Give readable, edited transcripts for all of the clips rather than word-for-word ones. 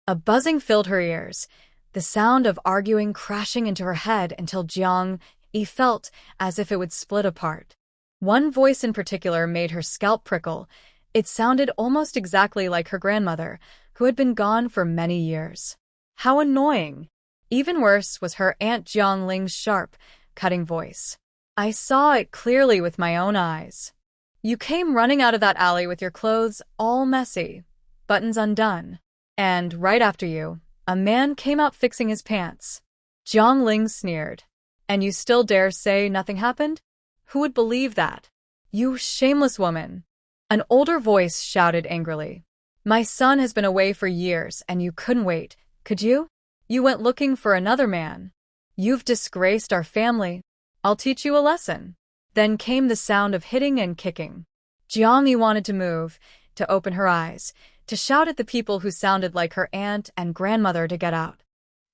A buzzing filled her ears, the sound of arguing crashing into her head until Jiang Yi felt as if it would split apart. One voice in particular made her scalp prickle. It sounded almost exactly like her grandmother, who had been gone for many years. How annoying! Even worse was her Aunt Jiang Ling's sharp, cutting voice. I saw it clearly with my own eyes. You came running out of that alley with your clothes all messy, buttons undone. And right after you, a man came out fixing his pants. Jiang Ling sneered. And you still dare say nothing happened? Who would believe that? You shameless woman! An older voice shouted angrily. My son has been away for years and you couldn't wait, could you? You went looking for another man. You've disgraced our family. I'll teach you a lesson. Then came the sound of hitting and kicking. Jiang Yi wanted to move, to open her eyes, to shout at the people who sounded like her aunt and grandmother to get out.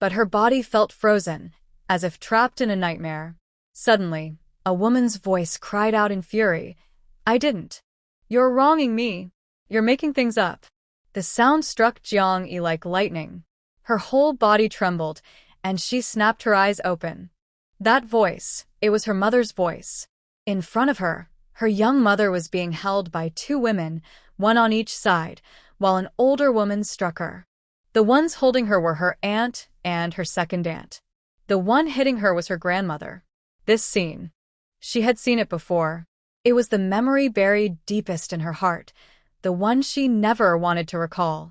But her body felt frozen, as if trapped in a nightmare. Suddenly, a woman's voice cried out in fury. I didn't. You're wronging me. You're making things up. The sound struck Jiang Yi like lightning. Her whole body trembled, and she snapped her eyes open. That voice, it was her mother's voice. In front of her, her young mother was being held by two women, one on each side, while an older woman struck her. The ones holding her were her aunt and her second aunt. The one hitting her was her grandmother. This scene. She had seen it before. It was the memory buried deepest in her heart, the one she never wanted to recall.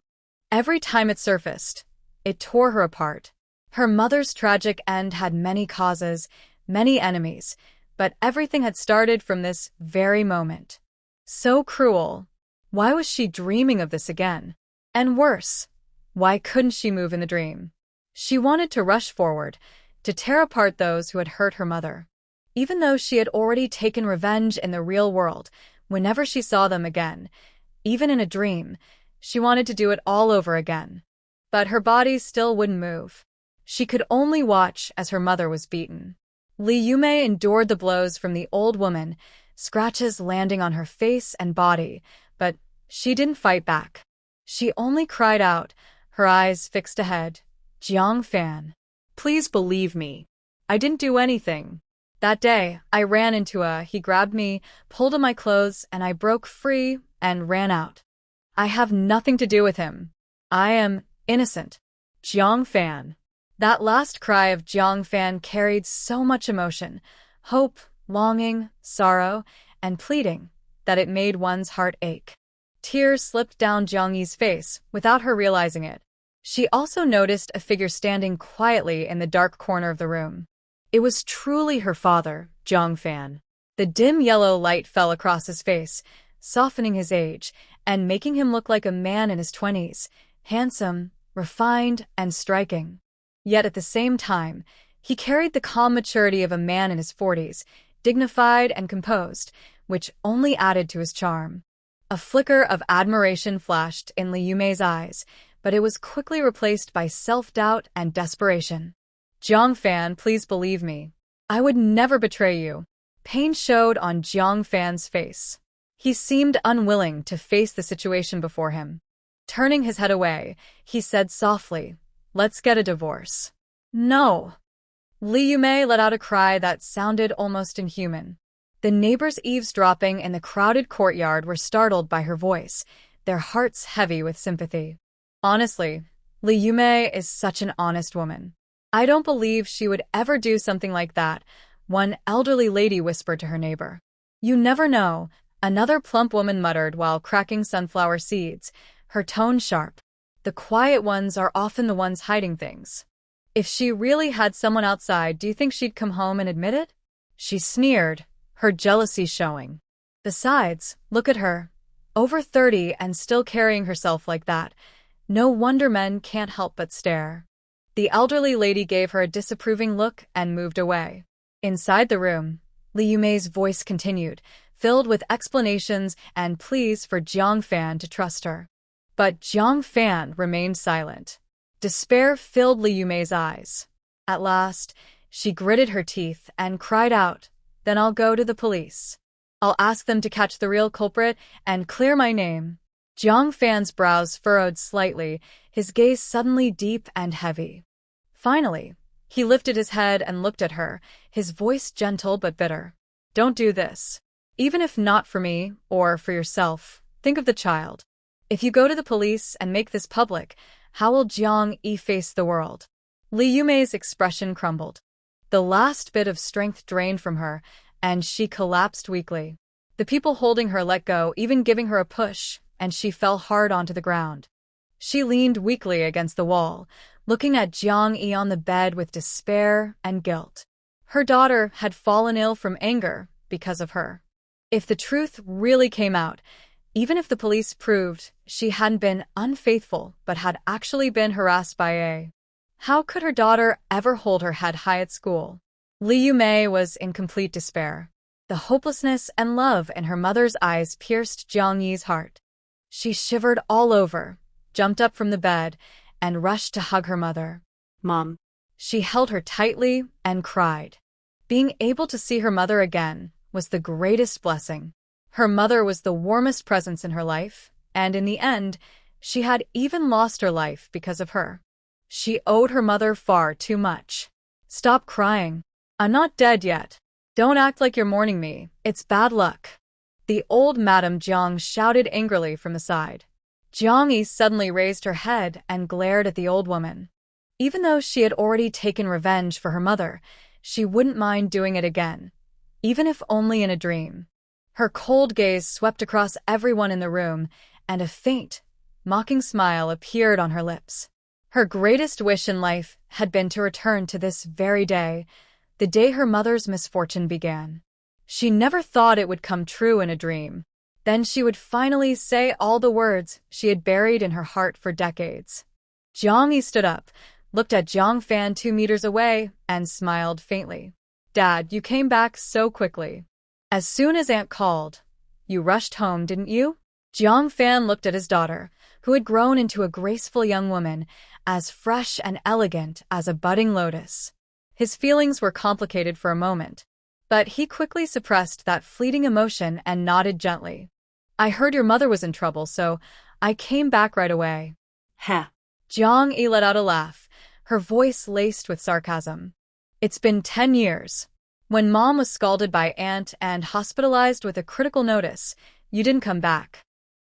Every time it surfaced, it tore her apart. Her mother's tragic end had many causes, many enemies, but everything had started from this very moment. So cruel. Why was she dreaming of this again? And worse, why couldn't she move in the dream? She wanted to rush forward, to tear apart those who had hurt her mother. Even though she had already taken revenge in the real world, whenever she saw them again, even in a dream, she wanted to do it all over again. But her body still wouldn't move. She could only watch as her mother was beaten. Li Yume endured the blows from the old woman, scratches landing on her face and body, but she didn't fight back. She only cried out, her eyes fixed ahead. Jiang Fan, please believe me. I didn't do anything. That day, I ran into he grabbed me, pulled on my clothes, and I broke free and ran out. I have nothing to do with him. I am innocent. Jiang Fan. That last cry of Jiang Fan carried so much emotion, hope, longing, sorrow, and pleading, that it made one's heart ache. Tears slipped down Jiang Yi's face without her realizing it. She also noticed a figure standing quietly in the dark corner of the room. It was truly her father, Jiang Fan. The dim yellow light fell across his face, softening his age, and making him look like a man in his 20s, handsome, refined, and striking. Yet at the same time, he carried the calm maturity of a man in his 40s, dignified and composed, which only added to his charm. A flicker of admiration flashed in Li Yume's eyes, but it was quickly replaced by self-doubt and desperation. Jiang Fan, please believe me. I would never betray you. Pain showed on Jiang Fan's face. He seemed unwilling to face the situation before him. Turning his head away, he said softly, let's get a divorce. No. Li Yume let out a cry that sounded almost inhuman. The neighbors eavesdropping in the crowded courtyard were startled by her voice, their hearts heavy with sympathy. Honestly, Li Yume is such an honest woman. I don't believe she would ever do something like that, one elderly lady whispered to her neighbor. You never know, another plump woman muttered while cracking sunflower seeds, her tone sharp. The quiet ones are often the ones hiding things. If she really had someone outside, do you think she'd come home and admit it? She sneered, her jealousy showing. Besides, look at her. Over 30 and still carrying herself like that. No wonder men can't help but stare. The elderly lady gave her a disapproving look and moved away. Inside the room, Li Yume's voice continued, filled with explanations and pleas for Jiang Fan to trust her. But Jiang Fan remained silent. Despair filled Li Yume's eyes. At last, she gritted her teeth and cried out, then I'll go to the police. I'll ask them to catch the real culprit and clear my name. Jiang Fan's brows furrowed slightly, his gaze suddenly deep and heavy. Finally, he lifted his head and looked at her, his voice gentle but bitter. Don't do this. Even if not for me, or for yourself, think of the child. If you go to the police and make this public, how will Jiang Yi face the world? Li Yumei's expression crumbled. The last bit of strength drained from her, and she collapsed weakly. The people holding her let go, even giving her a push, and she fell hard onto the ground. She leaned weakly against the wall, looking at Jiang Yi on the bed with despair and guilt. Her daughter had fallen ill from anger because of her. If the truth really came out, even if the police proved she hadn't been unfaithful but had actually been harassed by A, how could her daughter ever hold her head high at school? Li Yumei was in complete despair. The hopelessness and love in her mother's eyes pierced Jiang Yi's heart. She shivered all over, jumped up from the bed, and rushed to hug her mother. Mom. She held her tightly and cried. Being able to see her mother again was the greatest blessing. Her mother was the warmest presence in her life, and in the end, she had even lost her life because of her. She owed her mother far too much. Stop crying. I'm not dead yet. Don't act like you're mourning me. It's bad luck. The old Madame Jiang shouted angrily from the side. Jiang Yi suddenly raised her head and glared at the old woman. Even though she had already taken revenge for her mother, she wouldn't mind doing it again, even if only in a dream. Her cold gaze swept across everyone in the room, and a faint, mocking smile appeared on her lips. Her greatest wish in life had been to return to this very day, the day her mother's misfortune began. She never thought it would come true in a dream. Then she would finally say all the words she had buried in her heart for decades. Jiang Yi stood up, looked at Jiang Fan 2 meters away, and smiled faintly. Dad, you came back so quickly. As soon as Aunt called, you rushed home, didn't you? Jiang Fan looked at his daughter, who had grown into a graceful young woman, as fresh and elegant as a budding lotus. His feelings were complicated for a moment, but he quickly suppressed that fleeting emotion and nodded gently. I heard your mother was in trouble, so I came back right away. Ha. Jiang Yi let out a laugh, her voice laced with sarcasm. It's been 10 years. When Mom was scalded by Aunt and hospitalized with a critical notice, you didn't come back.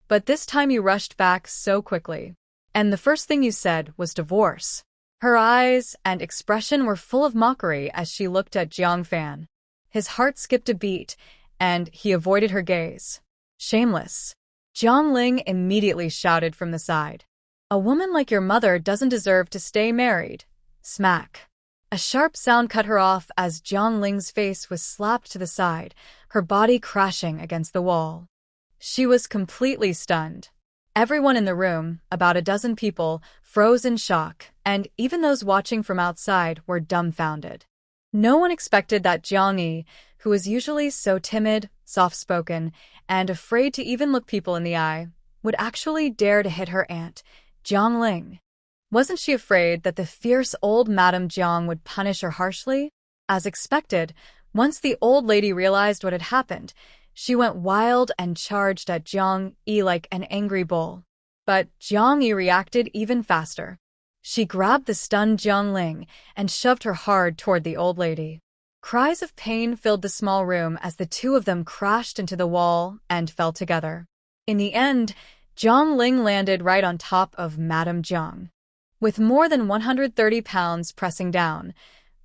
But this time you rushed back so quickly. And the first thing you said was divorce. Her eyes and expression were full of mockery as she looked at Jiang Fan. His heart skipped a beat, and he avoided her gaze. Shameless. Jiang Ling immediately shouted from the side. A woman like your mother doesn't deserve to stay married. Smack. A sharp sound cut her off as Jiang Ling's face was slapped to the side, her body crashing against the wall. She was completely stunned. Everyone in the room, about a dozen people, froze in shock, and even those watching from outside were dumbfounded. No one expected that Jiang Yi, who was usually so timid, soft-spoken, and afraid to even look people in the eye, would actually dare to hit her aunt, Jiang Ling. Wasn't she afraid that the fierce old Madame Jiang would punish her harshly? As expected, once the old lady realized what had happened, she went wild and charged at Jiang Yi like an angry bull. But Jiang Yi reacted even faster. She grabbed the stunned Jiang Ling and shoved her hard toward the old lady. Cries of pain filled the small room as the two of them crashed into the wall and fell together. In the end, Jiang Ling landed right on top of Madame Jiang. With more than 130 pounds pressing down,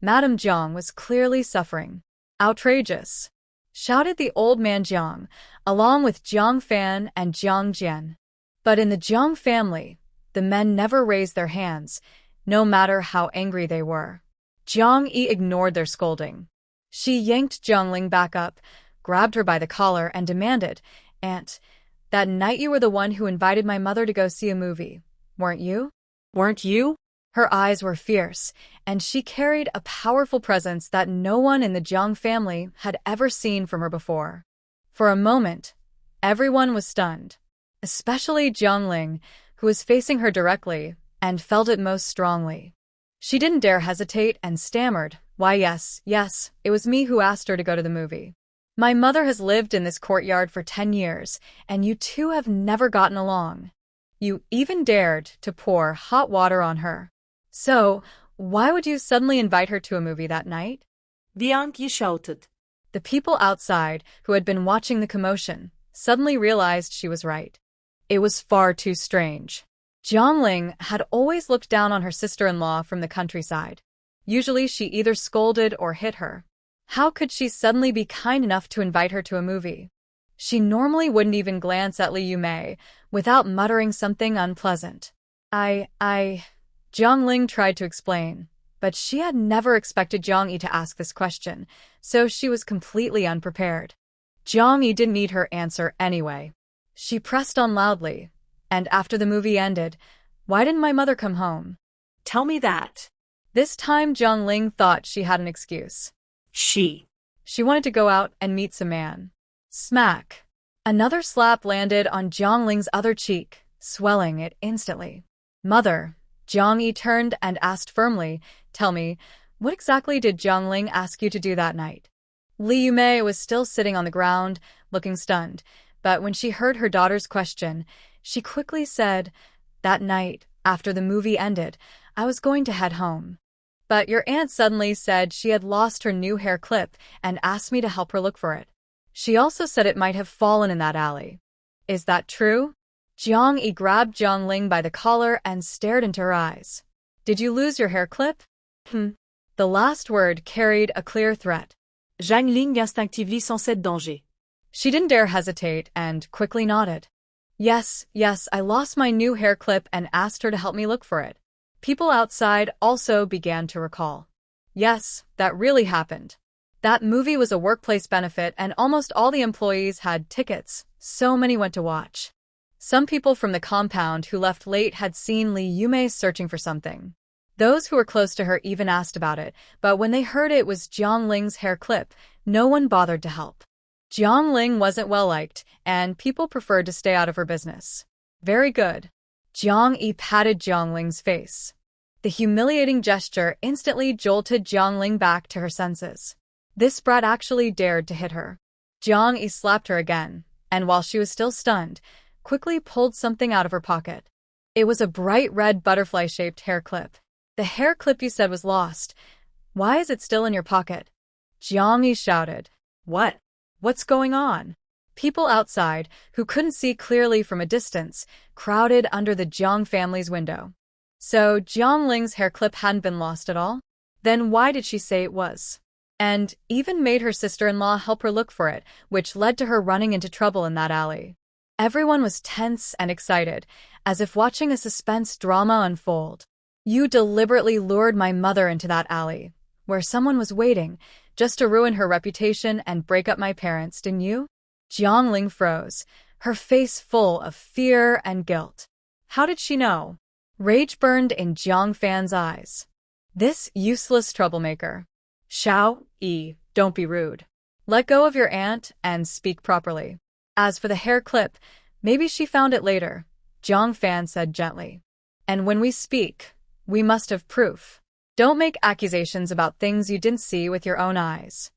Madame Jiang was clearly suffering. Outrageous! Shouted the old man Jiang, along with Jiang Fan and Jiang Jian. But in the Jiang family, the men never raised their hands, no matter how angry they were. Jiang Yi ignored their scolding. She yanked Jiang Ling back up, grabbed her by the collar, and demanded, Aunt, that night you were the one who invited my mother to go see a movie, weren't you? Weren't you? Her eyes were fierce, and she carried a powerful presence that no one in the Jiang family had ever seen from her before. For a moment, everyone was stunned, especially Jiang Ling, who was facing her directly and felt it most strongly. She didn't dare hesitate and stammered, Why yes, it was me who asked her to go to the movie. My mother has lived in this courtyard for 10 years, and you two have never gotten along. You even dared to pour hot water on her. So, why would you suddenly invite her to a movie that night? Jiang Yi shouted. The people outside, who had been watching the commotion, suddenly realized she was right. It was far too strange. Ling had always looked down on her sister-in-law from the countryside. Usually she either scolded or hit her. How could she suddenly be kind enough to invite her to a movie? She normally wouldn't even glance at Ling without muttering something unpleasant. Jiang Ling tried to explain, but she had never expected Jiang Yi to ask this question, so she was completely unprepared. Jiang Yi didn't need her answer anyway. She pressed on loudly, and after the movie ended, why didn't my mother come home? Tell me that. This time Jiang Ling thought she had an excuse. She wanted to go out and meet some man. Smack. Another slap landed on Jiang Ling's other cheek, swelling it instantly. Mother, Jiang Yi turned and asked firmly, tell me, what exactly did Jiang Ling ask you to do that night? Li Yumei was still sitting on the ground, looking stunned, but when she heard her daughter's question, she quickly said, that night, after the movie ended, I was going to head home. But your aunt suddenly said she had lost her new hair clip and asked me to help her look for it. She also said it might have fallen in that alley. Is that true? Jiang Yi grabbed Jiang Ling by the collar and stared into her eyes. Did you lose your hair clip? The last word carried a clear threat. Jiang Ling instinctively sensait danger. She didn't dare hesitate and quickly nodded. Yes, I lost my new hair clip and asked her to help me look for it. People outside also began to recall. Yes, that really happened. That movie was a workplace benefit and almost all the employees had tickets, so many went to watch. Some people from the compound who left late had seen Li Yumei searching for something. Those who were close to her even asked about it, but when they heard it was Jiang Ling's hair clip, no one bothered to help. Jiang Ling wasn't well liked, and people preferred to stay out of her business. Very good. Jiang Yi patted Jiang Ling's face. The humiliating gesture instantly jolted Jiang Ling back to her senses. This brat actually dared to hit her. Jiang Yi slapped her again, and while she was still stunned, quickly pulled something out of her pocket. It was a bright red butterfly-shaped hair clip. The hair clip you said was lost. Why is it still in your pocket? Jiang Yi shouted. What? What's going on? People outside, who couldn't see clearly from a distance, crowded under the Jiang family's window. So Jiang Ling's hair clip hadn't been lost at all? Then why did she say it was? And even made her sister-in-law help her look for it, which led to her running into trouble in that alley. Everyone was tense and excited, as if watching a suspense drama unfold. You deliberately lured my mother into that alley, where someone was waiting, just to ruin her reputation and break up my parents, didn't you? Jiang Ling froze, her face full of fear and guilt. How did she know? Rage burned in Jiang Fan's eyes. This useless troublemaker. Xiao Yi, don't be rude. Let go of your aunt and speak properly. As for the hair clip, maybe she found it later, Jiang Fan said gently. And when we speak, we must have proof. Don't make accusations about things you didn't see with your own eyes.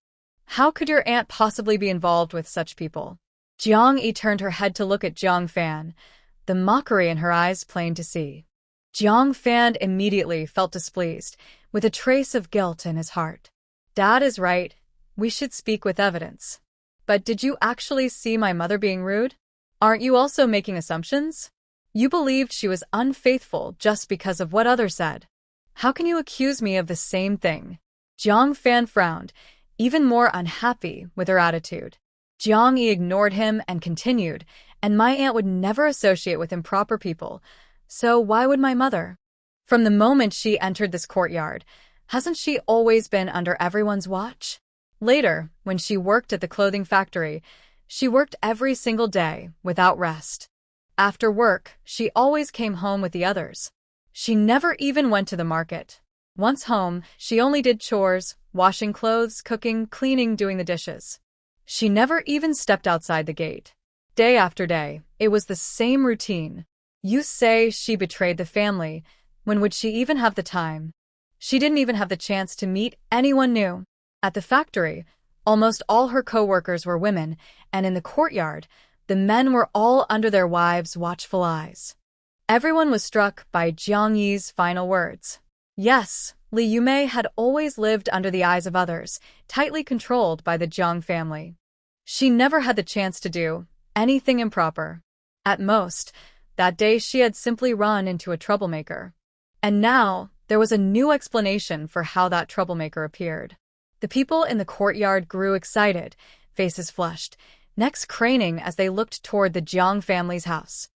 How could your aunt possibly be involved with such people? Jiang Yi turned her head to look at Jiang Fan, the mockery in her eyes plain to see. Jiang Fan immediately felt displeased, with a trace of guilt in his heart. Dad is right, we should speak with evidence. But did you actually see my mother being rude? Aren't you also making assumptions? You believed she was unfaithful just because of what others said. How can you accuse me of the same thing? Jiang Fan frowned, even more unhappy with her attitude. Jiang Yi ignored him and continued, and my aunt would never associate with improper people, so why would my mother? From the moment she entered this courtyard, hasn't she always been under everyone's watch? Later, when she worked at the clothing factory, she worked every single day, without rest. After work, she always came home with the others. She never even went to the market. Once home, she only did chores, washing clothes, cooking, cleaning, doing the dishes. She never even stepped outside the gate. Day after day, it was the same routine. You say she betrayed the family. When would she even have the time? She didn't even have the chance to meet anyone new. At the factory, Almost all her co-workers were women, and in the courtyard, the men were all under their wives' watchful eyes. Everyone was struck by Jiang Yi's final words. Yes, Li Yumei had always lived under the eyes of others, tightly controlled by the Jiang family. She never had the chance to do anything improper. At most, that day she had simply run into a troublemaker. And now, there was a new explanation for how that troublemaker appeared. The people in the courtyard grew excited, faces flushed, necks craning as they looked toward the Jiang family's house.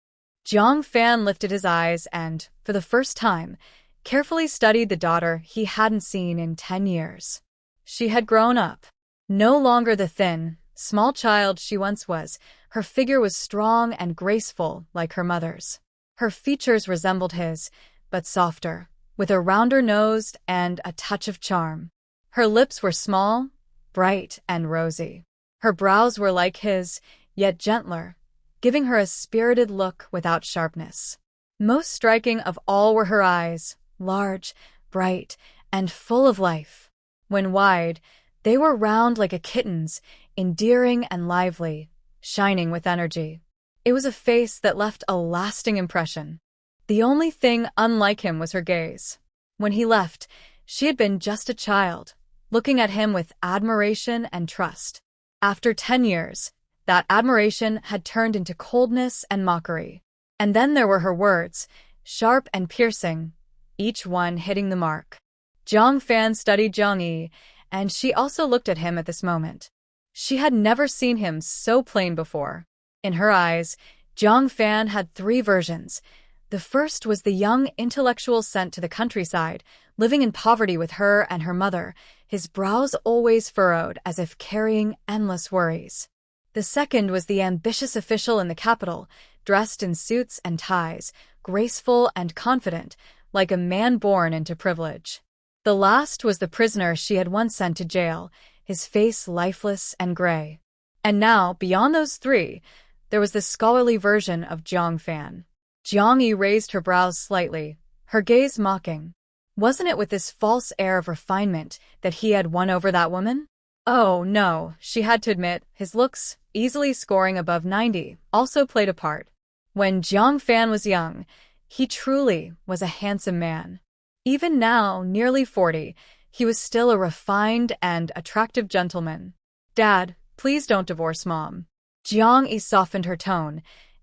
Jiang Fan lifted his eyes and, for the first time, carefully studied the daughter he hadn't seen in 10 years. She had grown up. No longer the thin, small child she once was, her figure was strong and graceful like her mother's. Her features resembled his, but softer, with a rounder nose and a touch of charm. Her lips were small, bright, and rosy. Her brows were like his, yet gentler, giving her a spirited look without sharpness. Most striking of all were her eyes, large, bright, and full of life. When wide, they were round like a kitten's, endearing and lively, shining with energy. It was a face that left a lasting impression. The only thing unlike him was her gaze. When he left, she had been just a child, looking at him with admiration and trust. After 10 years, that admiration had turned into coldness and mockery. And then there were her words, sharp and piercing, each one hitting the mark. Jiang Fan studied Jiang Yi, and she also looked at him at this moment. She had never seen him so plain before. In her eyes, Jiang Fan had 3 versions. The first was the young intellectual sent to the countryside, living in poverty with her and her mother, his brows always furrowed as if carrying endless worries. The second was the ambitious official in the capital, dressed in suits and ties, graceful and confident, like a man born into privilege. The last was the prisoner she had once sent to jail, his face lifeless and gray. And now, beyond those 3, there was the scholarly version of Jiang Fan. Jiang Yi raised her brows slightly, her gaze mocking. Wasn't it with this false air of refinement that he had won over that woman? Oh, no, she had to admit, his looks, easily scoring above 90, also played a part. When Jiang Fan was young, he truly was a handsome man. Even now, nearly 40, he was still a refined and attractive gentleman. Dad, please don't divorce Mom. Jiang Yi softened her tone,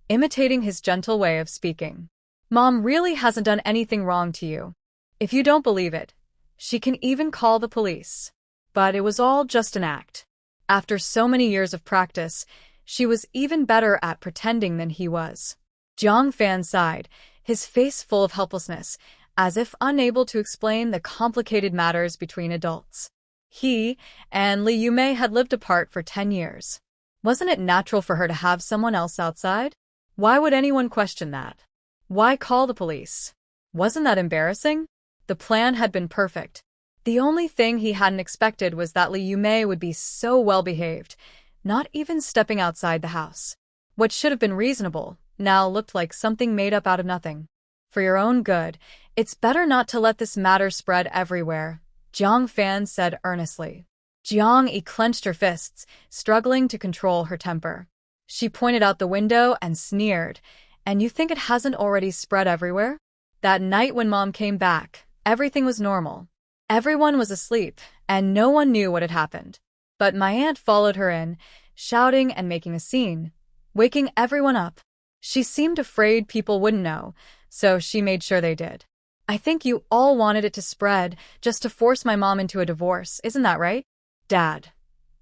imitating his gentle way of speaking. Mom really hasn't done anything wrong to you. If you don't believe it, she can even call the police. But it was all just an act. After so many years of practice, she was even better at pretending than he was. Jiang Fan sighed, his face full of helplessness, as if unable to explain the complicated matters between adults. He and Li Yumei had lived apart for 10 years. Wasn't it natural for her to have someone else outside? Why would anyone question that? Why call the police? Wasn't that embarrassing? The plan had been perfect. The only thing he hadn't expected was that Li Yumei would be so well-behaved, not even stepping outside the house. What should have been reasonable now looked like something made up out of nothing. For your own good, it's better not to let this matter spread everywhere, Jiang Fan said earnestly. Jiang Yi clenched her fists, struggling to control her temper. She pointed out the window and sneered, and you think it hasn't already spread everywhere? That night when Mom came back, everything was normal. Everyone was asleep, and no one knew what had happened. But my aunt followed her in, shouting and making a scene, waking everyone up. She seemed afraid people wouldn't know, so she made sure they did. I think you all wanted it to spread just to force my mom into a divorce, isn't that right? Dad,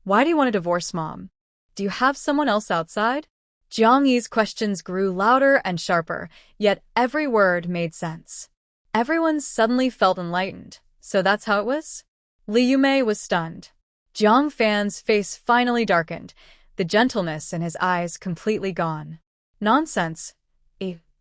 why do you want to divorce Mom? Do you have someone else outside? Jiang Yi's questions grew louder and sharper, yet every word made sense. Everyone suddenly felt enlightened. So that's how it was? Li Yumei was stunned. Jiang Fan's face finally darkened, the gentleness in his eyes completely gone. Nonsense.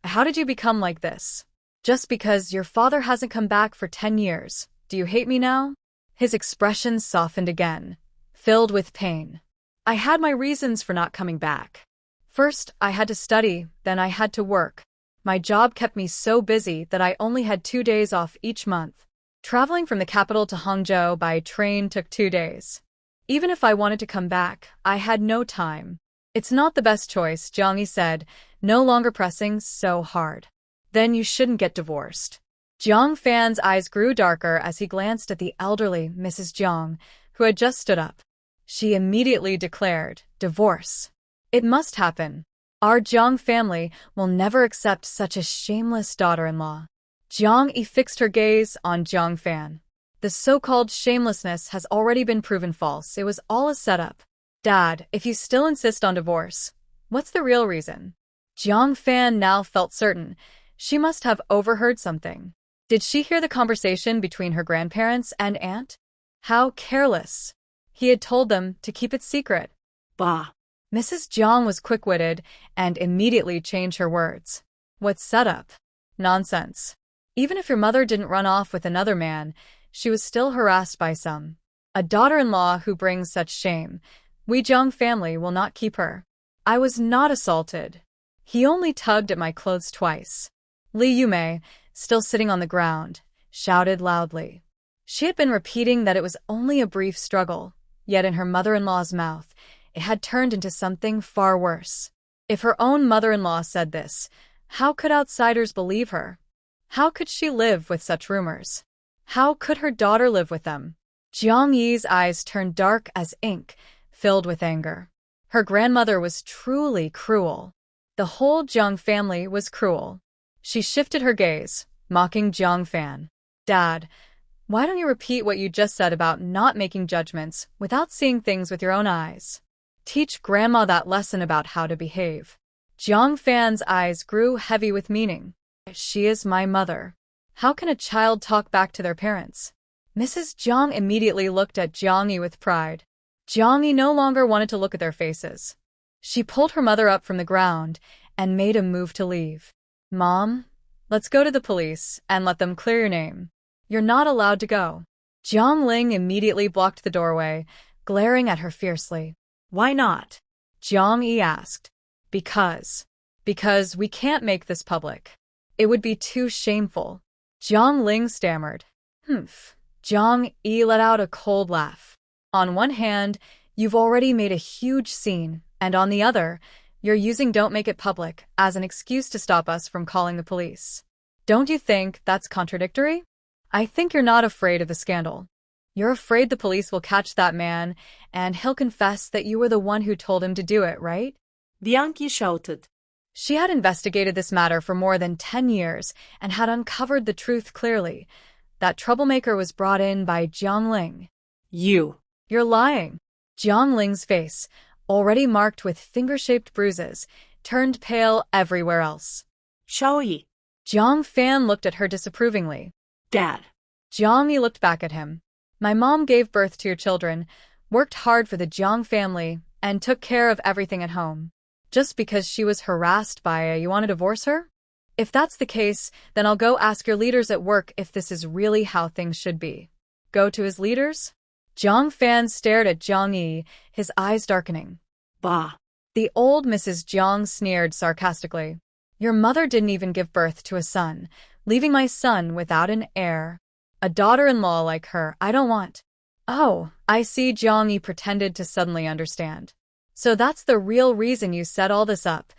How did you become like this? Just because your father hasn't come back for 10 years, do you hate me now? His expression softened again, filled with pain. I had my reasons for not coming back. First, I had to study, then I had to work. My job kept me so busy that I only had 2 days off each month. Traveling from the capital to Hangzhou by train took 2 days. Even if I wanted to come back, I had no time. It's not the best choice, Jiang Yi said, no longer pressing so hard. Then you shouldn't get divorced. Jiang Fan's eyes grew darker as he glanced at the elderly Mrs. Jiang, who had just stood up. She immediately declared, divorce. It must happen. Our Jiang family will never accept such a shameless daughter-in-law. Jiang Yi fixed her gaze on Jiang Fan. The so-called shamelessness has already been proven false. It was all a setup. Dad, if you still insist on divorce, what's the real reason? Jiang Fan now felt certain. She must have overheard something. Did she hear the conversation between her grandparents and aunt? How careless. He had told them to keep it secret. Bah. Mrs. Jiang was quick-witted and immediately changed her words. What setup? Nonsense. Even if your mother didn't run off with another man, she was still harassed by some. A daughter-in-law who brings such shame. We Jiang family will not keep her. I was not assaulted. He only tugged at my clothes twice. Li Yumei, still sitting on the ground, shouted loudly. She had been repeating that it was only a brief struggle, yet in her mother-in-law's mouth, it had turned into something far worse. If her own mother-in-law said this, how could outsiders believe her? How could she live with such rumors? How could her daughter live with them? Jiang Yi's eyes turned dark as ink, filled with anger. Her grandmother was truly cruel. The whole Jiang family was cruel. She shifted her gaze, mocking Jiang Fan. Dad, why don't you repeat what you just said about not making judgments without seeing things with your own eyes? Teach Grandma that lesson about how to behave. Jiang Fan's eyes grew heavy with meaning. She is my mother. How can a child talk back to their parents? Mrs. Jiang immediately looked at Jiang Yi with pride. Jiang Yi no longer wanted to look at their faces. She pulled her mother up from the ground and made a move to leave. Mom, let's go to the police and let them clear your name. You're not allowed to go. Jiang Ling immediately blocked the doorway, glaring at her fiercely. Why not? Jiang Yi asked. Because we can't make this public. It would be too shameful. Jiang Ling stammered. Humph. Jiang Yi let out a cold laugh. On one hand, you've already made a huge scene, and on the other, you're using "don't make it public" as an excuse to stop us from calling the police. Don't you think that's contradictory? I think you're not afraid of the scandal. You're afraid the police will catch that man, and he'll confess that you were the one who told him to do it, right? Jiang Yi shouted. She had investigated this matter for more than 10 years and had uncovered the truth clearly. That troublemaker was brought in by Jiang Ling. You're lying. Jiang Ling's face, already marked with finger-shaped bruises, turned pale everywhere else. Xiaoyi. Jiang Fan looked at her disapprovingly. Dad. Jiang Yi looked back at him. My mom gave birth to your children, worked hard for the Jiang family, and took care of everything at home. Just because she was harassed by you want to divorce her? If that's the case, then I'll go ask your leaders at work if this is really how things should be. Go to his leaders? Jiang Fan stared at Jiang Yi, his eyes darkening. Bah. The old Mrs. Jiang sneered sarcastically. Your mother didn't even give birth to a son, leaving my son without an heir. A daughter-in-law like her, I don't want. Oh, I see. Jiang Yi pretended to suddenly understand. So that's the real reason you set all this up?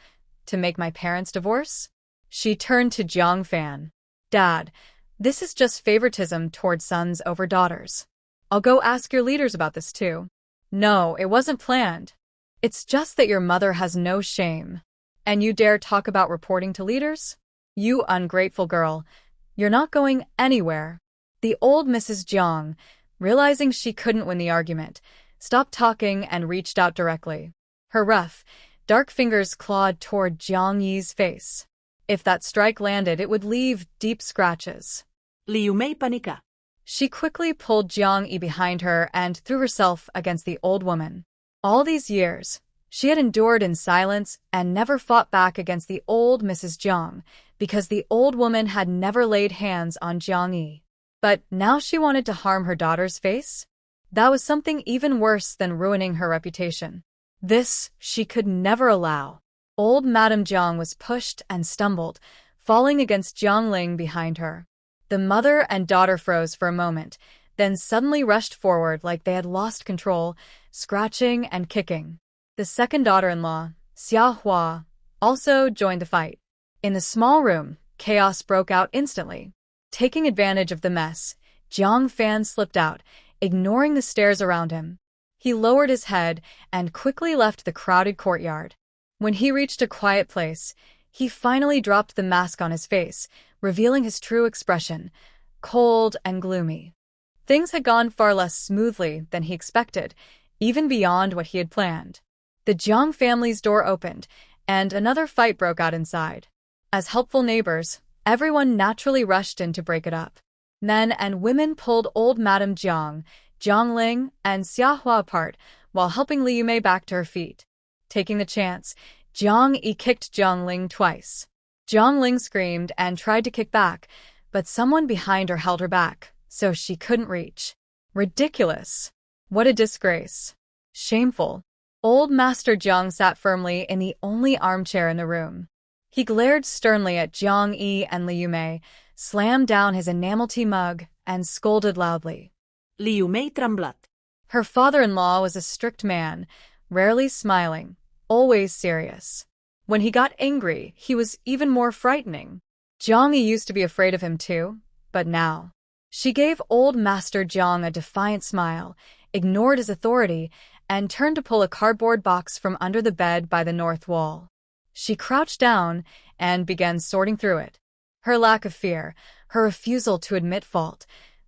To make my parents divorce? She turned to Jiang Fan. Dad, this is just favoritism toward sons over daughters. I'll go ask your leaders about this too. No, it wasn't planned. It's just that your mother has no shame. And you dare talk about reporting to leaders? You ungrateful girl. You're not going anywhere. The old Mrs. Jiang, realizing she couldn't win the argument, stopped talking and reached out directly. Her rough, dark fingers clawed toward Jiang Yi's face. If that strike landed, it would leave deep scratches. Li Yumei panica. She quickly pulled Jiang Yi behind her and threw herself against the old woman. All these years, she had endured in silence and never fought back against the old Mrs. Jiang because the old woman had never laid hands on Jiang Yi. But now she wanted to harm her daughter's face? That was something even worse than ruining her reputation. This she could never allow. Old Madame Jiang was pushed and stumbled, falling against Jiang Ling behind her. The mother and daughter froze for a moment, then suddenly rushed forward like they had lost control, scratching and kicking. The second daughter-in-law, Xia Hua, also joined the fight. In the small room, chaos broke out instantly. Taking advantage of the mess, Jiang Fan slipped out, ignoring the stares around him. He lowered his head and quickly left the crowded courtyard. When he reached a quiet place, he finally dropped the mask on his face, revealing his true expression, cold and gloomy. Things had gone far less smoothly than he expected, even beyond what he had planned. The Jiang family's door opened, and another fight broke out inside. As helpful neighbors, everyone naturally rushed in to break it up. Men and women pulled old Madame Jiang, Jiang Ling, and Xia Hua apart while helping Li Yumei back to her feet. Taking the chance, Jiang Yi kicked Jiang Ling twice. Jiang Ling screamed and tried to kick back, but someone behind her held her back, so she couldn't reach. Ridiculous. What a disgrace. Shameful. Old Master Jiang sat firmly in the only armchair in the room. He glared sternly at Jiang Yi and Li Yumei, slammed down his enamel tea mug, and scolded loudly. Li Yumei tremblat. Her father-in-law was a strict man, rarely smiling, always serious. When he got angry, he was even more frightening. Jiang Yi used to be afraid of him too, but now. She gave old Master Jiang a defiant smile, ignored his authority, and turned to pull a cardboard box from under the bed by the north wall. She crouched down and began sorting through it. Her lack of fear, her refusal to admit fault,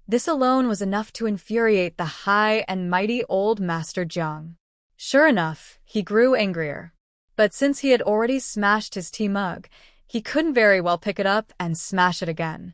this alone was enough to infuriate the high and mighty old Master Jiang. Sure enough, he grew angrier. But since he had already smashed his tea mug, he couldn't very well pick it up and smash it again.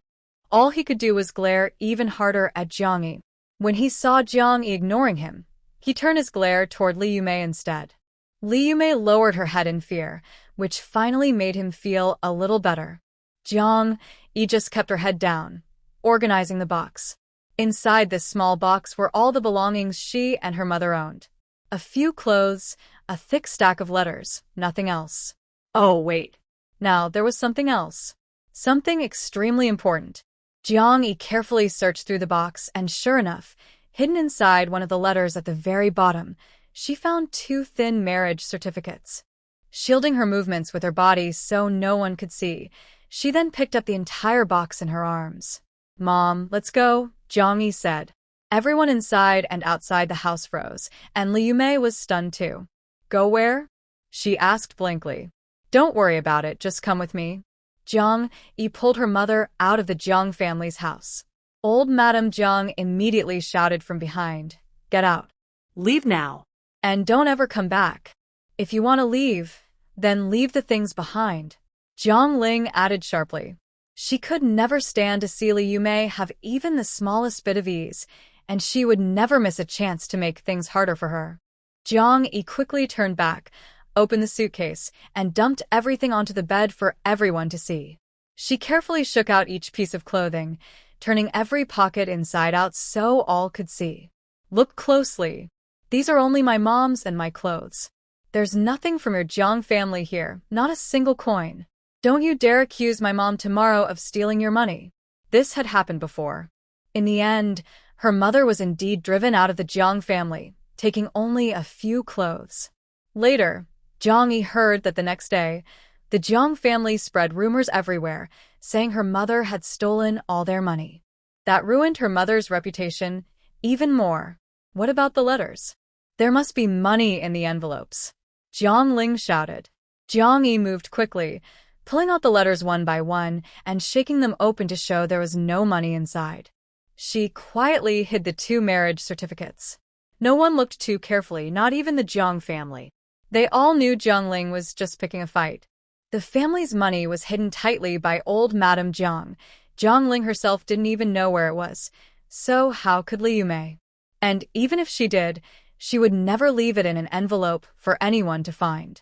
All he could do was glare even harder at Jiang Yi. When he saw Jiang Yi ignoring him, he turned his glare toward Li Yumei instead. Li Yumei lowered her head in fear, which finally made him feel a little better. Jiang Yi just kept her head down, organizing the box. Inside this small box were all the belongings she and her mother owned. A few clothes, a thick stack of letters, nothing else. Oh, wait. Now, there was something else. Something extremely important. Jiang Yi carefully searched through the box, and sure enough, hidden inside one of the letters at the very bottom, she found 2 thin marriage certificates. Shielding her movements with her body so no one could see, she then picked up the entire box in her arms. "Mom, let's go," Jiang Yi said. Everyone inside and outside the house froze, and Li Yumei was stunned too. "Go where?" she asked blankly. "Don't worry about it, just come with me." Jiang Yi pulled her mother out of the Jiang family's house. Old Madame Jiang immediately shouted from behind, "Get out. Leave now. And don't ever come back. If you want to leave, then leave the things behind." Jiang Ling added sharply. She could never stand to see Li Yumei have even the smallest bit of ease, and she would never miss a chance to make things harder for her. Jiang Yi quickly turned back, opened the suitcase, and dumped everything onto the bed for everyone to see. She carefully shook out each piece of clothing, turning every pocket inside out so all could see. "Look closely. These are only my mom's and my clothes. There's nothing from your Jiang family here, not a single coin. Don't you dare accuse my mom tomorrow of stealing your money." This had happened before. In the end, her mother was indeed driven out of the Jiang family, taking only a few clothes. Later, Jiang Yi heard that the next day, the Jiang family spread rumors everywhere, saying her mother had stolen all their money. That ruined her mother's reputation even more. What about the letters? "There must be money in the envelopes," Jiang Ling shouted. Jiang Yi moved quickly, pulling out the letters one by one and shaking them open to show there was no money inside. She quietly hid the 2 marriage certificates. No one looked too carefully, not even the Jiang family. They all knew Jiang Ling was just picking a fight. The family's money was hidden tightly by old Madame Jiang. Jiang Ling herself didn't even know where it was, so how could Li Yumei? And even if she did, she would never leave it in an envelope for anyone to find.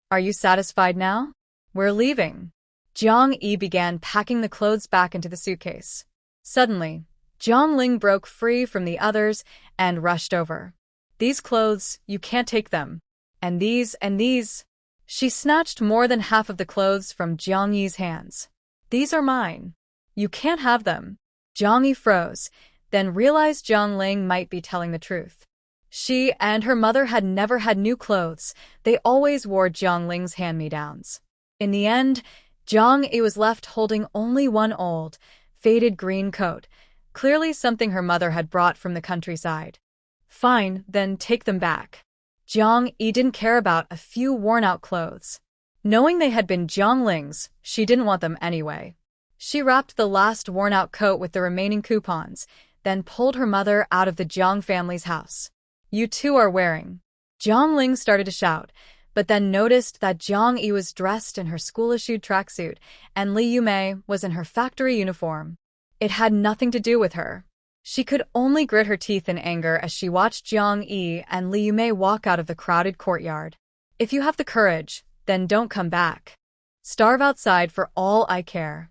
"Are you satisfied now? We're leaving." Jiang Yi began packing the clothes back into the suitcase. Suddenly, Jiang Ling broke free from the others and rushed over. "These clothes, you can't take them. And these and these." She snatched more than half of the clothes from Jiang Yi's hands. "These are mine. You can't have them." Jiang Yi froze, then realized Ling might be telling the truth. She and her mother had never had new clothes. They always wore Ling's hand-me-downs. In the end, Jiang Yi was left holding only one old, faded green coat, clearly something her mother had brought from the countryside. Fine, then take them back. Jiang Yi didn't care about a few worn-out clothes. Knowing they had been Ling's, she didn't want them anyway. She wrapped the last worn-out coat with the remaining coupons, then pulled her mother out of the Jiang family's house. "You two are wearing." Ling started to shout, but then noticed that Jiang Yi was dressed in her school-issued tracksuit and Li Yumei was in her factory uniform. It had nothing to do with her. She could only grit her teeth in anger as she watched Jiang Yi and Li Yumei walk out of the crowded courtyard. "If you have the courage, then don't come back. Starve outside for all I care."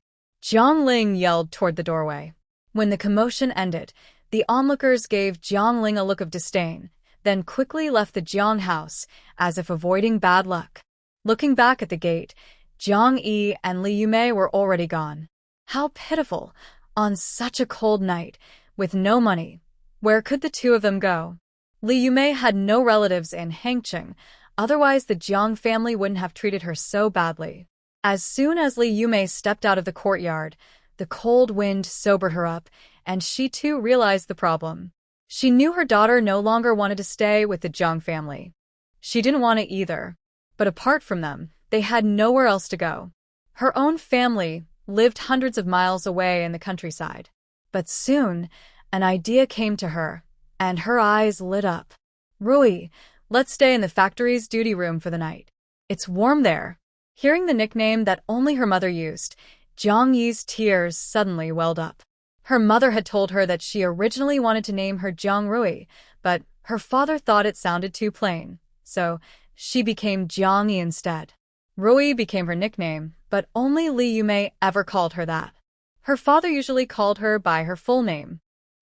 Ling yelled toward the doorway. When the commotion ended, the onlookers gave Ling a look of disdain, then quickly left the Jiang house, as if avoiding bad luck. Looking back at the gate, Jiang Yi and Li Yumei were already gone. How pitiful! On such a cold night, with no money, where could the two of them go? Li Yumei had no relatives in Hangcheng, otherwise the Jiang family wouldn't have treated her so badly. As soon as Li Yumei stepped out of the courtyard, the cold wind sobered her up, and she too realized the problem. She knew her daughter no longer wanted to stay with the Jiang family. She didn't want to either. But apart from them, they had nowhere else to go. Her own family lived hundreds of miles away in the countryside. But soon, an idea came to her, and her eyes lit up. "Rui, let's stay in the factory's duty room for the night. It's warm there." Hearing the nickname that only her mother used, Jiang Yi's tears suddenly welled up. Her mother had told her that she originally wanted to name her Jiang Rui, but her father thought it sounded too plain, so she became Jiang Yi instead. Rui became her nickname, but only Li Yumei ever called her that. Her father usually called her by her full name.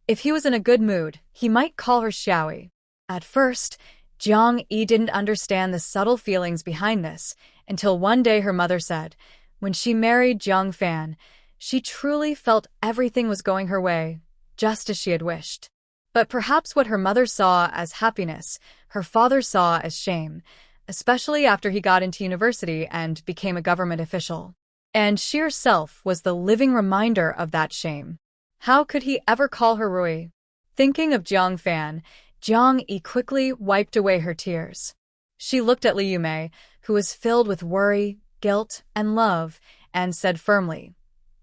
If he was in a good mood, he might call her Xiaoyi. At first, Jiang Yi didn't understand the subtle feelings behind this, until one day her mother said, when she married Jiang Fan, she truly felt everything was going her way, just as she had wished. But perhaps what her mother saw as happiness, her father saw as shame, especially after he got into university and became a government official. And she herself was the living reminder of that shame. How could he ever call her Rui? Thinking of Jiang Fan, Jiang Yi quickly wiped away her tears. She looked at Li Yumei, who was filled with worry, guilt, and love, and said firmly,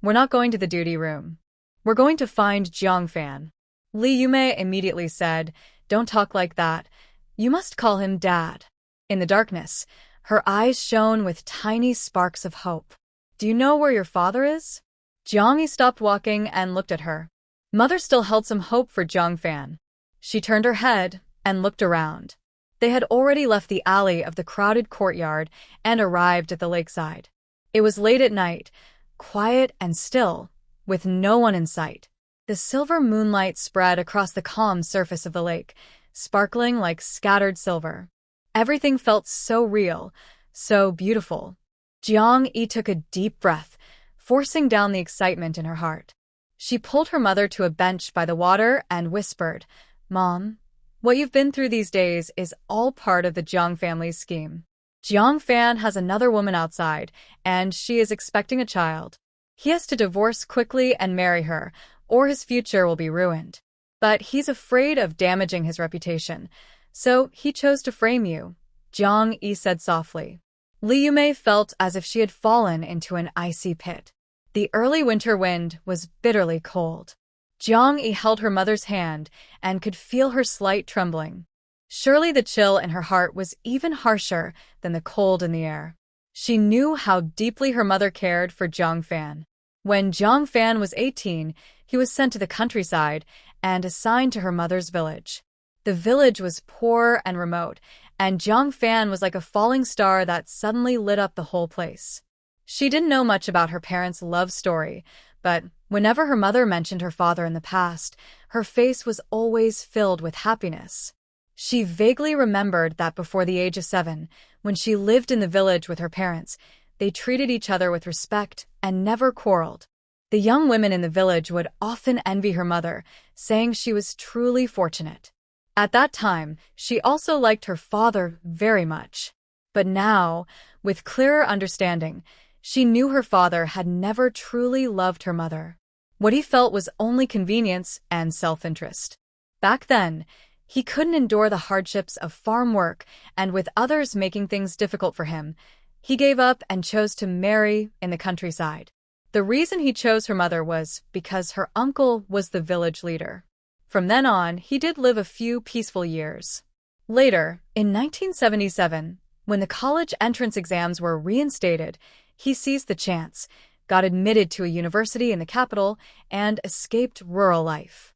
"We're not going to the duty room. We're going to find Jiang Fan." Li Yumei immediately said, "Don't talk like that. You must call him Dad." In the darkness, her eyes shone with tiny sparks of hope. "Do you know where your father is?" Jiang Yi stopped walking and looked at her. Mother still held some hope for Jiang Fan. She turned her head and looked around. They had already left the alley of the crowded courtyard and arrived at the lakeside. It was late at night, quiet and still, with no one in sight. The silver moonlight spread across the calm surface of the lake, sparkling like scattered silver. Everything felt so real, so beautiful. Jiang Yi took a deep breath, forcing down the excitement in her heart. She pulled her mother to a bench by the water and whispered, "Mom, what you've been through these days is all part of the Jiang family's scheme. Jiang Fan has another woman outside, and she is expecting a child. He has to divorce quickly and marry her, or his future will be ruined. But he's afraid of damaging his reputation, so he chose to frame you," Jiang Yi said softly. Li Yumei felt as if she had fallen into an icy pit. The early winter wind was bitterly cold. Jiang Yi held her mother's hand and could feel her slight trembling. Surely the chill in her heart was even harsher than the cold in the air. She knew how deeply her mother cared for Jiang Fan. When Jiang Fan was 18, he was sent to the countryside and assigned to her mother's village. The village was poor and remote, and Jiang Fan was like a falling star that suddenly lit up the whole place. She didn't know much about her parents' love story, but whenever her mother mentioned her father in the past, her face was always filled with happiness. She vaguely remembered that before the age of 7, when she lived in the village with her parents, they treated each other with respect and never quarreled. The young women in the village would often envy her mother, saying she was truly fortunate. At that time, she also liked her father very much. But now, with clearer understanding, she knew her father had never truly loved her mother. What he felt was only convenience and self-interest. Back then, he couldn't endure the hardships of farm work, and with others making things difficult for him, he gave up and chose to marry in the countryside. The reason he chose her mother was because her uncle was the village leader. From then on, he did live a few peaceful years. Later, in 1977, when the college entrance exams were reinstated, he seized the chance, got admitted to a university in the capital, and escaped rural life.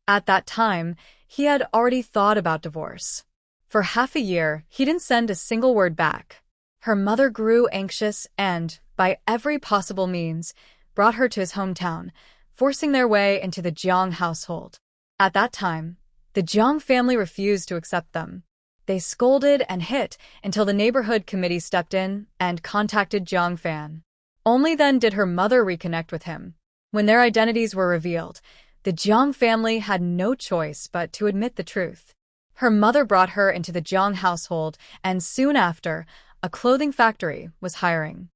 At that time, he had already thought about divorce. For half a year, he didn't send a single word back. Her mother grew anxious and, by every possible means, brought her to his hometown, forcing their way into the Jiang household. At that time, the Jiang family refused to accept them. They scolded and hit until the neighborhood committee stepped in and contacted Jiang Fan. Only then did her mother reconnect with him. When their identities were revealed, the Jiang family had no choice but to admit the truth. Her mother brought her into the Jiang household, and soon after, a clothing factory was hiring.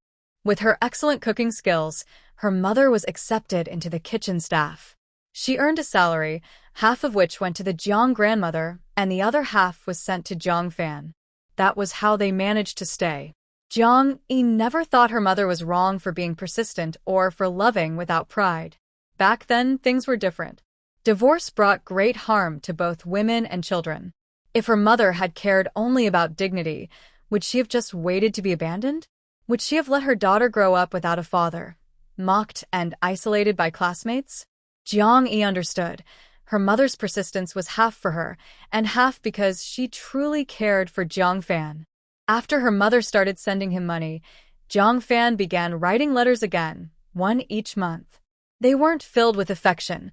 With her excellent cooking skills, her mother was accepted into the kitchen staff. She earned a salary, half of which went to the Jiang grandmother, and the other half was sent to Jiang Fan. That was how they managed to stay. Jiang Yi never thought her mother was wrong for being persistent or for loving without pride. Back then, things were different. Divorce brought great harm to both women and children. If her mother had cared only about dignity, would she have just waited to be abandoned? Would she have let her daughter grow up without a father, mocked and isolated by classmates? Jiang Yi understood. Her mother's persistence was half for her, and half because she truly cared for Jiang Fan. After her mother started sending him money, Jiang Fan began writing letters again, one each month. They weren't filled with affection,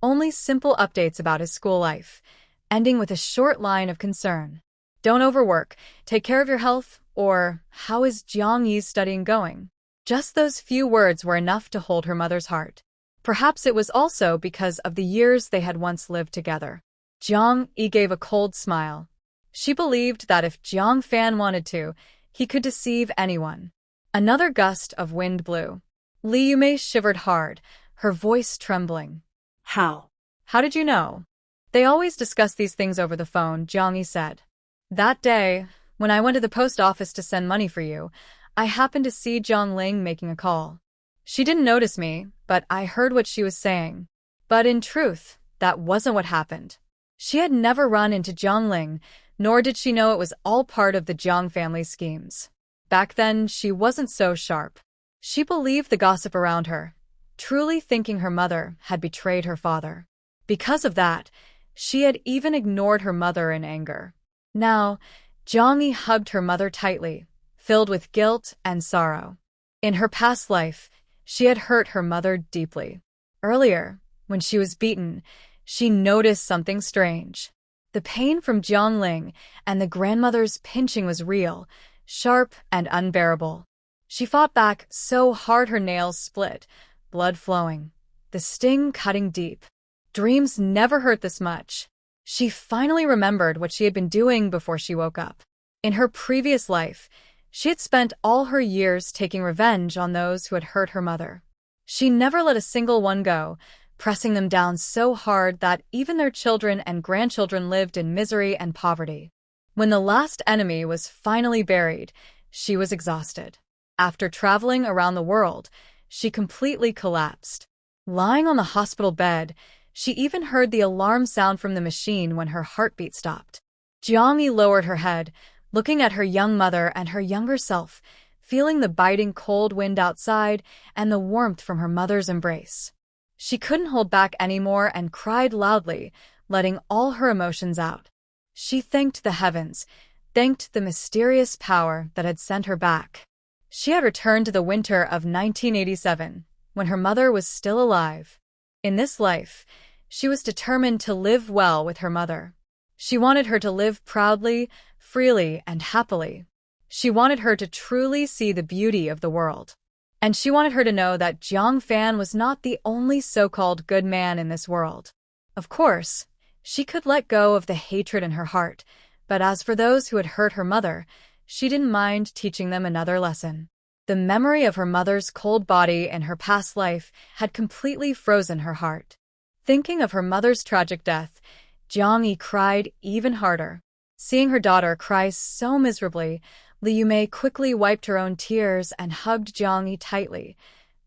only simple updates about his school life, ending with a short line of concern. Don't overwork, take care of your health, or how is Jiang Yi's studying going? Just those few words were enough to hold her mother's heart. Perhaps it was also because of the years they had once lived together. Jiang Yi gave a cold smile. She believed that if Jiang Fan wanted to, he could deceive anyone. Another gust of wind blew. Li Yumei shivered hard, her voice trembling. How? How did you know? They always discuss these things over the phone, Jiang Yi said. That day, when I went to the post office to send money for you, I happened to see Ling making a call. She didn't notice me, but I heard what she was saying. But in truth, that wasn't what happened. She had never run into Ling, nor did she know it was all part of the Jiang family's schemes. Back then, she wasn't so sharp. She believed the gossip around her, truly thinking her mother had betrayed her father. Because of that, she had even ignored her mother in anger. Now, Jiang Yi hugged her mother tightly, filled with guilt and sorrow. In her past life, she had hurt her mother deeply. Earlier, when she was beaten, she noticed something strange. The pain from Ling and the grandmother's pinching was real, sharp and unbearable. She fought back so hard her nails split, blood flowing, the sting cutting deep. Dreams never hurt this much. She finally remembered what she had been doing before she woke up. In her previous life, she had spent all her years taking revenge on those who had hurt her mother. She never let a single one go, pressing them down so hard that even their children and grandchildren lived in misery and poverty. When the last enemy was finally buried, she was exhausted. After traveling around the world, she completely collapsed. Lying on the hospital bed, she even heard the alarm sound from the machine when her heartbeat stopped. Jiang Yi lowered her head, looking at her young mother and her younger self, feeling the biting cold wind outside and the warmth from her mother's embrace. She couldn't hold back anymore and cried loudly, letting all her emotions out. She thanked the heavens, thanked the mysterious power that had sent her back. She had returned to the winter of 1987, when her mother was still alive. In this life, she was determined to live well with her mother. She wanted her to live proudly, freely, and happily. She wanted her to truly see the beauty of the world. And she wanted her to know that Jiang Fan was not the only so-called good man in this world. Of course, she could let go of the hatred in her heart, but as for those who had hurt her mother, she didn't mind teaching them another lesson. The memory of her mother's cold body in her past life had completely frozen her heart. Thinking of her mother's tragic death, Jiang Yi cried even harder. Seeing her daughter cry so miserably, Li Yumei quickly wiped her own tears and hugged Jiang Yi tightly.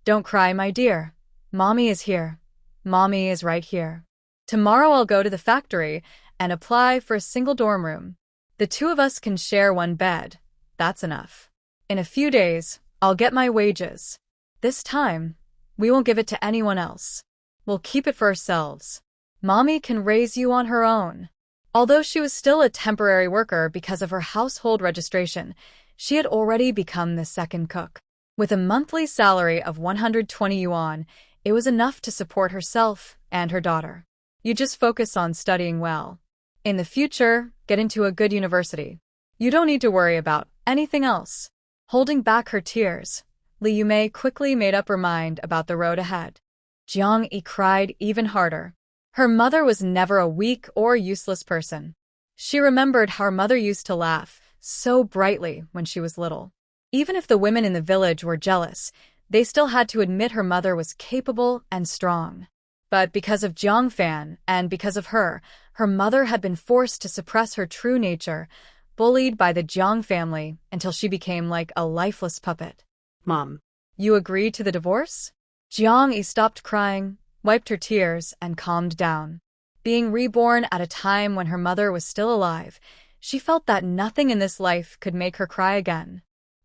"Don't cry, my dear. Mommy is here. Mommy is right here. Tomorrow I'll go to the factory and apply for a single dorm room. The two of us can share one bed. That's enough. In a few days, I'll get my wages. This time, we won't give it to anyone else. We'll keep it for ourselves. Mommy can raise you on her own." Although she was still a temporary worker because of her household registration, she had already become the second cook. With a monthly salary of 120 yuan, it was enough to support herself and her daughter. You just focus on studying well. In the future, get into a good university. You don't need to worry about anything else. Holding back her tears, Li Yumei quickly made up her mind about the road ahead. Jiang Yi cried even harder. Her mother was never a weak or useless person. She remembered how her mother used to laugh so brightly when she was little. Even if the women in the village were jealous, they still had to admit her mother was capable and strong. But because of Jiang Fan and because of her, her mother had been forced to suppress her true nature, bullied by the Jiang family until she became like a lifeless puppet. Mom. You agreed to the divorce? Jiang Yi stopped crying, wiped her tears, and calmed down. Being reborn at a time when her mother was still alive, she felt that nothing in this life could make her cry again.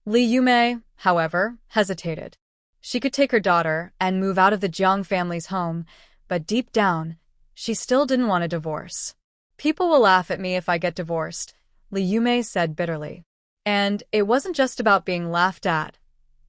Li Yumei, however, hesitated. She could take her daughter and move out of the Jiang family's home, but deep down, she still didn't want a divorce. "People will laugh at me if I get divorced," Li Yumei said bitterly. And it wasn't just about being laughed at.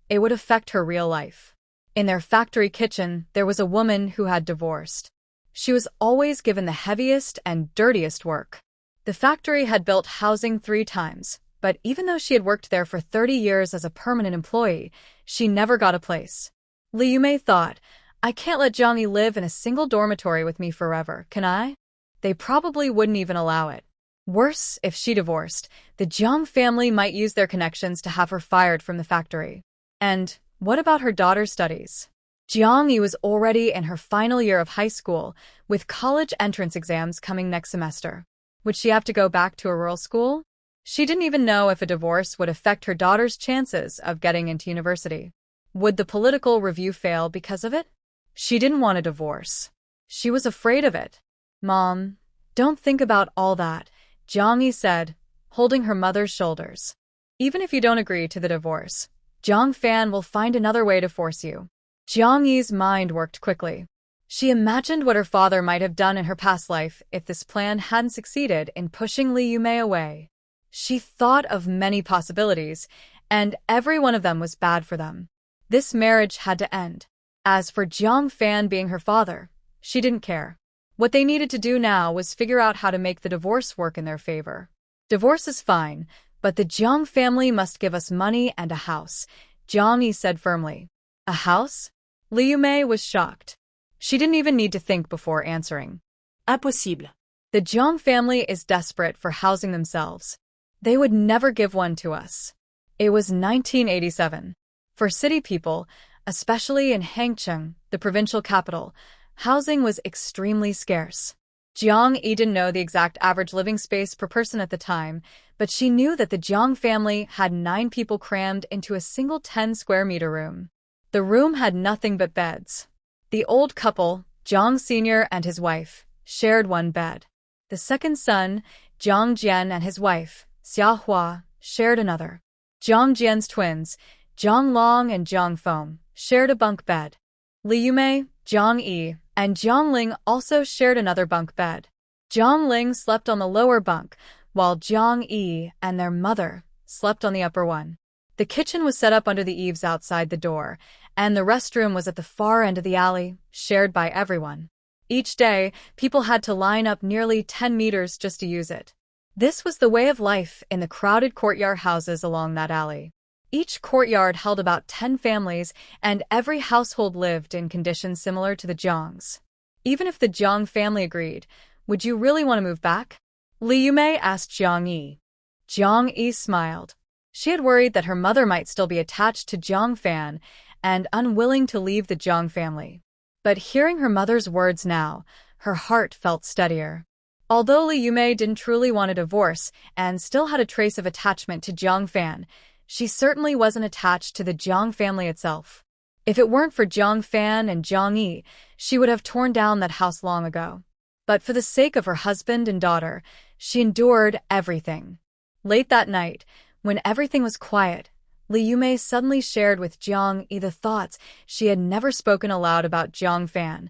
It would affect her real life. In their factory kitchen, there was a woman who had divorced. She was always given the heaviest and dirtiest work. The factory had built housing 3 times, but even though she had worked there for 30 years as a permanent employee, she never got a place. Li Yumei thought, "I can't let Jiang Yi live in a single dormitory with me forever, can I?" They probably wouldn't even allow it. Worse, if she divorced, the Jiang family might use their connections to have her fired from the factory. And what about her daughter's studies? Jiang Yi was already in her final year of high school, with college entrance exams coming next semester. Would she have to go back to a rural school? She didn't even know if a divorce would affect her daughter's chances of getting into university. Would the political review fail because of it? She didn't want a divorce. She was afraid of it. "Mom, don't think about all that," Jiang Yi said, holding her mother's shoulders. "Even if you don't agree to the divorce, Jiang Fan will find another way to force you." Jiang Yi's mind worked quickly. She imagined what her father might have done in her past life if this plan hadn't succeeded in pushing Li Yumei away. She thought of many possibilities, and every one of them was bad for them. This marriage had to end. As for Jiang Fan being her father, she didn't care. What they needed to do now was figure out how to make the divorce work in their favor. "Divorce is fine, but the Jiang family must give us money and a house," Jiang Yi said firmly. "A house?" Li Yumei was shocked. She didn't even need to think before answering. Impossible. "The Jiang family is desperate for housing themselves. They would never give one to us." It was 1987. For city people, especially in Hangcheng, the provincial capital, housing was extremely scarce. Jiang Yi didn't know the exact average living space per person at the time, but she knew that the Jiang family had 9 people crammed into a single 10-square-meter room. The room had nothing but beds. The old couple, Jiang Sr. and his wife, shared one bed. The second son, Jiang Jian and his wife, Xia Hua, shared another. Jiang Jian's twins, Jiang Long and Jiang Feng, shared a bunk bed. Li Yumei, Jiang Yi, and Jiang Ling also shared another bunk bed. Jiang Ling slept on the lower bunk, while Jiang Yi and their mother slept on the upper one. The kitchen was set up under the eaves outside the door, and the restroom was at the far end of the alley, shared by everyone. Each day, people had to line up nearly 10 meters just to use it. This was the way of life in the crowded courtyard houses along that alley. Each courtyard held about 10 families, and every household lived in conditions similar to the Jiang's. Even if the Jiang family agreed, would you really want to move back? Li Yumei asked Jiang Yi. Jiang Yi smiled. She had worried that her mother might still be attached to Jiang Fan and unwilling to leave the Jiang family. But hearing her mother's words now, her heart felt steadier. Although Li Yumei didn't truly want a divorce and still had a trace of attachment to Jiang Fan, she certainly wasn't attached to the Jiang family itself. If it weren't for Jiang Fan and Jiang Yi, she would have torn down that house long ago. But for the sake of her husband and daughter, she endured everything. Late that night, when everything was quiet, Li Yumei suddenly shared with Jiang Yi the thoughts she had never spoken aloud about Jiang Fan.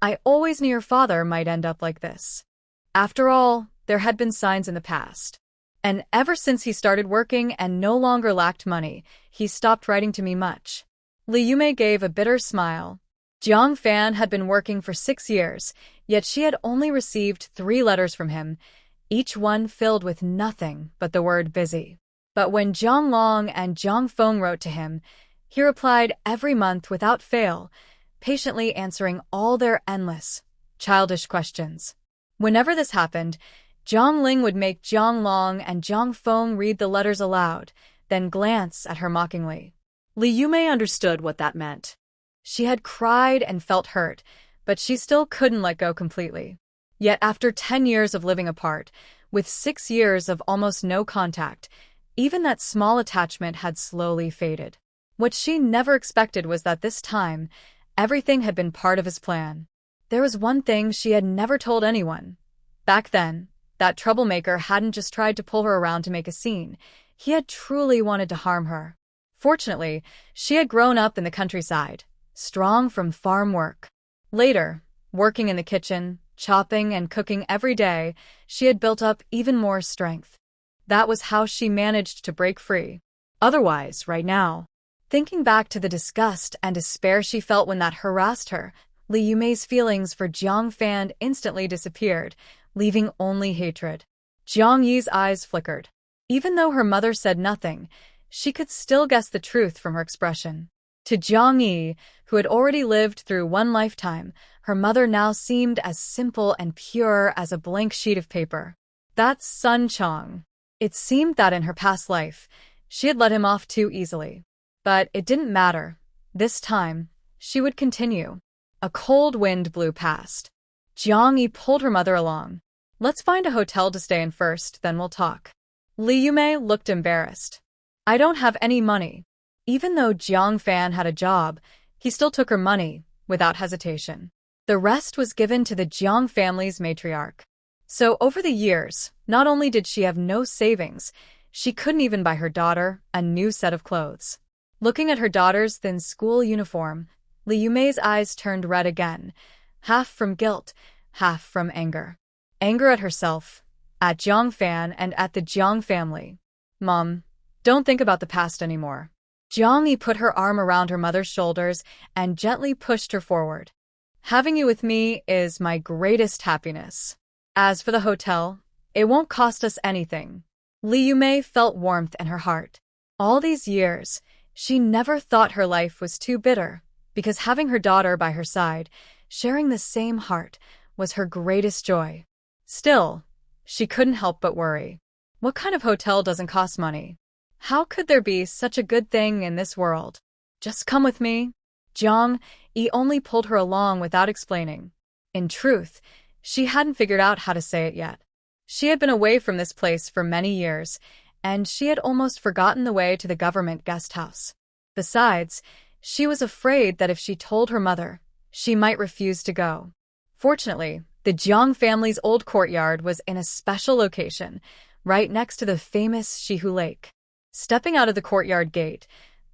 I always knew your father might end up like this. After all, there had been signs in the past. And ever since he started working and no longer lacked money, he stopped writing to me much. Li Yumei gave a bitter smile. Jiang Fan had been working for 6 years, yet she had only received 3 letters from him, each one filled with nothing but the word busy. But when Jiang Long and Jiang Feng wrote to him, he replied every month without fail, patiently answering all their endless, childish questions. Whenever this happened, Jiang Ling would make Jiang Long and Jiang Feng read the letters aloud, then glance at her mockingly. Li Yumei understood what that meant. She had cried and felt hurt, but she still couldn't let go completely. Yet after 10 years of living apart, with 6 years of almost no contact, even that small attachment had slowly faded. What she never expected was that this time, everything had been part of his plan. There was one thing she had never told anyone. Back then, that troublemaker hadn't just tried to pull her around to make a scene. He had truly wanted to harm her. Fortunately, she had grown up in the countryside, strong from farm work. Later, working in the kitchen, chopping and cooking every day, she had built up even more strength. That was how she managed to break free. Otherwise, right now, thinking back to the disgust and despair she felt when that harassed her, Li Yumei's feelings for Jiang Fan instantly disappeared, leaving only hatred. Jiang Yi's eyes flickered. Even though her mother said nothing, she could still guess the truth from her expression. To Jiang Yi, who had already lived through one lifetime, her mother now seemed as simple and pure as a blank sheet of paper. That's Sun Chong. It seemed that in her past life, she had let him off too easily. But it didn't matter. This time, she would continue. A cold wind blew past. Jiang Yi pulled her mother along. Let's find a hotel to stay in first, then we'll talk. Li Yumei looked embarrassed. I don't have any money. Even though Jiang Fan had a job, he still took her money, without hesitation. The rest was given to the Jiang family's matriarch. So over the years, not only did she have no savings, she couldn't even buy her daughter a new set of clothes. Looking at her daughter's thin school uniform, Li Yumei's eyes turned red again, half from guilt, half from anger. Anger at herself, at Jiang Fan, and at the Jiang family. Mom, don't think about the past anymore. Jiang Yi put her arm around her mother's shoulders and gently pushed her forward. Having you with me is my greatest happiness. As for the hotel, it won't cost us anything. Li Yumei felt warmth in her heart. All these years, she never thought her life was too bitter, because having her daughter by her side, sharing the same heart, was her greatest joy. Still, she couldn't help but worry. What kind of hotel doesn't cost money? How could there be such a good thing in this world? Just come with me. Jiang Yi only pulled her along without explaining. In truth, she hadn't figured out how to say it yet. She had been away from this place for many years, and she had almost forgotten the way to the government guest house. Besides, she was afraid that if she told her mother, she might refuse to go. Fortunately, the Jiang family's old courtyard was in a special location, right next to the famous Shihu Lake. Stepping out of the courtyard gate,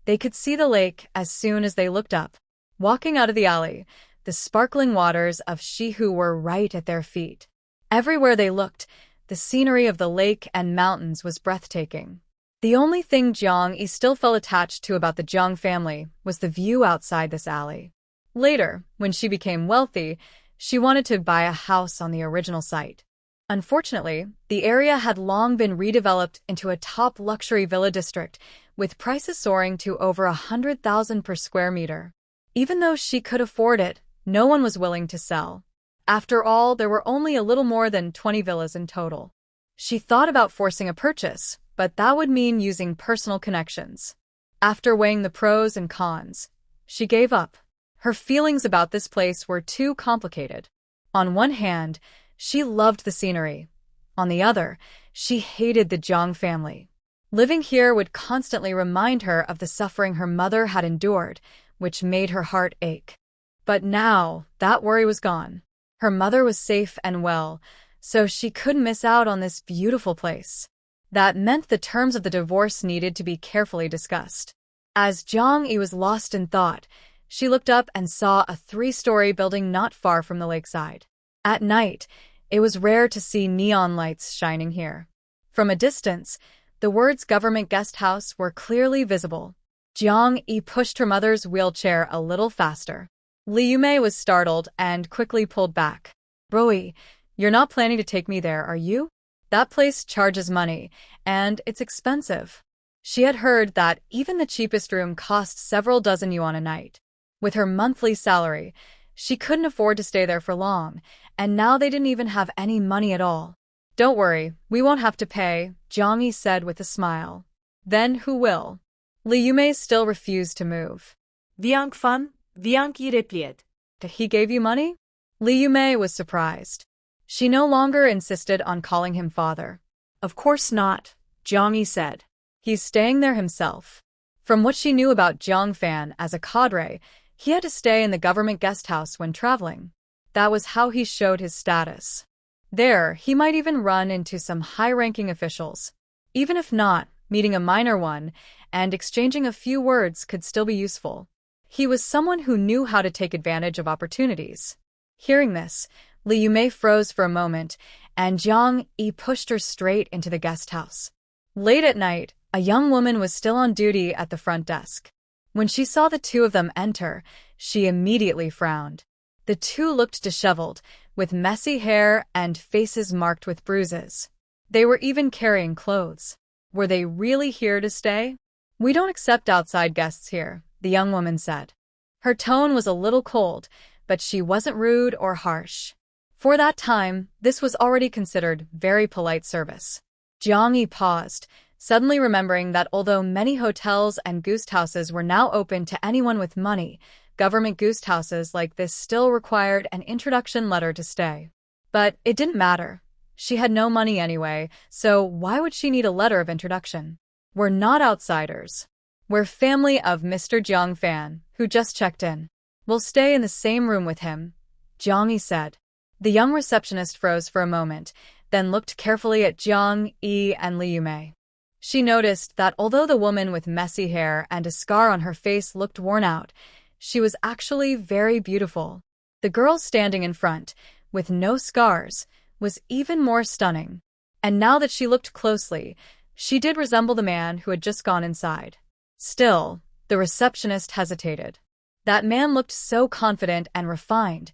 they could see the lake as soon as they looked up. Walking out of the alley, the sparkling waters of Shihu were right at their feet. Everywhere they looked, the scenery of the lake and mountains was breathtaking. The only thing Jiang Yi still felt attached to about the Jiang family was the view outside this alley. Later, when she became wealthy, she wanted to buy a house on the original site. Unfortunately, the area had long been redeveloped into a top luxury villa district, with prices soaring to over 100,000 per square meter. Even though she could afford it, no one was willing to sell. After all, there were only a little more than 20 villas in total. She thought about forcing a purchase, but that would mean using personal connections. After weighing the pros and cons, she gave up. Her feelings about this place were too complicated. On one hand, she loved the scenery. On the other, she hated the Jiang family. Living here would constantly remind her of the suffering her mother had endured, which made her heart ache. But now, that worry was gone. Her mother was safe and well, so she couldn't miss out on this beautiful place. That meant the terms of the divorce needed to be carefully discussed. As Jiang Yi was lost in thought, she looked up and saw a 3-story building not far from the lakeside. At night, it was rare to see neon lights shining here. From a distance, the words "Government Guesthouse" were clearly visible. Jiang Yi pushed her mother's wheelchair a little faster. Liu was startled and quickly pulled back. "Roy, you're not planning to take me there, are you? That place charges money, and it's expensive." She had heard that even the cheapest room costs several dozen yuan a night. With her monthly salary, she couldn't afford to stay there for long, and now they didn't even have any money at all. "Don't worry, we won't have to pay," Jiang Yi said with a smile. "Then who will?" Liu still refused to move. Viang fan, viang yi replied. "He gave you money?" Liu was surprised. She no longer insisted on calling him father. Of course not, Jiang Yi said. He's staying there himself. From what she knew about Jiang Fan as a cadre, he had to stay in the government guest house when traveling. That was how he showed his status. There, he might even run into some high-ranking officials. Even if not, meeting a minor one and exchanging a few words could still be useful. He was someone who knew how to take advantage of opportunities. Hearing this, Liu froze for a moment, and Jiang Yi pushed her straight into the guest house. Late at night, a young woman was still on duty at the front desk. When she saw the two of them enter, she immediately frowned. The two looked disheveled, with messy hair and faces marked with bruises. They were even carrying clothes. Were they really here to stay? "We don't accept outside guests here," the young woman said. Her tone was a little cold, but she wasn't rude or harsh. For that time, this was already considered very polite service. Jiang Yi paused, suddenly remembering that although many hotels and guesthouses were now open to anyone with money, government guesthouses like this still required an introduction letter to stay. But it didn't matter. She had no money anyway, so why would she need a letter of introduction? "We're not outsiders. We're family of Mr. Jiang Fan, who just checked in. We'll stay in the same room with him," Jiang Yi said. The young receptionist froze for a moment, then looked carefully at Jiang Yi and Liu. She noticed that although the woman with messy hair and a scar on her face looked worn out, she was actually very beautiful. The girl standing in front, with no scars, was even more stunning. And now that she looked closely, she did resemble the man who had just gone inside. Still, the receptionist hesitated. That man looked so confident and refined.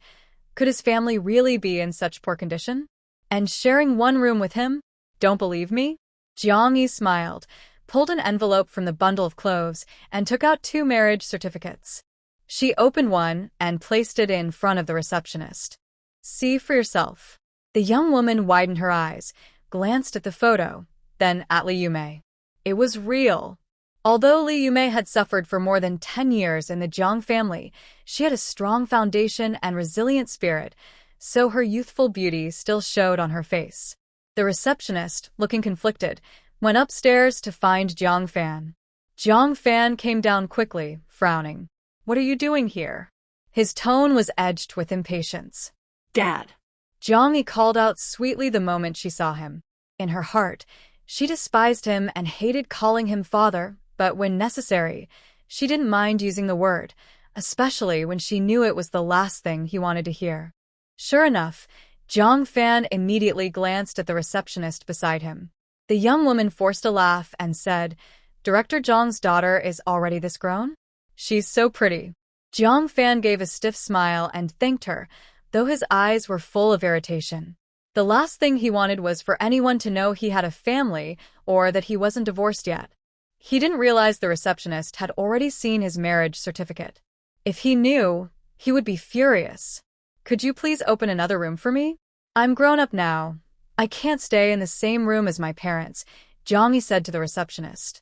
Could his family really be in such poor condition? And sharing one room with him? "Don't believe me?" Jiang Yi smiled, pulled an envelope from the bundle of clothes, and took out 2 marriage certificates. She opened one and placed it in front of the receptionist. "See for yourself." The young woman widened her eyes, glanced at the photo, then at Liu. It was real. Although Liu had suffered for more than 10 years in the Jiang family, she had a strong foundation and resilient spirit, so her youthful beauty still showed on her face. The receptionist, looking conflicted, went upstairs to find Jiang Fan. Jiang Fan came down quickly, frowning. "What are you doing here?" His tone was edged with impatience. "Dad." Jiang Yi called out sweetly the moment she saw him. In her heart, she despised him and hated calling him father, but when necessary, she didn't mind using the word, especially when she knew it was the last thing he wanted to hear. Sure enough, Jiang Fan immediately glanced at the receptionist beside him. The young woman forced a laugh and said, "Director Jiang's daughter is already this grown? She's so pretty." Jiang Fan gave a stiff smile and thanked her, though his eyes were full of irritation. The last thing he wanted was for anyone to know he had a family or that he wasn't divorced yet. He didn't realize the receptionist had already seen his marriage certificate. If he knew, he would be furious. "Could you please open another room for me? I'm grown up now. I can't stay in the same room as my parents," Jiang Yi said to the receptionist.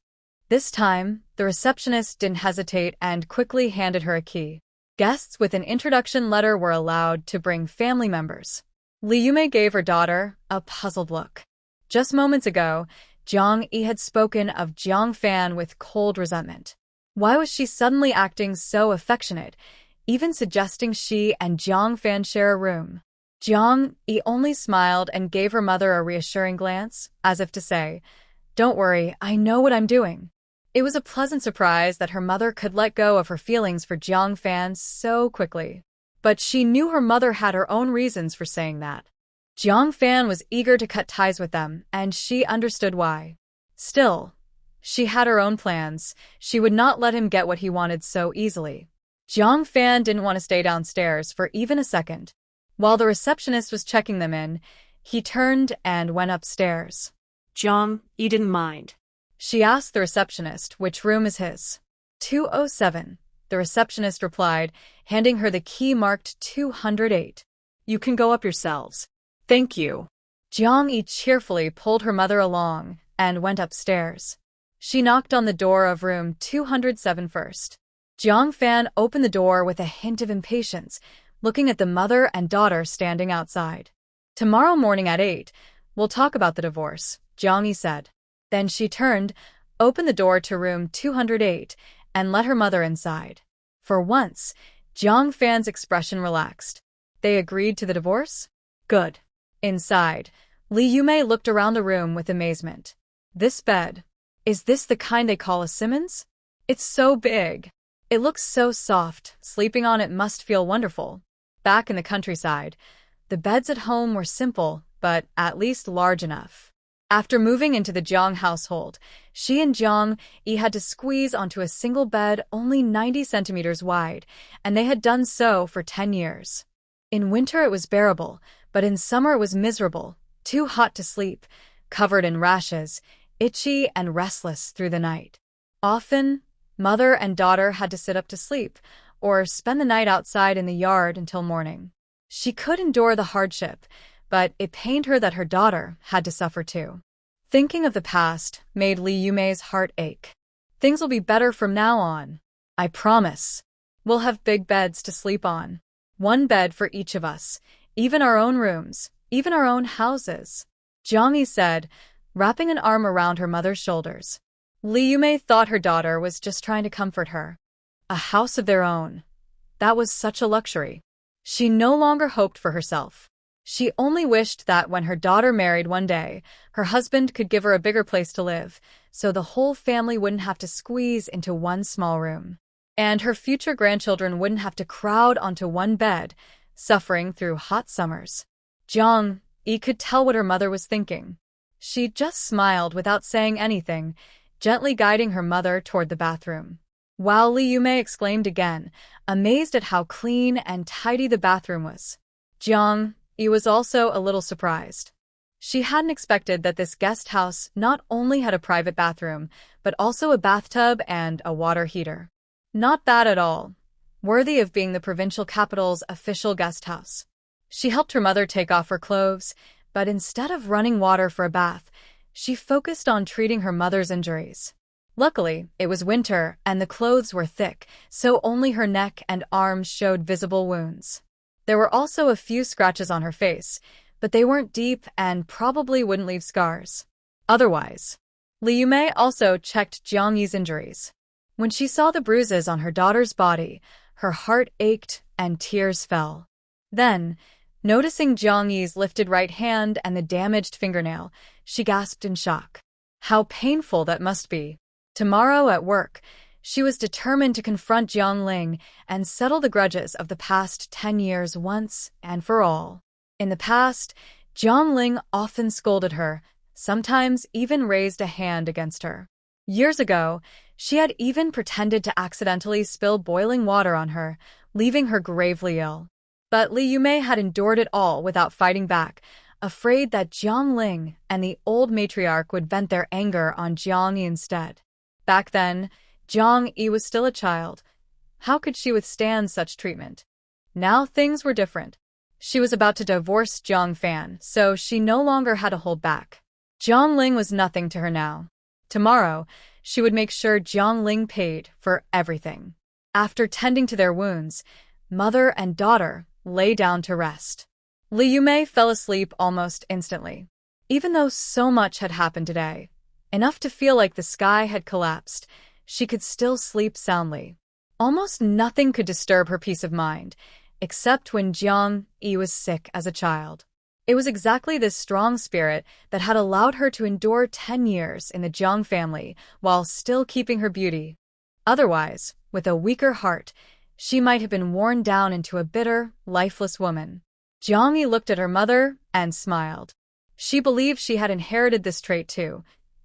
This time, the receptionist didn't hesitate and quickly handed her a key. Guests with an introduction letter were allowed to bring family members. Li Yume gave her daughter a puzzled look. Just moments ago, Jiang Yi had spoken of Jiang Fan with cold resentment. Why was she suddenly acting so affectionate, even suggesting she and Jiang Fan share a room? Jiang Yi only smiled and gave her mother a reassuring glance, as if to say, "Don't worry, I know what I'm doing." It was a pleasant surprise that her mother could let go of her feelings for Jiang Fan so quickly. But she knew her mother had her own reasons for saying that. Jiang Fan was eager to cut ties with them, and she understood why. Still, she had her own plans. She would not let him get what he wanted so easily. Jiang Fan didn't want to stay downstairs for even a second. While the receptionist was checking them in, he turned and went upstairs. "Jiang, you didn't mind?" She asked the receptionist which room is his. 207, the receptionist replied, handing her the key marked 208. "You can go up yourselves. Thank you." Jiang Yi cheerfully pulled her mother along and went upstairs. She knocked on the door of room 207 first. Jiang Fan opened the door with a hint of impatience, looking at the mother and daughter standing outside. "Tomorrow morning at 8, we'll talk about the divorce," Jiang Yi said. Then she turned, opened the door to room 208, and let her mother inside. For once, Jiang Fan's expression relaxed. They agreed to the divorce? Good. Inside, Li Yume looked around the room with amazement. This bed. Is this the kind they call a Simmons? It's so big. It looks so soft. Sleeping on it must feel wonderful. Back in the countryside, the beds at home were simple, but at least large enough. After moving into the Jiang household, she and Jiang Yi had to squeeze onto a single bed only 90 centimeters wide, and they had done so for 10 years. In winter it was bearable, but in summer it was miserable, too hot to sleep, covered in rashes, itchy and restless through the night. Often, mother and daughter had to sit up to sleep, or spend the night outside in the yard until morning. She could endure the hardship, but it pained her that her daughter had to suffer too. Thinking of the past made Li Yume's heart ache. Things will be better from now on. I promise. We'll have big beds to sleep on. One bed for each of us, even our own rooms, even our own houses, Jiang Yi said, wrapping an arm around her mother's shoulders. Li Yume thought her daughter was just trying to comfort her. A house of their own. That was such a luxury. She no longer hoped for herself. She only wished that when her daughter married one day, her husband could give her a bigger place to live, so the whole family wouldn't have to squeeze into one small room. And her future grandchildren wouldn't have to crowd onto one bed, suffering through hot summers. Jiang Yi could tell what her mother was thinking. She just smiled without saying anything, gently guiding her mother toward the bathroom. While Li Yume exclaimed again, amazed at how clean and tidy the bathroom was. Jiang Yi was also a little surprised. She hadn't expected that this guest house not only had a private bathroom, but also a bathtub and a water heater. Not bad at all. Worthy of being the provincial capital's official guest house. She helped her mother take off her clothes, but instead of running water for a bath, she focused on treating her mother's injuries. Luckily, it was winter and the clothes were thick, so only her neck and arms showed visible wounds. There were also a few scratches on her face, but they weren't deep and probably wouldn't leave scars. Otherwise, Li Yume also checked Jiang Yi's injuries. When she saw the bruises on her daughter's body, her heart ached and tears fell. Then, noticing Jiang Yi's lifted right hand and the damaged fingernail, she gasped in shock. How painful that must be. Tomorrow at work, she was determined to confront Jiang Ling and settle the grudges of the past 10 years once and for all. In the past, Jiang Ling often scolded her, sometimes even raised a hand against her. Years ago, she had even pretended to accidentally spill boiling water on her, leaving her gravely ill. But Li Yume had endured it all without fighting back, afraid that Jiang Ling and the old matriarch would vent their anger on Jiang Yi instead. Back then, Jiang Yi was still a child. How could she withstand such treatment? Now things were different. She was about to divorce Jiang Fan, so she no longer had to hold back. Jiang Ling was nothing to her now. Tomorrow, she would make sure Jiang Ling paid for everything. After tending to their wounds, mother and daughter lay down to rest. Li Yumei fell asleep almost instantly. Even though so much had happened today, enough to feel like the sky had collapsed, she could still sleep soundly. Almost nothing could disturb her peace of mind, except when Jiang Yi was sick as a child. It was exactly this strong spirit that had allowed her to endure 10 years in the Jiang family while still keeping her beauty. Otherwise, with a weaker heart, she might have been worn down into a bitter, lifeless woman. Jiang Yi looked at her mother and smiled. She believed she had inherited this trait too.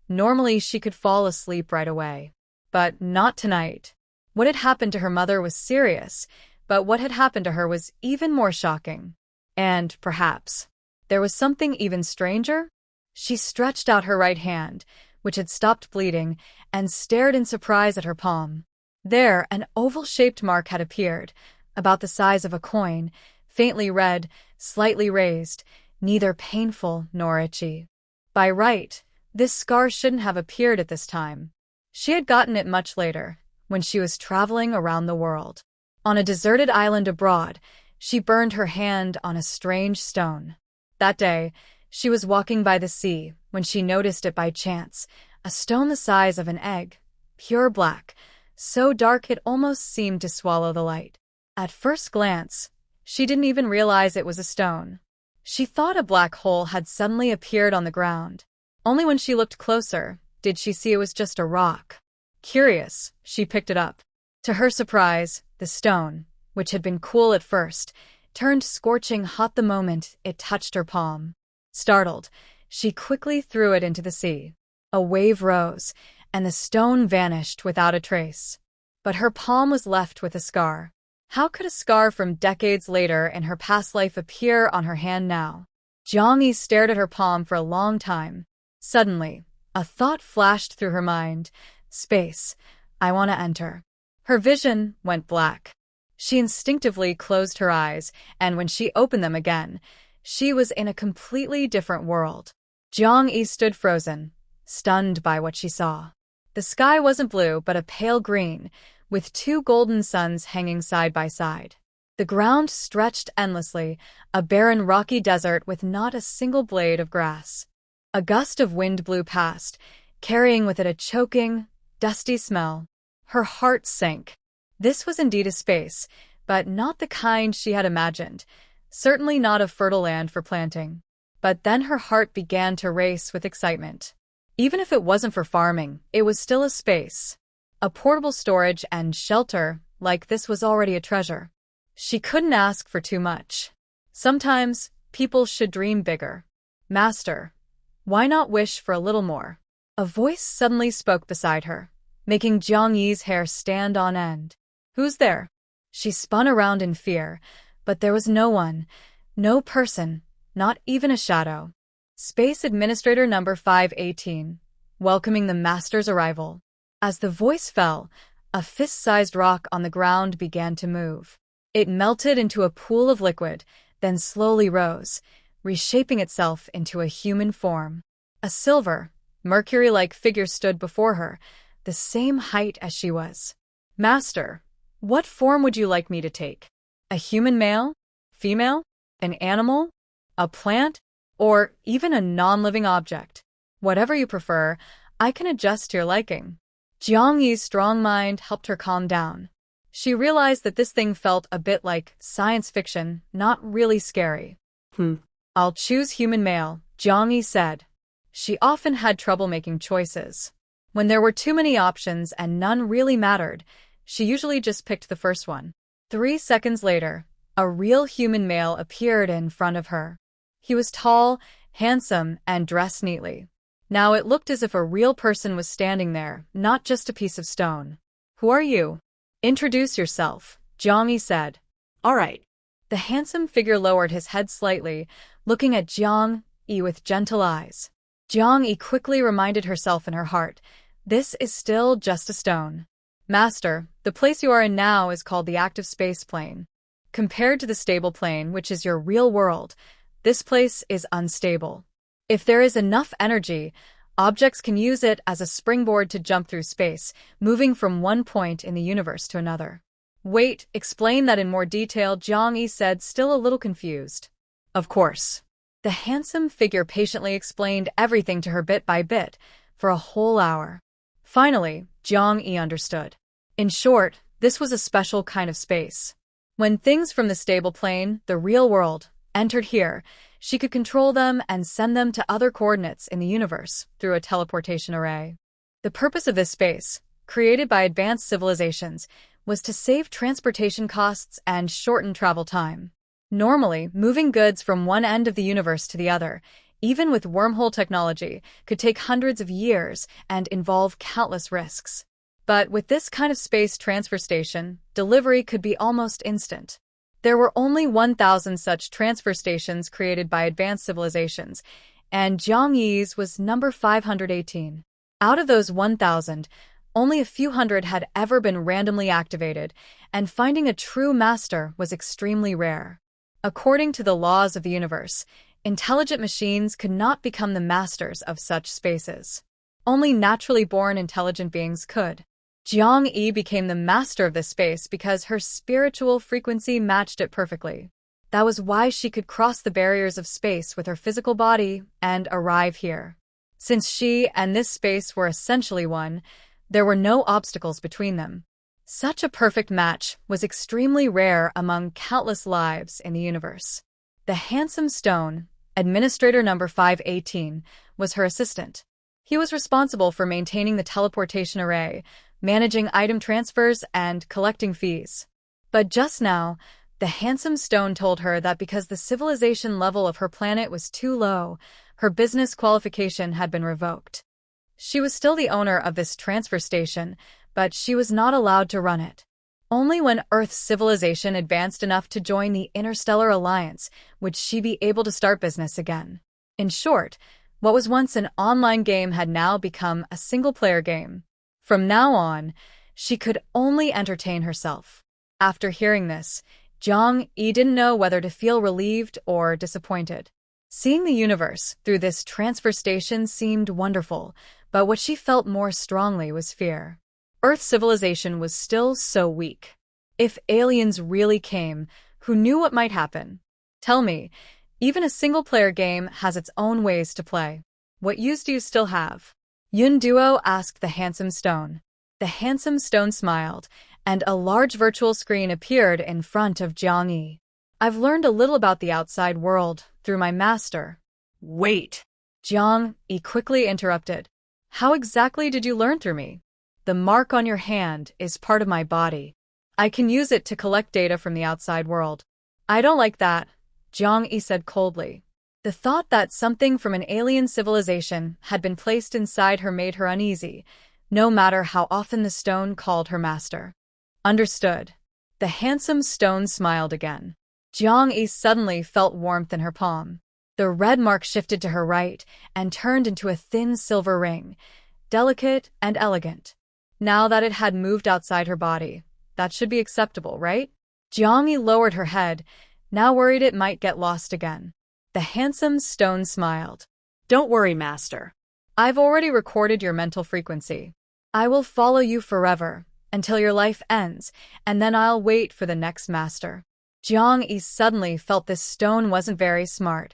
Normally she could fall asleep right away. But not tonight. What had happened to her mother was serious, but what had happened to her was even more shocking. And, perhaps, there was something even stranger? She stretched out her right hand, which had stopped bleeding, and stared in surprise at her palm. There, an oval-shaped mark had appeared, about the size of a coin, faintly red, slightly raised, neither painful nor itchy. By right, this scar shouldn't have appeared at this time. She had gotten it much later, when she was traveling around the world. On a deserted island abroad, she burned her hand on a strange stone. That day, she was walking by the sea when she noticed it by chance, a stone the size of an egg, pure black, so dark it almost seemed to swallow the light. At first glance, she didn't even realize it was a stone. She thought a black hole had suddenly appeared on the ground. Only when she looked closer did she see it was just a rock. Curious, she picked it up. To her surprise, the stone, which had been cool at first, turned scorching hot the moment it touched her palm. Startled, she quickly threw it into the sea. A wave rose, and the stone vanished without a trace. But her palm was left with a scar. How could a scar from decades later in her past life appear on her hand now? Jiang Yi stared at her palm for a long time. Suddenly, a thought flashed through her mind. Space. I want to enter. Her vision went black. She instinctively closed her eyes, and when she opened them again, she was in a completely different world. Jiang Yi stood frozen, stunned by what she saw. The sky wasn't blue but a pale green, with two golden suns hanging side by side. The ground stretched endlessly, a barren rocky desert with not a single blade of grass. A gust of wind blew past, carrying with it a choking, dusty smell. Her heart sank. This was indeed a space, but not the kind she had imagined, certainly not a fertile land for planting. But then her heart began to race with excitement. Even if it wasn't for farming, it was still a space. A portable storage and shelter like this was already a treasure. She couldn't ask for too much. Sometimes, people should dream bigger. Master, why not wish for a little more? A voice suddenly spoke beside her, making Jiang Yi's hair stand on end. Who's there? She spun around in fear, but there was no one, no person, not even a shadow. Space Administrator number 518, welcoming the Master's arrival. As the voice fell, a fist-sized rock on the ground began to move. It melted into a pool of liquid, then slowly rose, reshaping itself into a human form. A silver, mercury-like figure stood before her, the same height as she was. Master, what form would you like me to take? A human male? Female? An animal? A plant? Or even a non-living object? Whatever you prefer, I can adjust to your liking. Jiang Yi's strong mind helped her calm down. She realized that this thing felt a bit like science fiction, not really scary. I'll choose human male, Jiang Yi said. She often had trouble making choices. When there were too many options and none really mattered, she usually just picked the first one. 3 seconds later, a real human male appeared in front of her. He was tall, handsome, and dressed neatly. Now it looked as if a real person was standing there, not just a piece of stone. Who are you? Introduce yourself, Jiang Yi said. All right. The handsome figure lowered his head slightly, looking at Jiang Yi with gentle eyes. Jiang Yi quickly reminded herself in her heart, this is still just a stone. Master, the place you are in now is called the active space plane. Compared to the stable plane, which is your real world, this place is unstable. If there is enough energy, objects can use it as a springboard to jump through space, moving from one point in the universe to another. Wait, explain that in more detail, Jiang Yi said, still a little confused. Of course. The handsome figure patiently explained everything to her bit by bit, for a whole hour. Finally, Jiang Yi understood. In short, this was a special kind of space. When things from the stable plane, the real world, entered here, she could control them and send them to other coordinates in the universe through a teleportation array. The purpose of this space, created by advanced civilizations, was to save transportation costs and shorten travel time. Normally, moving goods from one end of the universe to the other, even with wormhole technology, could take hundreds of years and involve countless risks. But with this kind of space transfer station, delivery could be almost instant. There were only 1,000 such transfer stations created by advanced civilizations, and Jiang Yi's was number 518. Out of those 1,000, only a few hundred had ever been randomly activated, and finding a true master was extremely rare. According to the laws of the universe, intelligent machines could not become the masters of such spaces. Only naturally born intelligent beings could. Jiang Yi became the master of this space because her spiritual frequency matched it perfectly. That was why she could cross the barriers of space with her physical body and arrive here. Since she and this space were essentially one, there were no obstacles between them. Such a perfect match was extremely rare among countless lives in the universe. The handsome stone, Administrator number 518, was her assistant. He was responsible for maintaining the teleportation array, managing item transfers, and collecting fees. But just now, the handsome stone told her that because the civilization level of her planet was too low, her business qualification had been revoked. She was still the owner of this transfer station, but she was not allowed to run it. Only when Earth's civilization advanced enough to join the Interstellar Alliance would she be able to start business again. In short, what was once an online game had now become a single-player game. From now on, she could only entertain herself. After hearing this, Jiang Yi didn't know whether to feel relieved or disappointed. Seeing the universe through this transfer station seemed wonderful, but what she felt more strongly was fear. Earth's civilization was still so weak. If aliens really came, who knew what might happen? Tell me, even a single-player game has its own ways to play. What use do you still have? Yun Duo asked the handsome stone. The handsome stone smiled, and a large virtual screen appeared in front of Jiang Yi. I've learned a little about the outside world through my master. Wait. Jiang Yi quickly interrupted. How exactly did you learn through me? The mark on your hand is part of my body. I can use it to collect data from the outside world. I don't like that, Jiang Yi said coldly. The thought that something from an alien civilization had been placed inside her made her uneasy, no matter how often the stone called her master. Understood. The handsome stone smiled again. Jiang Yi suddenly felt warmth in her palm. The red mark shifted to her right and turned into a thin silver ring, delicate and elegant. Now that it had moved outside her body, that should be acceptable, right? Jiang Yi lowered her head, now worried it might get lost again. The handsome stone smiled. Don't worry, Master. I've already recorded your mental frequency. I will follow you forever, until your life ends, and then I'll wait for the next master. Jiang Yi suddenly felt this stone wasn't very smart.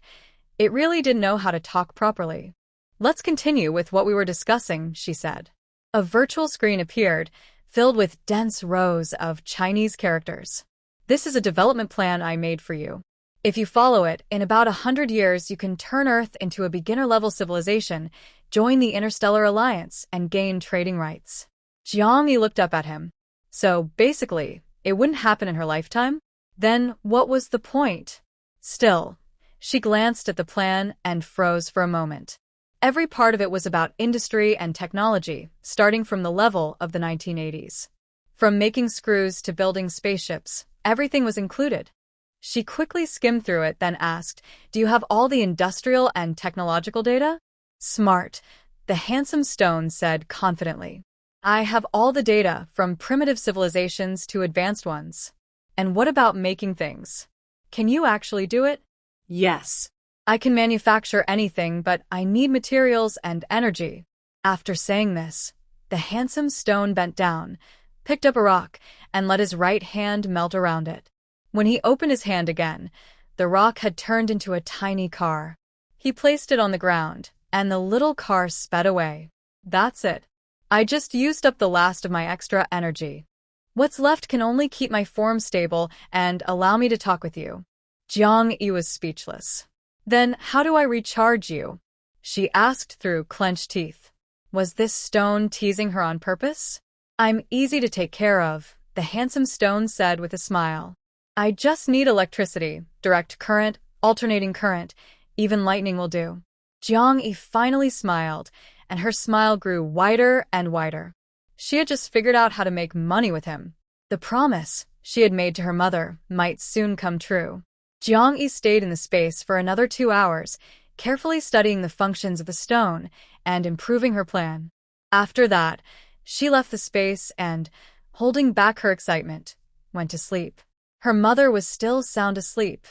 It really didn't know how to talk properly. Let's continue with what we were discussing, she said. A virtual screen appeared, filled with dense rows of Chinese characters. This is a development plan I made for you. If you follow it, in about 100 years you can turn Earth into a beginner-level civilization, join the Interstellar Alliance, and gain trading rights. Jiang Yi looked up at him. So, basically, it wouldn't happen in her lifetime? Then, what was the point? Still, she glanced at the plan and froze for a moment. Every part of it was about industry and technology, starting from the level of the 1980s. From making screws to building spaceships, everything was included. She quickly skimmed through it, then asked, "Do you have all the industrial and technological data?" "Smart," the handsome stone said confidently. "I have all the data, from primitive civilizations to advanced ones." "And what about making things? Can you actually do it?" Yes. "I can manufacture anything, but I need materials and energy." After saying this, the handsome stone bent down, picked up a rock, and let his right hand melt around it. When he opened his hand again, the rock had turned into a tiny car. He placed it on the ground, and the little car sped away. "That's it. I just used up the last of my extra energy. What's left can only keep my form stable and allow me to talk with you." Jiang Yi was speechless. "Then how do I recharge you?" she asked through clenched teeth. Was this stone teasing her on purpose? "I'm easy to take care of," the handsome stone said with a smile. "I just need electricity, direct current, alternating current, even lightning will do." Jiang Yi finally smiled, and her smile grew wider and wider. She had just figured out how to make money with him. The promise she had made to her mother might soon come true. Jiang Yi stayed in the space for another 2 hours, carefully studying the functions of the stone and improving her plan. After that, she left the space and, holding back her excitement, went to sleep. Her mother was still sound asleep,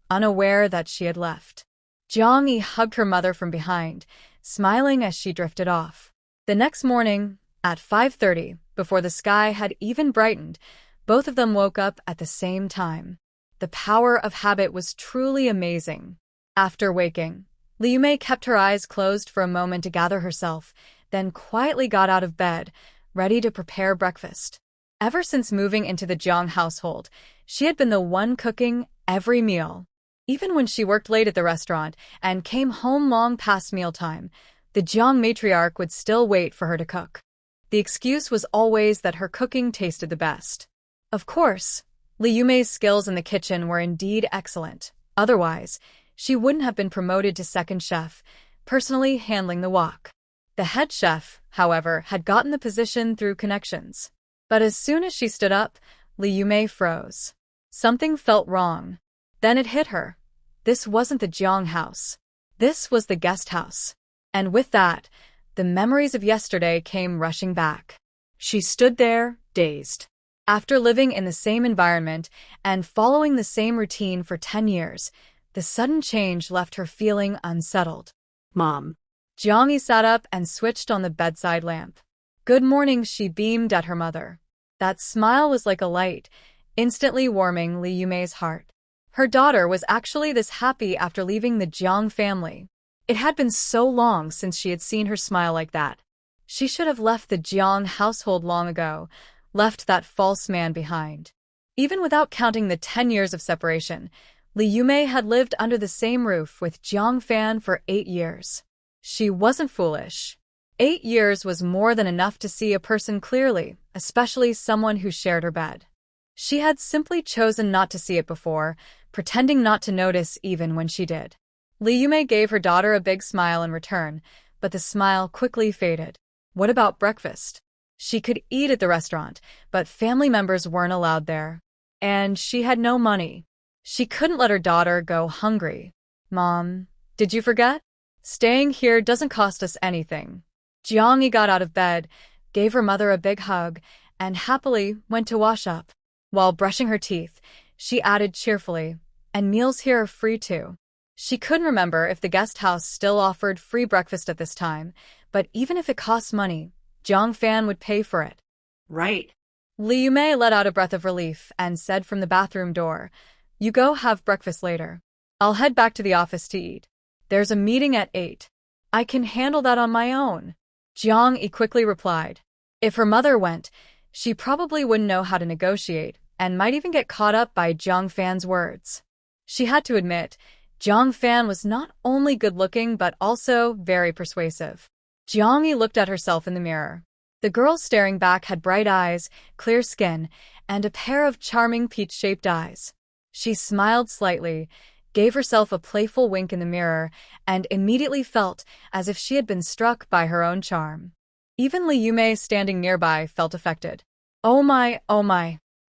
unaware that she had left. Jiang Yi hugged her mother from behind, smiling as she drifted off. The next morning, at 5:30, before the sky had even brightened, both of them woke up at the same time. The power of habit was truly amazing. After waking, Liu kept her eyes closed for a moment to gather herself, then quietly got out of bed, ready to prepare breakfast. Ever since moving into the Jiang household, she had been the one cooking every meal. Even when she worked late at the restaurant and came home long past mealtime, the Jiang matriarch would still wait for her to cook. The excuse was always that her cooking tasted the best. Of course, Liu skills in the kitchen were indeed excellent. Otherwise, she wouldn't have been promoted to second chef, personally handling the wok. The head chef, however, had gotten the position through connections. But as soon as she stood up, Liu froze. Something felt wrong. Then it hit her. This wasn't the Jiang house. This was the guest house. And with that, the memories of yesterday came rushing back. She stood there, dazed. After living in the same environment and following the same routine for 10 years, the sudden change left her feeling unsettled. Mom. Jiang Yi sat up and switched on the bedside lamp. "Good morning," she beamed at her mother. That smile was like a light, instantly warming Liu's heart. Her daughter was actually this happy after leaving the Jiang family. It had been so long since she had seen her smile like that. She should have left the Jiang household long ago, left that false man behind. Even without counting the 10 years of separation, Liu had lived under the same roof with Jiang Fan for 8 years. She wasn't foolish. 8 years was more than enough to see a person clearly, especially someone who shared her bed. She had simply chosen not to see it before, pretending not to notice even when she did. Liu gave her daughter a big smile in return, but the smile quickly faded. What about breakfast? She could eat at the restaurant, but family members weren't allowed there. And she had no money. She couldn't let her daughter go hungry. "Mom, did you forget? Staying here doesn't cost us anything." Jiang Yi got out of bed, gave her mother a big hug, and happily went to wash up. While brushing her teeth, she added cheerfully, "And meals here are free too." She couldn't remember if the guest house still offered free breakfast at this time, but even if it cost money, Jiang Fan would pay for it. Right. Liu let out a breath of relief and said from the bathroom door, "You go have breakfast later. I'll head back to the office to eat. There's a meeting at 8. I can handle that on my own." Jiang Yi quickly replied. If her mother went, she probably wouldn't know how to negotiate and might even get caught up by Jiang Fan's words. She had to admit, Jiang Fan was not only good-looking but also very persuasive. Jiang Yi looked at herself in the mirror. The girl staring back had bright eyes, clear skin, and a pair of charming peach-shaped eyes. She smiled slightly, gave herself a playful wink in the mirror, and immediately felt as if she had been struck by her own charm. Even Liu standing nearby felt affected. Oh my,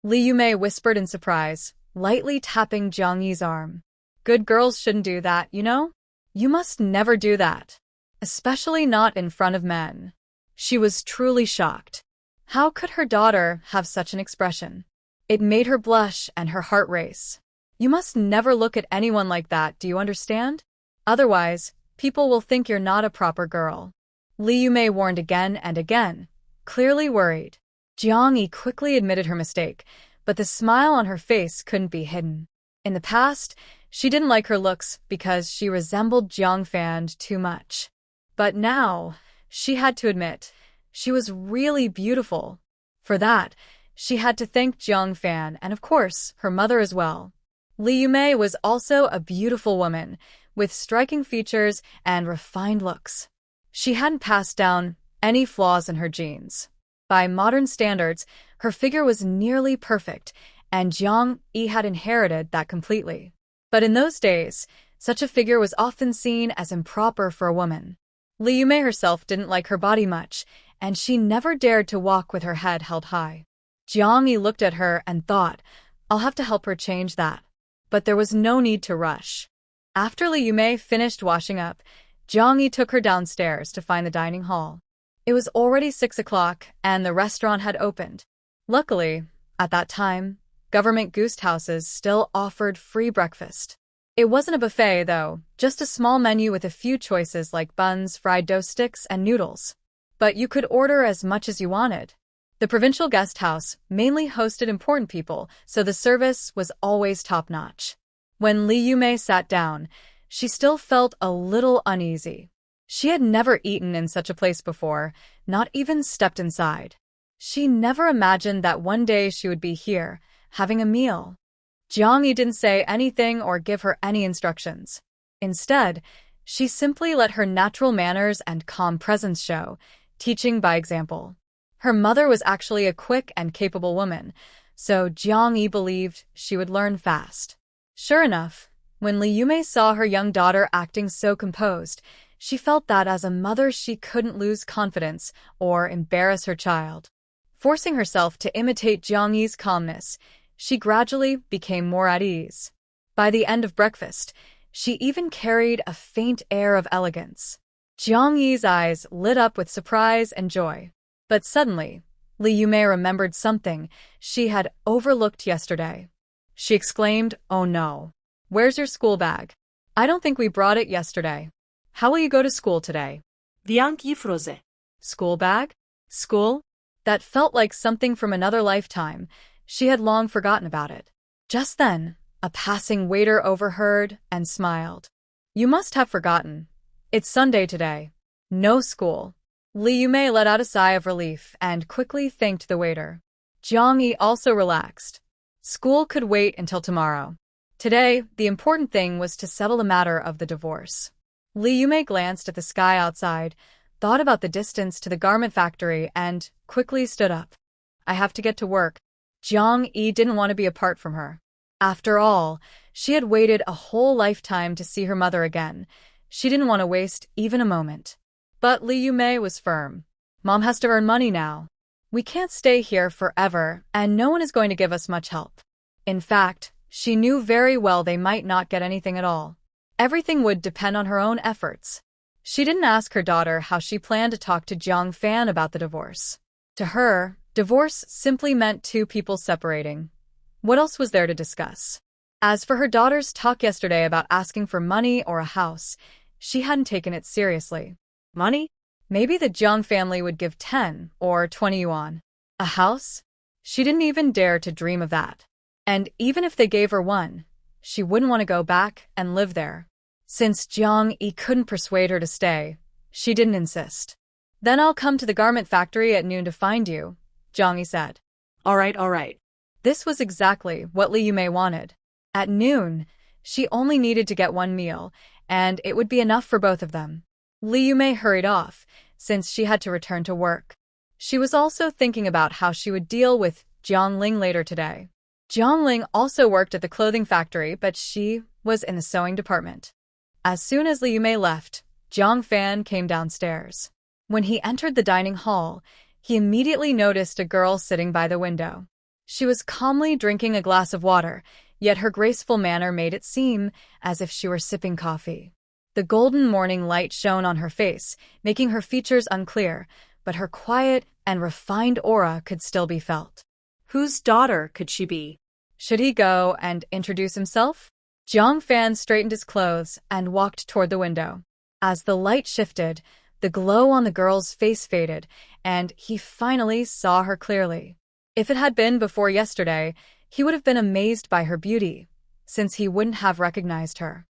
Liu whispered in surprise, lightly tapping Jiang Yi's arm. Good girls shouldn't do that, you know? You must never do that. Especially not in front of men. She was truly shocked. How could her daughter have such an expression? It made her blush and her heart race. You must never look at anyone like that, do you understand? Otherwise, people will think you're not a proper girl. Li Yumei warned again and again, clearly worried. Jiang Yi quickly admitted her mistake, but the smile on her face couldn't be hidden. In the past, she didn't like her looks because she resembled Jiang Fan too much. But now, she had to admit, she was really beautiful. For that, she had to thank Jiang Fan and, of course, her mother as well. Li Yumei was also a beautiful woman, with striking features and refined looks. She hadn't passed down any flaws in her genes. By modern standards, her figure was nearly perfect, and Jiang Yi had inherited that completely. But in those days, such a figure was often seen as improper for a woman. Li Yumei herself didn't like her body much, and she never dared to walk with her head held high. Jiang Yi looked at her and thought, I'll have to help her change that. But there was no need to rush. After Li Yumei finished washing up, Jiang Yi took her downstairs to find the dining hall. It was already 6 o'clock, and the restaurant had opened. Luckily, at that time, government Guesthouses still offered free breakfast. It wasn't a buffet, though, just a small menu with a few choices like buns, fried dough sticks, and noodles. But you could order as much as you wanted. The provincial guest house mainly hosted important people, so the service was always top-notch. When Li Yumei sat down, she still felt a little uneasy. She had never eaten in such a place before, not even stepped inside. She never imagined that one day she would be here, having a meal. Jiang Yi didn't say anything or give her any instructions. Instead, she simply let her natural manners and calm presence show, teaching by example. Her mother was actually a quick and capable woman, so Jiang Yi believed she would learn fast. Sure enough, when Li Yumei saw her young daughter acting so composed, she felt that as a mother she couldn't lose confidence or embarrass her child. Forcing herself to imitate Jiang Yi's calmness, she gradually became more at ease. By the end of breakfast, she even carried a faint air of elegance. Jiang Yi's eyes lit up with surprise and joy. But suddenly, Li Yumei remembered something she had overlooked yesterday. She exclaimed, "Oh no. Where's your school bag? I don't think we brought it yesterday. How will you go to school today?" Jiang Yi froze. School bag? School? That felt like something from another lifetime. She had long forgotten about it. Just then, a passing waiter overheard and smiled. "You must have forgotten. It's Sunday today. No school." Li Yumei let out a sigh of relief and quickly thanked the waiter. Jiang Yi also relaxed. School could wait until tomorrow. Today, the important thing was to settle the matter of the divorce. Li Yumei glanced at the sky outside, thought about the distance to the garment factory, and quickly stood up. "I have to get to work." Jiang Yi didn't want to be apart from her. After all, she had waited a whole lifetime to see her mother again. She didn't want to waste even a moment. But Li Yumei was firm. "Mom has to earn money now. We can't stay here forever, and no one is going to give us much help." In fact, she knew very well they might not get anything at all. Everything would depend on her own efforts. She didn't ask her daughter how she planned to talk to Jiang Fan about the divorce. To her, divorce simply meant two people separating. What else was there to discuss? As for her daughter's talk yesterday about asking for money or a house, she hadn't taken it seriously. Money? Maybe the Jiang family would give 10 or 20 yuan. A house? She didn't even dare to dream of that. And even if they gave her one, she wouldn't want to go back and live there. Since Jiang Yi couldn't persuade her to stay, she didn't insist. "Then I'll come to the garment factory at noon to find you," Jiang Yi said. All right. This was exactly what Li Yumei wanted. At noon, she only needed to get one meal, and it would be enough for both of them. Li Yumei hurried off, since she had to return to work. She was also thinking about how she would deal with Jiang Ling later today. Jiang Ling also worked at the clothing factory, but she was in the sewing department. As soon as Li Yumei left, Jiang Fan came downstairs. When he entered the dining hall, he immediately noticed a girl sitting by the window. She was calmly drinking a glass of water, yet her graceful manner made it seem as if she were sipping coffee. The golden morning light shone on her face, making her features unclear, but her quiet and refined aura could still be felt. Whose daughter could she be? Should he go and introduce himself? Jiang Fan straightened his clothes and walked toward the window. As the light shifted, the glow on the girl's face faded, and he finally saw her clearly. If it had been before yesterday, he would have been amazed by her beauty, since he wouldn't have recognized her.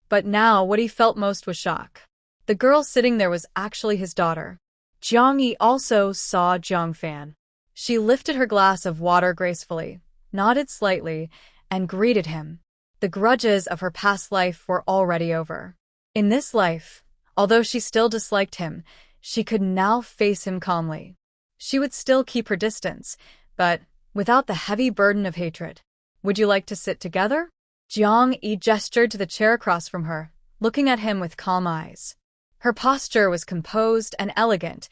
But now what he felt most was shock. The girl sitting there was actually his daughter. Jiang Yi also saw Jiang Fan. She lifted her glass of water gracefully, nodded slightly, and greeted him. The grudges of her past life were already over. In this life, although she still disliked him, she could now face him calmly. She would still keep her distance, but without the heavy burden of hatred. Would you like to sit together? Jiang Yi gestured to the chair across from her, looking at him with calm eyes. Her posture was composed and elegant,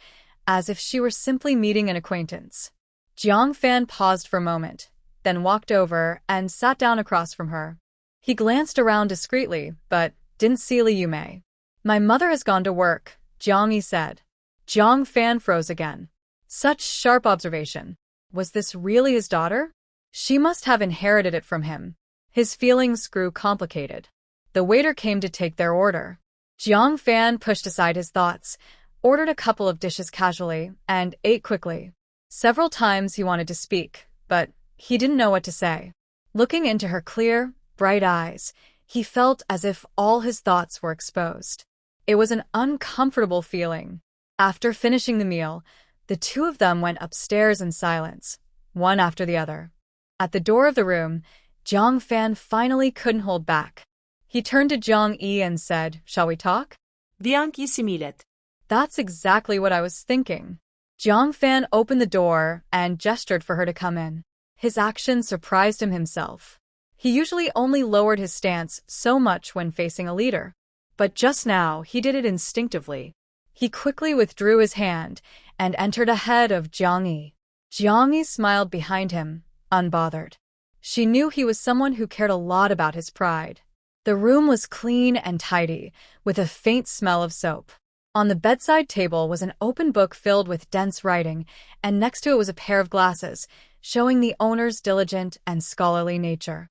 as if she were simply meeting an acquaintance. Jiang Fan paused for a moment, then walked over and sat down across from her. He glanced around discreetly, but didn't see Li Yumei. My mother has gone to work, Jiang Yi said. Jiang Fan froze again. Such sharp observation. Was this really his daughter? She must have inherited it from him. His feelings grew complicated. The waiter came to take their order. Jiang Fan pushed aside his thoughts, ordered a couple of dishes casually, and ate quickly. Several times he wanted to speak, but he didn't know what to say. Looking into her clear, bright eyes, he felt as if all his thoughts were exposed. It was an uncomfortable feeling. After finishing the meal, the two of them went upstairs in silence, one after the other. At the door of the room, Jiang Fan finally couldn't hold back. He turned to Jiang Yi and said, "Shall we talk?" Jiang Yi similet. That's exactly what I was thinking. Jiang Fan opened the door and gestured for her to come in. His action surprised him himself. He usually only lowered his stance so much when facing a leader. But just now, he did it instinctively. He quickly withdrew his hand and entered ahead of Jiang Yi. Jiang Yi smiled behind him, unbothered. She knew he was someone who cared a lot about his pride. The room was clean and tidy, with a faint smell of soap. On the bedside table was an open book filled with dense writing, and next to it was a pair of glasses, showing the owner's diligent and scholarly nature.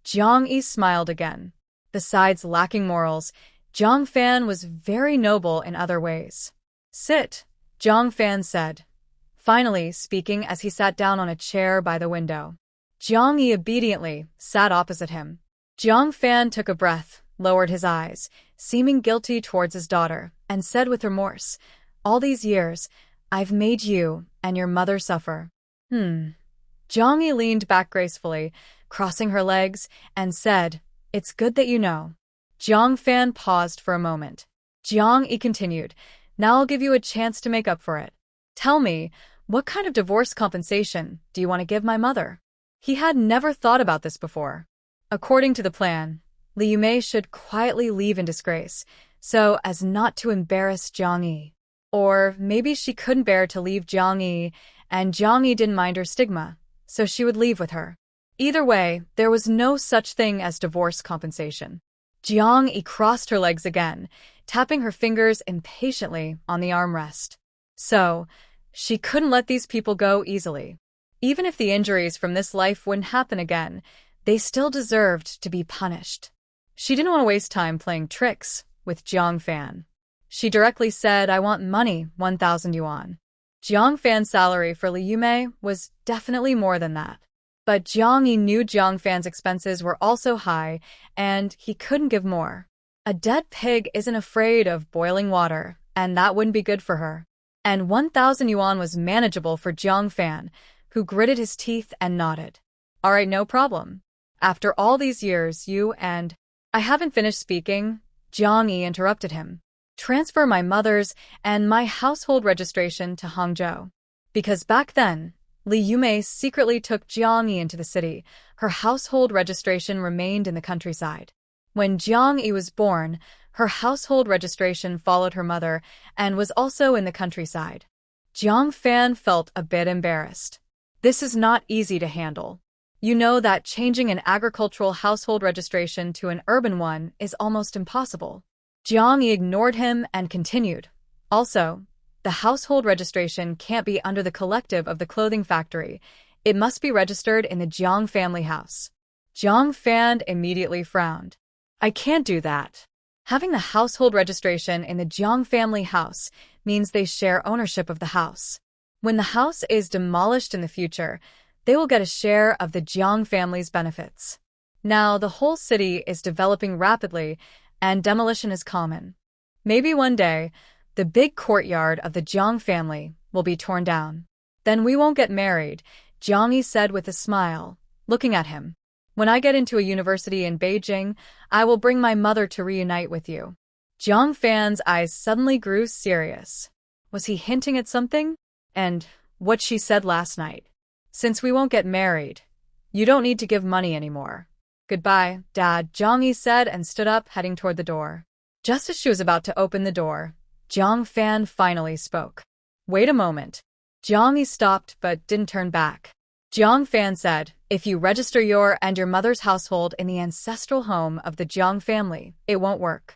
Jiang Yi smiled again. Besides lacking morals, Jiang Fan was very noble in other ways. "Sit," Jiang Fan said, finally speaking as he sat down on a chair by the window. Jiang Yi obediently sat opposite him. Jiang Fan took a breath, lowered his eyes, seeming guilty towards his daughter, and said with remorse, "All these years, I've made you and your mother suffer." Jiang Yi leaned back gracefully, crossing her legs, and said, "It's good that you know." Jiang Fan paused for a moment. Jiang Yi continued, "Now I'll give you a chance to make up for it. Tell me, what kind of divorce compensation do you want to give my mother?" He had never thought about this before. According to the plan, Li Yumei should quietly leave in disgrace, so as not to embarrass Jiang Yi. Or maybe she couldn't bear to leave Jiang Yi, and Jiang Yi didn't mind her stigma, so she would leave with her. Either way, there was no such thing as divorce compensation. Jiang Yi crossed her legs again, tapping her fingers impatiently on the armrest. So, she couldn't let these people go easily. Even if the injuries from this life wouldn't happen again, they still deserved to be punished. She didn't want to waste time playing tricks with Jiang Fan. She directly said, "I want money, 1,000 yuan. Jiang Fan's salary for Li Yumei was definitely more than that. But Jiang Yi knew Jiang Fan's expenses were also high, and he couldn't give more. A dead pig isn't afraid of boiling water, and that wouldn't be good for her. And 1,000 yuan was manageable for Jiang Fan, who gritted his teeth and nodded. "All right, no problem. After all these years, you and—" "I haven't finished speaking," Jiang Yi interrupted him. "Transfer my mother's and my household registration to Hangzhou." Because back then, Li Yumei secretly took Jiang Yi into the city. Her household registration remained in the countryside. When Jiang Yi was born, her household registration followed her mother and was also in the countryside. Jiang Fan felt a bit embarrassed. This is not easy to handle. You know that changing an agricultural household registration to an urban one is almost impossible. Jiang Yi ignored him and continued. Also, the household registration can't be under the collective of the clothing factory. It must be registered in the Jiang family house. Jiang Fan immediately frowned. I can't do that. Having the household registration in the Jiang family house means they share ownership of the house. When the house is demolished in the future, they will get a share of the Jiang family's benefits. Now, the whole city is developing rapidly, and demolition is common. Maybe one day, the big courtyard of the Jiang family will be torn down. Then we won't get married, Jiang Yi said with a smile, looking at him. When I get into a university in Beijing, I will bring my mother to reunite with you. Jiang Fan's eyes suddenly grew serious. Was he hinting at something? And what she said last night. Since we won't get married, you don't need to give money anymore. Goodbye, Dad, Jiang Yi said and stood up, heading toward the door. Just as she was about to open the door, Jiang Fan finally spoke. Wait a moment. Jiang Yi stopped but didn't turn back. Jiang Fan said, if you register your and your mother's household in the ancestral home of the Jiang family, it won't work.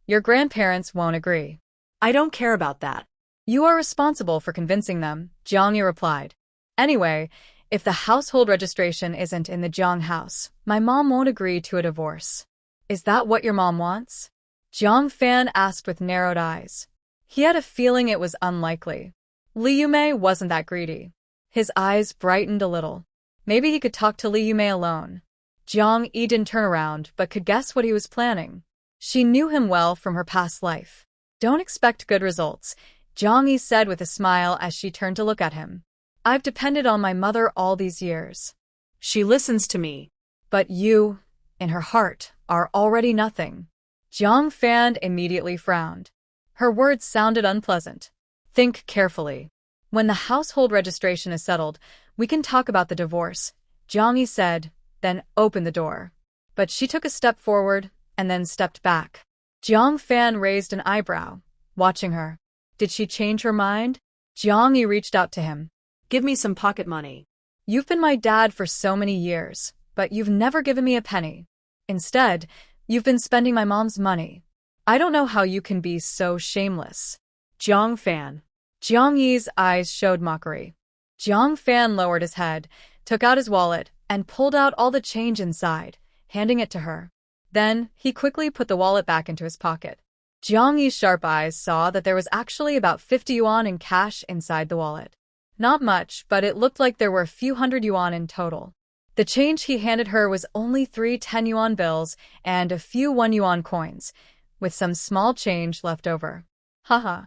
Your grandparents won't agree. I don't care about that. You are responsible for convincing them, Jiang Yi replied. Anyway, if the household registration isn't in the Jiang house, my mom won't agree to a divorce. Is that what your mom wants? Jiang Fan asked with narrowed eyes. He had a feeling it was unlikely. Li Yumei wasn't that greedy. His eyes brightened a little. Maybe he could talk to Li Yumei alone. Jiang Yi didn't turn around but could guess what he was planning. She knew him well from her past life. Don't expect good results, Jiang Yi said with a smile as she turned to look at him. I've depended on my mother all these years. She listens to me. But you, in her heart, are already nothing. Jiang Fan immediately frowned. Her words sounded unpleasant. Think carefully. When the household registration is settled, we can talk about the divorce, Jiang Yi said, then open the door. But she took a step forward and then stepped back. Jiang Fan raised an eyebrow, watching her. Did she change her mind? Jiang Yi reached out to him. Give me some pocket money. You've been my dad for so many years, but you've never given me a penny. Instead, you've been spending my mom's money. I don't know how you can be so shameless. Jiang Fan. Jiang Yi's eyes showed mockery. Jiang Fan lowered his head, took out his wallet, and pulled out all the change inside, handing it to her. Then, he quickly put the wallet back into his pocket. Jiang Yi's sharp eyes saw that there was actually about 50 yuan in cash inside the wallet. Not much, but it looked like there were a few hundred yuan in total. The change he handed her was only 3 10-yuan bills and a few 1-yuan coins, with some small change left over. Haha,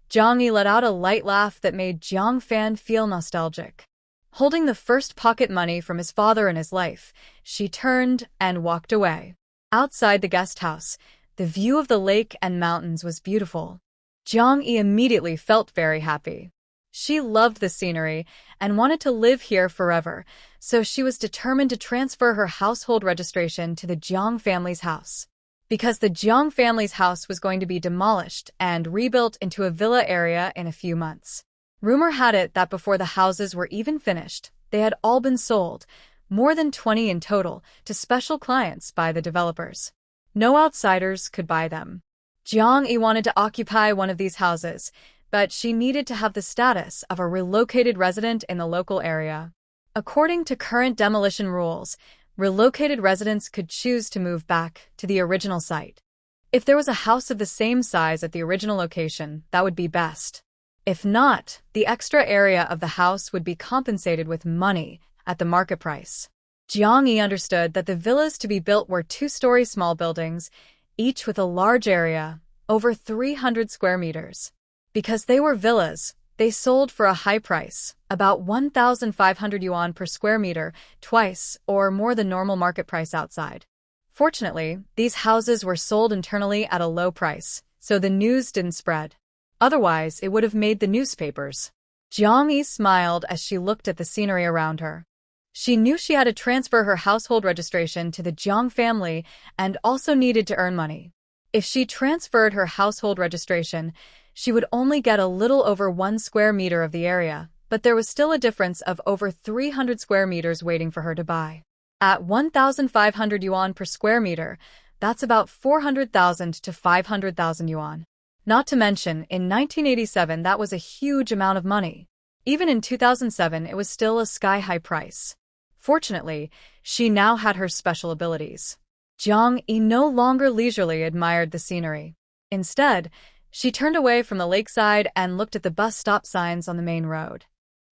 Jiang Yi let out a light laugh that made Jiang Fan feel nostalgic. Holding the first pocket money from his father in his life, she turned and walked away. Outside the guest house, the view of the lake and mountains was beautiful. Jiang Yi immediately felt very happy. She loved the scenery and wanted to live here forever, so she was determined to transfer her household registration to the Jiang family's house. Because the Jiang family's house was going to be demolished and rebuilt into a villa area in a few months. Rumor had it that before the houses were even finished, they had all been sold, more than 20 in total, to special clients by the developers. No outsiders could buy them. Jiang Yi wanted to occupy one of these houses, but she needed to have the status of a relocated resident in the local area. According to current demolition rules, relocated residents could choose to move back to the original site. If there was a house of the same size at the original location, that would be best. If not, the extra area of the house would be compensated with money at the market price. Jiang Yi understood that the villas to be built were 2-story small buildings, each with a large area, over 300 square meters. Because they were villas, they sold for a high price, about 1,500 yuan per square meter, twice or more than normal market price outside. Fortunately, these houses were sold internally at a low price, so the news didn't spread. Otherwise, it would have made the newspapers. Jiang Yi smiled as she looked at the scenery around her. She knew she had to transfer her household registration to the Jiang family and also needed to earn money. If she transferred her household registration, she would only get a little over 1 square meter of the area, but there was still a difference of over 300 square meters waiting for her to buy. At 1,500 yuan per square meter, that's about 400,000 to 500,000 yuan. Not to mention, in 1987 that was a huge amount of money. Even in 2007 it was still a sky-high price. Fortunately, she now had her special abilities. Jiang Yi no longer leisurely admired the scenery. Instead, she turned away from the lakeside and looked at the bus stop signs on the main road.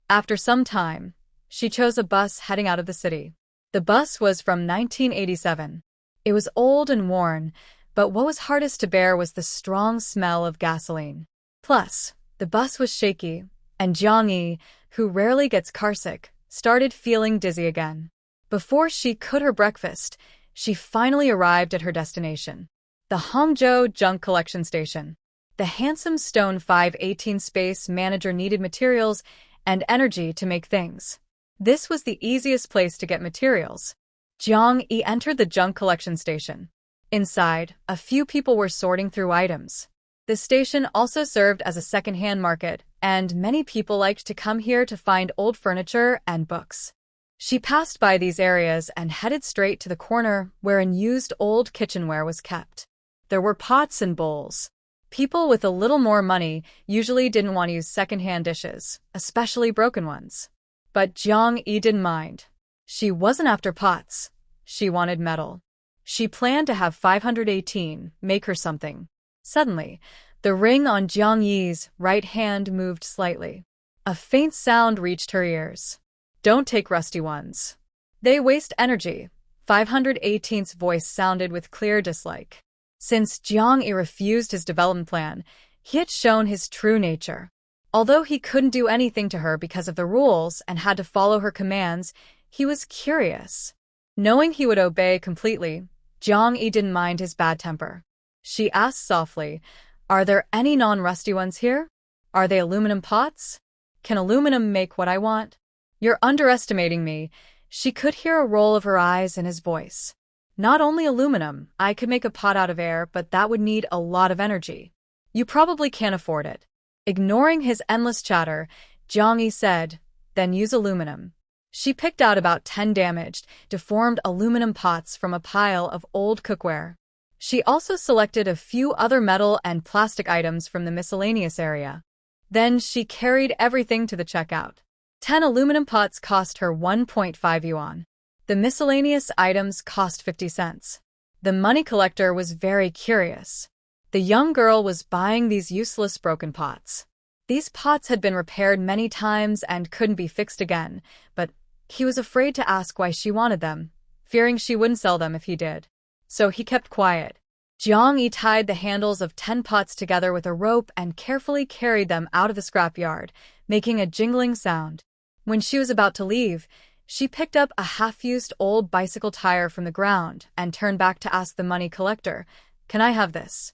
After some time, she chose a bus heading out of the city. The bus was from 1987. It was old and worn, but what was hardest to bear was the strong smell of gasoline. Plus, the bus was shaky, and Jiang Yi, who rarely gets carsick, started feeling dizzy again. Before she could her breakfast, she finally arrived at her destination, the Hangzhou Junk Collection Station. The handsome stone 518 space manager needed materials and energy to make things. This was the easiest place to get materials. Jiang Yi entered the junk collection station. Inside, a few people were sorting through items. The station also served as a second-hand market, and many people liked to come here to find old furniture and books. She passed by these areas and headed straight to the corner where unused old kitchenware was kept. There were pots and bowls. People with a little more money usually didn't want to use second-hand dishes, especially broken ones. But Jiang Yi didn't mind. She wasn't after pots. She wanted metal. She planned to have 518 make her something. Suddenly, the ring on Jiang Yi's right hand moved slightly. A faint sound reached her ears. Don't take rusty ones. They waste energy. 518's voice sounded with clear dislike. Since Jiang Yi refused his development plan, he had shown his true nature. Although he couldn't do anything to her because of the rules and had to follow her commands, he was curious. Knowing he would obey completely, Jiang Yi didn't mind his bad temper. She asked softly, "Are there any non-rusty ones here? Are they aluminum pots? Can aluminum make what I want?" "You're underestimating me." She could hear a roll of her eyes in his voice. "Not only aluminum, I could make a pot out of air, but that would need a lot of energy. You probably can't afford it." Ignoring his endless chatter, Jiang Yi said, "Then use aluminum." She picked out about 10 damaged, deformed aluminum pots from a pile of old cookware. She also selected a few other metal and plastic items from the miscellaneous area. Then she carried everything to the checkout. 10 aluminum pots cost her 1.5 yuan. The miscellaneous items cost 50 cents. The money collector was very curious. The young girl was buying these useless broken pots. These pots had been repaired many times and couldn't be fixed again, but he was afraid to ask why she wanted them, fearing she wouldn't sell them if he did. So he kept quiet. Jiang Yi tied the handles of 10 pots together with a rope and carefully carried them out of the scrapyard, making a jingling sound. When she was about to leave, she picked up a half-used old bicycle tire from the ground and turned back to ask the money collector, "Can I have this?"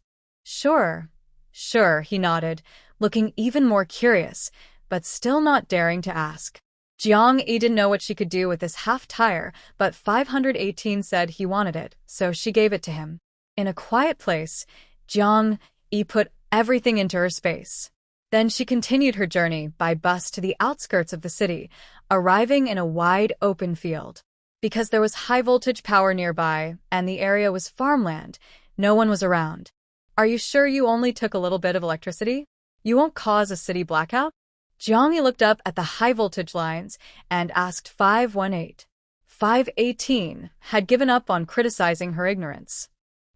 Sure, he nodded, looking even more curious, but still not daring to ask. Jiang Yi didn't know what she could do with this half-tire, but 518 said he wanted it, so she gave it to him. In a quiet place, Jiang Yi put everything into her space. Then she continued her journey by bus to the outskirts of the city, arriving in a wide open field. Because there was high-voltage power nearby and the area was farmland, no one was around. "Are you sure you only took a little bit of electricity? You won't cause a city blackout?" Jiang Yi looked up at the high-voltage lines and asked 518. 518 had given up on criticizing her ignorance.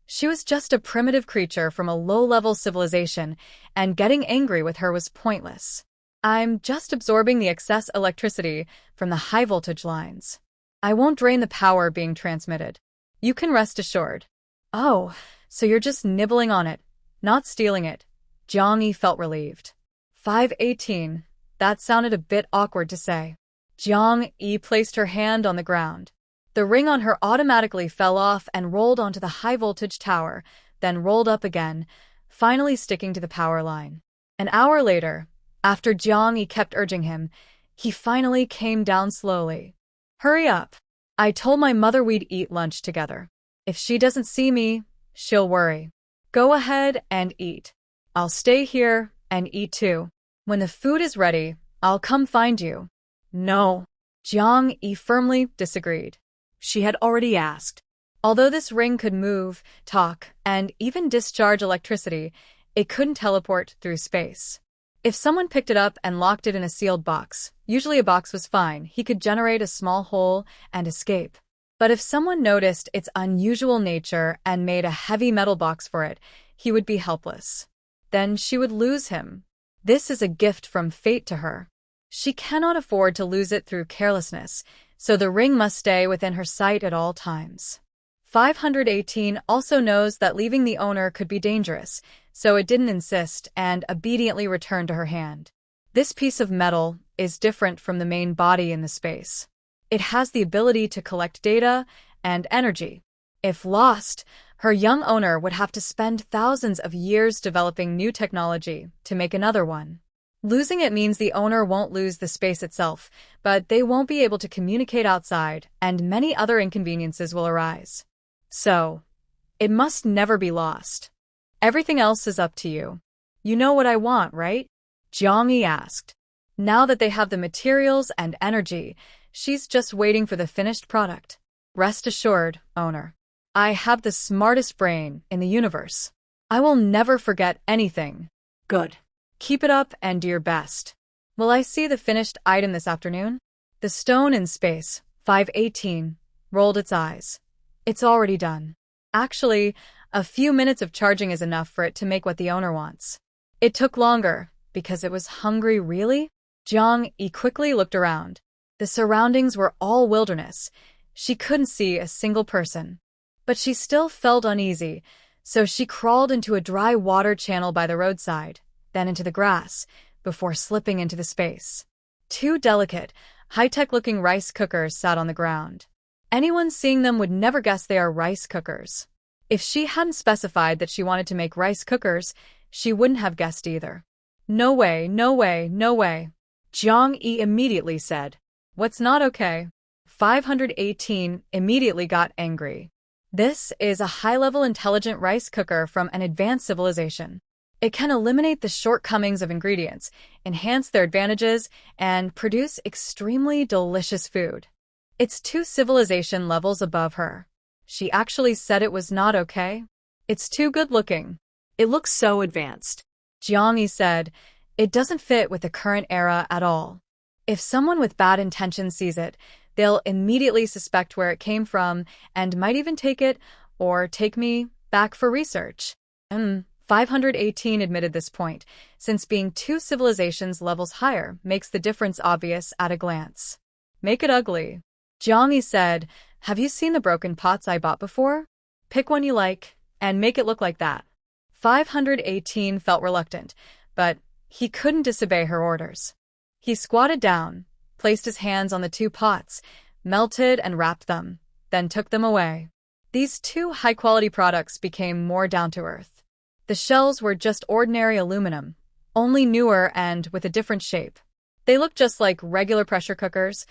She was just a primitive creature from a low-level civilization, and getting angry with her was pointless. "I'm just absorbing the excess electricity from the high-voltage lines. I won't drain the power being transmitted. You can rest assured." "Oh, so you're just nibbling on it, not stealing it." Jiang Yi felt relieved. 518, that sounded a bit awkward to say. Jiang Yi placed her hand on the ground. The ring on her automatically fell off and rolled onto the high-voltage tower, then rolled up again, finally sticking to the power line. An hour later, after Jiang Yi kept urging him, he finally came down slowly. "Hurry up. I told my mother we'd eat lunch together. If she doesn't see me, she'll worry. Go ahead and eat. I'll stay here and eat too. When the food is ready, I'll come find you." "No." Jiang Yi firmly disagreed. She had already asked. Although this ring could move, talk, and even discharge electricity, it couldn't teleport through space. If someone picked it up and locked it in a sealed box, usually a box was fine, he could generate a small hole and escape. But if someone noticed its unusual nature and made a heavy metal box for it, he would be helpless. Then she would lose him. This is a gift from fate to her. She cannot afford to lose it through carelessness, so the ring must stay within her sight at all times. 518 also knows that leaving the owner could be dangerous, so it didn't insist and obediently returned to her hand. This piece of metal is different from the main body in the space. It has the ability to collect data and energy. If lost, her young owner would have to spend thousands of years developing new technology to make another one. Losing it means the owner won't lose the space itself, but they won't be able to communicate outside, and many other inconveniences will arise. So, it must never be lost. Everything else is up to you. You know what I want, right? Jiang Yi asked. Now that they have the materials and energy, she's just waiting for the finished product. Rest assured, owner. I have the smartest brain in the universe. I will never forget anything. Good. Keep it up and do your best. Will I see the finished item this afternoon? The stone in space, 518, rolled its eyes. It's already done. Actually, a few minutes of charging is enough for it to make what the owner wants. It took longer, because it was hungry really? Jiang Yi quickly looked around. The surroundings were all wilderness. She couldn't see a single person. But she still felt uneasy, so she crawled into a dry water channel by the roadside, then into the grass, before slipping into the space. Two delicate, high-tech-looking rice cookers sat on the ground. Anyone seeing them would never guess they are rice cookers. If she hadn't specified that she wanted to make rice cookers, she wouldn't have guessed either. No way, no way, no way. Jiang Yi immediately said. What's not okay? 518 immediately got angry. This is a high-level intelligent rice cooker from an advanced civilization. It can eliminate the shortcomings of ingredients, enhance their advantages, and produce extremely delicious food. It's 2 civilization levels above her. She actually said it was not okay. It's too good-looking. It looks so advanced. Jiang Yi said, it doesn't fit with the current era at all. If someone with bad intentions sees it, they'll immediately suspect where it came from and might even take it or take me back for research. 518 admitted this point, since being 2 civilizations levels higher makes the difference obvious at a glance. Make it ugly. Jiang Yi said, have you seen the broken pots I bought before? Pick one you like and make it look like that. 518 felt reluctant, but he couldn't disobey her orders. He squatted down, placed his hands on the 2 pots, melted and wrapped them, then took them away. These 2 high-quality products became more down-to-earth. The shells were just ordinary aluminum, only newer and with a different shape. They looked just like regular pressure cookers,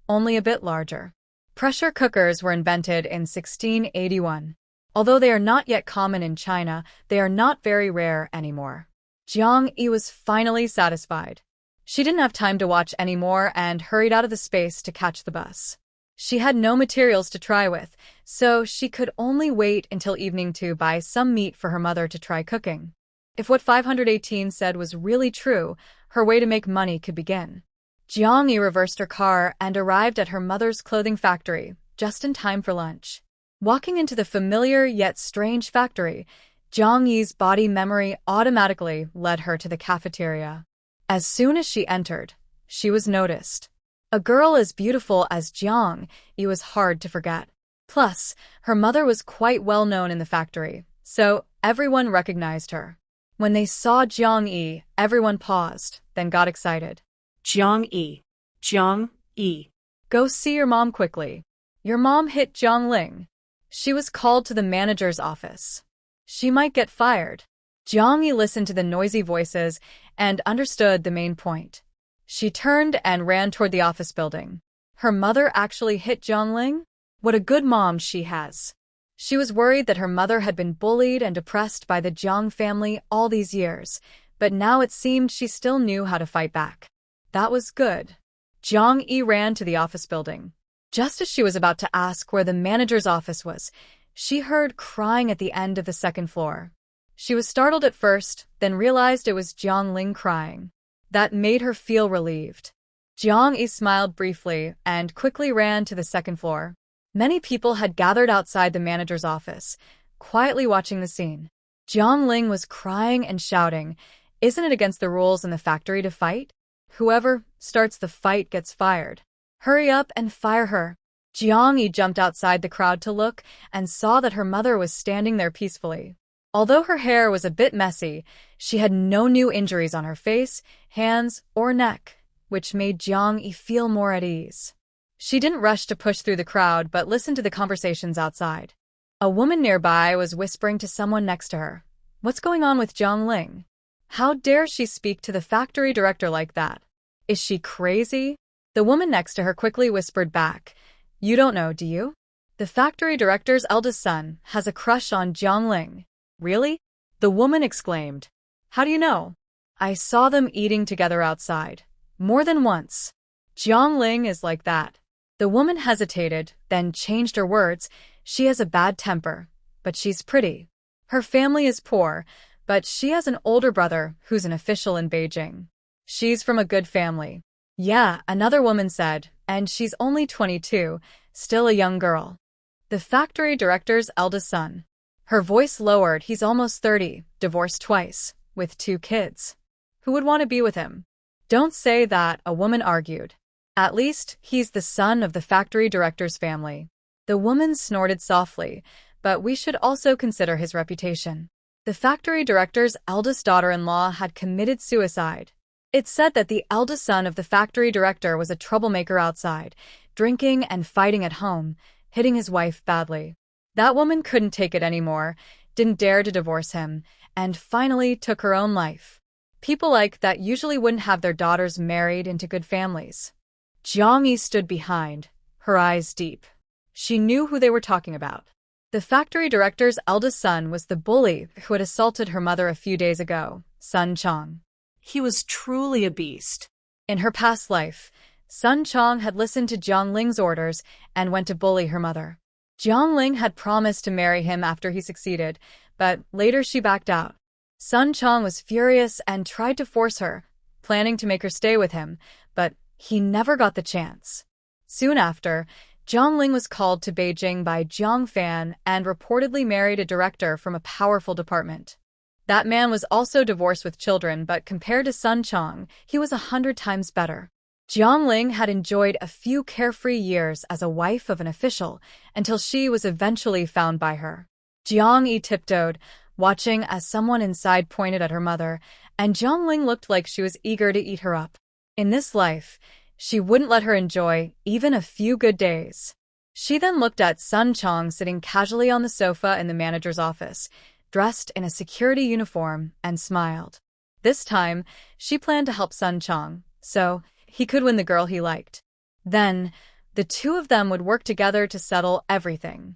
only a bit larger. Pressure cookers were invented in 1681. Although they are not yet common in China, they are not very rare anymore. Jiang Yi was finally satisfied. She didn't have time to watch anymore and hurried out of the space to catch the bus. She had no materials to try with, so she could only wait until evening to buy some meat for her mother to try cooking. If what 518 said was really true, her way to make money could begin. Jiang Yi reversed her car and arrived at her mother's clothing factory, just in time for lunch. Walking into the familiar yet strange factory, Jiang Yi's body memory automatically led her to the cafeteria. As soon as she entered, she was noticed. A girl as beautiful as Jiang Yi was hard to forget. Plus, her mother was quite well known in the factory, so everyone recognized her. When they saw Jiang Yi, everyone paused, then got excited. Jiang Yi. Jiang Yi. Go see your mom quickly. Your mom hit Jiang Ling. She was called to the manager's office. She might get fired. Jiang Yi listened to the noisy voices and understood the main point. She turned and ran toward the office building. Her mother actually hit Jiang Ling? What a good mom she has. She was worried that her mother had been bullied and oppressed by the Jiang family all these years, but now it seemed she still knew how to fight back. That was good. Jiang Yi ran to the office building. Just as she was about to ask where the manager's office was, she heard crying at the end of the second floor. She was startled at first, then realized it was Jiang Ling crying. That made her feel relieved. Jiang Yi smiled briefly and quickly ran to the second floor. Many people had gathered outside the manager's office, quietly watching the scene. Jiang Ling was crying and shouting, "Isn't it against the rules in the factory to fight? Whoever starts the fight gets fired. Hurry up and fire her." Jiang Yi jumped outside the crowd to look and saw that her mother was standing there peacefully. Although her hair was a bit messy, she had no new injuries on her face, hands, or neck, which made Jiang Yi feel more at ease. She didn't rush to push through the crowd but listened to the conversations outside. A woman nearby was whispering to someone next to her. "What's going on with Jiang Ling? How dare she speak to the factory director like that? Is she crazy?" The woman next to her quickly whispered back, "You don't know, do you? The factory director's eldest son has a crush on Jiang Ling." "Really?" the woman exclaimed. "How do you know?" "I saw them eating together outside. More than once. Jiang Ling is like that." The woman hesitated, then changed her words. "She has a bad temper, but she's pretty. Her family is poor, but she has an older brother who's an official in Beijing. She's from a good family." "Yeah," another woman said, "and she's only 22, still a young girl. The factory director's eldest son." Her voice lowered. "He's almost 30, divorced twice, with 2 kids. Who would want to be with him?" "Don't say that," a woman argued. "At least, he's the son of the factory director's family." The woman snorted softly, "But we should also consider his reputation. The factory director's eldest daughter-in-law had committed suicide. It's said that the eldest son of the factory director was a troublemaker outside, drinking and fighting at home, hitting his wife badly. That woman couldn't take it anymore, didn't dare to divorce him, and finally took her own life. People like that usually wouldn't have their daughters married into good families." Jiang Yi stood behind, her eyes deep. She knew who they were talking about. The factory director's eldest son was the bully who had assaulted her mother a few days ago, Sun Chong. He was truly a beast. In her past life, Sun Chong had listened to Jiang Ling's orders and went to bully her mother. Jiang Ling had promised to marry him after he succeeded, but later she backed out. Sun Chong was furious and tried to force her, planning to make her stay with him, but he never got the chance. Soon after, Jiang Ling was called to Beijing by Jiang Fan and reportedly married a director from a powerful department. That man was also divorced with children, but compared to Sun Chong, he was 100 times better. Jiang Ling had enjoyed a few carefree years as a wife of an official until she was eventually found by her. Jiang Yi tiptoed, watching as someone inside pointed at her mother, and Jiang Ling looked like she was eager to eat her up. In this life, she wouldn't let her enjoy even a few good days. She then looked at Sun Chong sitting casually on the sofa in the manager's office, dressed in a security uniform, and smiled. This time, she planned to help Sun Chong, so he could win the girl he liked. Then, the two of them would work together to settle everything.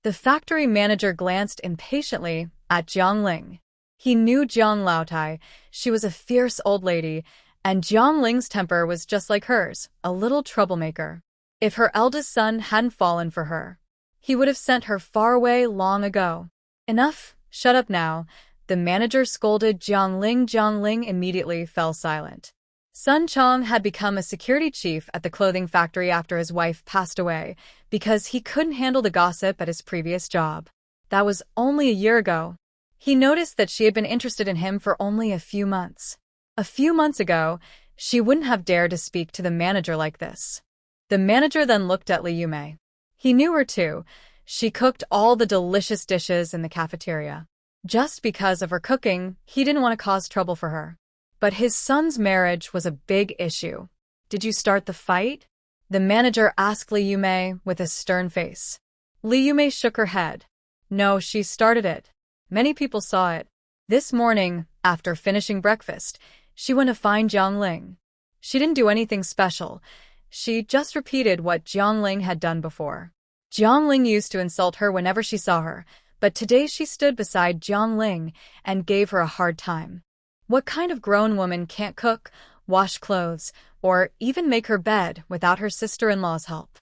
The factory manager glanced impatiently at Jiang Ling. He knew Jiang Laotai. She was a fierce old lady, and Jiang Ling's temper was just like hers, a little troublemaker. If her eldest son hadn't fallen for her, he would have sent her far away long ago. "Enough, shut up now," the manager scolded Jiang Ling. Jiang Ling immediately fell silent. Sun Chong had become a security chief at the clothing factory after his wife passed away because he couldn't handle the gossip at his previous job. That was only a year ago. He noticed that she had been interested in him for only a few months. A few months ago, she wouldn't have dared to speak to the manager like this. The manager then looked at Li Yume. He knew her too. She cooked all the delicious dishes in the cafeteria. Just because of her cooking, he didn't want to cause trouble for her. But his son's marriage was a big issue. "Did you start the fight?" the manager asked Li Yume with a stern face. Li Yume shook her head. "No, she started it. Many people saw it. This morning, after finishing breakfast, she went to find Jiang Ling. She didn't do anything special. She just repeated what Jiang Ling had done before. Jiang Ling used to insult her whenever she saw her, but today she stood beside Jiang Ling and gave her a hard time. What kind of grown woman can't cook, wash clothes, or even make her bed without her sister-in-law's help?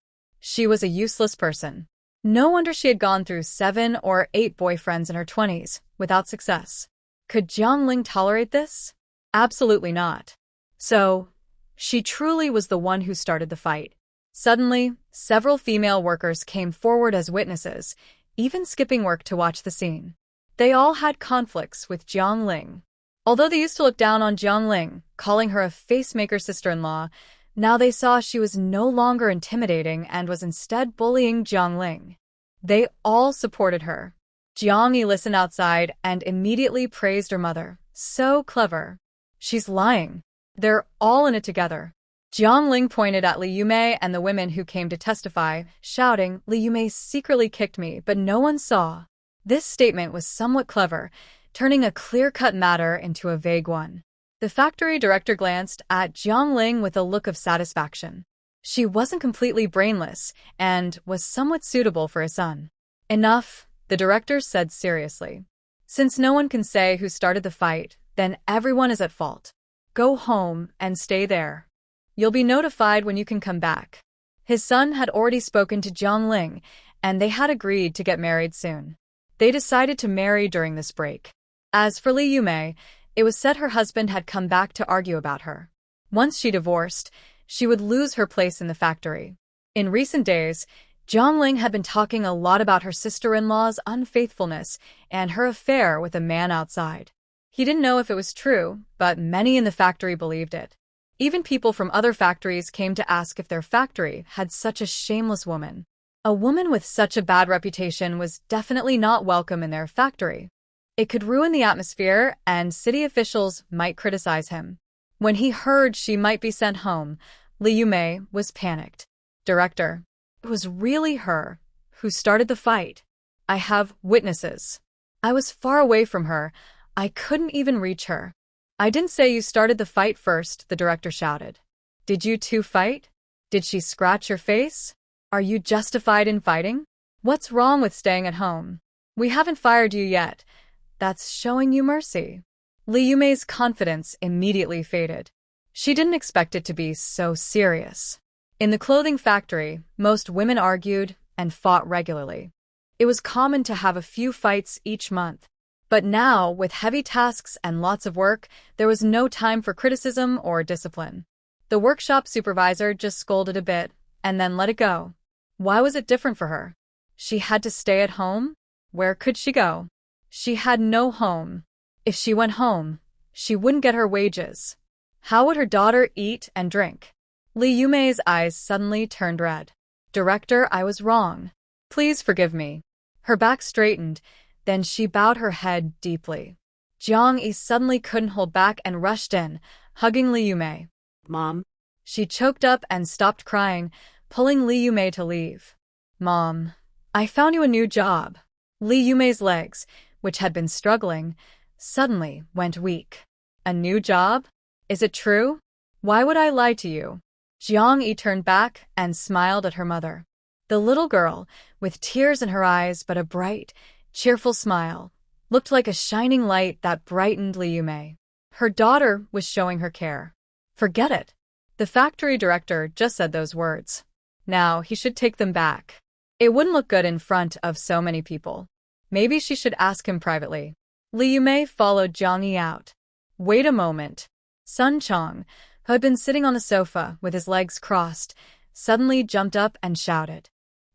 She was a useless person. No wonder she had gone through 7 or 8 boyfriends in her 20s, without success. Could Jiang Ling tolerate this? Absolutely not. So, she truly was the one who started the fight. Suddenly, several female workers came forward as witnesses, even skipping work to watch the scene. They all had conflicts with Jiang Ling. Although they used to look down on Jiang Ling, calling her a facemaker sister-in-law, now they saw she was no longer intimidating and was instead bullying Jiang Ling. They all supported her. Jiang Yi listened outside and immediately praised her mother. So clever. She's lying. They're all in it together. Jiang Ling pointed at Li Yumei and the women who came to testify, shouting, "Li Yumei secretly kicked me, but no one saw." This statement was somewhat clever, turning a clear-cut matter into a vague one. The factory director glanced at Jiang Ling with a look of satisfaction. She wasn't completely brainless and was somewhat suitable for a son. "Enough," the director said seriously. "Since no one can say who started the fight, then everyone is at fault. Go home and stay there. You'll be notified when you can come back." His son had already spoken to Jiang Ling, and they had agreed to get married soon. They decided to marry during this break. As for Li Yumei, it was said her husband had come back to argue about her. Once she divorced, she would lose her place in the factory. In recent days, Jiang Ling had been talking a lot about her sister-in-law's unfaithfulness and her affair with a man outside. He didn't know if it was true, but many in the factory believed it. Even people from other factories came to ask if their factory had such a shameless woman. A woman with such a bad reputation was definitely not welcome in their factory. It could ruin the atmosphere, and city officials might criticize him. When he heard she might be sent home, Li Yumei was panicked. "Director, it was really her who started the fight. I have witnesses. I was far away from her. I couldn't even reach her." "I didn't say you started the fight first," the director shouted. "Did you two fight? Did she scratch your face? Are you justified in fighting? What's wrong with staying at home? We haven't fired you yet. That's showing you mercy." Li Yumei's confidence immediately faded. She didn't expect it to be so serious. In the clothing factory, most women argued and fought regularly. It was common to have a few fights each month. But now, with heavy tasks and lots of work, there was no time for criticism or discipline. The workshop supervisor just scolded a bit and then let it go. Why was it different for her? She had to stay at home? Where could she go? She had no home. If she went home, she wouldn't get her wages. How would her daughter eat and drink? Li Yumei's eyes suddenly turned red. "Director, I was wrong. Please forgive me." Her back straightened, then she bowed her head deeply. Jiang Yi suddenly couldn't hold back and rushed in, hugging Li Yumei. "Mom?" She choked up and stopped crying, pulling Li Yumei to leave. "Mom, I found you a new job." Li Yumei's legs, which had been struggling, suddenly went weak. "A new job? Is it true? Why would I lie to you?" Jiang Yi turned back and smiled at her mother. The little girl, with tears in her eyes but a bright, cheerful smile, looked like a shining light that brightened Li Yumei. Her daughter was showing her care. Forget it. The factory director just said those words. Now he should take them back. It wouldn't look good in front of so many people. Maybe she should ask him privately. Li Yumei followed Jiang Yi out. Wait a moment. Sun Chong, who had been sitting on the sofa with his legs crossed, suddenly jumped up and shouted.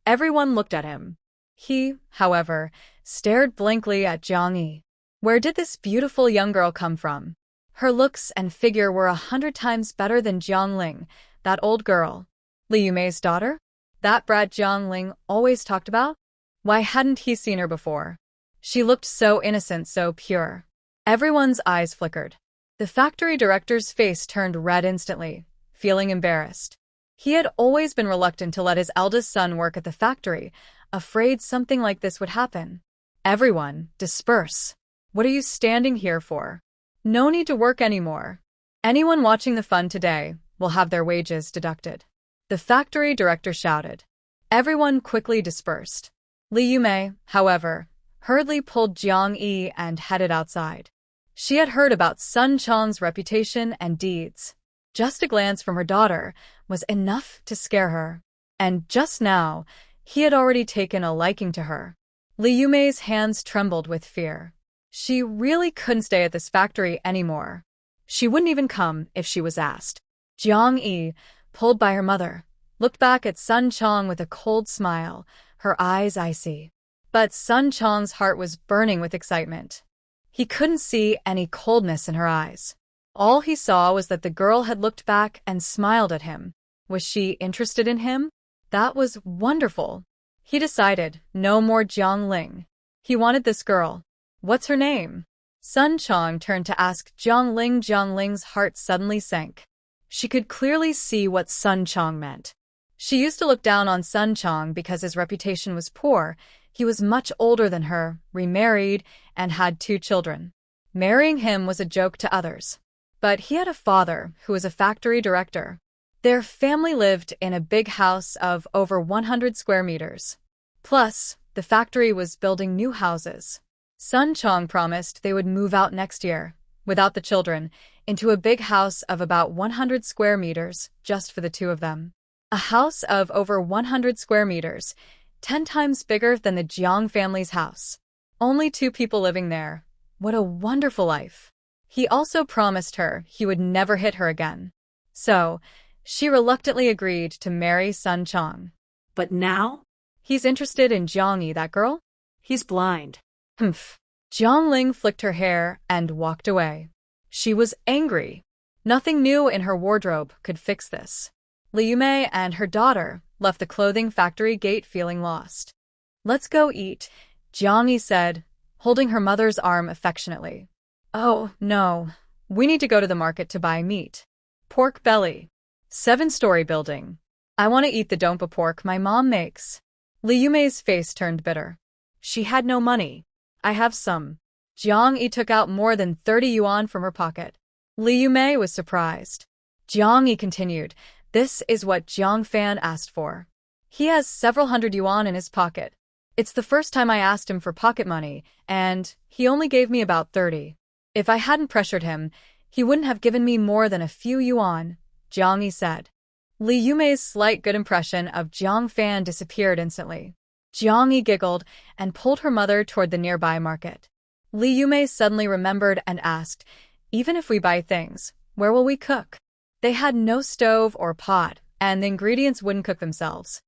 Everyone looked at him. He, however, stared blankly at Jiang Yi. Where did this beautiful young girl come from? Her looks and figure were 100 times better than Jiang Ling, that old girl. Li Yumei's daughter? That brat Jiang Ling always talked about? Why hadn't he seen her before? She looked so innocent, so pure. Everyone's eyes flickered. The factory director's face turned red instantly, feeling embarrassed. He had always been reluctant to let his eldest son work at the factory, afraid something like this would happen. Everyone, disperse. What are you standing here for? No need to work anymore. Anyone watching the fun today will have their wages deducted. The factory director shouted. Everyone quickly dispersed. Li Yumei, however, hurriedly pulled Jiang Yi and headed outside. She had heard about Sun Chong's reputation and deeds. Just a glance from her daughter was enough to scare her. and just now, he had already taken a liking to her. Li Yumei's hands trembled with fear. She really couldn't stay at this factory anymore. She wouldn't even come if she was asked. Jiang Yi, pulled by her mother, looked back at Sun Chong with a cold smile, her eyes icy. But Sun Chong's heart was burning with excitement. He couldn't see any coldness in her eyes. All he saw was that the girl had looked back and smiled at him. Was she interested in him? That was wonderful. He decided, no more Jiang Ling. He wanted this girl. What's her name? Sun Chong turned to ask Jiang Ling. Jiang Ling's heart suddenly sank. She could clearly see what Sun Chong meant. She used to look down on Sun Chong because his reputation was poor. He was much older than her, remarried, and had 2 children. Marrying him was a joke to others. But he had a father who was a factory director. Their family lived in a big house of over 100 square meters. Plus, the factory was building new houses. Sun Chong promised they would move out next year, without the children, into a big house of about 100 square meters, just for the 2 of them. A house of over 100 square meters, 10 times bigger than the Jiang family's house. Only 2 people living there. What a wonderful life. He also promised her he would never hit her again. So, she reluctantly agreed to marry Sun Chong. But now? He's interested in Jiang Yi, that girl? He's blind. Humph. Jiang Ling flicked her hair and walked away. She was angry. Nothing new in her wardrobe could fix this. Li Yumei and her daughter left the clothing factory gate feeling lost. Let's go eat, Jiang Yi said, holding her mother's arm affectionately. Oh, no. We need to go to the market to buy meat. Pork belly. 7-story building. I want to eat the dompa pork my mom makes. Li Yumei's face turned bitter. She had no money. I have some. Jiang Yi took out more than 30 yuan from her pocket. Li Yumei was surprised. Jiang Yi continued, this is what Jiang Fan asked for. He has several hundred yuan in his pocket. It's the first time I asked him for pocket money, and he only gave me about 30. If I hadn't pressured him, he wouldn't have given me more than a few yuan, Jiang Yi said. Li Yumei's slight good impression of Jiang Fan disappeared instantly. Jiang Yi giggled and pulled her mother toward the nearby market. Li Yumei suddenly remembered and asked, even if we buy things, where will we cook? They had no stove or pot, and the ingredients wouldn't cook themselves.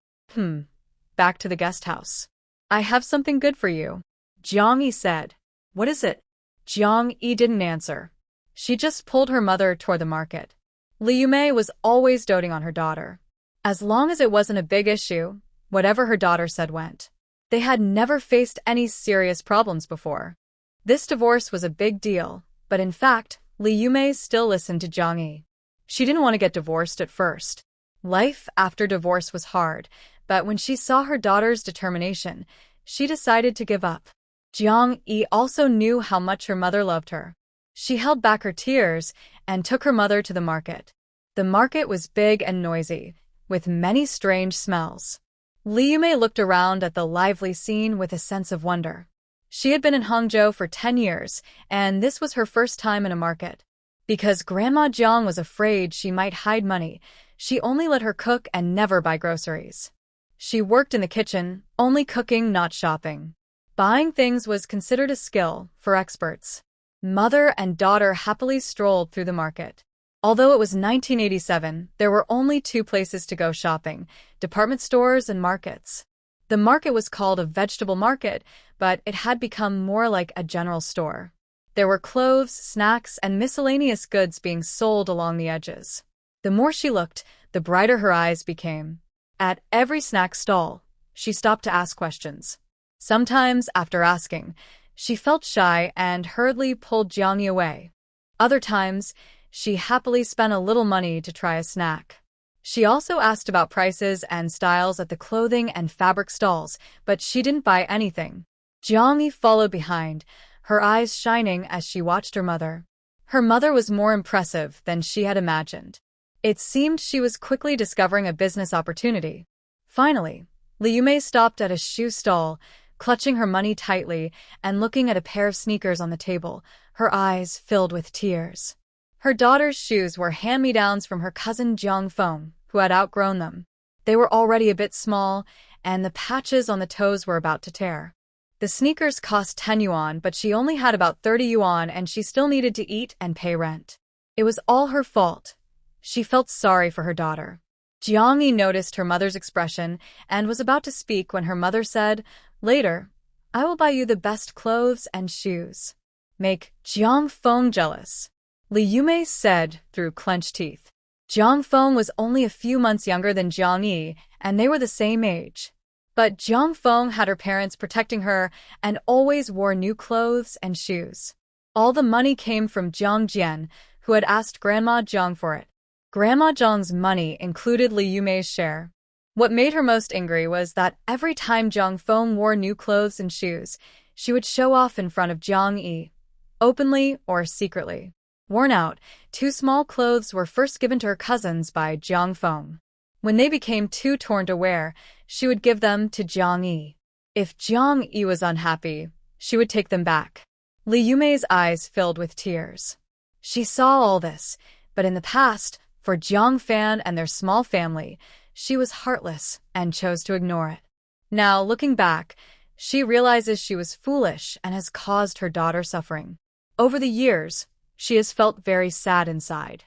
Back to the guest house. I have something good for you, Jiang Yi said. What is it? Jiang Yi didn't answer. She just pulled her mother toward the market. Li Yumei was always doting on her daughter. As long as it wasn't a big issue, whatever her daughter said went. They had never faced any serious problems before. This divorce was a big deal, but in fact, Li Yumei still listened to Jiang Yi. She didn't want to get divorced at first. Life after divorce was hard, but when she saw her daughter's determination, she decided to give up. Jiang Yi also knew how much her mother loved her. She held back her tears and took her mother to the market. The market was big and noisy, with many strange smells. Li Yumei looked around at the lively scene with a sense of wonder. She had been in Hangzhou for 10 years, and this was her first time in a market. Because Grandma Jiang was afraid she might hide money, she only let her cook and never buy groceries. She worked in the kitchen, only cooking, not shopping. Buying things was considered a skill for experts. Mother and daughter happily strolled through the market. Although it was 1987, there were only 2 places to go shopping: department stores and markets. The market was called a vegetable market, but it had become more like a general store. There were clothes, snacks, and miscellaneous goods being sold along the edges. The more she looked, the brighter her eyes became. At every snack stall, she stopped to ask questions. Sometimes, after asking, she felt shy and hurriedly pulled Jiang Yi away. Other times, she happily spent a little money to try a snack. She also asked about prices and styles at the clothing and fabric stalls, but she didn't buy anything. Jiang Yi followed behind, her eyes shining as she watched her mother. Her mother was more impressive than she had imagined. It seemed she was quickly discovering a business opportunity. Finally, Li Yumei stopped at a shoe stall, clutching her money tightly and looking at a pair of sneakers on the table, her eyes filled with tears. Her daughter's shoes were hand-me-downs from her cousin Jiang Feng, who had outgrown them. They were already a bit small, and the patches on the toes were about to tear. The sneakers cost 10 yuan, but she only had about 30 yuan and she still needed to eat and pay rent. It was all her fault. She felt sorry for her daughter. Jiang Yi noticed her mother's expression and was about to speak when her mother said, "Later, I will buy you the best clothes and shoes." Make Jiang Feng jealous, Li Yumei said through clenched teeth. Jiang Feng was only a few months younger than Jiang Yi, and they were the same age. But Jiang Feng had her parents protecting her and always wore new clothes and shoes. All the money came from Jiang Jian, who had asked Grandma Jiang for it. Grandma Jiang's money included Li Yumei's share. What made her most angry was that every time Jiang Feng wore new clothes and shoes, she would show off in front of Jiang Yi, openly or secretly. Worn out, 2 small clothes were first given to her cousins by Jiang Feng. When they became too torn to wear, she would give them to Jiang Yi. If Jiang Yi was unhappy, she would take them back. Li Yumei's eyes filled with tears. She saw all this, but in the past, for Jiang Fan and their small family, she was heartless and chose to ignore it. Now, looking back, she realizes she was foolish and has caused her daughter suffering. Over the years, she has felt very sad inside.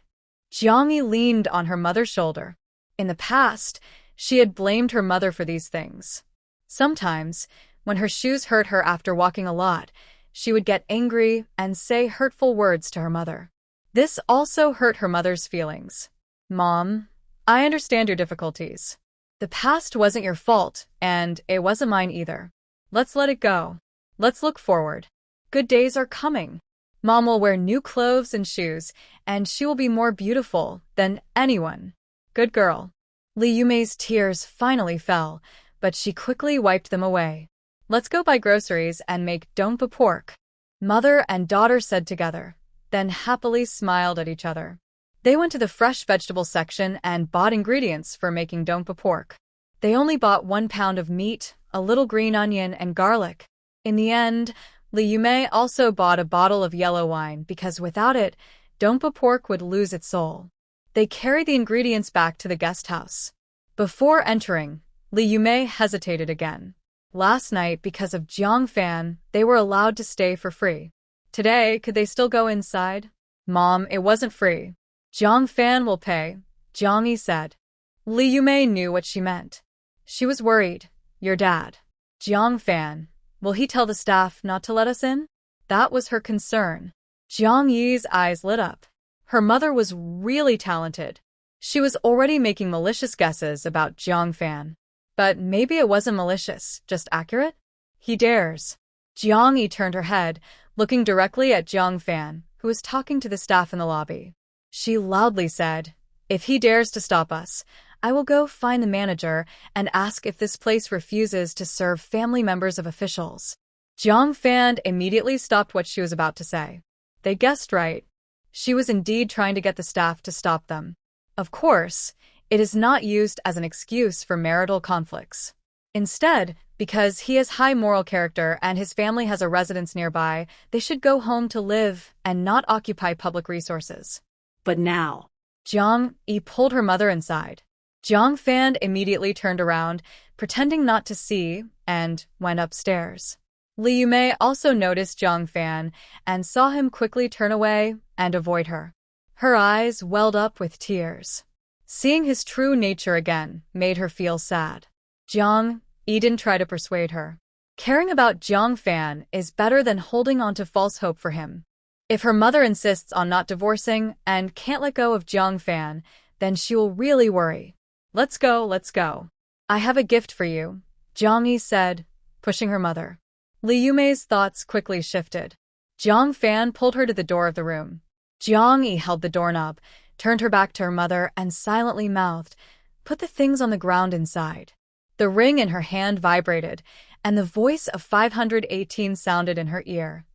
Jiang Yi leaned on her mother's shoulder. In the past, she had blamed her mother for these things. Sometimes, when her shoes hurt her after walking a lot, she would get angry and say hurtful words to her mother. This also hurt her mother's feelings. "Mom, I understand your difficulties. The past wasn't your fault, and it wasn't mine either. Let's let it go. Let's look forward. Good days are coming. Mom will wear new clothes and shoes, and she will be more beautiful than anyone. Good girl." Li Yumei's tears finally fell, but she quickly wiped them away. "Let's go buy groceries and make dongpa pork," mother and daughter said together, then happily smiled at each other. They went to the fresh vegetable section and bought ingredients for making dongpa pork. They only bought 1 pound of meat, a little green onion, and garlic. In the end, Li Yumei also bought a bottle of yellow wine because without it, dongpa pork would lose its soul. They carried the ingredients back to the guest house. Before entering, Li Yumei hesitated again. Last night, because of Jiang Fan, they were allowed to stay for free. Today, could they still go inside? "Mom, it wasn't free. Jiang Fan will pay," Jiang Yi said. Li Yumei knew what she meant. She was worried. "Your dad, Jiang Fan, will he tell the staff not to let us in?" That was her concern. Jiang Yi's eyes lit up. Her mother was really talented. She was already making malicious guesses about Jiang Fan. But maybe it wasn't malicious, just accurate? "He dares." Jiang Yi turned her head, looking directly at Jiang Fan, who was talking to the staff in the lobby. She loudly said, "If he dares to stop us, I will go find the manager and ask if this place refuses to serve family members of officials." Jiang Fan immediately stopped what she was about to say. They guessed right. She was indeed trying to get the staff to stop them. Of course, it is not used as an excuse for marital conflicts. Instead, because he has high moral character and his family has a residence nearby, they should go home to live and not occupy public resources. But now, Jiang Yi pulled her mother inside. Jiang Fan immediately turned around, pretending not to see, and went upstairs. Li Yumei also noticed Jiang Fan and saw him quickly turn away and avoid her. Her eyes welled up with tears. Seeing his true nature again made her feel sad. Jiang Yi didn't try to persuade her. Caring about Jiang Fan is better than holding on to false hope for him. If her mother insists on not divorcing and can't let go of Jiang Fan, then she will really worry. Let's go. I have a gift for you," Jiang Yi said, pushing her mother. Li Yumei's thoughts quickly shifted. Jiang Fan pulled her to the door of the room. Jiang Yi held the doorknob, turned her back to her mother, and silently mouthed, "Put the things on the ground inside." The ring in her hand vibrated, and the voice of 518 sounded in her ear.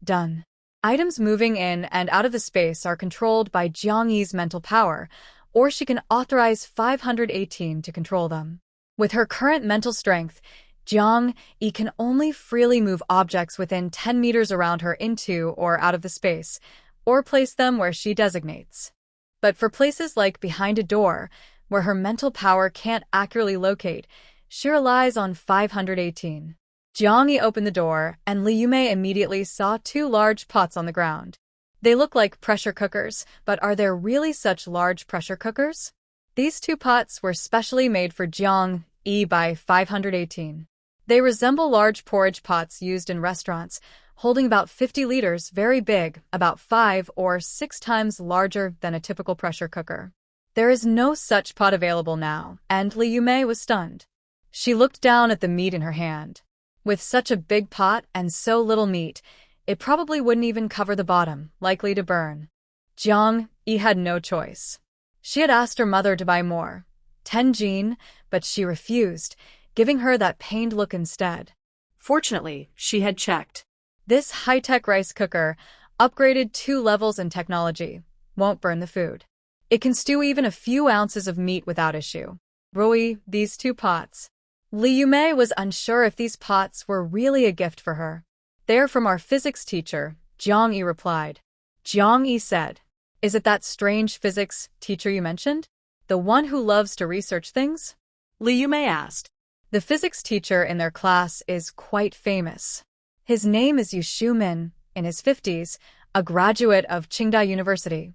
"Done." Items moving in and out of the space are controlled by Jiang Yi's mental power, or she can authorize 518 to control them. With her current mental strength, Jiang Yi can only freely move objects within 10 meters around her into or out of the space, or place them where she designates. But for places like behind a door, where her mental power can't accurately locate. She relies on 518. Jiang Yi opened the door, and Li Yume immediately saw two large pots on the ground. They look like pressure cookers, but are there really such large pressure cookers? These two pots were specially made for Jiang Yi by 518. They resemble large porridge pots used in restaurants, holding about 50 liters, very big, about 5 or 6 times larger than a typical pressure cooker. There is no such pot available now, and Li Yume was stunned. She looked down at the meat in her hand. With such a big pot and so little meat, it probably wouldn't even cover the bottom, likely to burn. Jiang Yi had no choice. She had asked her mother to buy more, 10 jin, but she refused, giving her that pained look instead. Fortunately, she had checked. This high-tech rice cooker, upgraded 2 levels in technology, won't burn the food. It can stew even a few ounces of meat without issue. Rui, these 2 pots. Li Yume was unsure if these pots were really a gift for her. They're from our physics teacher, Jiang Yi replied. Jiang Yi said, "Is it that strange physics teacher you mentioned? The one who loves to research things?" Li Yume asked. The physics teacher in their class is quite famous. His name is Yu Shumin, in his 50s, a graduate of Qingdao University.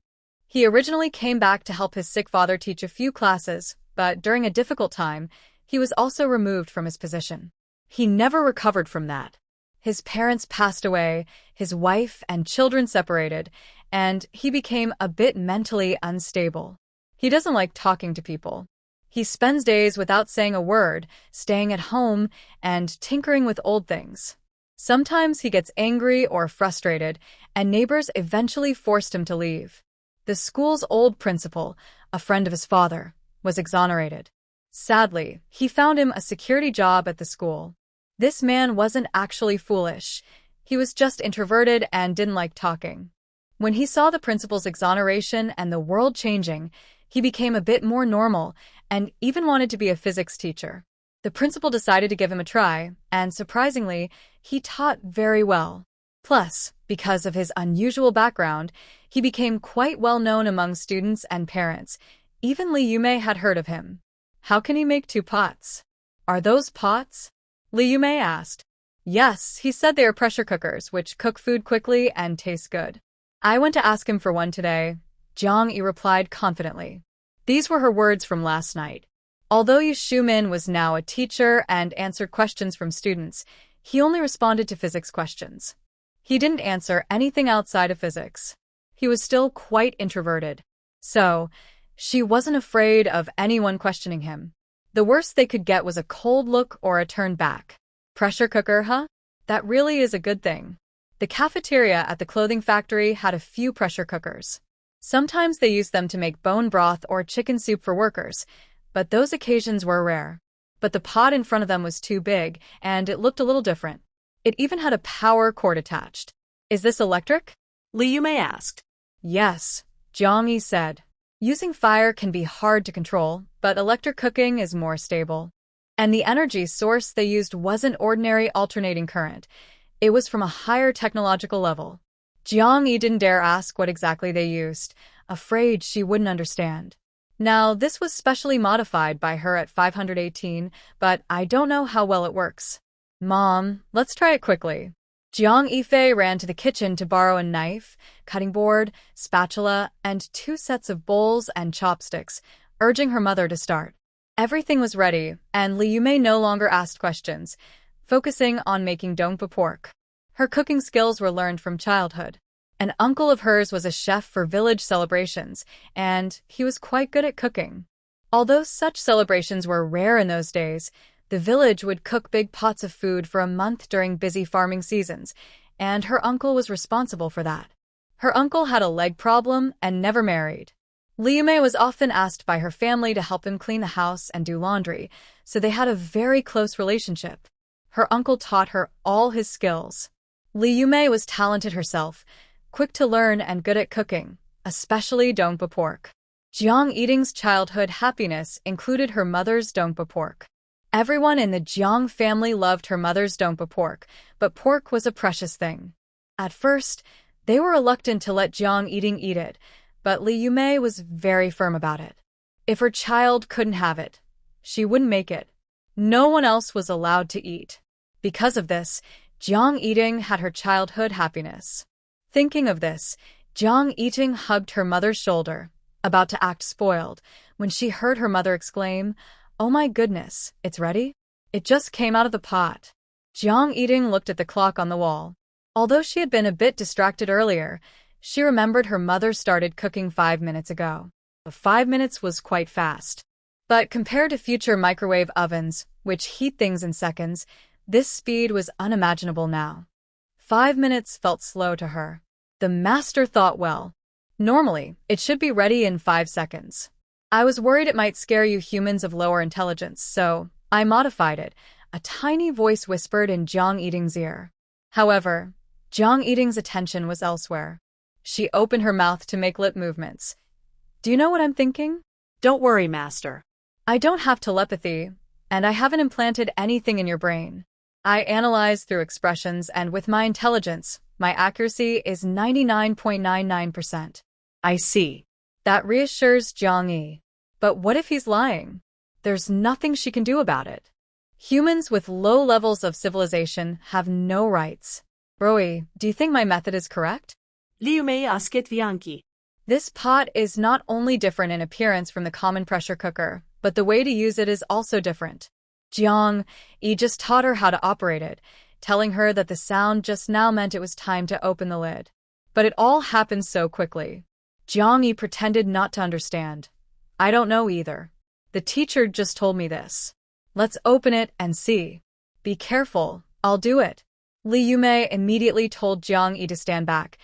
He originally came back to help his sick father teach a few classes, but during a difficult time, he was also removed from his position. He never recovered from that. His parents passed away, his wife and children separated, and he became a bit mentally unstable. He doesn't like talking to people. He spends days without saying a word, staying at home, and tinkering with old things. Sometimes he gets angry or frustrated, and neighbors eventually forced him to leave. The school's old principal, a friend of his father, was exonerated. Sadly, he found him a security job at the school. This man wasn't actually foolish. He was just introverted and didn't like talking. When he saw the principal's exoneration and the world changing, he became a bit more normal and even wanted to be a physics teacher. The principal decided to give him a try, and surprisingly, he taught very well. Plus, because of his unusual background, he became quite well known among students and parents. Even Li Yume had heard of him. How can he make 2 pots? Are those pots? Li Yume asked. Yes, he said they are pressure cookers, which cook food quickly and taste good. I went to ask him for one today, Jiang Yi replied confidently. These were her words from last night. Although Yu Shumin was now a teacher and answered questions from students, he only responded to physics questions. He didn't answer anything outside of physics. He was still quite introverted. So, she wasn't afraid of anyone questioning him. The worst they could get was a cold look or a turn back. Pressure cooker, huh? That really is a good thing. The cafeteria at the clothing factory had a few pressure cookers. Sometimes they used them to make bone broth or chicken soup for workers, but those occasions were rare. But the pot in front of them was too big, and it looked a little different. It even had a power cord attached. Is this electric? Li Yume asked. Yes, Jiang Yi said. Using fire can be hard to control, but electric cooking is more stable. And the energy source they used wasn't ordinary alternating current. It was from a higher technological level. Jiang Yi didn't dare ask what exactly they used, afraid she wouldn't understand. Now, this was specially modified by her at 518, but I don't know how well it works. Mom, let's try it quickly. Jiang Yifei ran to the kitchen to borrow a knife, cutting board, spatula, and 2 sets of bowls and chopsticks, urging her mother to start. Everything was ready, and Li Yume no longer asked questions, focusing on making dongpa pork. Her cooking skills were learned from childhood. An uncle of hers was a chef for village celebrations, and he was quite good at cooking. Although such celebrations were rare in those days, the village would cook big pots of food for a month during busy farming seasons, and her uncle was responsible for that. Her uncle had a leg problem and never married. Li Yume was often asked by her family to help him clean the house and do laundry, so they had a very close relationship. Her uncle taught her all his skills. Li Yume was talented herself, quick to learn and good at cooking, especially dongpa pork. Jiang Ying's childhood happiness included her mother's dongpa pork. Everyone in the Jiang family loved her mother's dongpa pork, but pork was a precious thing. At first, they were reluctant to let Jiang Yi eat it, but Li Yume was very firm about it. If her child couldn't have it, she wouldn't make it. No one else was allowed to eat. Because of this, Jiang Yi had her childhood happiness. Thinking of this, Jiang Yi hugged her mother's shoulder, about to act spoiled, when she heard her mother exclaim, "Oh my goodness, it's ready? It just came out of the pot." Jiang Yi looked at the clock on the wall. Although she had been a bit distracted earlier, she remembered her mother started cooking 5 minutes ago. 5 minutes was quite fast. But compared to future microwave ovens, which heat things in seconds, this speed was unimaginable now. 5 minutes felt slow to her. The master thought, well, normally, it should be ready in 5 seconds. I was worried it might scare you humans of lower intelligence, so I modified it, a tiny voice whispered in Jiang Yi's ear. However, Jiang Yi's attention was elsewhere. She opened her mouth to make lip movements. Do you know what I'm thinking? Don't worry, Master. I don't have telepathy, and I haven't implanted anything in your brain. I analyze through expressions, and with my intelligence, my accuracy is 99.99%. I see. That reassures Jiang Yi. But what if he's lying? There's nothing she can do about it. Humans with low levels of civilization have no rights. Brewing, do you think my method is correct? You may ask it, Jiang Yi. This pot is not only different in appearance from the common pressure cooker, but the way to use it is also different. Jiang Yi just taught her how to operate it, telling her that the sound just now meant it was time to open the lid. But it all happened so quickly. Jiang Yi pretended not to understand. I don't know either. The teacher just told me this. Let's open it and see. Be careful, I'll do it. Li Yumei immediately told Jiang Yi to stand back,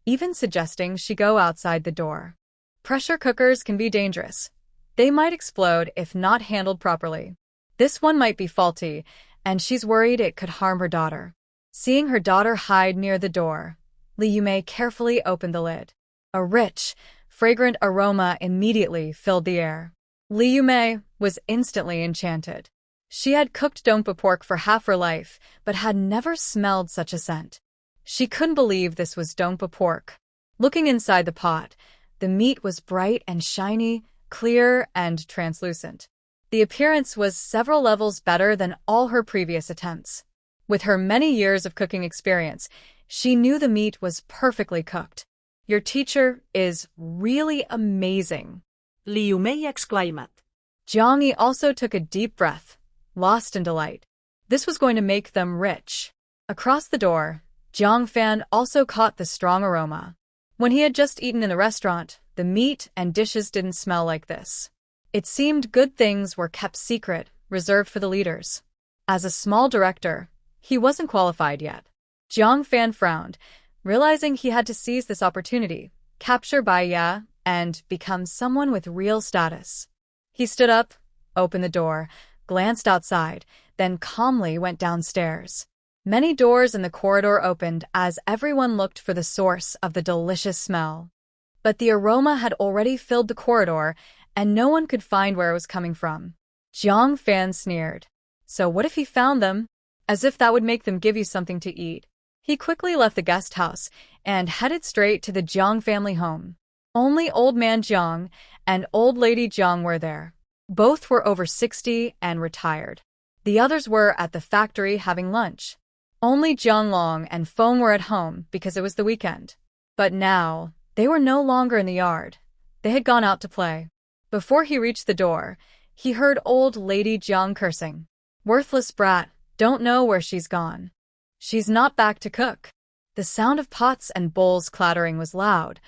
even suggesting she go outside the door. Pressure cookers can be dangerous. They might explode if not handled properly. This one might be faulty, and she's worried it could harm her daughter. Seeing her daughter hide near the door, Li Yumei carefully opened the lid. A rich, fragrant aroma immediately filled the air. Li Yumei was instantly enchanted. She had cooked dongpa pork for half her life, but had never smelled such a scent. She couldn't believe this was dongpa pork. Looking inside the pot, the meat was bright and shiny, clear and translucent. The appearance was several levels better than all her previous attempts. With her many years of cooking experience, she knew the meat was perfectly cooked. Your teacher is really amazing, Li Yumei exclaimed. Jiang Yi also took a deep breath, lost in delight. This was going to make them rich. Across the door, Jiang Fan also caught the strong aroma. When he had just eaten in the restaurant, the meat and dishes didn't smell like this. It seemed good things were kept secret, reserved for the leaders. As a small director, he wasn't qualified yet. Jiang Fan frowned, realizing he had to seize this opportunity, capture Bai Ya, and become someone with real status. He stood up, opened the door, glanced outside, then calmly went downstairs. Many doors in the corridor opened as everyone looked for the source of the delicious smell. But the aroma had already filled the corridor, and no one could find where it was coming from. Jiang Fan sneered. So what if he found them? As if that would make them give you something to eat. He quickly left the guest house and headed straight to the Jiang family home. Only old man Jiang and old lady Jiang were there. Both were over 60 and retired. The others were at the factory having lunch. Only Jiang Long and Feng were at home because it was the weekend. But now, they were no longer in the yard. They had gone out to play. Before he reached the door, he heard old lady Jiang cursing. Worthless brat, don't know where she's gone. She's not back to cook. The sound of pots and bowls clattering was loud,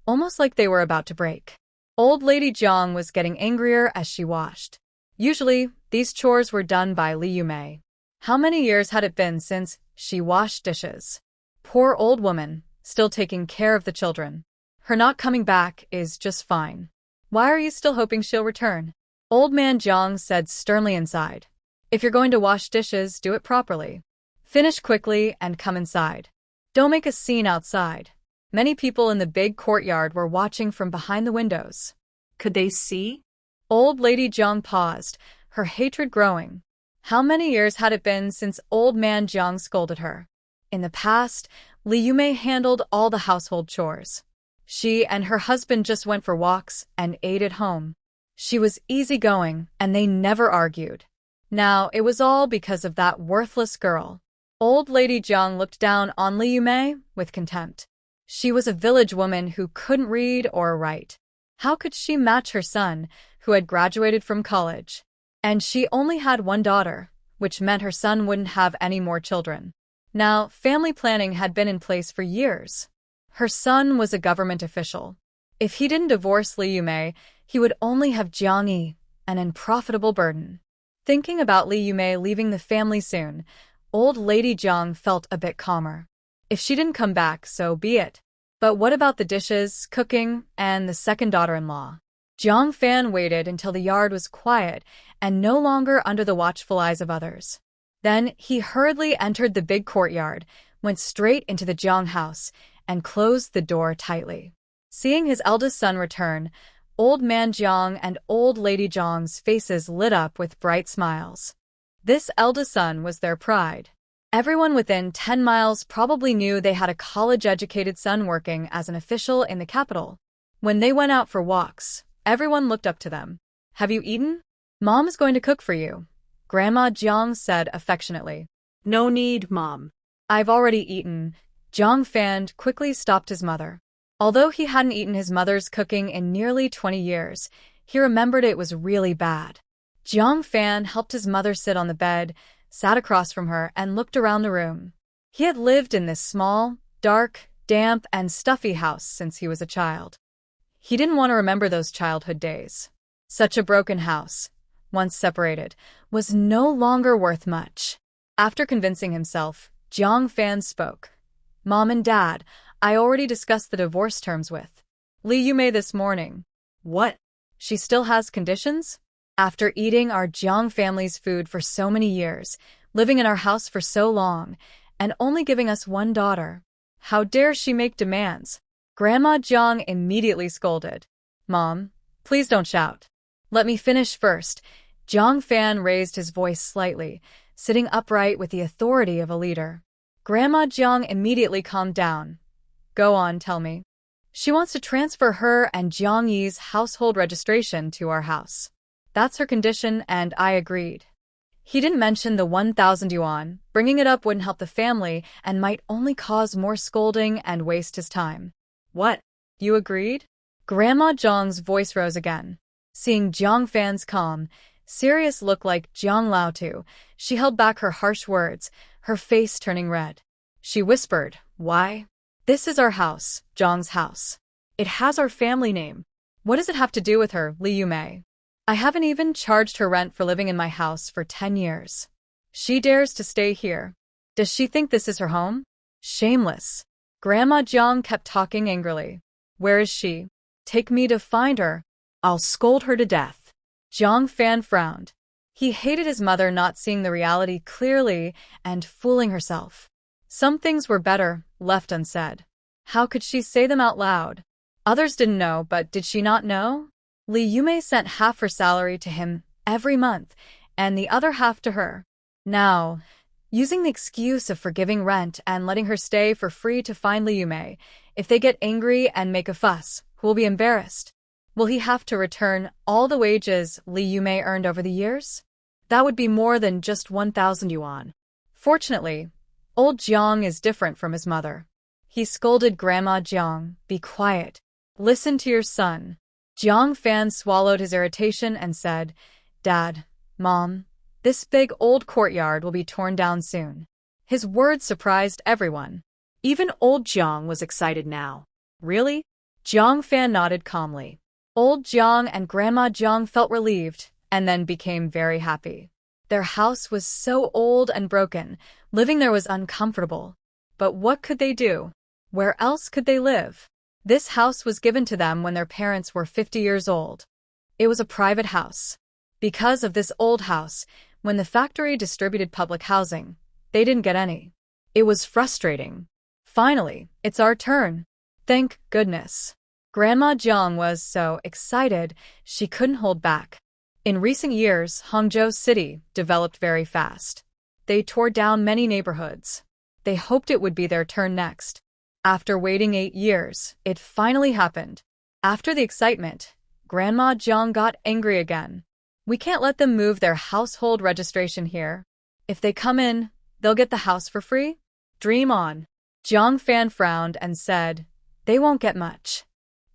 almost like they were about to break. Old lady Jiang was getting angrier as she washed. Usually, these chores were done by Li Yumei. How many years had it been since she washed dishes? Poor old woman, still taking care of the children. Her not coming back is just fine. Why are you still hoping she'll return? Old man Jiang said sternly inside. If you're going to wash dishes, do it properly. Finish quickly and come inside. Don't make a scene outside. Many people in the big courtyard were watching from behind the windows. Could they see? Old lady Jiang paused, her hatred growing. How many years had it been since old man Jiang scolded her? In the past, Li Yumei handled all the household chores. She and her husband just went for walks and ate at home. She was easygoing, and they never argued. Now, it was all because of that worthless girl. Old Lady Jiang looked down on Li Yumei with contempt. She was a village woman who couldn't read or write. How could she match her son, who had graduated from college? And she only had one daughter, which meant her son wouldn't have any more children. Now, family planning had been in place for years. Her son was a government official. If he didn't divorce Li Yumei, he would only have Jiang Yi, an unprofitable burden. Thinking about Li Yumei leaving the family soon, Old Lady Jiang felt a bit calmer. If she didn't come back, so be it. But what about the dishes, cooking, and the second daughter-in-law? Jiang Fan waited until the yard was quiet and no longer under the watchful eyes of others. Then he hurriedly entered the big courtyard, went straight into the Jiang house, and closed the door tightly. Seeing his eldest son return, Old Man Jiang and Old Lady Jiang's faces lit up with bright smiles. This eldest son was their pride. Everyone within 10 miles probably knew they had a college-educated son working as an official in the capital. When they went out for walks, everyone looked up to them. "Have you eaten? Mom is going to cook for you," Grandma Jiang said affectionately. No need, Mom. "I've already eaten." Jiang Fan quickly stopped his mother. Although he hadn't eaten his mother's cooking in nearly 20 years, he remembered it was really bad. Jiang Fan helped his mother sit on the bed, sat across from her, and looked around the room. He had lived in this small, dark, damp, and stuffy house since he was a child. He didn't want to remember those childhood days. Such a broken house, once separated, was no longer worth much. After convincing himself, Jiang Fan spoke. "Mom and Dad, I already discussed the divorce terms with Li Yumei this morning." What? "She still has conditions? After eating our Jiang family's food for so many years, living in our house for so long, and only giving us one daughter, how dare she make demands?" Grandma Jiang immediately scolded. "Mom, please don't shout. Let me finish first." Jiang Fan raised his voice slightly, sitting upright with the authority of a leader. Grandma Jiang immediately calmed down. "Go on, tell me." "She wants to transfer her and Jiang Yi's household registration to our house. That's her condition, and I agreed." He didn't mention the 1,000 yuan. Bringing it up wouldn't help the family and might only cause more scolding and waste his time. What? "You agreed?" Grandma Jiang's voice rose again. Seeing Jiang Fan's calm, serious look like Jiang Laotu, she held back her harsh words, her face turning red. She whispered, "Why? This is our house, Jiang's house. It has our family name. What does it have to do with her, Li Yumei? I haven't even charged her rent for living in my house for 10 years. She dares to stay here. Does she think this is her home? Shameless." Grandma Jiang kept talking angrily. "Where is she? Take me to find her. I'll scold her to death." Jiang Fan frowned. He hated his mother not seeing the reality clearly and fooling herself. Some things were better left unsaid. How could she say them out loud? Others didn't know, but did she not know? Li Yumei sent half her salary to him every month, and the other half to her. Now, using the excuse of forgiving rent and letting her stay for free to find Li Yumei, if they get angry and make a fuss, who will be embarrassed? Will he have to return all the wages Li Yumei earned over the years? That would be more than just 1,000 yuan. Fortunately, old Jiang is different from his mother. He scolded Grandma Jiang, "Be quiet. Listen to your son." Jiang Fan swallowed his irritation and said, "Dad, Mom, this big old courtyard will be torn down soon." His words surprised everyone. Even old Jiang was excited now. "Really?" Jiang Fan nodded calmly. Old Jiang and Grandma Jiang felt relieved and then became very happy. Their house was so old and broken, living there was uncomfortable. But what could they do? Where else could they live? This house was given to them when their parents were 50 years old. It was a private house. Because of this old house, when the factory distributed public housing, they didn't get any. It was frustrating. Finally, it's our turn. Thank goodness. Grandma Jiang was so excited she couldn't hold back. In recent years, Hangzhou City developed very fast. They tore down many neighborhoods. They hoped it would be their turn next. After waiting 8 years, it finally happened. After the excitement, Grandma Jiang got angry again. We can't let them move their household registration here. If they come in, they'll get the house for free? Dream on. Jiang Fan frowned and said, they won't get much.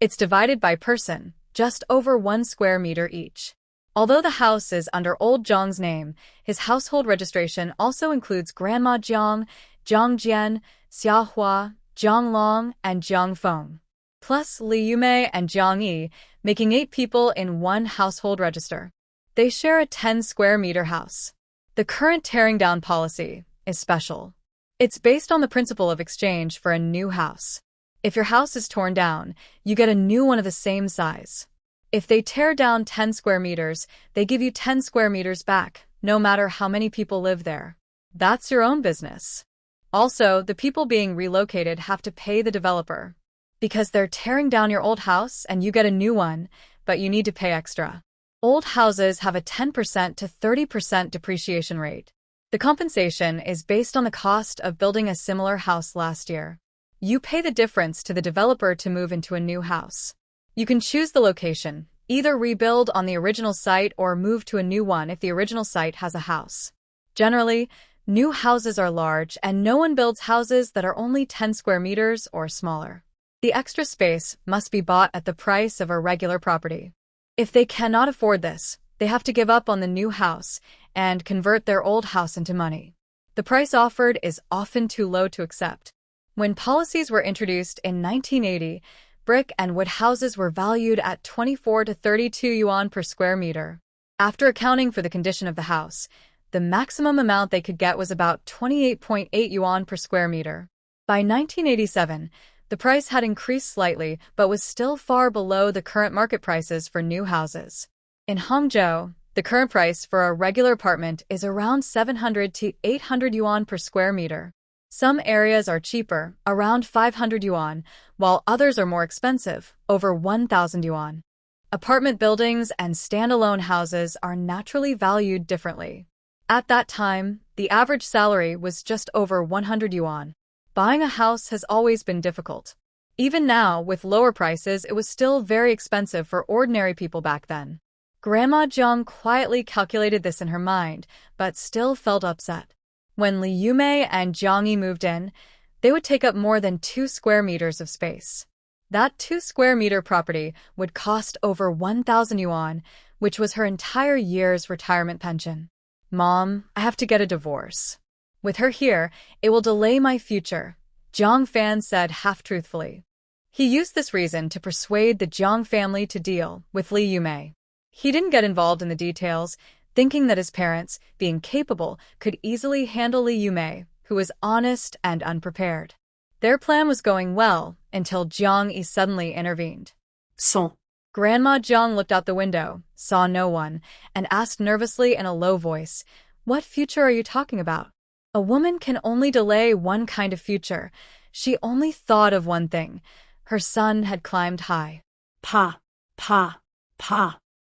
It's divided by person, just over 1 square meter each. Although the house is under old Jiang's name, his household registration also includes Grandma Jiang, Jiang Jian, Xiaohua, Jiang Long, and Jiang Feng, plus Li Yumei and Jiang Yi, making 8 people in one household register. They share a 10 square meter house. The current tearing down policy is special. It's based on the principle of exchange for a new house. If your house is torn down, you get a new one of the same size. If they tear down 10 square meters, they give you 10 square meters back, no matter how many people live there. That's your own business. Also, the people being relocated have to pay the developer. Because they're tearing down your old house and you get a new one, but you need to pay extra. Old houses have a 10% to 30% depreciation rate. The compensation is based on the cost of building a similar house last year. You pay the difference to the developer to move into a new house. You can choose the location, either rebuild on the original site or move to a new one if the original site has a house. Generally, new houses are large and no one builds houses that are only 10 square meters or smaller. The extra space must be bought at the price of a regular property. If they cannot afford this, they have to give up on the new house and convert their old house into money. The price offered is often too low to accept. When policies were introduced in 1980, brick and wood houses were valued at 24 to 32 yuan per square meter. After accounting for the condition of the house, the maximum amount they could get was about 28.8 yuan per square meter. By 1987, the price had increased slightly but was still far below the current market prices for new houses. In Hangzhou, the current price for a regular apartment is around 700 to 800 yuan per square meter. Some areas are cheaper, around 500 yuan, while others are more expensive, over 1,000 yuan. Apartment buildings and standalone houses are naturally valued differently. At that time, the average salary was just over 100 yuan. Buying a house has always been difficult. Even now, with lower prices, it was still very expensive for ordinary people back then. Grandma Jiang quietly calculated this in her mind, but still felt upset. When Li Yumei and Jiang Yi moved in, they would take up more than 2 square meters of space. That 2 square meter property would cost over 1,000 yuan, which was her entire year's retirement pension. Mom, I have to get a divorce. With her here, it will delay my future, Jiang Fan said half-truthfully. He used this reason to persuade the Jiang family to deal with Li Yumei. He didn't get involved in the details, thinking that his parents, being capable, could easily handle Li Yumei, who was honest and unprepared. Their plan was going well until Jiang Yi suddenly intervened. Son. Grandma Jiang looked out the window, saw no one, and asked nervously in a low voice, "What future are you talking about?" A woman can only delay one kind of future. She only thought of one thing. Her son had climbed high. Pa.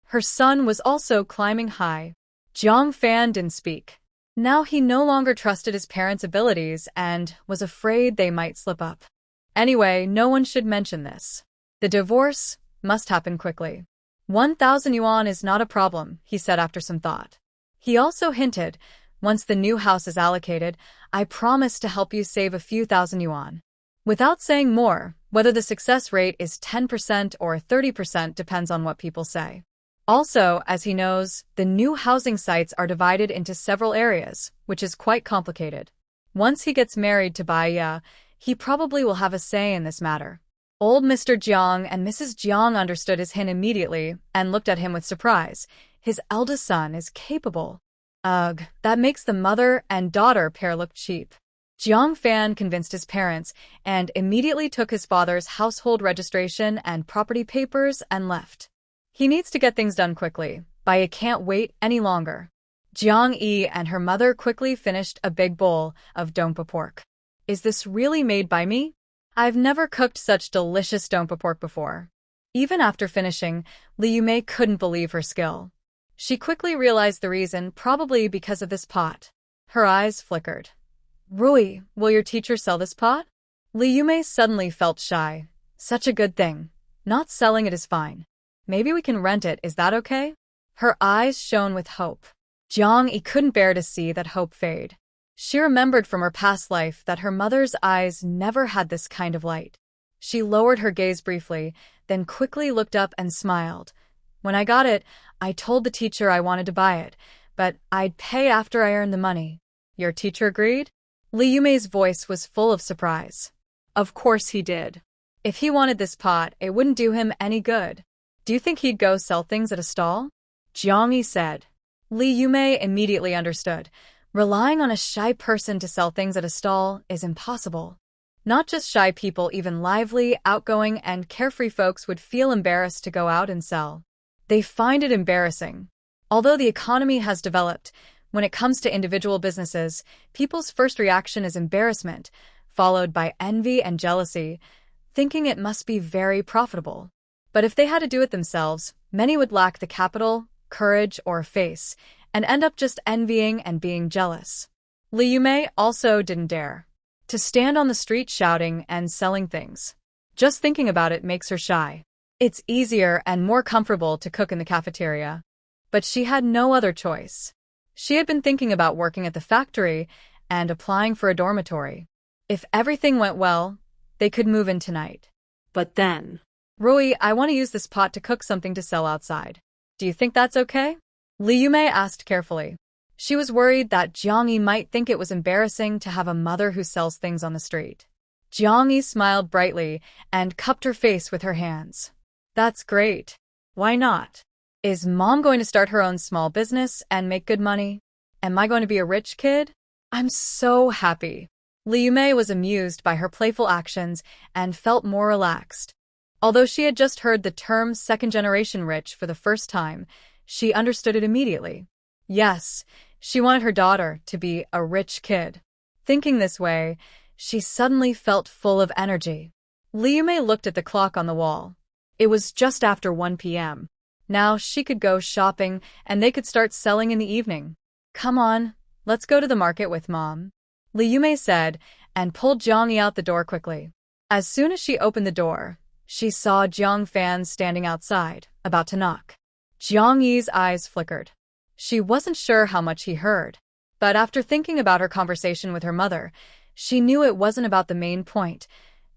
Her son was also climbing high. Jiang Fan didn't speak. Now he no longer trusted his parents' abilities and was afraid they might slip up. Anyway, no one should mention this. The divorce must happen quickly. 1,000 yuan is not a problem, he said after some thought. He also hinted, once the new house is allocated, I promise to help you save a few thousand yuan. Without saying more, whether the success rate is 10% or 30% depends on what people say. Also, as he knows, the new housing sites are divided into several areas, which is quite complicated. Once he gets married to Baiya, he probably will have a say in this matter. Old Mr. Jiang and Mrs. Jiang understood his hint immediately and looked at him with surprise. His eldest son is capable. Ugh, that makes the mother and daughter pair look cheap. Jiang Fan convinced his parents and immediately took his father's household registration and property papers and left. He needs to get things done quickly. Baiya can't wait any longer. Jiang Yi and her mother quickly finished a big bowl of dongpa pork. Is this really made by me? I've never cooked such delicious dongpa pork before. Even after finishing, Li Yumei couldn't believe her skill. She quickly realized the reason, probably because of this pot. Her eyes flickered. Rui, will your teacher sell this pot? Li Yumei suddenly felt shy. Such a good thing. Not selling it is fine. Maybe we can rent it, is that okay? Her eyes shone with hope. Jiang Yi couldn't bear to see that hope fade. She remembered from her past life that her mother's eyes never had this kind of light. She lowered her gaze briefly, then quickly looked up and smiled. When I got it, I told the teacher I wanted to buy it, but I'd pay after I earned the money. Your teacher agreed? Li Yumei's voice was full of surprise. Of course he did. If he wanted this pot, it wouldn't do him any good. Do you think he'd go sell things at a stall? Jiang Yi said. Li Yumei immediately understood. Relying on a shy person to sell things at a stall is impossible. Not just shy people, even lively, outgoing, and carefree folks would feel embarrassed to go out and sell. They find it embarrassing. Although the economy has developed, when it comes to individual businesses, people's first reaction is embarrassment, followed by envy and jealousy, thinking it must be very profitable. But if they had to do it themselves, many would lack the capital, courage, or face, and end up just envying and being jealous. Li Yumei also didn't dare to stand on the street shouting and selling things. Just thinking about it makes her shy. It's easier and more comfortable to cook in the cafeteria. But she had no other choice. She had been thinking about working at the factory and applying for a dormitory. If everything went well, they could move in tonight. But then, Rui, I want to use this pot to cook something to sell outside. Do you think that's okay? Li Yumei asked carefully. She was worried that Jiang Yi might think it was embarrassing to have a mother who sells things on the street. Jiang Yi smiled brightly and cupped her face with her hands. That's great. Why not? Is Mom going to start her own small business and make good money? Am I going to be a rich kid? I'm so happy. Li Yumei was amused by her playful actions and felt more relaxed. Although she had just heard the term second-generation rich for the first time, she understood it immediately. Yes, she wanted her daughter to be a rich kid. Thinking this way, she suddenly felt full of energy. Li Yumei looked at the clock on the wall. It was just after 1 p.m. Now she could go shopping and they could start selling in the evening. Come on, let's go to the market with Mom, Li Yumei said, and pulled Jiang Yi out the door quickly. As soon as she opened the door, she saw Jiang Fan standing outside, about to knock. Jiang Yi's eyes flickered. She wasn't sure how much he heard, but after thinking about her conversation with her mother, she knew it wasn't about the main point,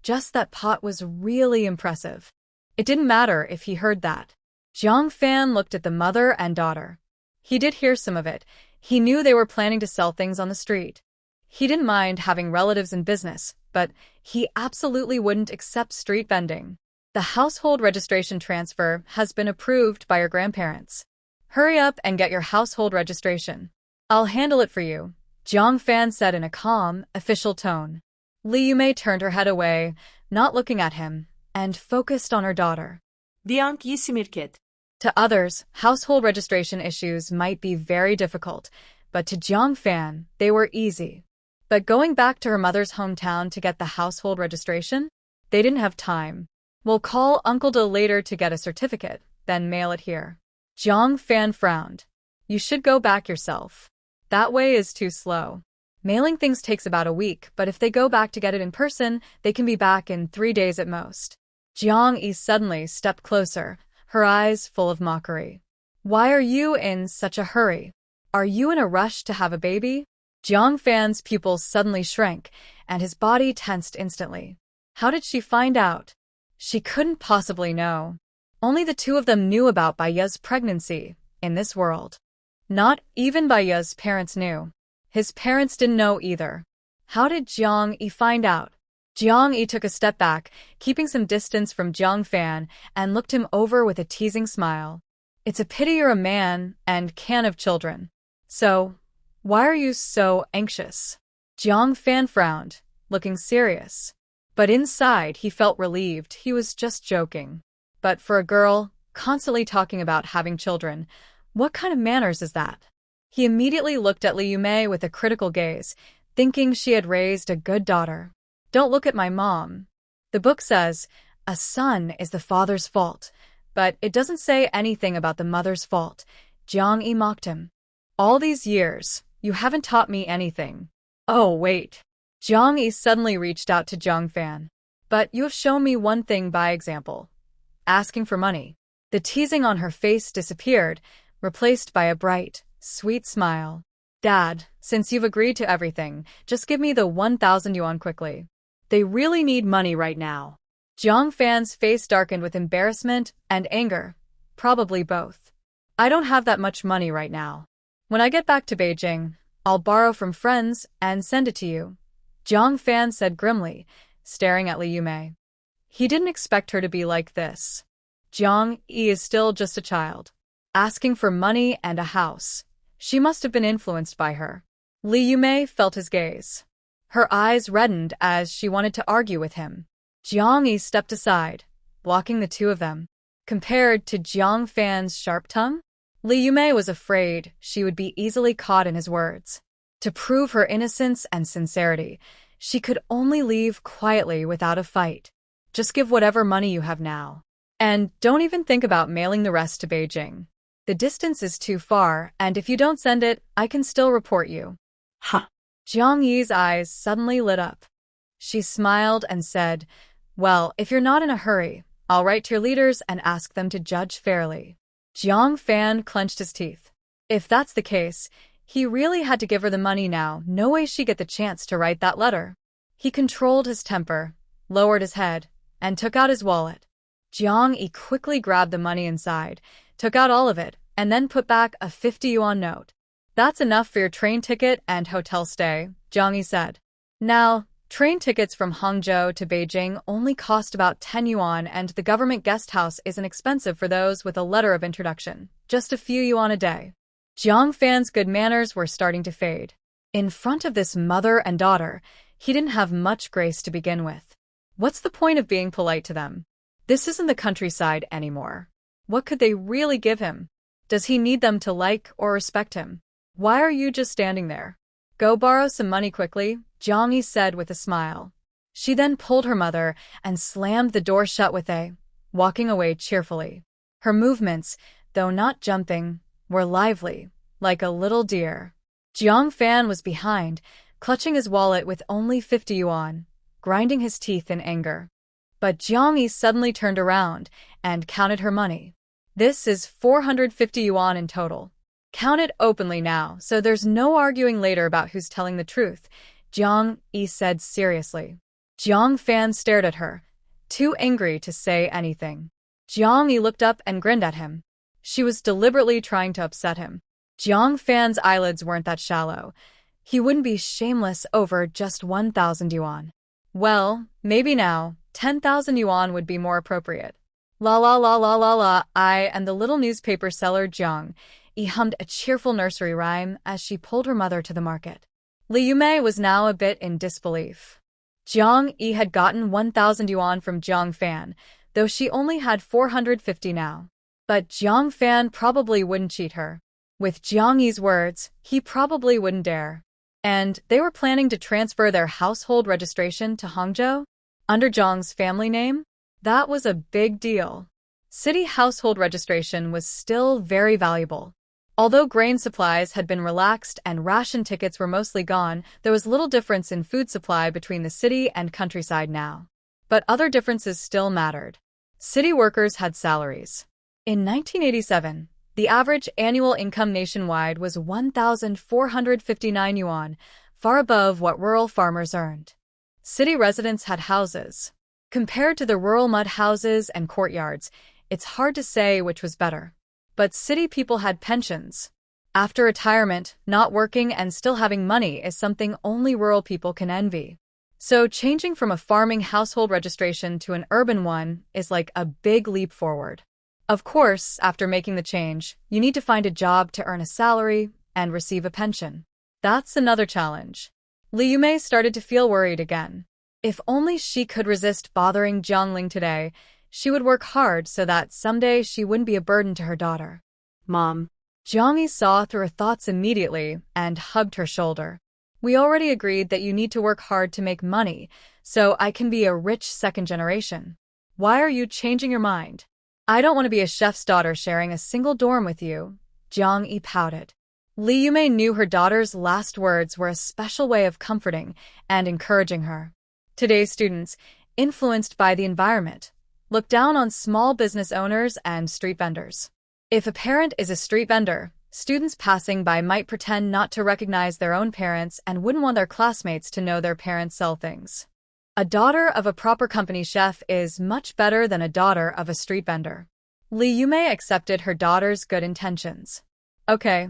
just that pot was really impressive. It didn't matter if he heard that. Jiang Fan looked at the mother and daughter. He did hear some of it. He knew they were planning to sell things on the street. He didn't mind having relatives in business, but he absolutely wouldn't accept street vending. The household registration transfer has been approved by your grandparents. Hurry up and get your household registration. I'll handle it for you, Jiang Fan said in a calm, official tone. Li Yumei turned her head away, not looking at him, and focused on her daughter. Jiang Yi simirket. To others, household registration issues might be very difficult, but to Jiang Fan, they were easy. But going back to her mother's hometown to get the household registration? They didn't have time. We'll call Uncle De later to get a certificate, then mail it here. Jiang Fan frowned. You should go back yourself. That way is too slow. Mailing things takes about a week, but if they go back to get it in person, they can be back in 3 days at most. Jiang Yi suddenly stepped closer, her eyes full of mockery. Why are you in such a hurry? Are you in a rush to have a baby? Jiang Fan's pupils suddenly shrank, and his body tensed instantly. How did she find out? She couldn't possibly know. Only the two of them knew about Baiya's pregnancy, in this world. Not even Baiya's parents knew. His parents didn't know either. How did Jiang Yi find out? Jiang Yi took a step back, keeping some distance from Jiang Fan, and looked him over with a teasing smile. It's a pity you're a man and can't have children. So, why are you so anxious? Jiang Fan frowned, looking serious. But inside he felt relieved. He was just joking. But for a girl, constantly talking about having children, what kind of manners is that? He immediately looked at Li Yumei with a critical gaze, thinking she had raised a good daughter. Don't look at my mom. The book says, a son is the father's fault, but it doesn't say anything about the mother's fault. Jiang Yi mocked him. All these years, you haven't taught me anything. Oh, wait. Jiang Yi suddenly reached out to Jiang Fan. But you have shown me one thing by example. Asking for money. The teasing on her face disappeared, replaced by a bright, sweet smile. Dad, since you've agreed to everything, just give me the 1,000 yuan quickly. They really need money right now. Jiang Fan's face darkened with embarrassment and anger, probably both. I don't have that much money right now. When I get back to Beijing, I'll borrow from friends and send it to you, Jiang Fan said grimly, staring at Li Yumei. He didn't expect her to be like this. Jiang Yi is still just a child, asking for money and a house. She must have been influenced by her. Li Yumei felt his gaze. Her eyes reddened as she wanted to argue with him. Jiang Yi stepped aside, blocking the two of them. Compared to Jiang Fan's sharp tongue, Li Yumei was afraid she would be easily caught in his words. To prove her innocence and sincerity, she could only leave quietly without a fight. Just give whatever money you have now. And don't even think about mailing the rest to Beijing. The distance is too far, and if you don't send it, I can still report you. Ha! Jiang Yi's eyes suddenly lit up. She smiled and said, Well, if you're not in a hurry, I'll write to your leaders and ask them to judge fairly. Jiang Fan clenched his teeth. If that's the case, he really had to give her the money now. No way she'd get the chance to write that letter. He controlled his temper, lowered his head, and took out his wallet. Jiang Yi quickly grabbed the money inside, took out all of it, and then put back a 50 yuan note. That's enough for your train ticket and hotel stay, Jiang Yi said. Now, train tickets from Hangzhou to Beijing only cost about 10 yuan, and the government guest house isn't expensive for those with a letter of introduction, just a few yuan a day. Jiang Fan's good manners were starting to fade. In front of this mother and daughter, he didn't have much grace to begin with. What's the point of being polite to them? This isn't the countryside anymore. What could they really give him? Does he need them to like or respect him? Why are you just standing there? Go borrow some money quickly, Jiang Yi said with a smile. She then pulled her mother and slammed the door shut with a, walking away cheerfully. Her movements, though not jumping, were lively, like a little deer. Jiang Fan was behind, clutching his wallet with only 50 yuan, grinding his teeth in anger. But Jiang Yi suddenly turned around and counted her money. This is 450 yuan in total. Count it openly now, so there's no arguing later about who's telling the truth, Jiang Yi said seriously. Jiang Fan stared at her, too angry to say anything. Jiang Yi looked up and grinned at him. She was deliberately trying to upset him. Jiang Fan's eyelids weren't that shallow. He wouldn't be shameless over just 1,000 yuan. Well, maybe now, 10,000 yuan would be more appropriate. La la la la la la, I and the little newspaper seller Jiang Yi hummed a cheerful nursery rhyme as she pulled her mother to the market. Li Yumei was now a bit in disbelief. Jiang Yi had gotten 1,000 yuan from Jiang Fan, though she only had 450 now. But Jiang Fan probably wouldn't cheat her. With Jiang Yi's words, he probably wouldn't dare. And they were planning to transfer their household registration to Hangzhou? Under Jiang's family name? That was a big deal. City household registration was still very valuable. Although grain supplies had been relaxed and ration tickets were mostly gone, there was little difference in food supply between the city and countryside now. But other differences still mattered. City workers had salaries. In 1987, the average annual income nationwide was 1,459 yuan, far above what rural farmers earned. City residents had houses. Compared to the rural mud houses and courtyards, it's hard to say which was better. But city people had pensions. After retirement, not working and still having money is something only rural people can envy. So changing from a farming household registration to an urban one is like a big leap forward. Of course, after making the change, you need to find a job to earn a salary and receive a pension. That's another challenge. Li Yumei started to feel worried again. If only she could resist bothering Ling today, she would work hard so that someday she wouldn't be a burden to her daughter. Mom. Jiang Yi saw through her thoughts immediately and hugged her shoulder. We already agreed that you need to work hard to make money, so I can be a rich second generation. Why are you changing your mind? I don't want to be a chef's daughter sharing a single dorm with you, Jiang Yi pouted. Li Yumei knew her daughter's last words were a special way of comforting and encouraging her. Today's students, influenced by the environment, look down on small business owners and street vendors. If a parent is a street vendor, students passing by might pretend not to recognize their own parents and wouldn't want their classmates to know their parents sell things. A daughter of a proper company chef is much better than a daughter of a street vendor. Li Yume accepted her daughter's good intentions. Okay,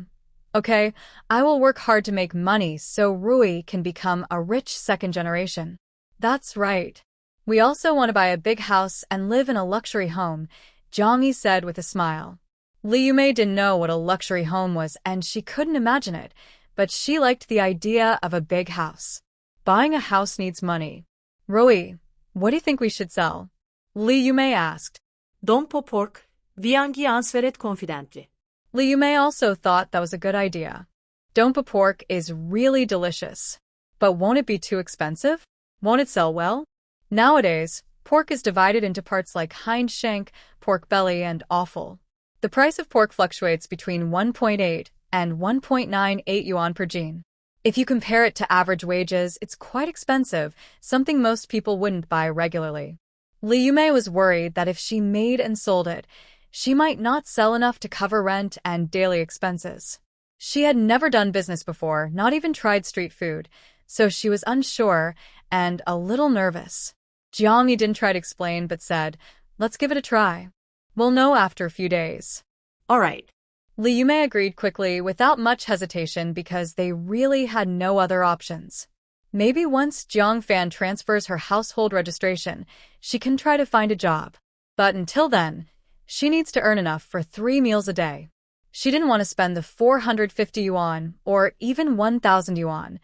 I will work hard to make money so Rui can become a rich second generation. That's right. We also want to buy a big house and live in a luxury home, Jiang Yi said with a smile. Li Yume didn't know what a luxury home was and she couldn't imagine it, but she liked the idea of a big house. Buying a house needs money. Rui, what do you think we should sell? Li Yume asked. Don't po pork, Jiang Yi answered confidently. Li Yume also thought that was a good idea. Dompa pork is really delicious. But won't it be too expensive? Won't it sell well? Nowadays, pork is divided into parts like hind shank, pork belly, and offal. The price of pork fluctuates between 1.8 and 1.98 yuan per jin. If you compare it to average wages, it's quite expensive, something most people wouldn't buy regularly. Li Yume was worried that if she made and sold it, she might not sell enough to cover rent and daily expenses. She had never done business before, not even tried street food, so she was unsure and a little nervous. Jiang Yi didn't try to explain but said, "Let's give it a try. We'll know after a few days." All right. Li Yume agreed quickly without much hesitation because they really had no other options. Maybe once Jiang Fan transfers her household registration, she can try to find a job. But until then, she needs to earn enough for 3 meals a day. She didn't want to spend the 450 yuan or even 1,000 yuan.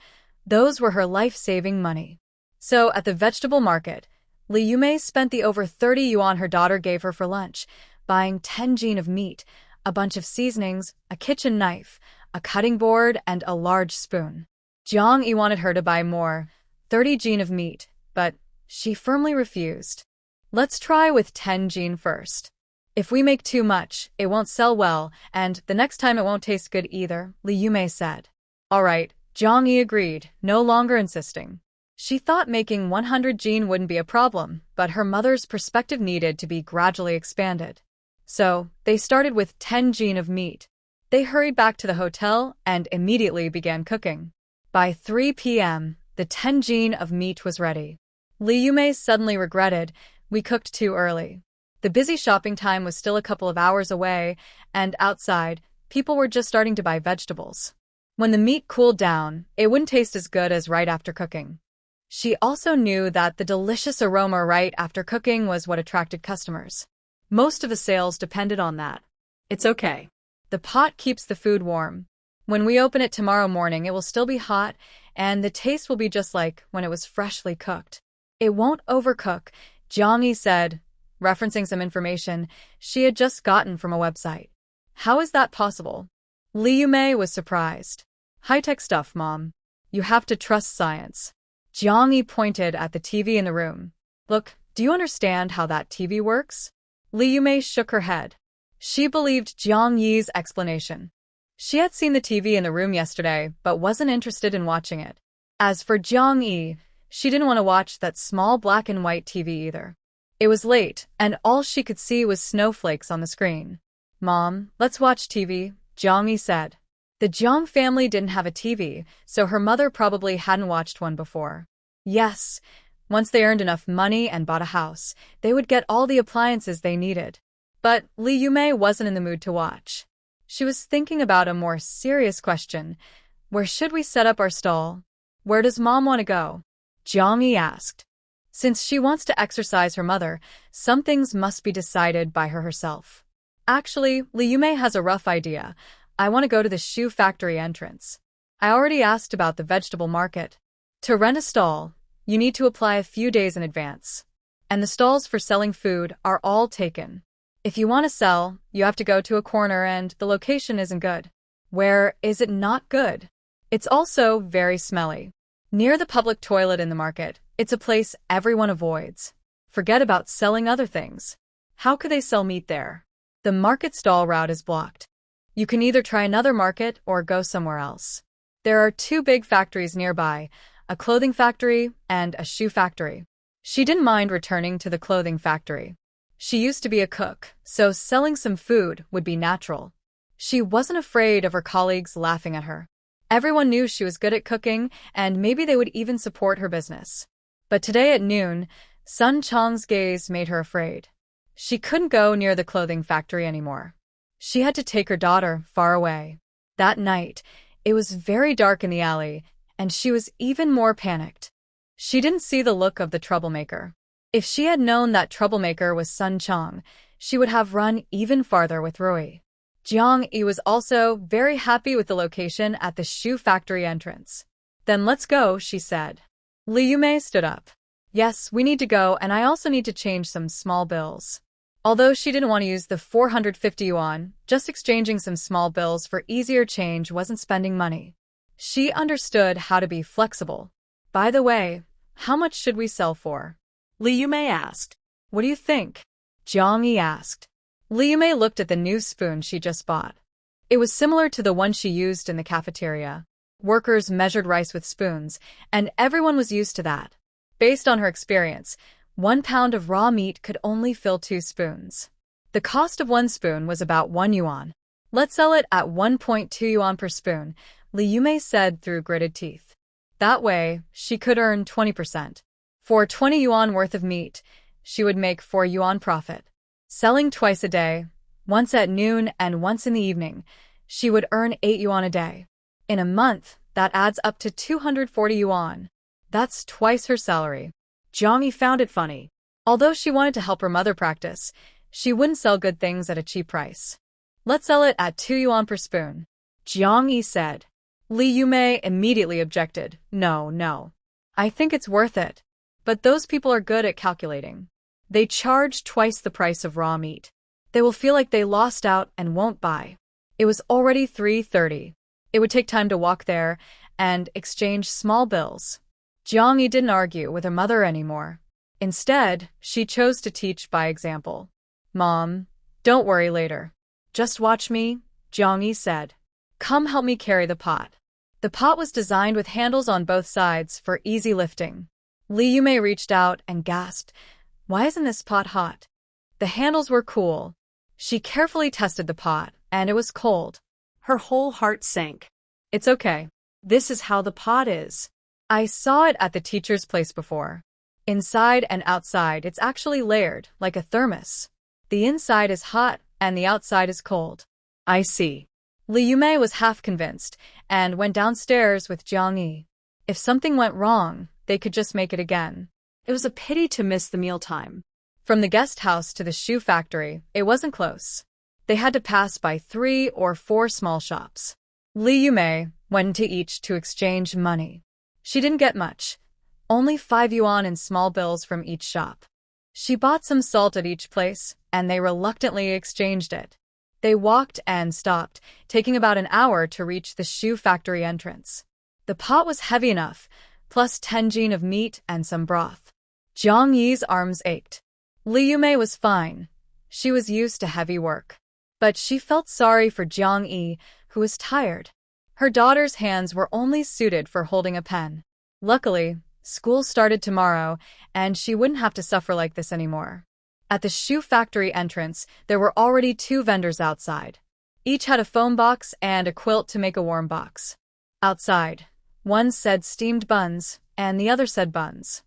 Those were her life-saving money. So at the vegetable market, Li Yume spent the over 30 yuan her daughter gave her for lunch, buying 10 jin of meat, a bunch of seasonings, a kitchen knife, a cutting board, and a large spoon. Jiang Yi wanted her to buy more, 30 jin of meat, but she firmly refused. Let's try with 10 jin first. If we make too much, it won't sell well, and the next time it won't taste good either, Li Yume said. All right, Jiang Yi agreed, no longer insisting. She thought making 100 jin wouldn't be a problem, but her mother's perspective needed to be gradually expanded. So, they started with 10 jin of meat. They hurried back to the hotel and immediately began cooking. By 3 p.m., the 10 jin of meat was ready. Li Yume suddenly regretted, we cooked too early. The busy shopping time was still a couple of hours away, and outside, people were just starting to buy vegetables. When the meat cooled down, it wouldn't taste as good as right after cooking. She also knew that the delicious aroma right after cooking was what attracted customers. Most of the sales depended on that. It's okay. The pot keeps the food warm. When we open it tomorrow morning, it will still be hot, and the taste will be just like when it was freshly cooked. It won't overcook, Jiang Yi said, referencing some information she had just gotten from a website. How is that possible? Li Yume was surprised. High-tech stuff, Mom. You have to trust science. Jiang Yi pointed at the TV in the room. Look, do you understand how that TV works? Li Yume shook her head. She believed Jiang Yi's explanation. She had seen the TV in the room yesterday, but wasn't interested in watching it. As for Jiang Yi, she didn't want to watch that small black and white TV either. It was late, and all she could see was snowflakes on the screen. Mom, let's watch TV, Jiang Yi said. The Jiang family didn't have a TV, so her mother probably hadn't watched one before. Yes, once they earned enough money and bought a house, they would get all the appliances they needed. But Li Yume wasn't in the mood to watch. She was thinking about a more serious question. Where should we set up our stall? Where does Mom want to go? Jiang Yi asked. Since she wants to exercise her mother, some things must be decided by her herself. Actually, Li Yume has a rough idea. I want to go to the shoe factory entrance. I already asked about the vegetable market. To rent a stall, you need to apply a few days in advance. And the stalls for selling food are all taken. If you want to sell, you have to go to a corner and the location isn't good. Where is it not good? It's also very smelly. Near the public toilet in the market, it's a place everyone avoids. Forget about selling other things. How could they sell meat there? The market stall route is blocked. You can either try another market or go somewhere else. There are 2 big factories nearby, a clothing factory and a shoe factory. She didn't mind returning to the clothing factory. She used to be a cook, so selling some food would be natural. She wasn't afraid of her colleagues laughing at her. Everyone knew she was good at cooking, and maybe they would even support her business. But today at noon, Sun Chang's gaze made her afraid. She couldn't go near the clothing factory anymore. She had to take her daughter far away. That night, it was very dark in the alley, and she was even more panicked. She didn't see the look of the troublemaker. If she had known that troublemaker was Sun Chang, she would have run even farther with Rui. Jiang Yi was also very happy with the location at the shoe factory entrance. "Then let's go," she said. Li Yumei stood up. "Yes, we need to go, and I also need to change some small bills." Although she didn't want to use the 450 yuan, just exchanging some small bills for easier change wasn't spending money. She understood how to be flexible. "By the way, how much should we sell for?" Li Yumei asked. "What do you think?" Jiang Yi asked. Li Yumei looked at the new spoon she just bought. It was similar to the one she used in the cafeteria. Workers measured rice with spoons, and everyone was used to that. Based on her experience, 1 pound of raw meat could only fill 2 spoons. The cost of 1 spoon was about 1 yuan. "Let's sell it at 1.2 yuan per spoon," Li Yumei said through gritted teeth. That way, she could earn 20%. For 20 yuan worth of meat, she would make 4 yuan profit. Selling twice a day, once at noon and once in the evening, she would earn 8 yuan a day. In a month, that adds up to 240 yuan. That's twice her salary. Jiang Yi found it funny. Although she wanted to help her mother practice, she wouldn't sell good things at a cheap price. "Let's sell it at 2 yuan per spoon," Jiang Yi said. Li Yumei immediately objected. No. I think it's worth it. But those people are good at calculating. They charge twice the price of raw meat. They will feel like they lost out and won't buy. It was already 3:30. It would take time to walk there and exchange small bills. Jiang Yi didn't argue with her mother anymore. Instead, she chose to teach by example. "Mom, don't worry later. Just watch me," Jiang Yi said. "Come help me carry the pot." The pot was designed with handles on both sides for easy lifting. Li Yumei reached out and gasped, "Why isn't this pot hot?" The handles were cool. She carefully tested the pot, and it was cold. Her whole heart sank. "It's okay. This is how the pot is. I saw it at the teacher's place before. Inside and outside, it's actually layered, like a thermos. The inside is hot, and the outside is cold." "I see." Li Yumei was half convinced, and went downstairs with Jiang Yi. If something went wrong, they could just make it again. It was a pity to miss the mealtime. From the guest house to the shoe factory, it wasn't close. They had to pass by 3 or 4 small shops. Li Yumei went into each to exchange money. She didn't get much, only 5 yuan in small bills from each shop. She bought some salt at each place, and they reluctantly exchanged it. They walked and stopped, taking about an hour to reach the shoe factory entrance. The pot was heavy enough, plus 10 jin of meat and some broth. Jiang Yi's arms ached. Li Yumei was fine. She was used to heavy work. But she felt sorry for Jiang Yi, who was tired. Her daughter's hands were only suited for holding a pen. Luckily, school started tomorrow, and she wouldn't have to suffer like this anymore. At the shoe factory entrance, there were already 2 vendors outside. Each had a foam box and a quilt to make a warm box. Outside, one said steamed buns, and the other said buns.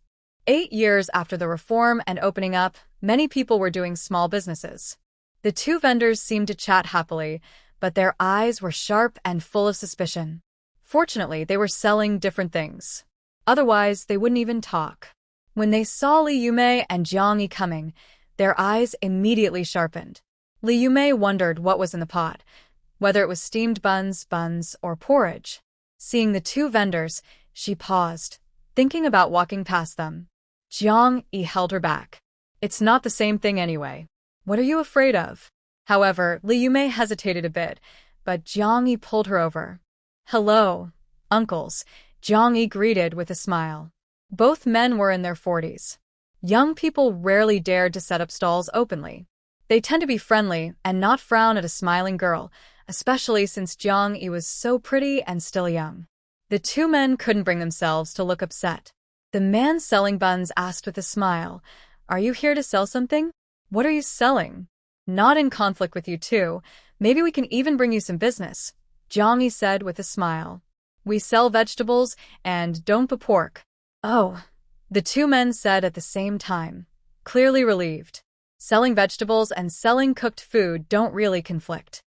8 years after the reform and opening up, many people were doing small businesses. The 2 vendors seemed to chat happily, but their eyes were sharp and full of suspicion. Fortunately, they were selling different things. Otherwise, they wouldn't even talk. When they saw Li Yumei and Jiang Yi coming, their eyes immediately sharpened. Li Yumei wondered what was in the pot, whether it was steamed buns, or porridge. Seeing the 2 vendors, she paused, thinking about walking past them. Jiang Yi held her back. "It's not the same thing anyway. What are you afraid of?" However, Li Yumei hesitated a bit, but Jiang Yi pulled her over. "Hello, uncles," Jiang Yi greeted with a smile. Both men were in their 40s. Young people rarely dared to set up stalls openly. They tend to be friendly and not frown at a smiling girl, especially since Jiang Yi was so pretty and still young. The 2 men couldn't bring themselves to look upset. The man selling buns asked with a smile, "Are you here to sell something?" What are you selling? Not in conflict with you too. Maybe we can even bring you some business, Jiang Yi said with a smile. We sell vegetables and don't pork. Oh, the two men said at the same time, clearly relieved. Selling vegetables and selling cooked food don't really conflict.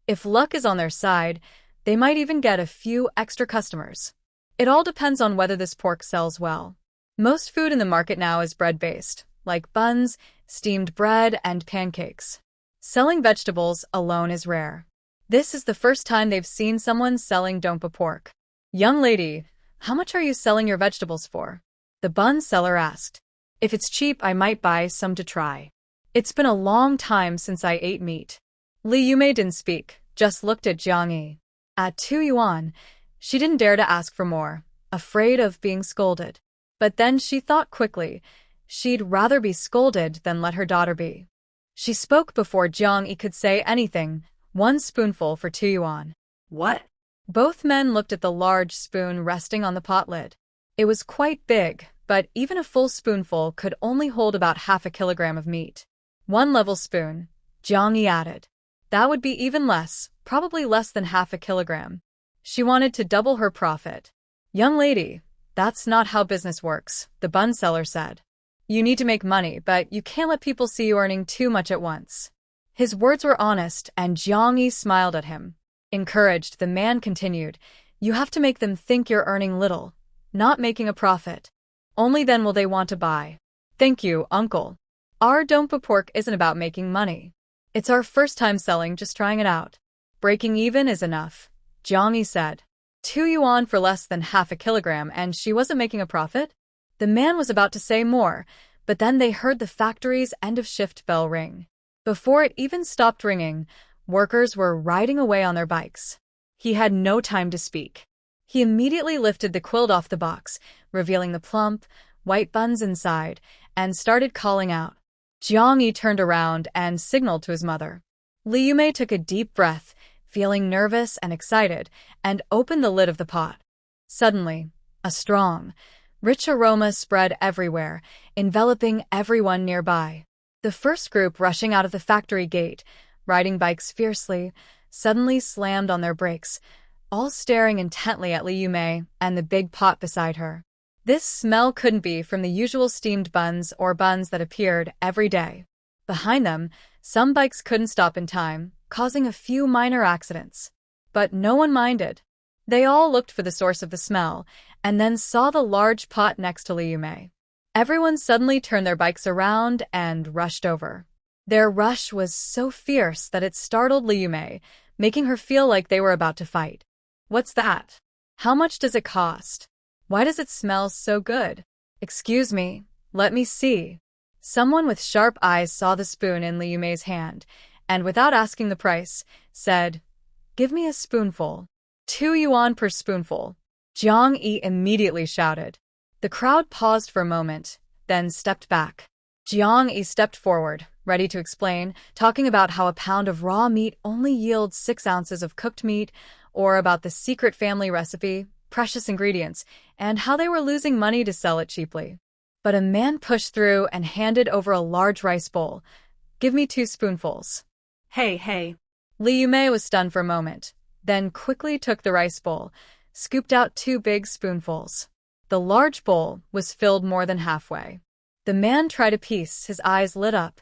If luck is on their side, they might even get a few extra customers. It all depends on whether this pork sells well. Most food in the market now is bread-based, like buns, steamed bread, and pancakes. Selling vegetables alone is rare. This is the first time they've seen someone selling don't pork. Young lady, how much are you selling your vegetables for? The bun seller asked. If it's cheap, I might buy some to try. It's been a long time since I ate meat. Li Yumei didn't speak, just looked at Jiang Yi. At 2 yuan, she didn't dare to ask for more, afraid of being scolded. But then she thought quickly, she'd rather be scolded than let her daughter be. She spoke before Jiang Yi could say anything, 1 spoonful for 2 yuan. What? Both men looked at the large spoon resting on the pot lid. It was quite big, but even a full spoonful could only hold about half a kilogram of meat. 1 level spoon, Jiang Yi added. That would be even less, probably less than half a kilogram. She wanted to double her profit. Young lady, that's not how business works, the bun seller said. You need to make money, but you can't let people see you earning too much at once. His words were honest, and Jiang Yi smiled at him. Encouraged, the man continued, you have to make them think you're earning little, not making a profit. Only then will they want to buy. Thank you, uncle. Our don't pork isn't about making money. It's our first time selling, just trying it out. Breaking even is enough, Jiang Yi said. 2 yuan for less than half a kilogram, and she wasn't making a profit? The man was about to say more, but then they heard the factory's end-of-shift bell ring. Before it even stopped ringing, workers were riding away on their bikes. He had no time to speak. He immediately lifted the quilt off the box, revealing the plump, white buns inside, and started calling out. Jiang Yi turned around and signaled to his mother. Li Yumei took a deep breath, feeling nervous and excited, and opened the lid of the pot. Suddenly, a strong, rich aroma spread everywhere, enveloping everyone nearby. The first group rushing out of the factory gate, riding bikes fiercely, suddenly slammed on their brakes, all staring intently at Li Yumei and the big pot beside her. This smell couldn't be from the usual steamed buns or buns that appeared every day. Behind them, some bikes couldn't stop in time, causing a few minor accidents. But no one minded. They all looked for the source of the smell, and then saw the large pot next to Li Yumei. Everyone suddenly turned their bikes around and rushed over. Their rush was so fierce that it startled Li Yumei, making her feel like they were about to fight. What's that? How much does it cost? Why does it smell so good? Excuse me, let me see. Someone with sharp eyes saw the spoon in Li Yumei's hand, and without asking the price, said, Give me a spoonful. 2 yuan per spoonful. Jiang Yi immediately shouted. The crowd paused for a moment, then stepped back. Jiang Yi stepped forward, ready to explain, talking about how a pound of raw meat only yields 6 ounces of cooked meat, or about the secret family recipe, precious ingredients, and how they were losing money to sell it cheaply. But a man pushed through and handed over a large rice bowl. Give me 2 spoonfuls. Hey. Li Yumei was stunned for a moment, then quickly took the rice bowl, scooped out 2 big spoonfuls. The large bowl was filled more than halfway. The man tried a piece, his eyes lit up.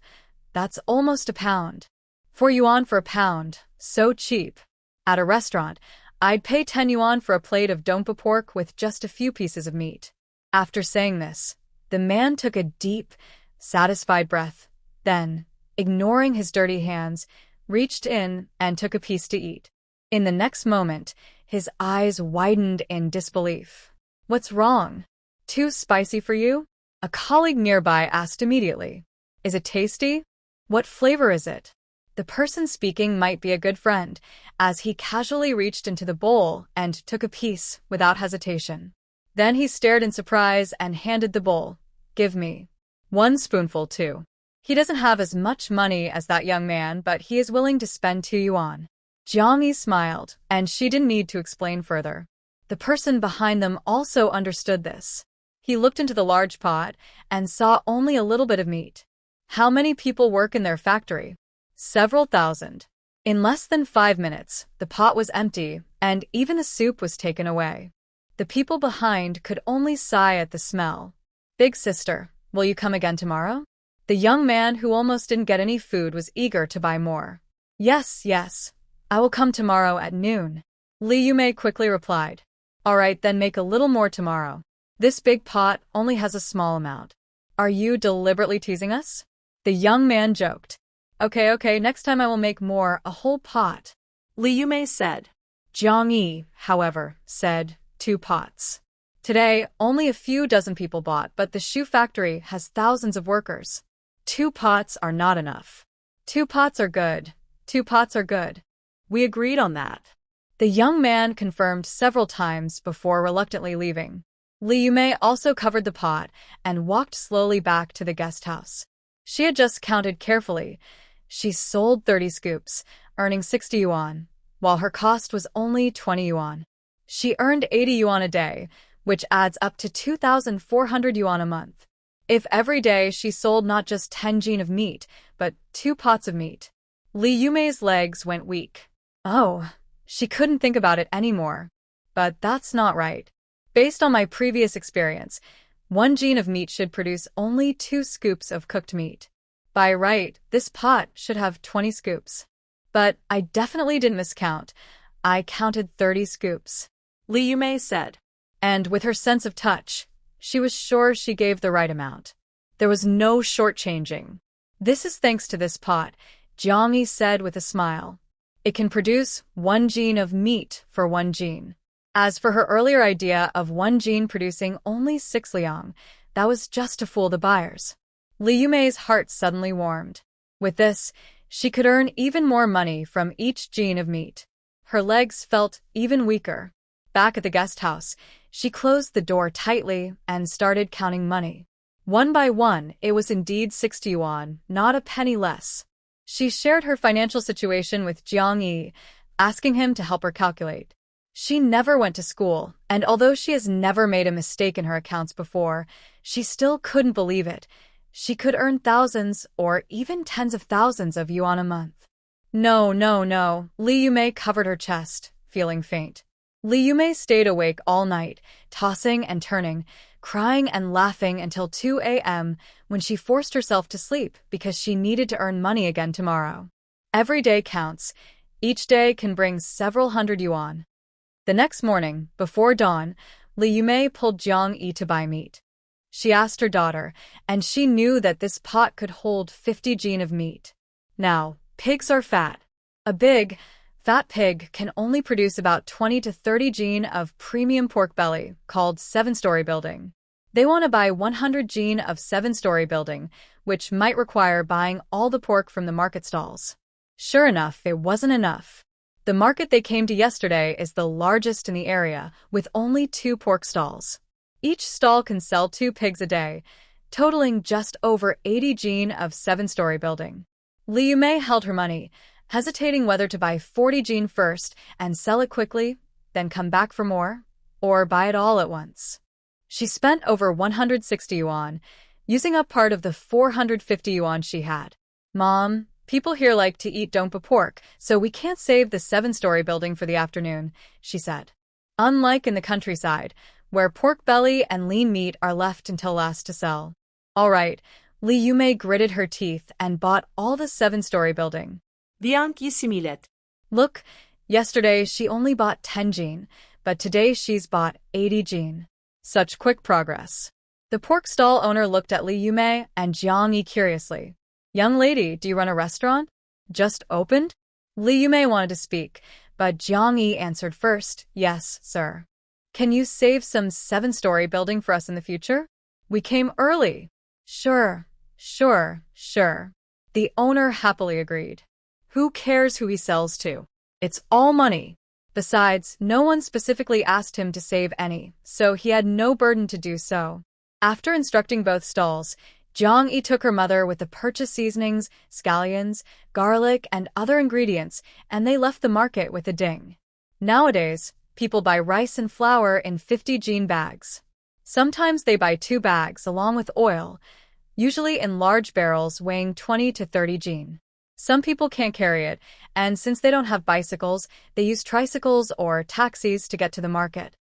That's almost a pound. 4 yuan for a pound, so cheap. At a restaurant, I'd pay 10 yuan for a plate of don't pork with just a few pieces of meat. After saying this, the man took a deep, satisfied breath, then, ignoring his dirty hands, reached in and took a piece to eat. In the next moment, his eyes widened in disbelief. What's wrong? Too spicy for you? A colleague nearby asked immediately. Is it tasty? What flavor is it? The person speaking might be a good friend, as he casually reached into the bowl and took a piece without hesitation. Then he stared in surprise and handed the bowl. Give me 1 spoonful too. He doesn't have as much money as that young man, but he is willing to spend 2 yuan. Jiang Yi smiled, and she didn't need to explain further. The person behind them also understood this. He looked into the large pot and saw only a little bit of meat. How many people work in their factory? Several thousand. In less than 5 minutes, the pot was empty, and even the soup was taken away. The people behind could only sigh at the smell. Big sister, will you come again tomorrow? The young man who almost didn't get any food was eager to buy more. Yes, yes. I will come tomorrow at noon. Li Yumei quickly replied. All right, then make a little more tomorrow. This big pot only has a small amount. Are you deliberately teasing us? The young man joked. Okay, next time I will make more, a whole pot. Li Yumei said. Jiang Yi, however, said, 2 pots. Today, only a few dozen people bought, but the shoe factory has thousands of workers. 2 pots are not enough. 2 pots are good. 2 pots are good. We agreed on that. The young man confirmed several times before reluctantly leaving. Li Yumei also covered the pot and walked slowly back to the guest house. She had just counted carefully. She sold 30 scoops, earning 60 yuan, while her cost was only 20 yuan. She earned 80 yuan a day, which adds up to 2,400 yuan a month. If every day she sold not just 10 jin of meat, but 2 pots of meat. Li Yumei's legs went weak. Oh, she couldn't think about it anymore. But that's not right. Based on my previous experience, 1 jin of meat should produce only 2 scoops of cooked meat. By right, this pot should have 20 scoops. But I definitely didn't miscount. I counted 30 scoops. Li Yumei said. And with her sense of touch, she was sure she gave the right amount. There was no shortchanging. This is thanks to this pot, Jiang Yi said with a smile. It can produce 1 jin of meat for 1 jin. As for her earlier idea of 1 jin producing only 6 liang, that was just to fool the buyers. Li Yumei's heart suddenly warmed. With this, she could earn even more money from each jin of meat. Her legs felt even weaker. Back at the guest house, she closed the door tightly and started counting money. One by one, it was indeed 60 yuan, not a penny less. She shared her financial situation with Jiang Yi, asking him to help her calculate. She never went to school, and although she has never made a mistake in her accounts before, she still couldn't believe it. She could earn thousands or even tens of thousands of yuan a month. No. Li Yumei covered her chest, feeling faint. Li Yumei stayed awake all night, tossing and turning, crying and laughing until 2 a.m. when she forced herself to sleep because she needed to earn money again tomorrow. Every day counts. Each day can bring several hundred yuan. The next morning, before dawn, Li Yumei pulled Jiang Yi to buy meat. She asked her daughter, and she knew that this pot could hold 50 jin of meat. Now, pigs are fat. A big, fat pig can only produce about 20 to 30 jin of premium pork belly, called 7-story building. They want to buy 100 jin of 7-story building, which might require buying all the pork from the market stalls. Sure enough, it wasn't enough. The market they came to yesterday is the largest in the area, with only 2 pork stalls. Each stall can sell 2 pigs a day, totaling just over 80 jin of 7-story building. Li Yumei held her money, hesitating whether to buy 40 jin first and sell it quickly, then come back for more, or buy it all at once. She spent over 160 yuan, using up part of the 450 yuan she had. Mom, people here like to eat dompa pork, so we can't save the 7-story building for the afternoon, she said. Unlike in the countryside, where pork belly and lean meat are left until last to sell. All right, Li Yumei gritted her teeth and bought all the 7-story building. Jiang Yi similed. Look, yesterday she only bought 10 jin, but today she's bought 80 jin. Such quick progress. The pork stall owner looked at Li Yumei and Jiang Yi curiously. Young lady, do you run a restaurant? Just opened? Li Yumei wanted to speak, but Jiang Yi answered first, yes, sir. Can you save some 7-story building for us in the future? We came early. Sure. The owner happily agreed. Who cares who he sells to? It's all money. Besides, no one specifically asked him to save any, so he had no burden to do so. After instructing both stalls, Jiang Yi took her mother with the purchase seasonings, scallions, garlic, and other ingredients, and they left the market with a ding. Nowadays, people buy rice and flour in 50 jin bags. Sometimes they buy 2 bags along with oil. usually in large barrels weighing 20 to 30 jin. Some people can't carry it, and since they don't have bicycles, they use tricycles or taxis to get to the market.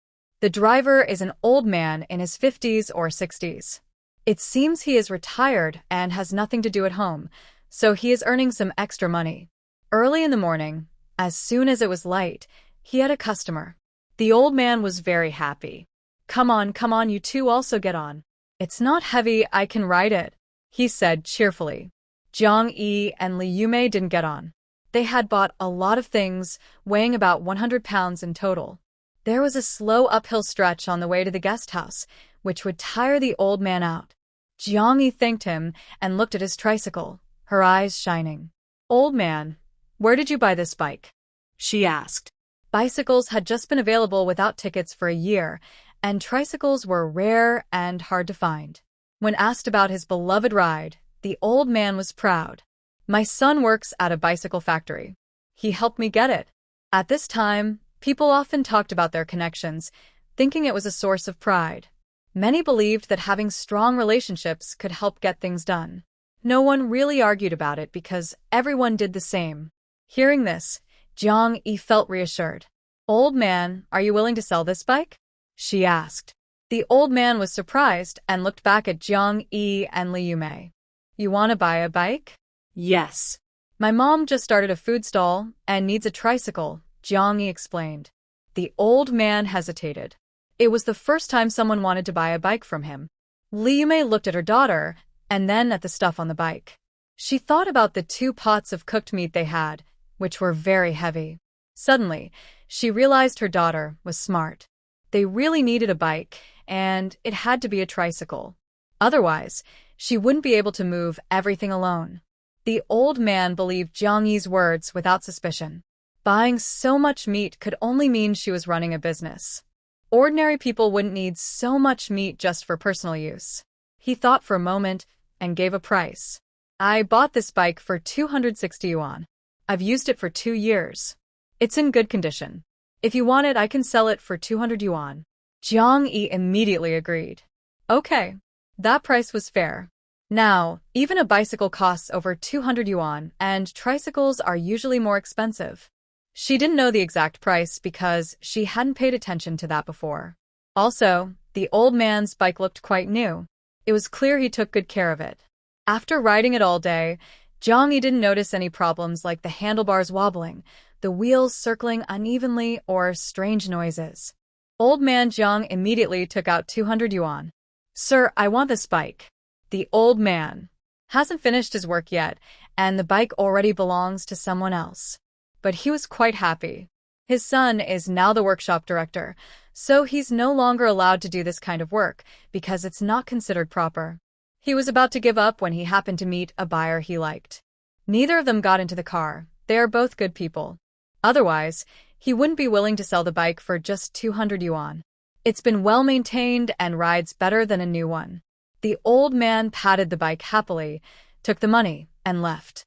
The driver is an old man in his 50s or 60s. It seems he is retired and has nothing to do at home, so he is earning some extra money. Early in the morning, as soon as it was light, he had a customer. The old man was very happy. Come on, you two also get on. It's not heavy, I can ride it, he said cheerfully. Jiang Yi and Li Yume didn't get on. They had bought a lot of things, weighing about 100 pounds in total. There was a slow uphill stretch on the way to the guest house, which would tire the old man out. Jiang Yi thanked him and looked at his tricycle, her eyes shining. Old man, where did you buy this bike? She asked. Bicycles had just been available without tickets for a year, and tricycles were rare and hard to find. When asked about his beloved ride, the old man was proud. My son works at a bicycle factory. He helped me get it. At this time, people often talked about their connections, thinking it was a source of pride. Many believed that having strong relationships could help get things done. No one really argued about it because everyone did the same. Hearing this, Jiang Yi felt reassured. Old man, are you willing to sell this bike? She asked. The old man was surprised and looked back at Jiang Yi and Li Yume. You want to buy a bike? Yes. My mom just started a food stall and needs a tricycle, Jiang Yi explained. The old man hesitated. It was the first time someone wanted to buy a bike from him. Li Yume looked at her daughter and then at the stuff on the bike. She thought about the 2 pots of cooked meat they had, which were very heavy. Suddenly, she realized her daughter was smart. They really needed a bike, and it had to be a tricycle. Otherwise, she wouldn't be able to move everything alone. The old man believed Jiang Yi's words without suspicion. Buying so much meat could only mean she was running a business. Ordinary people wouldn't need so much meat just for personal use. He thought for a moment and gave a price. I bought this bike for 260 yuan. I've used it for 2 years. It's in good condition. If you want it, I can sell it for 200 yuan. Jiang Yi immediately agreed. Okay, that price was fair. Now, even a bicycle costs over 200 yuan, and tricycles are usually more expensive. She didn't know the exact price because she hadn't paid attention to that before. Also, the old man's bike looked quite new. It was clear he took good care of it. After riding it all day, Jiang Yi didn't notice any problems like the handlebars wobbling, the wheels circling unevenly, or strange noises. Old man Jiang immediately took out 200 yuan. Sir, I want this bike. The old man hasn't finished his work yet, and the bike already belongs to someone else. But he was quite happy. His son is now the workshop director, so he's no longer allowed to do this kind of work because it's not considered proper. He was about to give up when he happened to meet a buyer he liked. Neither of them got into the car. They are both good people. Otherwise, he wouldn't be willing to sell the bike for just 200 yuan. It's been well maintained and rides better than a new one. The old man patted the bike happily, took the money, and left.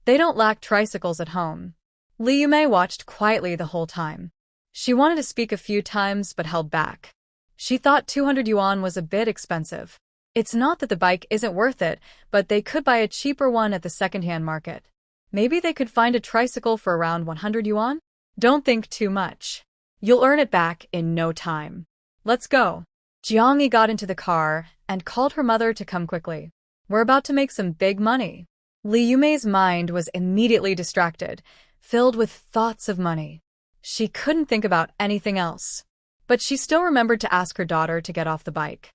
They don't lack tricycles at home. Li Yume watched quietly the whole time. She wanted to speak a few times but held back. She thought 200 yuan was a bit expensive. It's not that the bike isn't worth it, but they could buy a cheaper one at the second-hand market. Maybe they could find a tricycle for around 100 yuan? Don't think too much. You'll earn it back in no time. Let's go. Jiang Yi got into the car and called her mother to come quickly. We're about to make some big money. Li Yume's mind was immediately distracted, filled with thoughts of money. She couldn't think about anything else. But she still remembered to ask her daughter to get off the bike.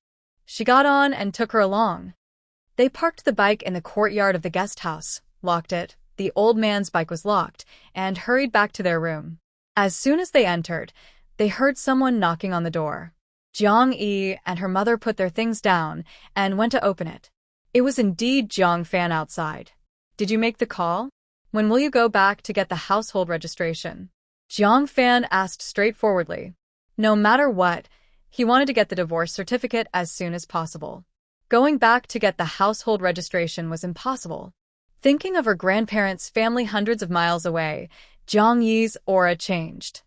She got on and took her along. They parked the bike in the courtyard of the guest house, locked it, the old man's bike was locked, and hurried back to their room. As soon as they entered, they heard someone knocking on the door. Jiang Yi and her mother put their things down and went to open it. It was indeed Jiang Fan outside. Did you make the call? When will you go back to get the household registration? Jiang Fan asked straightforwardly. No matter what, he wanted to get the divorce certificate as soon as possible. Going back to get the household registration was impossible. Thinking of her grandparents' family hundreds of miles away, Jiang Yi's aura changed.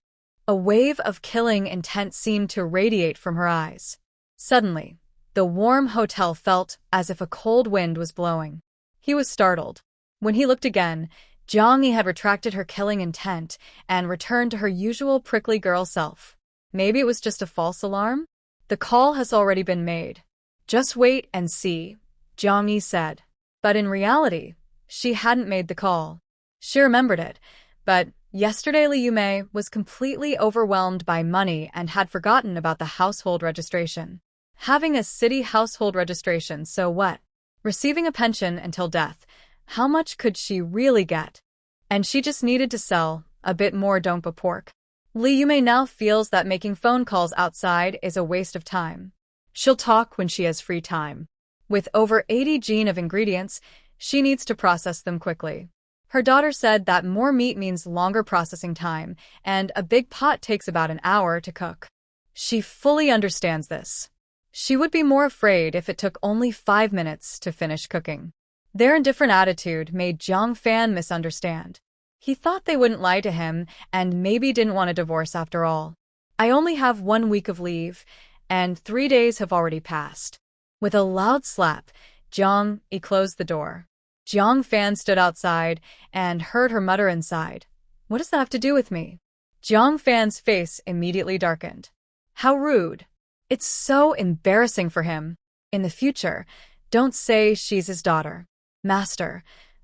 A wave of killing intent seemed to radiate from her eyes. Suddenly, The warm hotel felt as if a cold wind was blowing. He was startled. When he looked again, Jiang Yi had retracted her killing intent and returned to her usual prickly girl self. Maybe it was just a false alarm? The call has already been made. Just wait and see, Jiang Yi said. But in reality, she hadn't made the call. She remembered it, but yesterday Li Yumei was completely overwhelmed by money and had forgotten about the household registration. Having a city household registration, so what? Receiving a pension until death. How much could she really get? And she just needed to sell a bit more dongpa pork. Li Yumei now feels that making phone calls outside is a waste of time. She'll talk when she has free time. With over 80 gene of ingredients, she needs to process them quickly. Her daughter said that more meat means longer processing time, and a big pot takes about an hour to cook. She fully understands this. She would be more afraid if it took only 5 minutes to finish cooking. Their indifferent attitude made Jiang Fan misunderstand. He thought they wouldn't lie to him and maybe didn't want a divorce after all. I only have 1 week of leave, and 3 days have already passed. With a loud slap, Jiang Yi closed the door. Jiang Fan stood outside and heard her mutter inside. What does that have to do with me? Jiang Fan's face immediately darkened. How rude. It's so embarrassing for him. In the future, don't say she's his daughter. Master,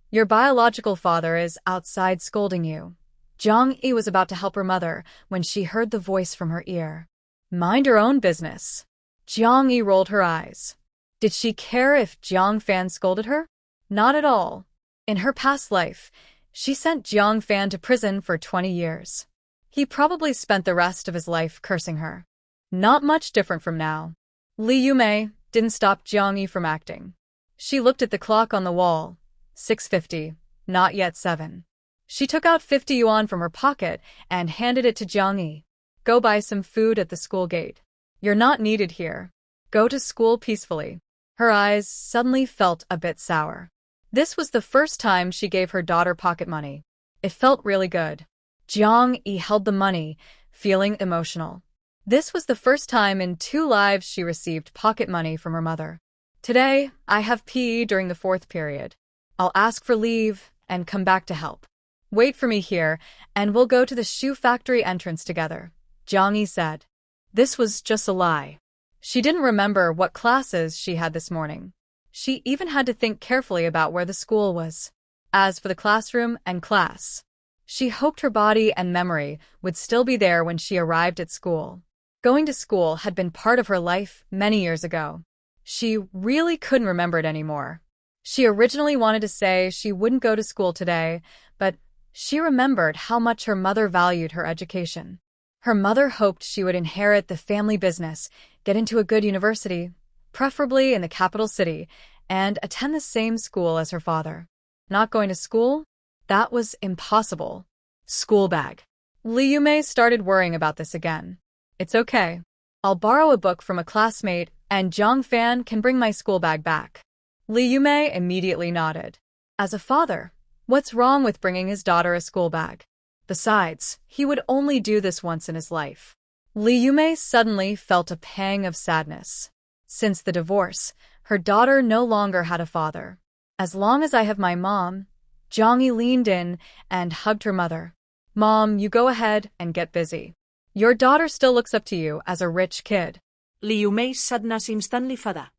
your biological father is outside scolding you. Jiang Yi was about to help her mother when she heard the voice from her ear. Mind your own business. Jiang Yi rolled her eyes. Did she care if Jiang Fan scolded her? Not at all. In her past life, she sent Jiang Fan to prison for 20 years. He probably spent the rest of his life cursing her. Not much different from now. Li Yumei didn't stop Jiang Yi from acting. She looked at the clock on the wall. 6:50, not yet 7. She took out 50 yuan from her pocket and handed it to Jiang Yi. Go buy some food at the school gate. You're not needed here. Go to school peacefully. Her eyes suddenly felt a bit sour. This was the first time she gave her daughter pocket money. It felt really good. Jiang Yi held the money, feeling emotional. This was the first time in 2 lives she received pocket money from her mother. Today, I have PE during the 4th period. I'll ask for leave and come back to help. Wait for me here, and we'll go to the shoe factory entrance together, Jiang Yi said. This was just a lie. She didn't remember what classes she had this morning. She even had to think carefully about where the school was. As for the classroom and class, she hoped her body and memory would still be there when she arrived at school. Going to school had been part of her life many years ago. She really couldn't remember it anymore. She originally wanted to say she wouldn't go to school today, but she remembered how much her mother valued her education. Her mother hoped she would inherit the family business, get into a good university, preferably in the capital city, and attend the same school as her father. Not going to school? That was impossible. School bag. Li Yumei started worrying about this again. It's okay. I'll borrow a book from a classmate, and Jiang Fan can bring my school bag back. Li Yumei immediately nodded. As a father, what's wrong with bringing his daughter a school bag? Besides, he would only do this once in his life. Li Yumei suddenly felt a pang of sadness. Since the divorce, her daughter no longer had a father. As long as I have my mom, Jiang Yi leaned in and hugged her mother. Mom, you go ahead and get busy. Your daughter still looks up to you as a rich kid. Li Yumei's sadness instantly faded.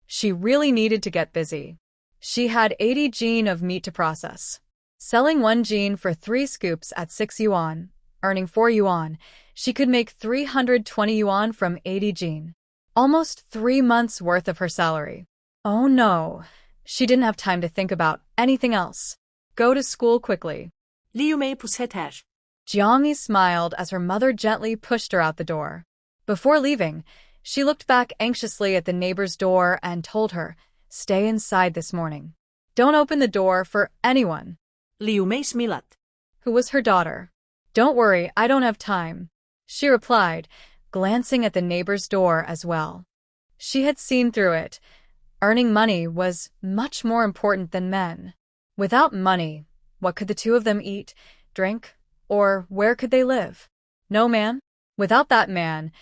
She really needed to get busy. She had 80 gene of meat to process. Selling 1 gene for 3 scoops at 6 yuan, earning 4 yuan, she could make 320 yuan from 80 gene. Almost 3 months' worth of her salary. Oh no, she didn't have time to think about anything else. Go to school quickly. Li Yumei pushed her. Jiang Yi smiled as her mother gently pushed her out the door. Before leaving, she looked back anxiously at the neighbor's door and told her, stay inside this morning. Don't open the door for anyone. Li Yumei smiled. Who was her daughter. Don't worry, I don't have time, she replied, glancing at the neighbor's door as well. She had seen through it. Earning money was much more important than men. Without money, what could the two of them eat, drink, or where could they live? No man? Without that man,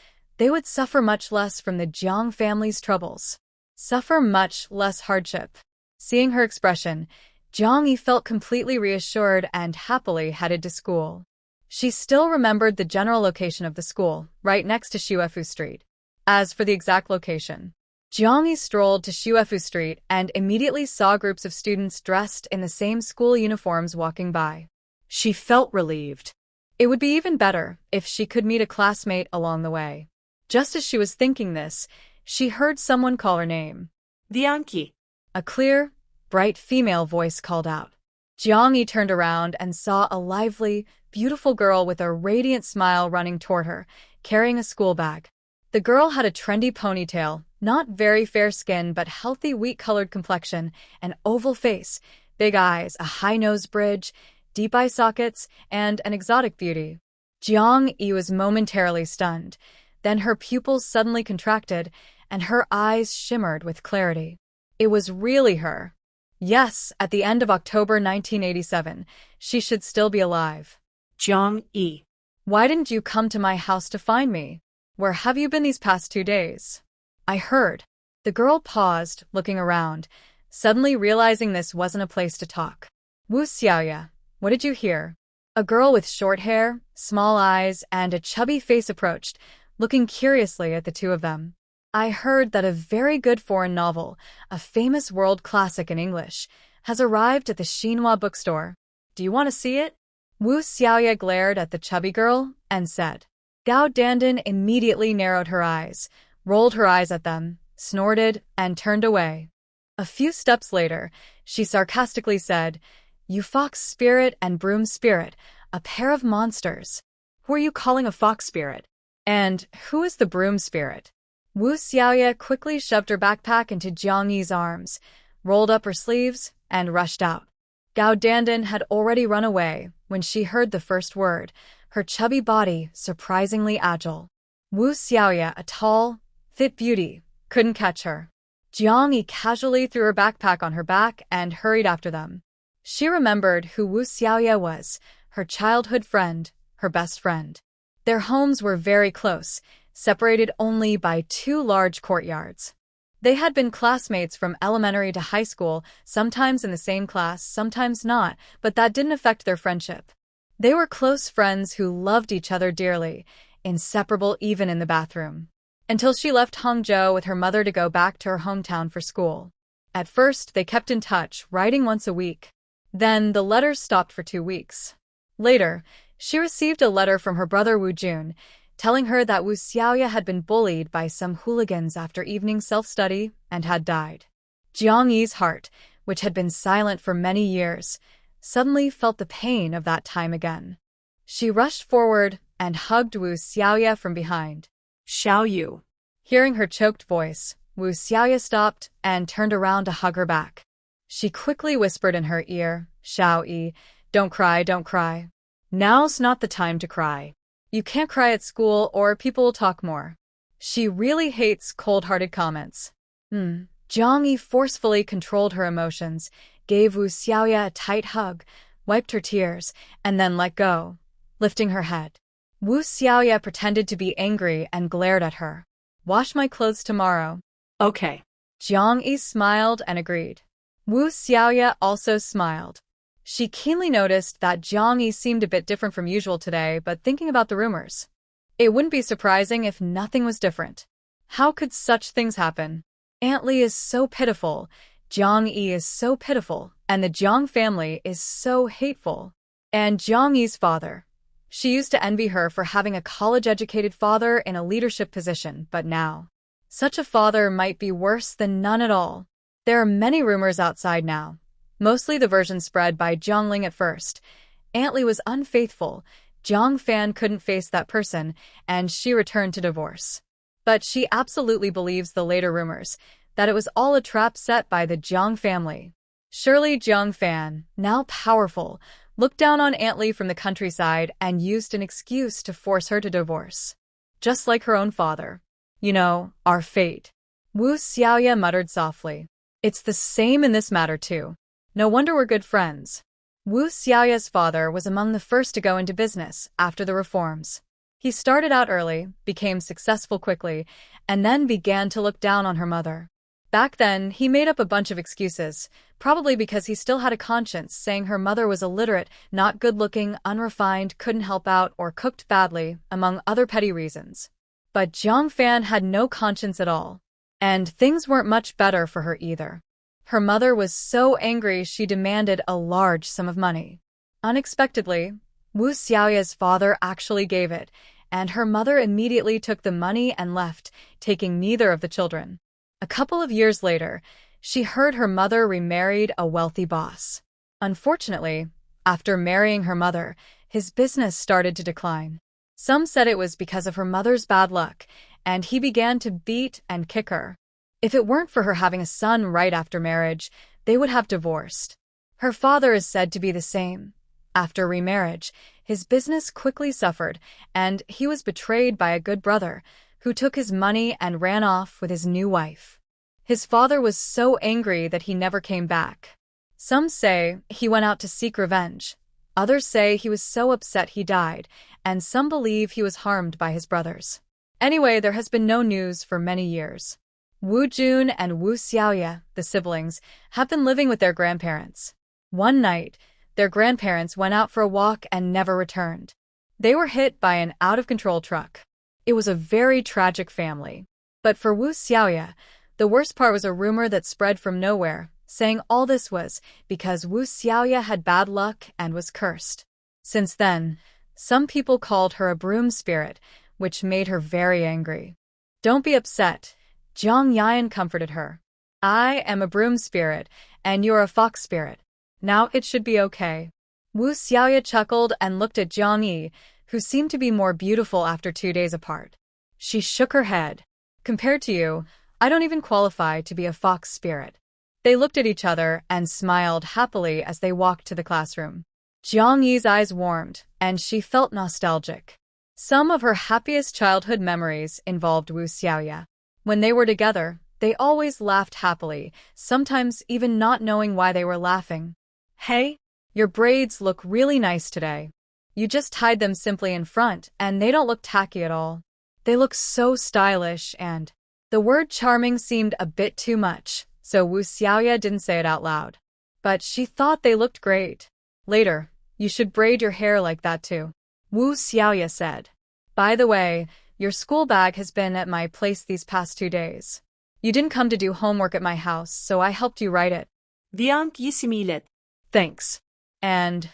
they would suffer much less from the Jiang family's troubles. Suffer much less hardship. Seeing her expression, Jiang Yi felt completely reassured and happily headed to school. She still remembered the general location of the school, right next to Xuefu Street. As for the exact location, Jiang Yi strolled to Xuefu Street and immediately saw groups of students dressed in the same school uniforms walking by. She felt relieved. It would be even better if she could meet a classmate along the way. Just as she was thinking this, she heard someone call her name. Jiang Yi. A clear, bright female voice called out. Jiang Yi turned around and saw a lively, beautiful girl with a radiant smile running toward her, carrying a school bag. The girl had a trendy ponytail, not very fair skin but healthy wheat-colored complexion, an oval face, big eyes, a high nose bridge, deep eye sockets, and an exotic beauty. Jiang Yi was momentarily stunned. Then her pupils suddenly contracted, and her eyes shimmered with clarity. It was really her. Yes, at the end of October 1987, she should still be alive. Jiang Yi. Why didn't you come to my house to find me? Where have you been these past 2 days? I heard. The girl paused, looking around, suddenly realizing this wasn't a place to talk. Wu Xiaoya, what did you hear? A girl with short hair, small eyes, and a chubby face approached, looking curiously at the two of them. I heard that a very good foreign novel, a famous world classic in English, has arrived at the Xinhua bookstore. Do you want to see it? Wu Xiaoya glared at the chubby girl and said. Gao Dandan immediately narrowed her eyes, rolled her eyes at them, snorted, and turned away. A few steps later, she sarcastically said, You fox spirit and broom spirit, a pair of monsters. Who are you calling a fox spirit? And who is the broom spirit? Wu Xiaoya quickly shoved her backpack into Jiang Yi's arms, rolled up her sleeves, and rushed out. Gao Dandan had already run away when she heard the first word, her chubby body surprisingly agile. Wu Xiaoya, a tall, fit beauty, couldn't catch her. Jiang Yi casually threw her backpack on her back and hurried after them. She remembered who Wu Xiaoya was, her childhood friend, her best friend. Their homes were very close, separated only by 2 large courtyards. They had been classmates from elementary to high school, sometimes in the same class, sometimes not, but that didn't affect their friendship. They were close friends who loved each other dearly, inseparable even in the bathroom. Until she left Hangzhou with her mother to go back to her hometown for school. At first, they kept in touch, writing once a week. Then the letters stopped for 2 weeks. Later, she received a letter from her brother Wu Jun, telling her that Wu Xiaoya had been bullied by some hooligans after evening self-study and had died. Jiang Yi's heart, which had been silent for many years, suddenly felt the pain of that time again. She rushed forward and hugged Wu Xiaoya from behind. Xiao Yu. Hearing her choked voice, Wu Xiaoya stopped and turned around to hug her back. She quickly whispered in her ear, Xiao Yi, don't cry, don't cry. Now's not the time to cry. You can't cry at school or people will talk more. She really hates cold-hearted comments. Jiang Yi forcefully controlled her emotions, gave Wu Xiaoya a tight hug, wiped her tears, and then let go, lifting her head. Wu Xiaoya pretended to be angry and glared at her. Wash my clothes tomorrow. Okay. Jiang Yi smiled and agreed. Wu Xiaoya also smiled. She keenly noticed that Jiang Yi seemed a bit different from usual today, but thinking about the rumors, it wouldn't be surprising if nothing was different. How could such things happen? Aunt Li is so pitiful, Jiang Yi is so pitiful, and the Jiang family is so hateful. And Jiang Yi's father. She used to envy her for having a college-educated father in a leadership position, but now, such a father might be worse than none at all. There are many rumors outside now, mostly the version spread by Jiang Ling at first. Aunt Li was unfaithful, Jiang Fan couldn't face that person, and she returned to divorce. But she absolutely believes the later rumors, that it was all a trap set by the Jiang family. Surely Jiang Fan, now powerful, looked down on Aunt Li from the countryside and used an excuse to force her to divorce. Just like her own father. You know, our fate. Wu Xiaoya muttered softly. It's the same in this matter too. No wonder we're good friends. Wu Xiaoya's father was among the first to go into business after the reforms. He started out early, became successful quickly, and then began to look down on her mother. Back then, he made up a bunch of excuses, probably because he still had a conscience, saying her mother was illiterate, not good-looking, unrefined, couldn't help out, or cooked badly, among other petty reasons. But Jiang Fan had no conscience at all. And things weren't much better for her either. Her mother was so angry she demanded a large sum of money. Unexpectedly, Wu Xiaoya's father actually gave it, and her mother immediately took the money and left, taking neither of the children. A couple of years later, she heard her mother remarried a wealthy boss. Unfortunately, after marrying her mother, his business started to decline. Some said it was because of her mother's bad luck, and he began to beat and kick her. If it weren't for her having a son right after marriage, they would have divorced. Her father is said to be the same. After remarriage, his business quickly suffered, and he was betrayed by a good brother, who took his money and ran off with his new wife. His father was so angry that he never came back. Some say he went out to seek revenge. Others say he was so upset he died, and some believe he was harmed by his brothers. Anyway, there has been no news for many years. Wu Jun and Wu Xiaoya, the siblings, have been living with their grandparents. One night, their grandparents went out for a walk and never returned. They were hit by an out-of-control truck. It was a very tragic family. But for Wu Xiaoya, the worst part was a rumor that spread from nowhere, saying all this was because Wu Xiaoya had bad luck and was cursed. Since then, some people called her a broom spirit, which made her very angry. "Don't be upset," Jiang Yi comforted her. "I am a broom spirit, and you're a fox spirit. Now it should be okay." Wu Xiaoya chuckled and looked at Jiang Yi, who seemed to be more beautiful after 2 days apart. She shook her head. "Compared to you, I don't even qualify to be a fox spirit." They looked at each other and smiled happily as they walked to the classroom. Jiang Yi's eyes warmed, and she felt nostalgic. Some of her happiest childhood memories involved Wu Xiaoya. When they were together, they always laughed happily, sometimes even not knowing why they were laughing. "Hey, your braids look really nice today. You just tied them simply in front, and they don't look tacky at all. They look so stylish and—" The word charming seemed a bit too much, so Wu Xiaoya didn't say it out loud. But she thought they looked great. "Later, you should braid your hair like that too," Wu Xiaoya said. "By the way, your school bag has been at my place these past 2 days. You didn't come to do homework at my house, so I helped you write it." Jiang Yi smiled. "Thanks. And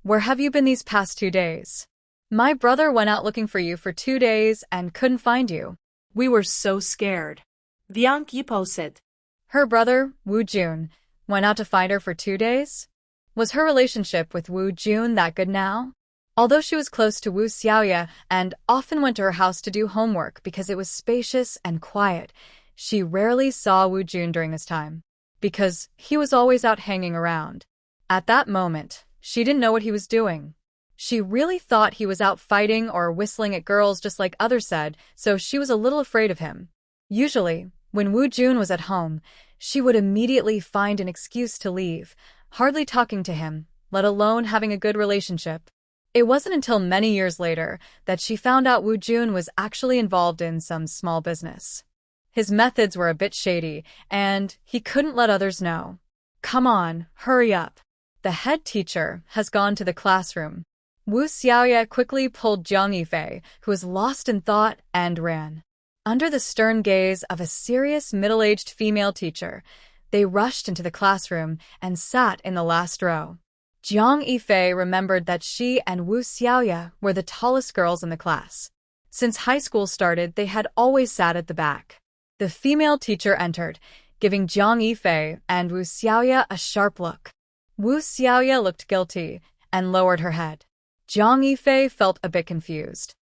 where have you been these past 2 days? My brother went out looking for you for 2 days and couldn't find you." "We were so scared," Jiang Yi said. Her brother, Wu Jun, went out to find her for 2 days? Was her relationship with Wu Jun that good now? Although she was close to Wu Xiaoya and often went to her house to do homework because it was spacious and quiet, she rarely saw Wu Jun during this time, because he was always out hanging around. At that moment, she didn't know what he was doing. She really thought he was out fighting or whistling at girls just like others said, so she was a little afraid of him. Usually, when Wu Jun was at home, she would immediately find an excuse to leave, hardly talking to him, let alone having a good relationship. It wasn't until many years later that she found out Wu Jun was actually involved in some small business. His methods were a bit shady, and he couldn't let others know. "Come on, hurry up. The head teacher has gone to the classroom." Wu Xiaoya quickly pulled Jiang Yi, who was lost in thought, and ran. Under the stern gaze of a serious middle-aged female teacher, they rushed into the classroom and sat in the last row. Jiang Yi remembered that she and Wu Xiaoya were the tallest girls in the class. Since high school started, they had always sat at the back. The female teacher entered, giving Jiang Yi and Wu Xiaoya a sharp look. Wu Xiaoya looked guilty and lowered her head. Jiang Yi felt a bit confused.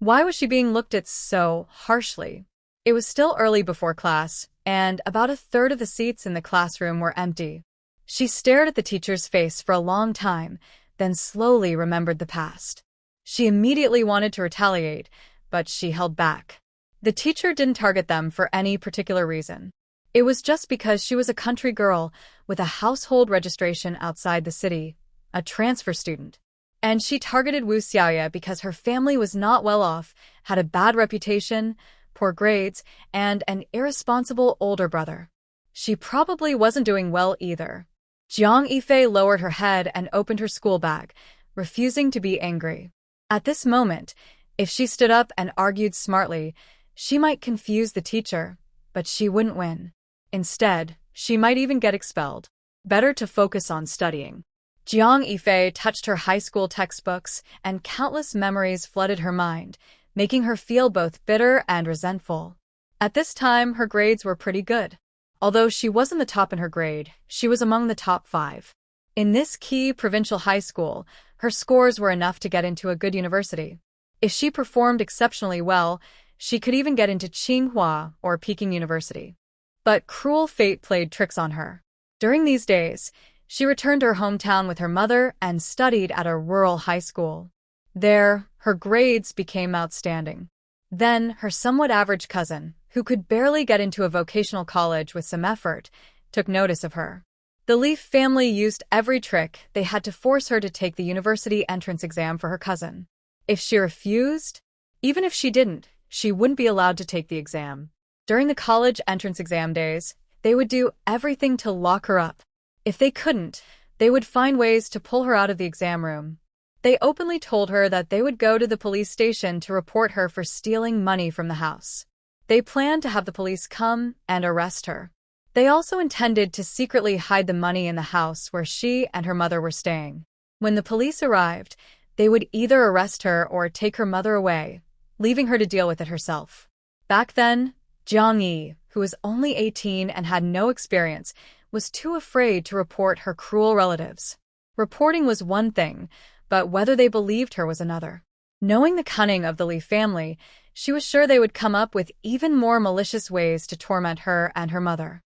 Why was she being looked at so harshly? It was still early before class, and about a third of the seats in the classroom were empty. She stared at the teacher's face for a long time, then slowly remembered the past. She immediately wanted to retaliate, but she held back. The teacher didn't target them for any particular reason. It was just because she was a country girl with a household registration outside the city, a transfer student. And she targeted Wu Xiaoya because her family was not well off, had a bad reputation, poor grades, and an irresponsible older brother. She probably wasn't doing well either. Jiang Yi lowered her head and opened her school bag, refusing to be angry. At this moment, if she stood up and argued smartly, she might confuse the teacher, but she wouldn't win. Instead, she might even get expelled. Better to focus on studying. Jiang Yi touched her high school textbooks, and countless memories flooded her mind, making her feel both bitter and resentful. At this time, her grades were pretty good. Although she wasn't the top in her grade, she was among the top 5. In this key provincial high school, her scores were enough to get into a good university. If she performed exceptionally well, she could even get into Tsinghua or Peking University. But cruel fate played tricks on her. During these days, she returned to her hometown with her mother and studied at a rural high school. There, her grades became outstanding. Then, her somewhat average cousin, who could barely get into a vocational college with some effort, took notice of her. The Leaf family used every trick they had to force her to take the university entrance exam for her cousin. If she refused, even if she didn't, she wouldn't be allowed to take the exam. During the college entrance exam days, they would do everything to lock her up. If they couldn't, they would find ways to pull her out of the exam room. They openly told her that they would go to the police station to report her for stealing money from the house. They planned to have the police come and arrest her. They also intended to secretly hide the money in the house where she and her mother were staying. When the police arrived, they would either arrest her or take her mother away, leaving her to deal with it herself. Back then, Jiang Yi, who was only 18 and had no experience, was too afraid to report her cruel relatives. Reporting was one thing, but whether they believed her was another. Knowing the cunning of the Li family, she was sure they would come up with even more malicious ways to torment her and her mother.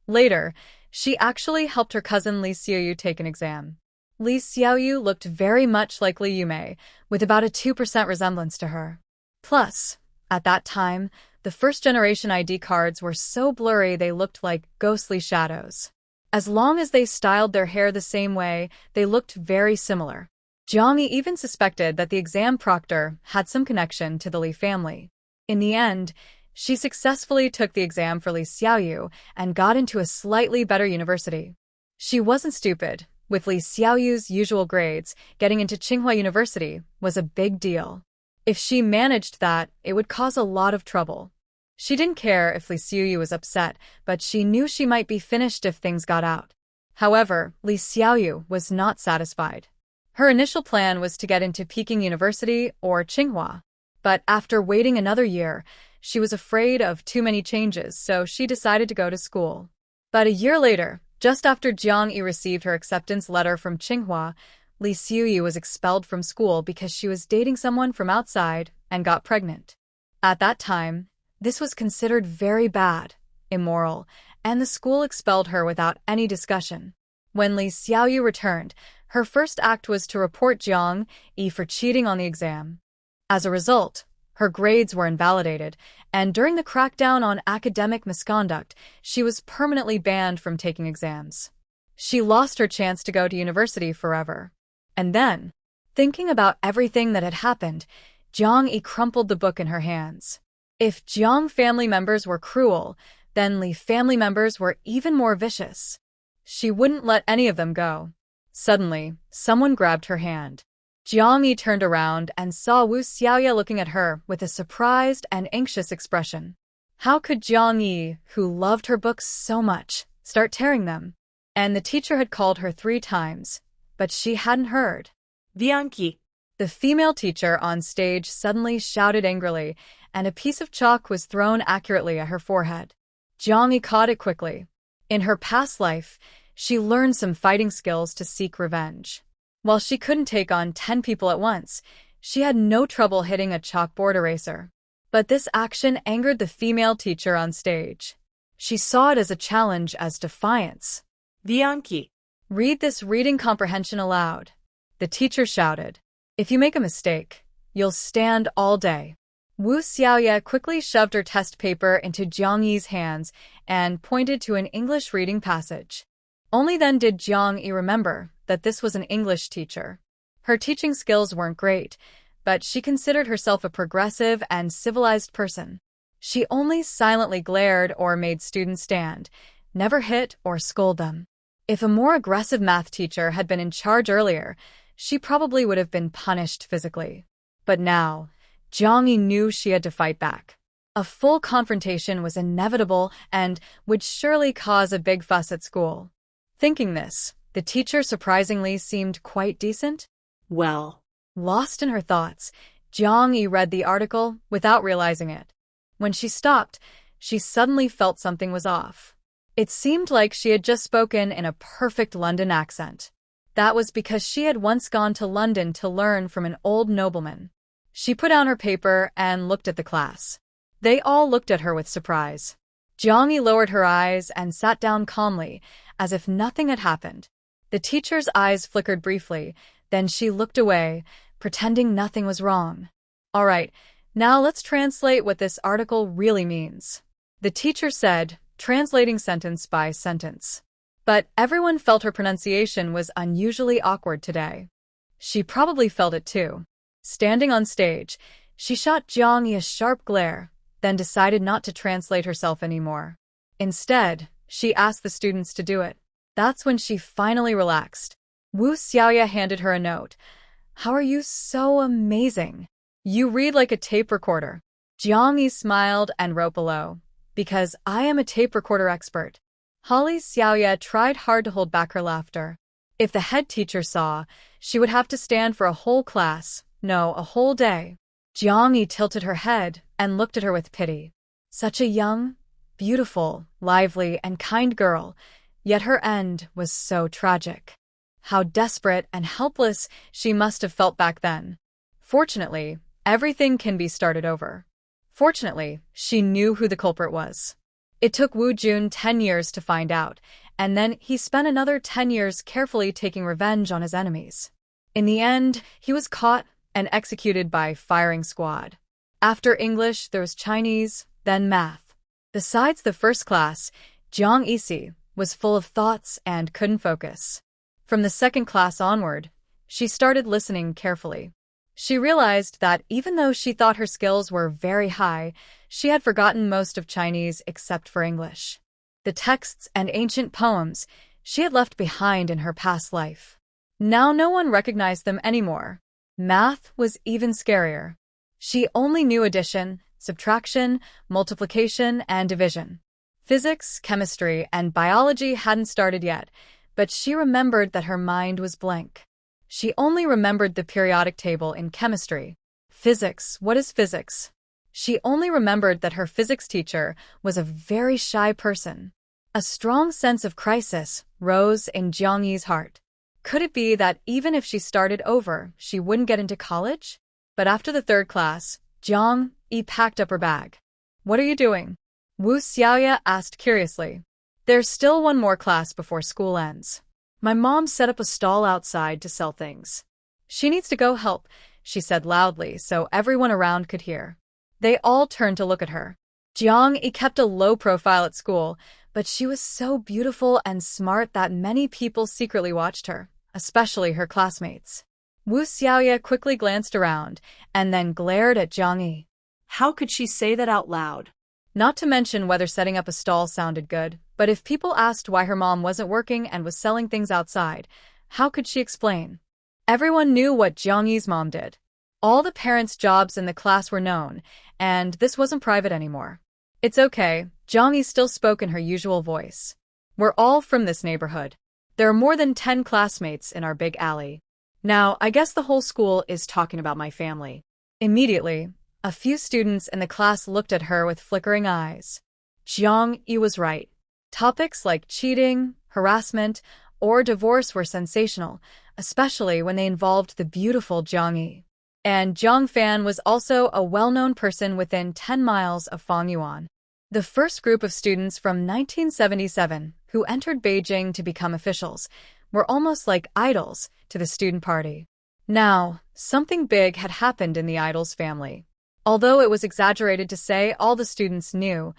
Later, she actually helped her cousin Li Xiaoyu take an exam. Li Xiaoyu looked very much like Li Yumei, with about a 2% resemblance to her. Plus, at that time, the first-generation ID cards were so blurry they looked like ghostly shadows. As long as they styled their hair the same way, they looked very similar. Jiang Yi even suspected that the exam proctor had some connection to the Li family. In the end, she successfully took the exam for Li Xiaoyu and got into a slightly better university. She wasn't stupid. With Li Xiaoyu's usual grades, getting into Tsinghua University was a big deal. If she managed that, it would cause a lot of trouble. She didn't care if Li Xiaoyu was upset, but she knew she might be finished if things got out. However, Li Xiaoyu was not satisfied. Her initial plan was to get into Peking University or Tsinghua. But after waiting another year, she was afraid of too many changes, so she decided to go to school. But a year later, just after Jiang Yi received her acceptance letter from Tsinghua, Li Xiaoyu was expelled from school because she was dating someone from outside and got pregnant. At that time, this was considered very bad, immoral, and the school expelled her without any discussion. When Li Xiaoyu returned, her first act was to report Jiang Yi for cheating on the exam. As a result, her grades were invalidated, and during the crackdown on academic misconduct, she was permanently banned from taking exams. She lost her chance to go to university forever. And then, thinking about everything that had happened, Jiang Yi crumpled the book in her hands. If Jiang family members were cruel, then Li family members were even more vicious. She wouldn't let any of them go. Suddenly, someone grabbed her hand. Jiang Yi turned around and saw Wu Xiaoya looking at her with a surprised and anxious expression. How could Jiang Yi, who loved her books so much, start tearing them? And the teacher had called her 3 times, but she hadn't heard. Jiang Yi. The female teacher on stage suddenly shouted angrily, and a piece of chalk was thrown accurately at her forehead. Jiang Yi caught it quickly. In her past life, she learned some fighting skills to seek revenge. While she couldn't take on 10 people at once, she had no trouble hitting a chalkboard eraser. But this action angered the female teacher on stage. She saw it as a challenge, as defiance. Jiang Yi. Read this reading comprehension aloud. The teacher shouted. If you make a mistake, you'll stand all day. Wu Xiaoya quickly shoved her test paper into Jiang Yi's hands and pointed to an English reading passage. Only then did Jiang Yi remember that this was an English teacher. Her teaching skills weren't great, but she considered herself a progressive and civilized person. She only silently glared or made students stand, never hit or scold them. If a more aggressive math teacher had been in charge earlier, she probably would have been punished physically. But now, Jiang Yi knew she had to fight back. A full confrontation was inevitable and would surely cause a big fuss at school. Thinking this, the teacher surprisingly seemed quite decent. Well, Lost in her thoughts, Jiang Yi read the article without realizing it. When she stopped, she suddenly felt something was off. It seemed like she had just spoken in a perfect London accent. That was because she had once gone to London to learn from an old nobleman. She put down her paper and looked at the class. They all looked at her with surprise. Jiang Yi lowered her eyes and sat down calmly, as if nothing had happened. The teacher's eyes flickered briefly, then she looked away, pretending nothing was wrong. All right, now let's translate what this article really means. The teacher said, translating sentence by sentence. But everyone felt her pronunciation was unusually awkward today. She probably felt it too. Standing on stage, she shot Jiang Yi a sharp glare, then decided not to translate herself anymore. Instead, she asked the students to do it. That's when she finally relaxed. Wu Xiaoya handed her a note. How are you so amazing? You read like a tape recorder. Jiang Yi smiled and wrote below. Because I am a tape recorder expert. Holly Xiaoya tried hard to hold back her laughter. If the head teacher saw, she would have to stand for a whole class, no, a whole day. Jiang Yi tilted her head and looked at her with pity. Such a young, beautiful, lively, and kind girl, yet her end was so tragic. How desperate and helpless she must have felt back then. Fortunately, everything can be started over. Fortunately, she knew who the culprit was. It took Wu Jun 10 years to find out, and then he spent another 10 years carefully taking revenge on his enemies. In the end, he was caught and executed by firing squad. After English, there was Chinese, then math. Besides the first class, Jiang Yi was full of thoughts and couldn't focus. From the second class onward, she started listening carefully. She realized that even though she thought her skills were very high, she had forgotten most of Chinese except for English. The texts and ancient poems she had left behind in her past life. Now no one recognized them anymore. Math was even scarier. She only knew addition, subtraction, multiplication, and division. Physics, chemistry, and biology hadn't started yet, but she remembered that her mind was blank. She only remembered the periodic table in chemistry. Physics, what is physics? She only remembered that her physics teacher was a very shy person. A strong sense of crisis rose in Jiang Yi's heart. Could it be that even if she started over, she wouldn't get into college? But after the third class, Jiang Yi packed up her bag. What are you doing? Wu Xiaoya asked curiously. There's still one more class before school ends. My mom set up a stall outside to sell things. She needs to go help, she said loudly so everyone around could hear. They all turned to look at her. Jiang Yi kept a low profile at school, but she was so beautiful and smart that many people secretly watched her, especially her classmates. Wu Xiaoya quickly glanced around and then glared at Jiang Yi. How could she say that out loud? Not to mention whether setting up a stall sounded good, but if people asked why her mom wasn't working and was selling things outside, how could she explain? Everyone knew what Jiang Yi's mom did. All the parents' jobs in the class were known, and this wasn't private anymore. It's okay, Jiang Yi still spoke in her usual voice. We're all from this neighborhood. There are more than 10 classmates in our big alley. Now, I guess the whole school is talking about my family. Immediately, a few students in the class looked at her with flickering eyes. Jiang Yi was right. Topics like cheating, harassment, or divorce were sensational, especially when they involved the beautiful Jiang Yi. And Jiang Fan was also a well-known person within 10 miles of Fengyuan. The first group of students from 1977 who entered Beijing to become officials were almost like idols to the student party. Now, something big had happened in the idol's family. Although it was exaggerated to say all the students knew,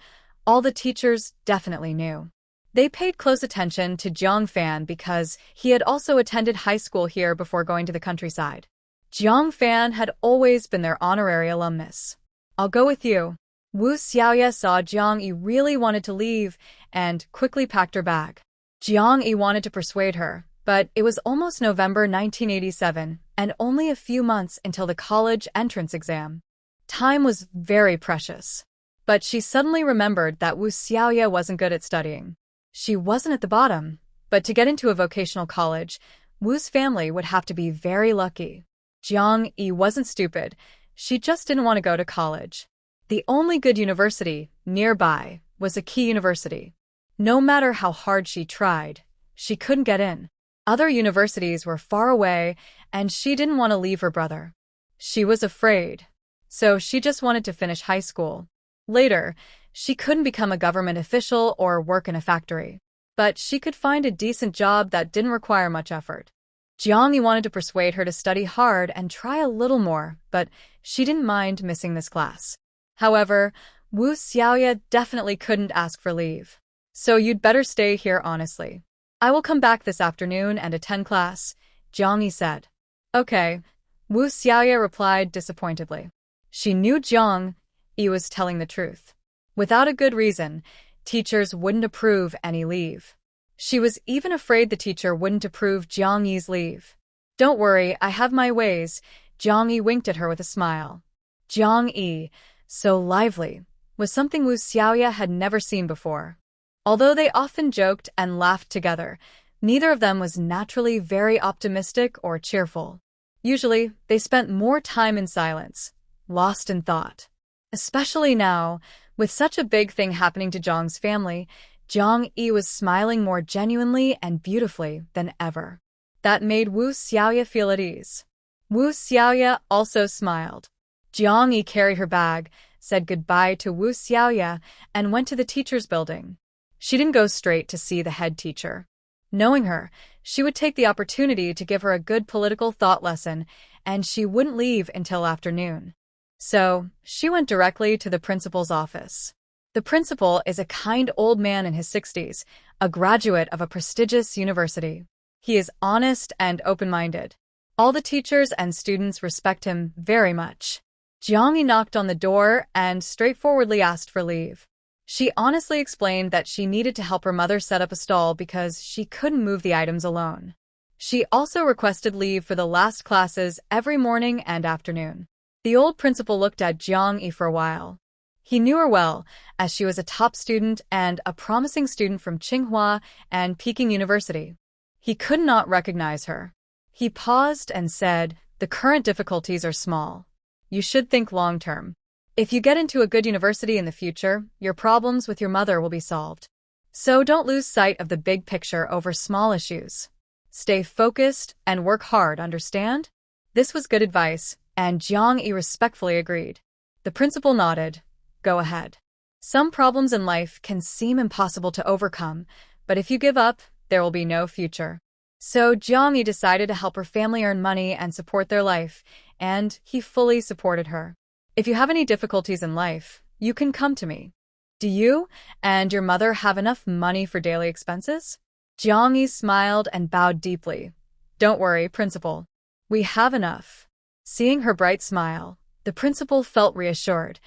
all the teachers definitely knew. They paid close attention to Jiang Fan because he had also attended high school here before going to the countryside. Jiang Fan had always been their honorary alumnus. "I'll go with you." Wu Xiaoya saw Jiang Yi really wanted to leave and quickly packed her bag. Jiang Yi wanted to persuade her, but it was almost November 1987 and only a few months until the college entrance exam. Time was very precious. But she suddenly remembered that Wu Xiaoya wasn't good at studying. She wasn't at the bottom, but to get into a vocational college, Wu's family would have to be very lucky. Jiang Yi wasn't stupid. She just didn't want to go to college. The only good university nearby was a key university. No matter how hard she tried, she couldn't get in. Other universities were far away, and she didn't want to leave her brother. She was afraid, so she just wanted to finish high school. Later, she couldn't become a government official or work in a factory, but she could find a decent job that didn't require much effort. Jiang Yi wanted to persuade her to study hard and try a little more, but she didn't mind missing this class. However, Wu Xiaoya definitely couldn't ask for leave. "So you'd better stay here honestly. I will come back this afternoon and attend class," Jiang Yi said. "Okay," Wu Xiaoya replied disappointedly. She knew Jiang Yi was telling the truth. Without a good reason, teachers wouldn't approve any leave. She was even afraid the teacher wouldn't approve Jiang Yi's leave. "Don't worry, I have my ways," Jiang Yi winked at her with a smile. Jiang Yi, so lively, was something Wu Xiaoya had never seen before. Although they often joked and laughed together, neither of them was naturally very optimistic or cheerful. Usually, they spent more time in silence, lost in thought. Especially now, with such a big thing happening to Jiang's family, Jiang Yi was smiling more genuinely and beautifully than ever. That made Wu Xiaoya feel at ease. Wu Xiaoya also smiled. Jiang Yi carried her bag, said goodbye to Wu Xiaoya, and went to the teacher's building. She didn't go straight to see the head teacher. Knowing her, she would take the opportunity to give her a good political thought lesson, and she wouldn't leave until afternoon. So, she went directly to the principal's office. The principal is a kind old man in his 60s, a graduate of a prestigious university. He is honest and open-minded. All the teachers and students respect him very much. Jiang Yi knocked on the door and straightforwardly asked for leave. She honestly explained that she needed to help her mother set up a stall because she couldn't move the items alone. She also requested leave for the last classes every morning and afternoon. The old principal looked at Jiang Yi for a while. He knew her well, as she was a top student and a promising student from Tsinghua and Peking University. He could not recognize her. He paused and said, "The current difficulties are small. You should think long-term. If you get into a good university in the future, your problems with your mother will be solved. So don't lose sight of the big picture over small issues. Stay focused and work hard, understand?" This was good advice, and Jiang Yi respectfully agreed. The principal nodded. "Go ahead. Some problems in life can seem impossible to overcome, but if you give up, there will be no future." So Jiang Yi decided to help her family earn money and support their life, and he fully supported her. "If you have any difficulties in life, you can come to me. Do you and your mother have enough money for daily expenses?" Jiang Yi smiled and bowed deeply. "Don't worry, principal. We have enough." Seeing her bright smile, the principal felt reassured.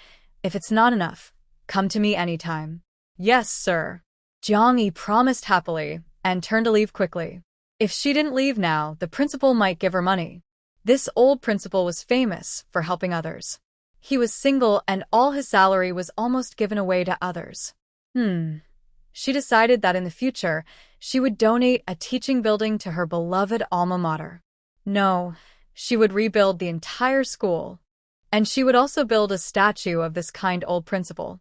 "If it's not enough, come to me anytime." "Yes, sir." Jiang Yi promised happily and turned to leave quickly. If she didn't leave now, the principal might give her money. This old principal was famous for helping others. He was single and all his salary was almost given away to others. She decided that in the future, she would donate a teaching building to her beloved alma mater. No, she would rebuild the entire school. And she would also build a statue of this kind old principal.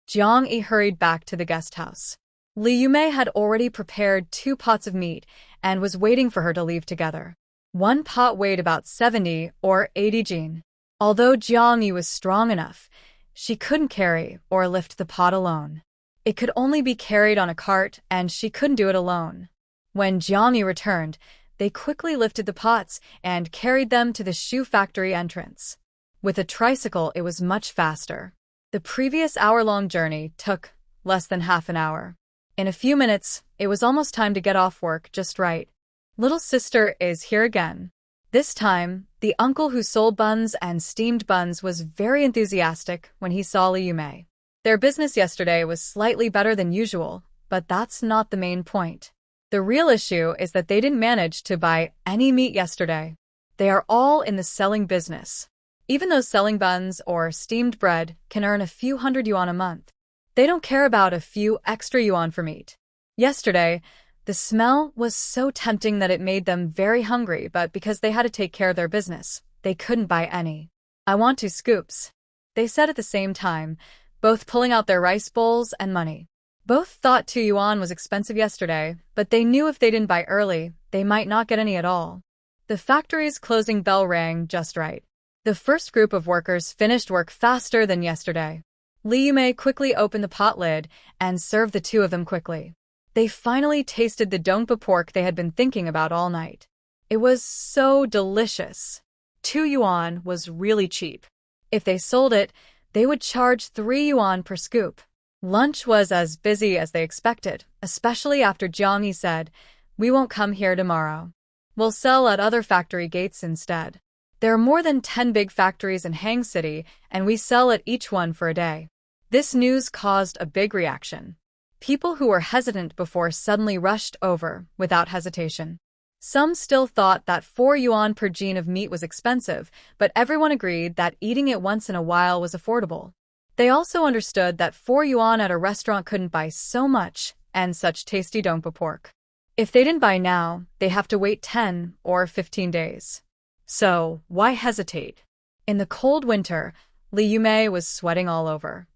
Jiang Yi hurried back to the guest house. Li Yumei had already prepared 2 pots of meat and was waiting for her to leave together. One pot weighed about 70 or 80 jin. Although Jiang Yi was strong enough, she couldn't carry or lift the pot alone. It could only be carried on a cart, and she couldn't do it alone. When Jiang Yi returned, they quickly lifted the pots and carried them to the shoe factory entrance. With a tricycle, it was much faster. The previous hour-long journey took less than half an hour. In a few minutes, it was almost time to get off work just right. Little sister is here again. This time, the uncle who sold buns and steamed buns was very enthusiastic when he saw Li Yume. Their business yesterday was slightly better than usual, but that's not the main point. The real issue is that they didn't manage to buy any meat yesterday. They are all in the selling business. Even though selling buns or steamed bread can earn a few hundred yuan a month, they don't care about a few extra yuan for meat. Yesterday, the smell was so tempting that it made them very hungry, but because they had to take care of their business, they couldn't buy any. I want 2 scoops, they said at the same time, both pulling out their rice bowls and money. Both thought 2 yuan was expensive yesterday, but they knew if they didn't buy early, they might not get any at all. The factory's closing bell rang just right. The first group of workers finished work faster than yesterday. Li Yume quickly opened the pot lid and served the 2 of them quickly. They finally tasted the dongpa pork they had been thinking about all night. It was so delicious. 2 yuan was really cheap. If they sold it, they would charge 3 yuan per scoop. Lunch was as busy as they expected, especially after Jiang Yi said, "We won't come here tomorrow. We'll sell at other factory gates instead. There are more than 10 big factories in Hang City, and we sell at each one for a day." This news caused a big reaction. People who were hesitant before suddenly rushed over without hesitation. Some still thought that 4 yuan per jin of meat was expensive, but everyone agreed that eating it once in a while was affordable. They also understood that 4 yuan at a restaurant couldn't buy so much and such tasty dongpa pork. If they didn't buy now, they have to wait 10 or 15 days. So, why hesitate? In the cold winter, Li Yume was sweating all over.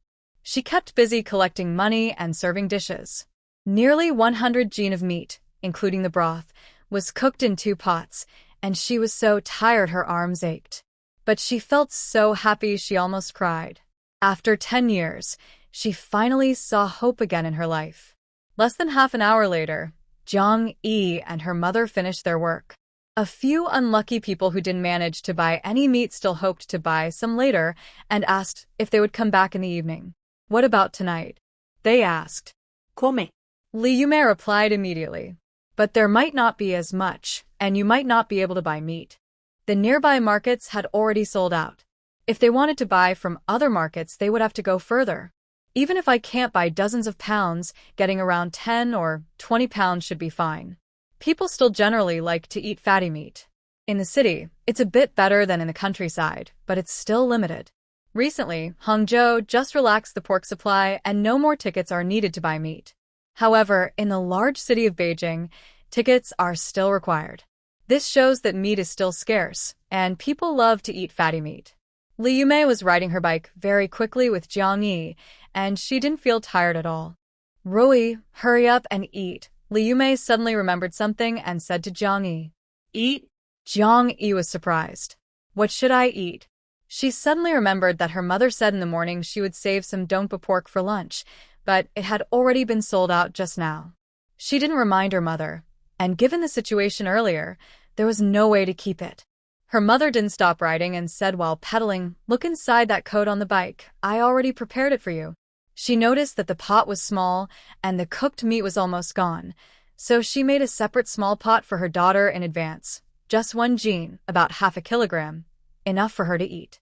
She kept busy collecting money and serving dishes. Nearly 100 jin of meat, including the broth, was cooked in 2 pots, and she was so tired her arms ached. But she felt so happy she almost cried. After 10 years, she finally saw hope again in her life. Less than half an hour later, Jiang Yi and her mother finished their work. A few unlucky people who didn't manage to buy any meat still hoped to buy some later and asked if they would come back in the evening. "What about tonight?" they asked. Come. Li Yume replied immediately. "But there might not be as much, and you might not be able to buy meat." The nearby markets had already sold out. If they wanted to buy from other markets, they would have to go further. Even if I can't buy dozens of pounds, getting around 10 or 20 pounds should be fine. People still generally like to eat fatty meat. In the city, it's a bit better than in the countryside, but it's still limited. Recently, Hangzhou just relaxed the pork supply and no more tickets are needed to buy meat. However, in the large city of Beijing, tickets are still required. This shows that meat is still scarce, and people love to eat fatty meat. Li Yume was riding her bike very quickly with Jiang Yi, and she didn't feel tired at all. "Rui, hurry up and eat." Li Yume suddenly remembered something and said to Jiang Yi. "Eat?" Jiang Yi was surprised. "What should I eat?" She suddenly remembered that her mother said in the morning she would save some dongpa pork for lunch, but it had already been sold out just now. She didn't remind her mother, and given the situation earlier, there was no way to keep it. Her mother didn't stop riding and said while pedaling, "Look inside that coat on the bike. I already prepared it for you." She noticed that the pot was small and the cooked meat was almost gone, so she made a separate small pot for her daughter in advance. Just 1 jin, about half a kilogram, enough for her to eat.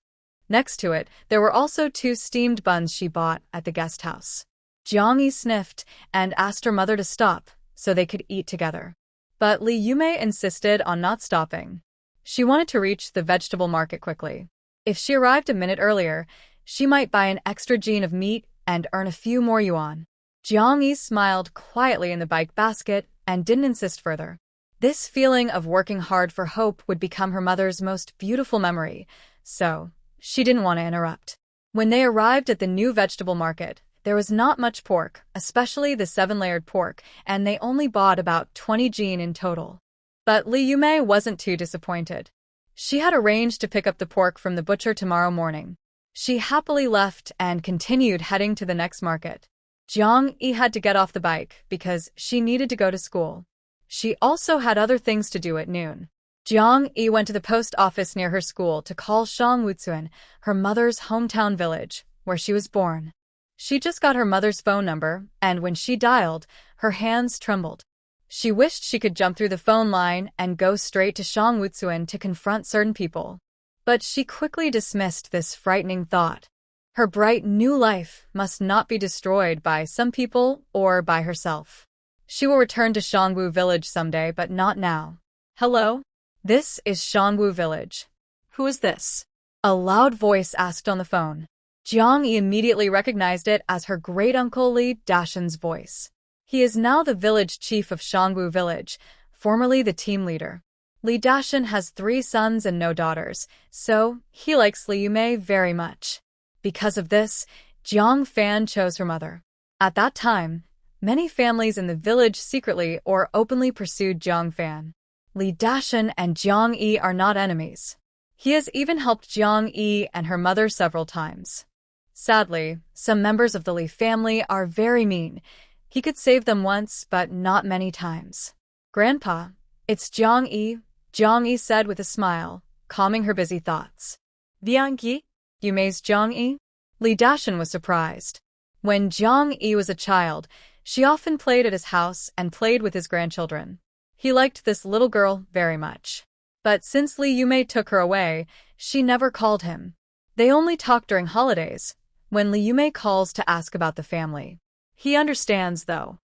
Next to it, there were also 2 steamed buns she bought at the guest house. Jiang Yi sniffed and asked her mother to stop so they could eat together. But Li Yume insisted on not stopping. She wanted to reach the vegetable market quickly. If she arrived a minute earlier, she might buy an extra jin of meat and earn a few more yuan. Jiang Yi smiled quietly in the bike basket and didn't insist further. This feeling of working hard for hope would become her mother's most beautiful memory, so she didn't want to interrupt. When they arrived at the new vegetable market, there was not much pork, especially the 7-layered pork, and they only bought about 20 jin in total. But Li Yume wasn't too disappointed. She had arranged to pick up the pork from the butcher tomorrow morning. She happily left and continued heading to the next market. Jiang Yi had to get off the bike because she needed to go to school. She also had other things to do at noon. Jiang Yi went to the post office near her school to call Shang Wuzuan, her mother's hometown village, where she was born. She just got her mother's phone number, and when she dialed, her hands trembled. She wished she could jump through the phone line and go straight to Shangwutsuan to confront certain people. But she quickly dismissed this frightening thought. Her bright new life must not be destroyed by some people or by herself. She will return to Shangwu Village someday, but not now. Hello? This is Shangwu Village. Who is this? A loud voice asked on the phone. Jiang Yi immediately recognized it as her great-uncle Li Dashan's voice. He is now the village chief of Shangwu Village, formerly the team leader. Li Dashan has 3 sons and no daughters, so he likes Li Yumei very much. Because of this, Jiang Fan chose her mother. At that time, many families in the village secretly or openly pursued Jiang Fan. Li Dashan and Jiang Yi are not enemies. He has even helped Jiang Yi and her mother several times. Sadly, some members of the Li family are very mean. He could save them once, but not many times. Grandpa, it's Jiang Yi said with a smile, calming her busy thoughts. Jiang Yi? Yumei's Jiang Yi? Li Dashan was surprised. When Jiang Yi was a child, she often played at his house and played with his grandchildren. He liked this little girl very much. But since Li Yumei took her away, she never called him. They only talk during holidays, when Li Yumei calls to ask about the family. He understands, though.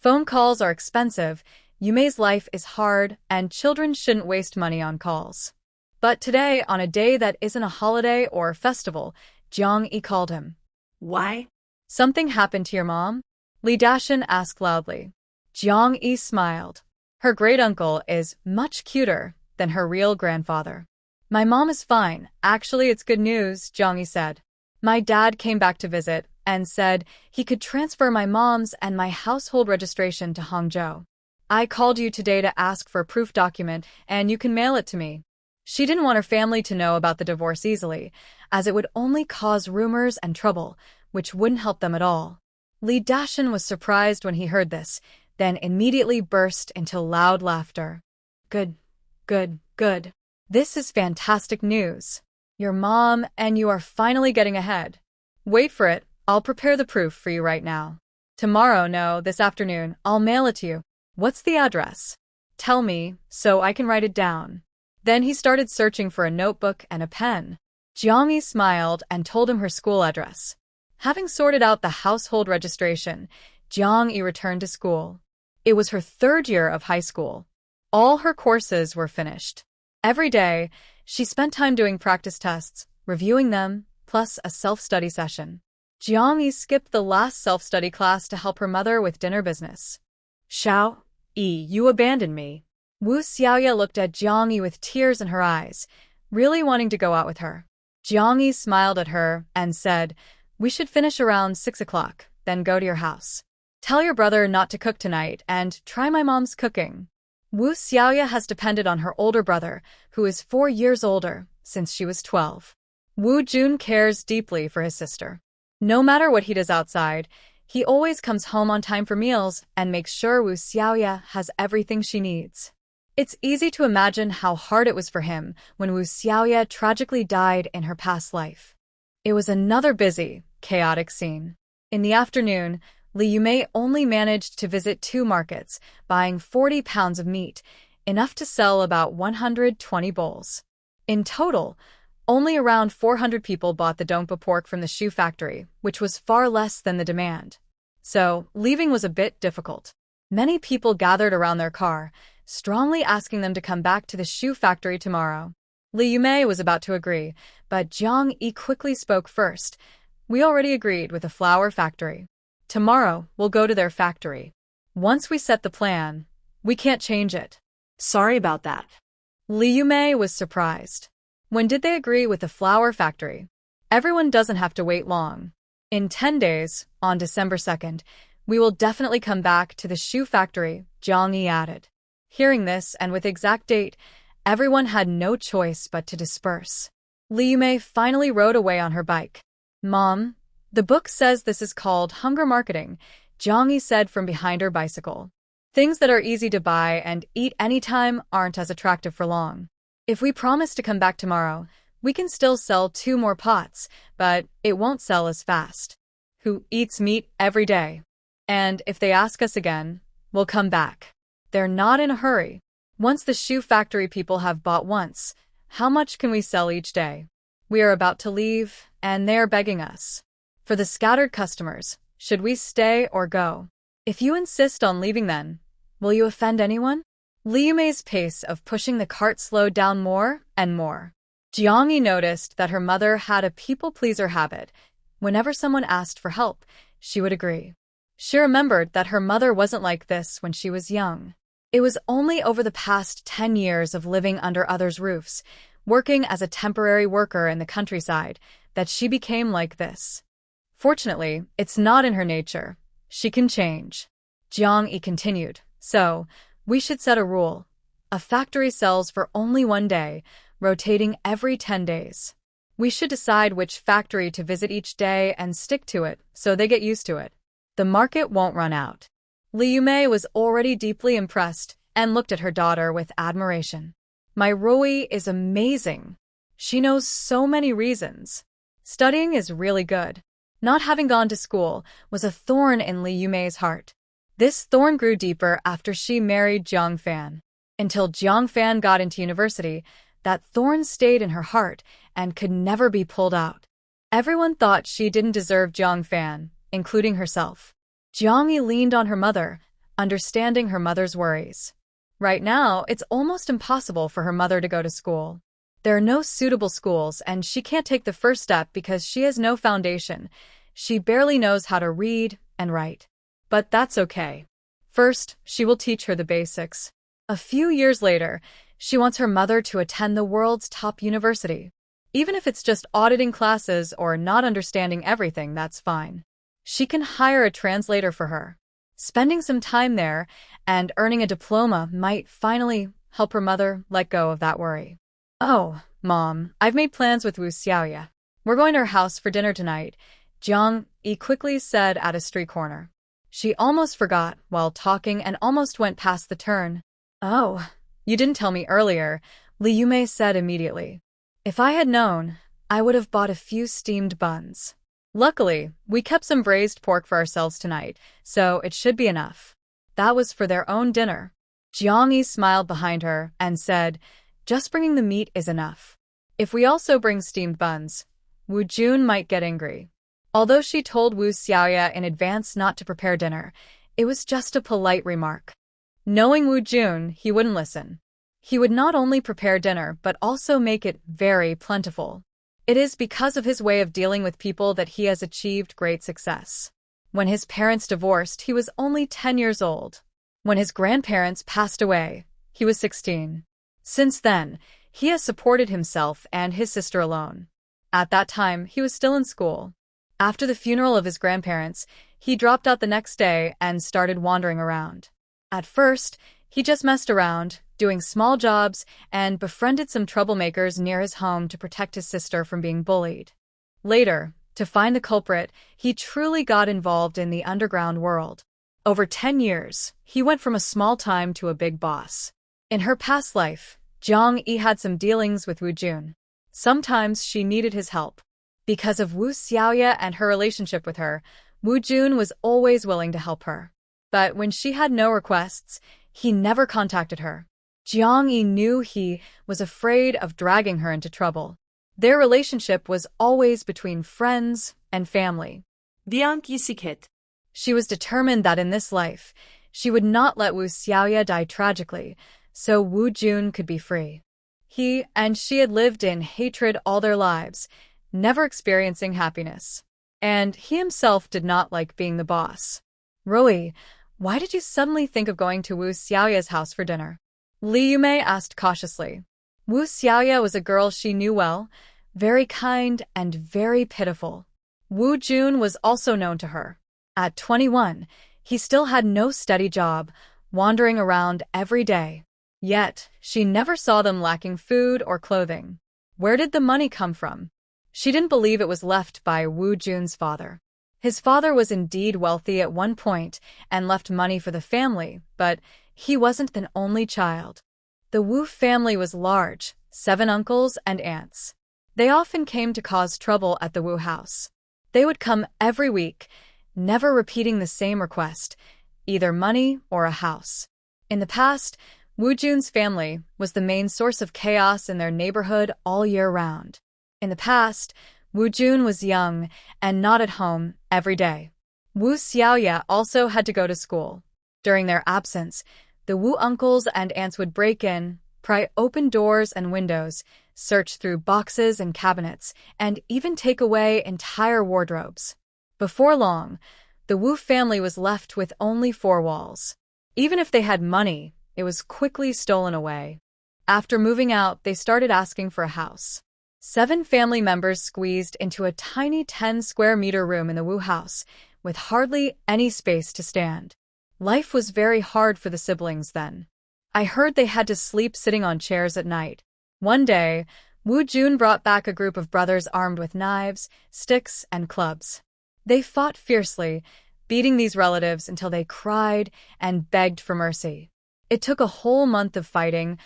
Phone calls are expensive, Yumei's life is hard, and children shouldn't waste money on calls. But today, on a day that isn't a holiday or festival, Jiang Yi called him. Why? Something happened to your mom? Li Dashan asked loudly. Jiang Yi smiled. Her great-uncle is much cuter than her real grandfather. My mom is fine. Actually, it's good news, Jiang Yi said. My dad came back to visit and said he could transfer my mom's and my household registration to Hangzhou. I called you today to ask for a proof document, and you can mail it to me. She didn't want her family to know about the divorce easily, as it would only cause rumors and trouble, which wouldn't help them at all. Li Dashan was surprised when he heard this, then immediately burst into loud laughter. Good. This is fantastic news. Your mom and you are finally getting ahead. Wait for it. I'll prepare the proof for you right now. No, this afternoon, I'll mail it to you. What's the address? Tell me, so I can write it down. Then he started searching for a notebook and a pen. Jiang Yi smiled and told him her school address. Having sorted out the household registration, Jiang Yi returned to school. It was her 3rd year of high school. All her courses were finished. Every day, she spent time doing practice tests, reviewing them, plus a self-study session. Jiang Yi skipped the last self-study class to help her mother with dinner business. Xiao Yi, you abandoned me. Wu Xiaoya looked at Jiang Yi with tears in her eyes, really wanting to go out with her. Jiang Yi smiled at her and said, we should finish around 6 o'clock, then go to your house. Tell your brother not to cook tonight and try my mom's cooking. Wu Xiaoya has depended on her older brother, who is 4 years older, since she was 12. Wu Jun cares deeply for his sister. No matter what he does outside, he always comes home on time for meals and makes sure Wu Xiaoya has everything she needs. It's easy to imagine how hard it was for him when Wu Xiaoya tragically died in her past life. It was another busy, chaotic scene. In the afternoon, Li Yumei only managed to visit 2 markets, buying 40 pounds of meat, enough to sell about 120 bowls. In total, only around 400 people bought the dongpa pork from the shoe factory, which was far less than the demand. So, leaving was a bit difficult. Many people gathered around their car, strongly asking them to come back to the shoe factory tomorrow. Li Yumei was about to agree, but Jiang Yi quickly spoke first. We already agreed with the flour factory. Tomorrow, we'll go to their factory. Once we set the plan, we can't change it. Sorry about that. Li Yumei was surprised. When did they agree with the flour factory? Everyone doesn't have to wait long. In 10 days, on December 2nd, we will definitely come back to the shoe factory, Jiang Yi added. Hearing this, and with exact date, everyone had no choice but to disperse. Li Yumei finally rode away on her bike. Mom, the book says this is called hunger marketing, Jiang Yi said from behind her bicycle. Things that are easy to buy and eat anytime aren't as attractive for long. If we promise to come back tomorrow, we can still sell 2 more pots, but it won't sell as fast. who eats meat every day. And if they ask us again, we'll come back. They're not in a hurry. Once the shoe factory people have bought once, how much can we sell each day? We are about to leave, and they're begging us. For the scattered customers, should we stay or go? If you insist on leaving then, will you offend anyone? Liu Mei's pace of pushing the cart slowed down more and more. Jiang Yi noticed that her mother had a people-pleaser habit. Whenever someone asked for help, she would agree. She remembered that her mother wasn't like this when she was young. It was only over the past 10 years of living under others' roofs, working as a temporary worker in the countryside, that she became like this. Fortunately, it's not in her nature. She can change. Jiang Yi continued. So, we should set a rule. A factory sells for only 1 day, rotating every 10 days. We should decide which factory to visit each day and stick to it so they get used to it. The market won't run out. Liu Mei was already deeply impressed and looked at her daughter with admiration. My Rui is amazing. She knows so many reasons. Studying is really good. Not having gone to school was a thorn in Liu Mei's heart. This thorn grew deeper after she married Jiang Fan. Until Jiang Fan got into university, that thorn stayed in her heart and could never be pulled out. Everyone thought she didn't deserve Jiang Fan, including herself. Jiang Yi leaned on her mother, understanding her mother's worries. Right now, it's almost impossible for her mother to go to school. There are no suitable schools, and she can't take the first step because she has no foundation. She barely knows how to read and write. But that's okay. First, she will teach her the basics. A few years later, she wants her mother to attend the world's top university. Even if it's just auditing classes or not understanding everything, that's fine. She can hire a translator for her. Spending some time there and earning a diploma might finally help her mother let go of that worry. Oh, Mom, I've made plans with Wu Xiaoya. We're going to her house for dinner tonight, Jiang Yi quickly said at a street corner. She almost forgot while talking and almost went past the turn. Oh, you didn't tell me earlier, Liu Mei said immediately. If I had known, I would have bought a few steamed buns. Luckily, we kept some braised pork for ourselves tonight, so it should be enough. That was for their own dinner. Jiang Yi smiled behind her and said, just bringing the meat is enough. If we also bring steamed buns, Wu Jun might get angry. Although she told Wu Xiaoya in advance not to prepare dinner, it was just a polite remark. Knowing Wu Jun, he wouldn't listen. He would not only prepare dinner but also make it very plentiful. It is because of his way of dealing with people that he has achieved great success. When his parents divorced, he was only 10 years old. When his grandparents passed away, he was 16. Since then, he has supported himself and his sister alone. At that time, he was still in school. After the funeral of his grandparents, he dropped out the next day and started wandering around. At first, he just messed around, doing small jobs, and befriended some troublemakers near his home to protect his sister from being bullied. Later, to find the culprit, he truly got involved in the underground world. Over 10 years, he went from a small time to a big boss. In her past life, Jiang Yi had some dealings with Wu Jun. Sometimes she needed his help. Because of Wu Xiaoya and her relationship with her, Wu Jun was always willing to help her. But when she had no requests, he never contacted her. Jiang Yi knew he was afraid of dragging her into trouble. Their relationship was always between friends and family. Jiang Yi siket. She was determined that in this life, she would not let Wu Xiaoya die tragically, so Wu Jun could be free. He and she had lived in hatred all their lives, never experiencing happiness. And he himself did not like being the boss. Rui, why did you suddenly think of going to Wu Xiaoya's house for dinner? Liu Mei asked cautiously. Wu Xiaoya was a girl she knew well, very kind and very pitiful. Wu Jun was also known to her. At 21, he still had no steady job, wandering around every day. Yet, she never saw them lacking food or clothing. Where did the money come from? She didn't believe it was left by Wu Jun's father. His father was indeed wealthy at one point and left money for the family, but he wasn't the only child. The Wu family was large, 7 uncles and aunts. They often came to cause trouble at the Wu house. They would come every week, never repeating the same request, either money or a house. In the past, Woo Jun's family was the main source of chaos in their neighborhood all year round. In the past, Woo Jun was young and not at home every day. Woo Xiaoya also had to go to school. During their absence, the Woo uncles and aunts would break in, pry open doors and windows, search through boxes and cabinets, and even take away entire wardrobes. Before long, the Woo family was left with only four walls. Even if they had money, it was quickly stolen away. After moving out, they started asking for a house. 7 family members squeezed into a tiny 10-square-meter room in the Woo house, with hardly any space to stand. Life was very hard for the siblings then. I heard they had to sleep sitting on chairs at night. One day, Woo Jun brought back a group of brothers armed with knives, sticks, and clubs. They fought fiercely, beating these relatives until they cried and begged for mercy. It took a whole month of fighting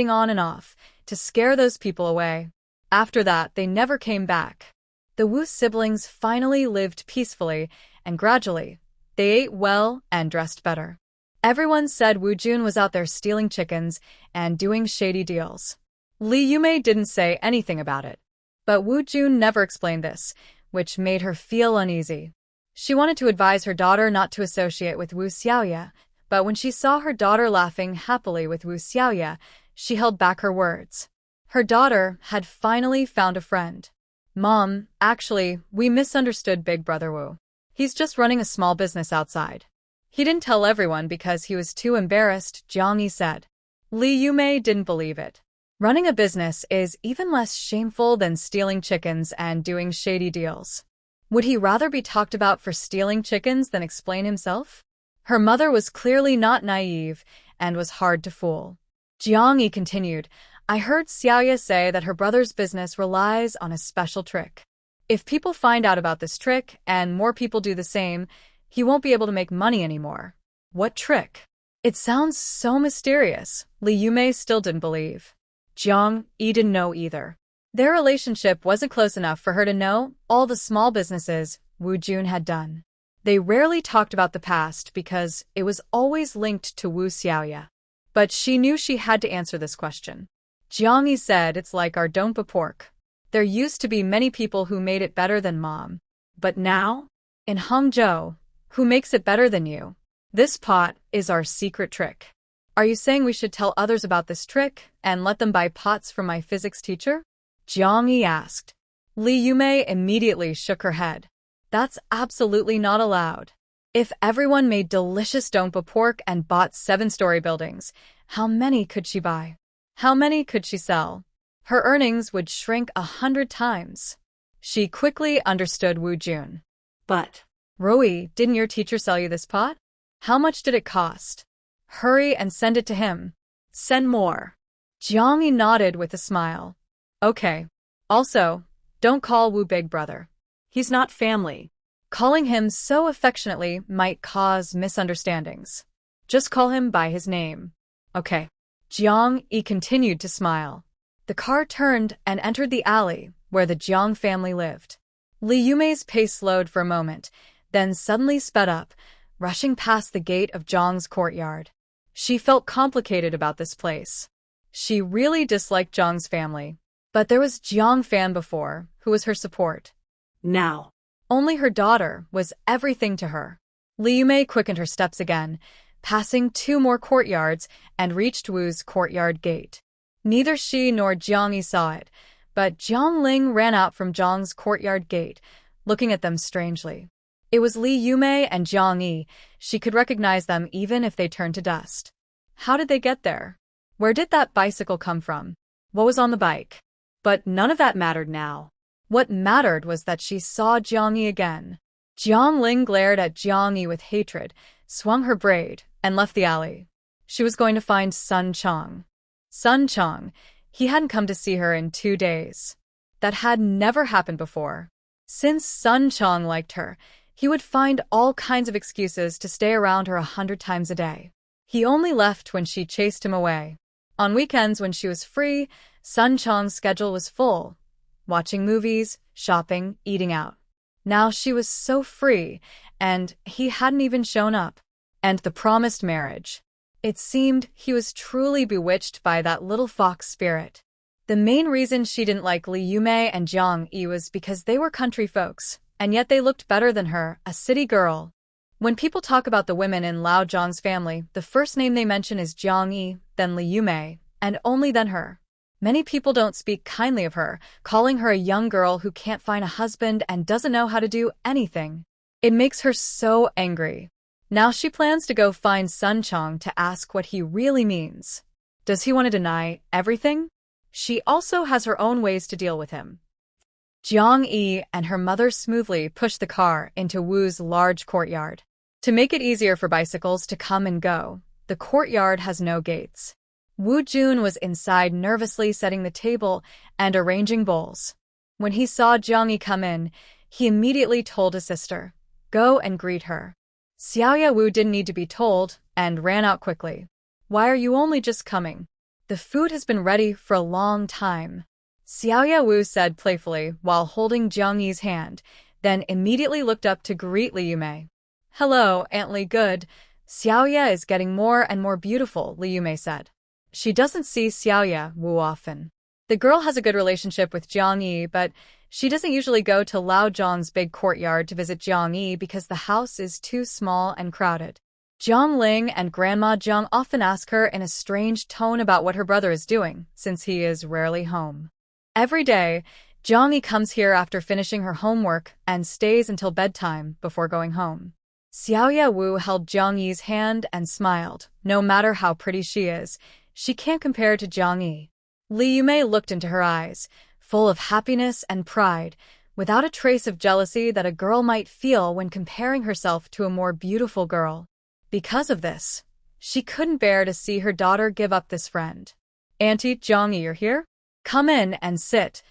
on and off, to scare those people away. After that, they never came back. The Woo siblings finally lived peacefully, and gradually, they ate well and dressed better. Everyone said Woo Jun was out there stealing chickens and doing shady deals. Lee Yume didn't say anything about it. But Woo Jun never explained this, which made her feel uneasy. She wanted to advise her daughter not to associate with Woo Xiaoya, but when she saw her daughter laughing happily with Woo Xiaoya, she held back her words. Her daughter had finally found a friend. Mom, actually, we misunderstood Big Brother Woo. He's just running a small business outside. He didn't tell everyone because he was too embarrassed, Jiang Yi said. Lee Yume didn't believe it. Running a business is even less shameful than stealing chickens and doing shady deals. Would he rather be talked about for stealing chickens than explain himself? Her mother was clearly not naive and was hard to fool. Jiang Yi continued, I heard Xiaoya say that her brother's business relies on a special trick. If people find out about this trick and more people do the same, he won't be able to make money anymore. What trick? It sounds so mysterious. Lee Yume still didn't believe. Jiang Yi didn't know either. Their relationship wasn't close enough for her to know all the small businesses Woo Jun had done. They rarely talked about the past because it was always linked to Woo Xiaoya. But she knew she had to answer this question. Jiang Yi said it's like our donpa pork. There used to be many people who made it better than Mom. But now? In Hangzhou, who makes it better than you? This pot is our secret trick. Are you saying we should tell others about this trick and let them buy pots from my physics teacher? Jiang Yi asked. Lee Yume immediately shook her head. That's absolutely not allowed. If everyone made delicious donpa pork and bought 7-story buildings, how many could she buy? How many could she sell? Her earnings would shrink 100 times. She quickly understood Woo Jun. But, Rui, didn't your teacher sell you this pot? How much did it cost? Hurry and send it to him. Send more. Jiang Yi nodded with a smile. Okay. Also, don't call Woo Big Brother. He's not family. Calling him so affectionately might cause misunderstandings. Just call him by his name. Okay. Jiang Yi continued to smile. The car turned and entered the alley where the Jiang family lived. Lee Yume's pace slowed for a moment, then suddenly sped up, rushing past the gate of Jiang's courtyard. She felt complicated about this place. She really disliked Jiang's family. But there was Jiang Fan before, who was her support. Now, only her daughter was everything to her. Lee Yume quickened her steps again, passing 2 more courtyards and reached Woo's courtyard gate. Neither she nor Jiang Yi saw it, but Jiang Ling ran out from Jiang's courtyard gate, looking at them strangely. It was Lee Yume and Jiang Yi. She could recognize them even if they turned to dust. How did they get there? Where did that bicycle come from? What was on the bike? But none of that mattered now. What mattered was that she saw Jiang Yi again. Jiang Ling glared at Jiang Yi with hatred, swung her braid, and left the alley. She was going to find Sun Chong. Sun Chong, he hadn't come to see her in 2 days. That had never happened before. Since Sun Chong liked her, he would find all kinds of excuses to stay around her 100 times a day. He only left when she chased him away. On weekends when she was free, Sun Chong's schedule was full. Watching movies, shopping, eating out. Now she was so free, and he hadn't even shown up. And the promised marriage. It seemed he was truly bewitched by that little fox spirit. The main reason she didn't like Li Yume and Jiang Yi was because they were country folks, and yet they looked better than her, a city girl. When people talk about the women in Lao Zhang's family, the first name they mention is Jiang Yi, then Li Yume, and only then her. Many people don't speak kindly of her, calling her a young girl who can't find a husband and doesn't know how to do anything. It makes her so angry. Now she plans to go find Sun Chong to ask what he really means. Does he want to deny everything? She also has her own ways to deal with him. Jiang Yi and her mother smoothly push the car into Wu's large courtyard. To make it easier for bicycles to come and go, the courtyard has no gates. Wu Jun was inside nervously setting the table and arranging bowls. When he saw Jiang Yi come in, he immediately told his sister, "Go and greet her." Xiaoya Wu didn't need to be told and ran out quickly. "Why are you only just coming? The food has been ready for a long time," Xiaoya Wu said playfully while holding Jiang Yi's hand, then immediately looked up to greet Li Yume. "Hello, Aunt Li. Good. Xiaoya is getting more and more beautiful," Li Yume said. She doesn't see Xiaoya Wu often. The girl has a good relationship with Jiang Yi, but she doesn't usually go to Lao Zhang's big courtyard to visit Jiang Yi because the house is too small and crowded. Jiang Ling and Grandma Jiang often ask her in a strange tone about what her brother is doing, since he is rarely home. Every day, Jiang Yi comes here after finishing her homework and stays until bedtime before going home. Xiaoya Wu held Jiang Yi's hand and smiled. No matter how pretty she is, she can't compare to Jiang Yi. Li Yume looked into her eyes, full of happiness and pride, without a trace of jealousy that a girl might feel when comparing herself to a more beautiful girl. Because of this, she couldn't bear to see her daughter give up this friend. "Auntie, Jiang Yi, you're here? Come in and sit."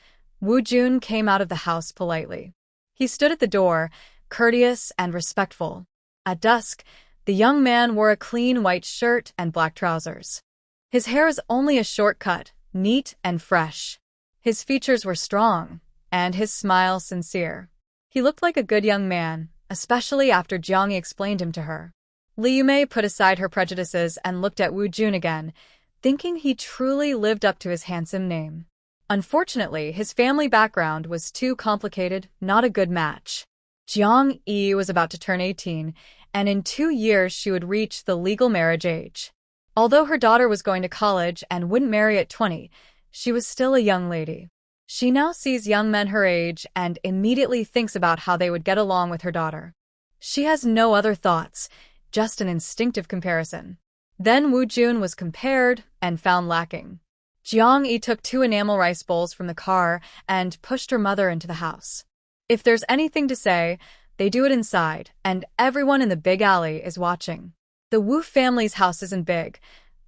Wu Jun came out of the house politely. He stood at the door, courteous and respectful. At dusk, the young man wore a clean white shirt and black trousers. His hair is only a short cut, neat and fresh. His features were strong, and his smile sincere. He looked like a good young man, especially after Jiang Yi explained him to her. Li Yume put aside her prejudices and looked at Wu Jun again, thinking he truly lived up to his handsome name. Unfortunately, his family background was too complicated, not a good match. Jiang Yi was about to turn 18, and in 2 years she would reach the legal marriage age. Although her daughter was going to college and wouldn't marry at 20, she was still a young lady. She now sees young men her age and immediately thinks about how they would get along with her daughter. She has no other thoughts, just an instinctive comparison. Then Wu Jun was compared and found lacking. Jiang Yi took 2 enamel rice bowls from the car and pushed her mother into the house. If there's anything to say, they do it inside, and everyone in the big alley is watching. The Wu family's house isn't big,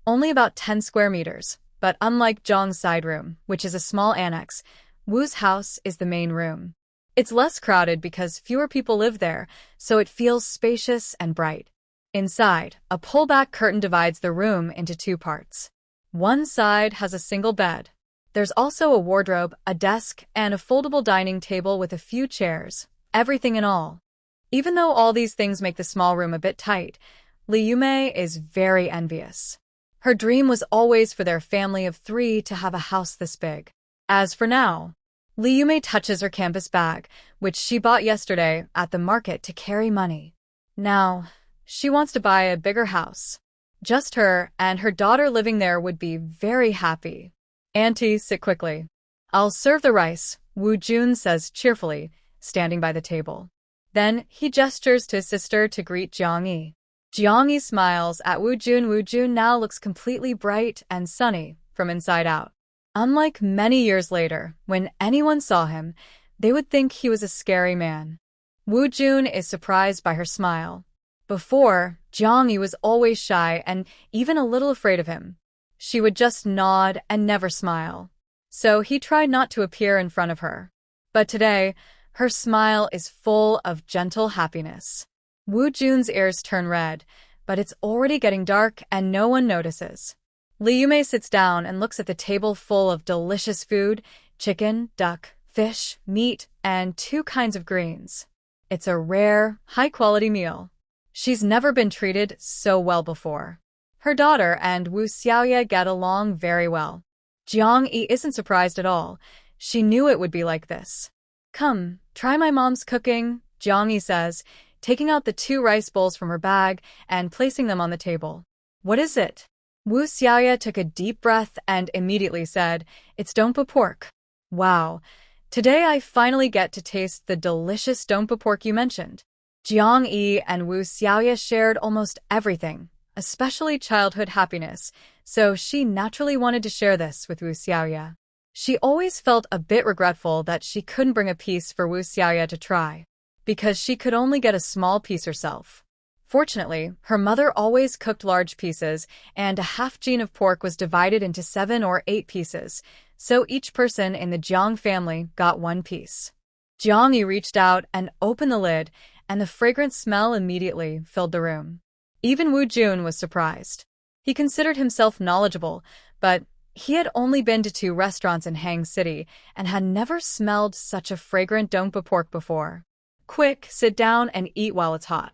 only about 10 square meters, but unlike Zhang's side room, which is a small annex, Wu's house is the main room. It's less crowded because fewer people live there, so it feels spacious and bright. Inside, a pull-back curtain divides the room into 2 parts. One side has a single bed. There's also a wardrobe, a desk, and a foldable dining table with a few chairs, everything in all. Even though all these things make the small room a bit tight, Li Yume is very envious. Her dream was always for their family of 3 to have a house this big. As for now, Li Yume touches her campus bag, which she bought yesterday at the market to carry money. Now, she wants to buy a bigger house. Just her and her daughter living there would be very happy. "Auntie, sit quickly. I'll serve the rice," Wu Jun says cheerfully, standing by the table. Then he gestures to his sister to greet Jiang Yi. Jiang Yi smiles at Wu Jun. Wu Jun now looks completely bright and sunny from inside out. Unlike many years later, when anyone saw him, they would think he was a scary man. Wu Jun is surprised by her smile. Before, Jiang Yi was always shy and even a little afraid of him. She would just nod and never smile. So he tried not to appear in front of her. But today, her smile is full of gentle happiness. Wu Jun's ears turn red, but it's already getting dark and no one notices. Li Yume sits down and looks at the table full of delicious food: chicken, duck, fish, meat, and 2 kinds of greens. It's a rare, high-quality meal. She's never been treated so well before. Her daughter and Wu Xiaoya get along very well. Jiang Yi isn't surprised at all. She knew it would be like this. Come, try my mom's cooking, Jiang Yi says, taking out the 2 rice bowls from her bag and placing them on the table. What is it? Wu Xiaoya took a deep breath and immediately said, It's dompa pork. Wow. Today I finally get to taste the delicious dompa pork you mentioned. Jiang Yi and Wu Xiaoya shared almost everything, especially childhood happiness, so she naturally wanted to share this with Wu Xiaoya. She always felt a bit regretful that she couldn't bring a piece for Wu Xiaoya to try, because she could only get a small piece herself. Fortunately, her mother always cooked large pieces, and a half gene of pork was divided into 7 or 8 pieces, so each person in the Jiang family got 1 piece. Jiang Yi reached out and opened the lid, and the fragrant smell immediately filled the room. Even Wu Jun was surprised. He considered himself knowledgeable, but he had only been to 2 restaurants in Hang City and had never smelled such a fragrant dompa pork before. Quick, sit down and eat while it's hot.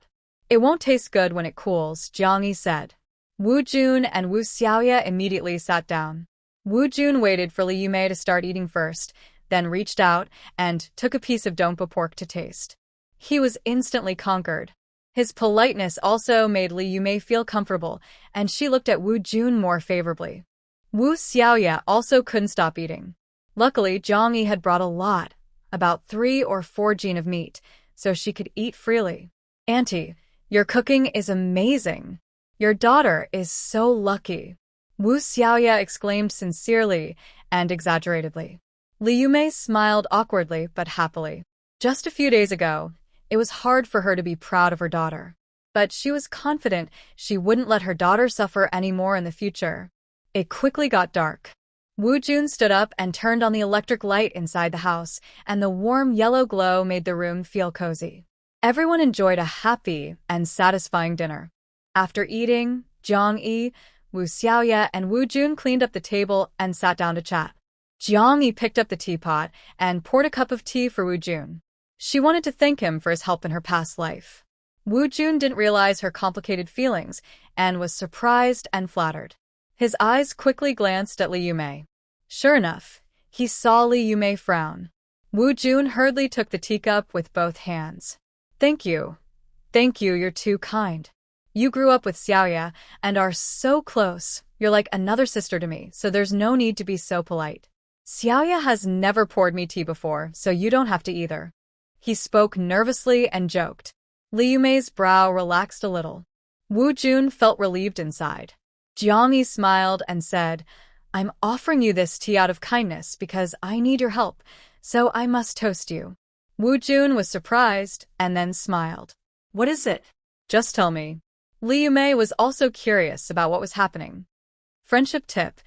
It won't taste good when it cools, Jiang Yi said. Wu Jun and Wu Xiaoya immediately sat down. Wu Jun waited for Li Yumei to start eating first, then reached out and took a piece of dompa pork to taste. He was instantly conquered. His politeness also made Li Yumei feel comfortable, and she looked at Wu Jun more favorably. Wu Xiaoya also couldn't stop eating. Luckily, Jiang Yi had brought a lot, about 3 or 4 gene of meat, so she could eat freely. Auntie, your cooking is amazing. Your daughter is so lucky. Wu Xiaoya exclaimed sincerely and exaggeratedly. Li Yumei smiled awkwardly but happily. Just a few days ago, it was hard for her to be proud of her daughter. But she was confident she wouldn't let her daughter suffer anymore in the future. It quickly got dark. Wu Jun stood up and turned on the electric light inside the house, and the warm yellow glow made the room feel cozy. Everyone enjoyed a happy and satisfying dinner. After eating, Jiang Yi, Wu Xiaoya, and Wu Jun cleaned up the table and sat down to chat. Jiang Yi picked up the teapot and poured a cup of tea for Wu Jun. She wanted to thank him for his help in her past life. Wu Jun didn't realize her complicated feelings and was surprised and flattered. His eyes quickly glanced at Li Yumei. Sure enough, he saw Li Yumei frown. Wu Jun hurriedly took the teacup with both hands. Thank you. Thank you, you're too kind. You grew up with Xiaoya and are so close. You're like another sister to me, so there's no need to be so polite. Xiaoya has never poured me tea before, so you don't have to either. He spoke nervously and joked. Li Yumei's brow relaxed a little. Wu Jun felt relieved inside. Jiang Yi smiled and said, I'm offering you this tea out of kindness because I need your help, so I must toast you. Wu Jun was surprised and then smiled. What is it? Just tell me. Li Yumei was also curious about what was happening. Friendship tip.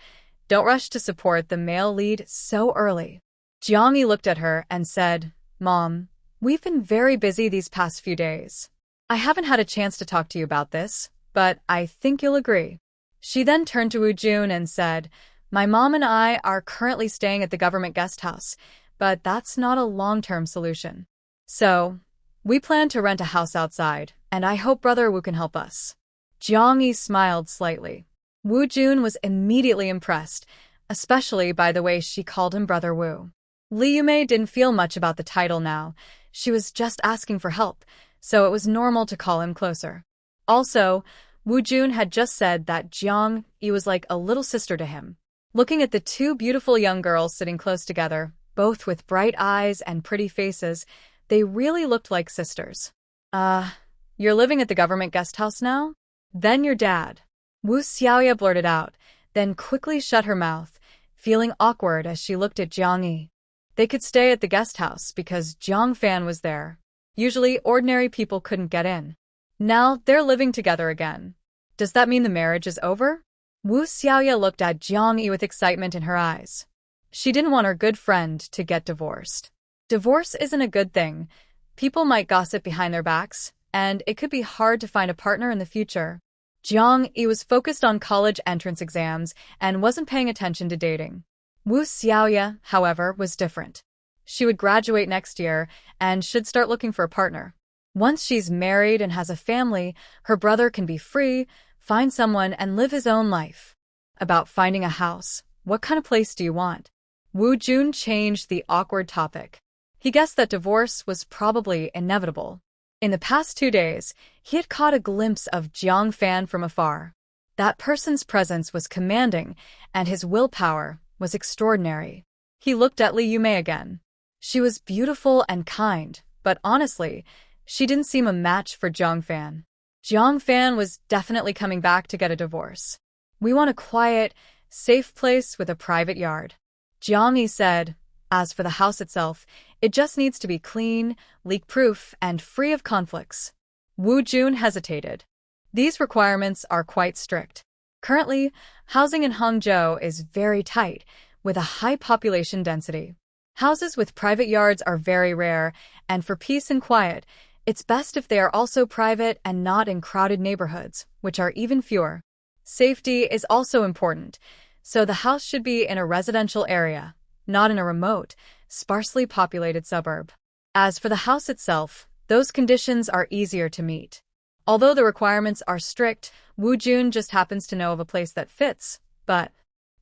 Don't rush to support the male lead so early. Jiang Yi looked at her and said, Mom, we've been very busy these past few days. I haven't had a chance to talk to you about this, but I think you'll agree. She then turned to Wu Jun and said, My mom and I are currently staying at the government guest house, but that's not a long-term solution. So, we plan to rent a house outside, and I hope Brother Wu can help us. Jiang Yi smiled slightly. Wu Jun was immediately impressed, especially by the way she called him Brother Wu. Li Yumei didn't feel much about the title now. She was just asking for help, so it was normal to call him closer. Also, Wu Jun had just said that Jiang Yi was like a little sister to him. Looking at the 2 beautiful young girls sitting close together, both with bright eyes and pretty faces, they really looked like sisters. You're living at the government guest house now? Then your dad. Wu Xiaoya blurted out, then quickly shut her mouth, feeling awkward as she looked at Jiang Yi. They could stay at the guest house because Jiang Fan was there. Usually, ordinary people couldn't get in. Now, they're living together again. Does that mean the marriage is over? Wu Xiaoya looked at Jiang Yi with excitement in her eyes. She didn't want her good friend to get divorced. Divorce isn't a good thing. People might gossip behind their backs, and it could be hard to find a partner in the future. Jiang Yi was focused on college entrance exams and wasn't paying attention to dating. Wu Xiaoya, however, was different. She would graduate next year and should start looking for a partner. Once she's married and has a family, her brother can be free, find someone, and live his own life. About finding a house, what kind of place do you want? Woo Jun changed the awkward topic. He guessed that divorce was probably inevitable. In the past 2 days, he had caught a glimpse of Jiang Fan from afar. That person's presence was commanding, and his willpower was extraordinary. He looked at Li Yumei again. She was beautiful and kind, but honestly, she didn't seem a match for Jiang Fan. Jiang Fan was definitely coming back to get a divorce. We want a quiet, safe place with a private yard. Jiang Yi said. As for the house itself, it just needs to be clean, leak-proof, and free of conflicts. Woo Jun hesitated. These requirements are quite strict. Currently, housing in Hangzhou is very tight, with a high population density. Houses with private yards are very rare, and for peace and quiet, it's best if they are also private and not in crowded neighborhoods, which are even fewer. Safety is also important, so the house should be in a residential area, not in a remote, sparsely populated suburb. As for the house itself, those conditions are easier to meet. Although the requirements are strict, Woo Jun just happens to know of a place that fits, but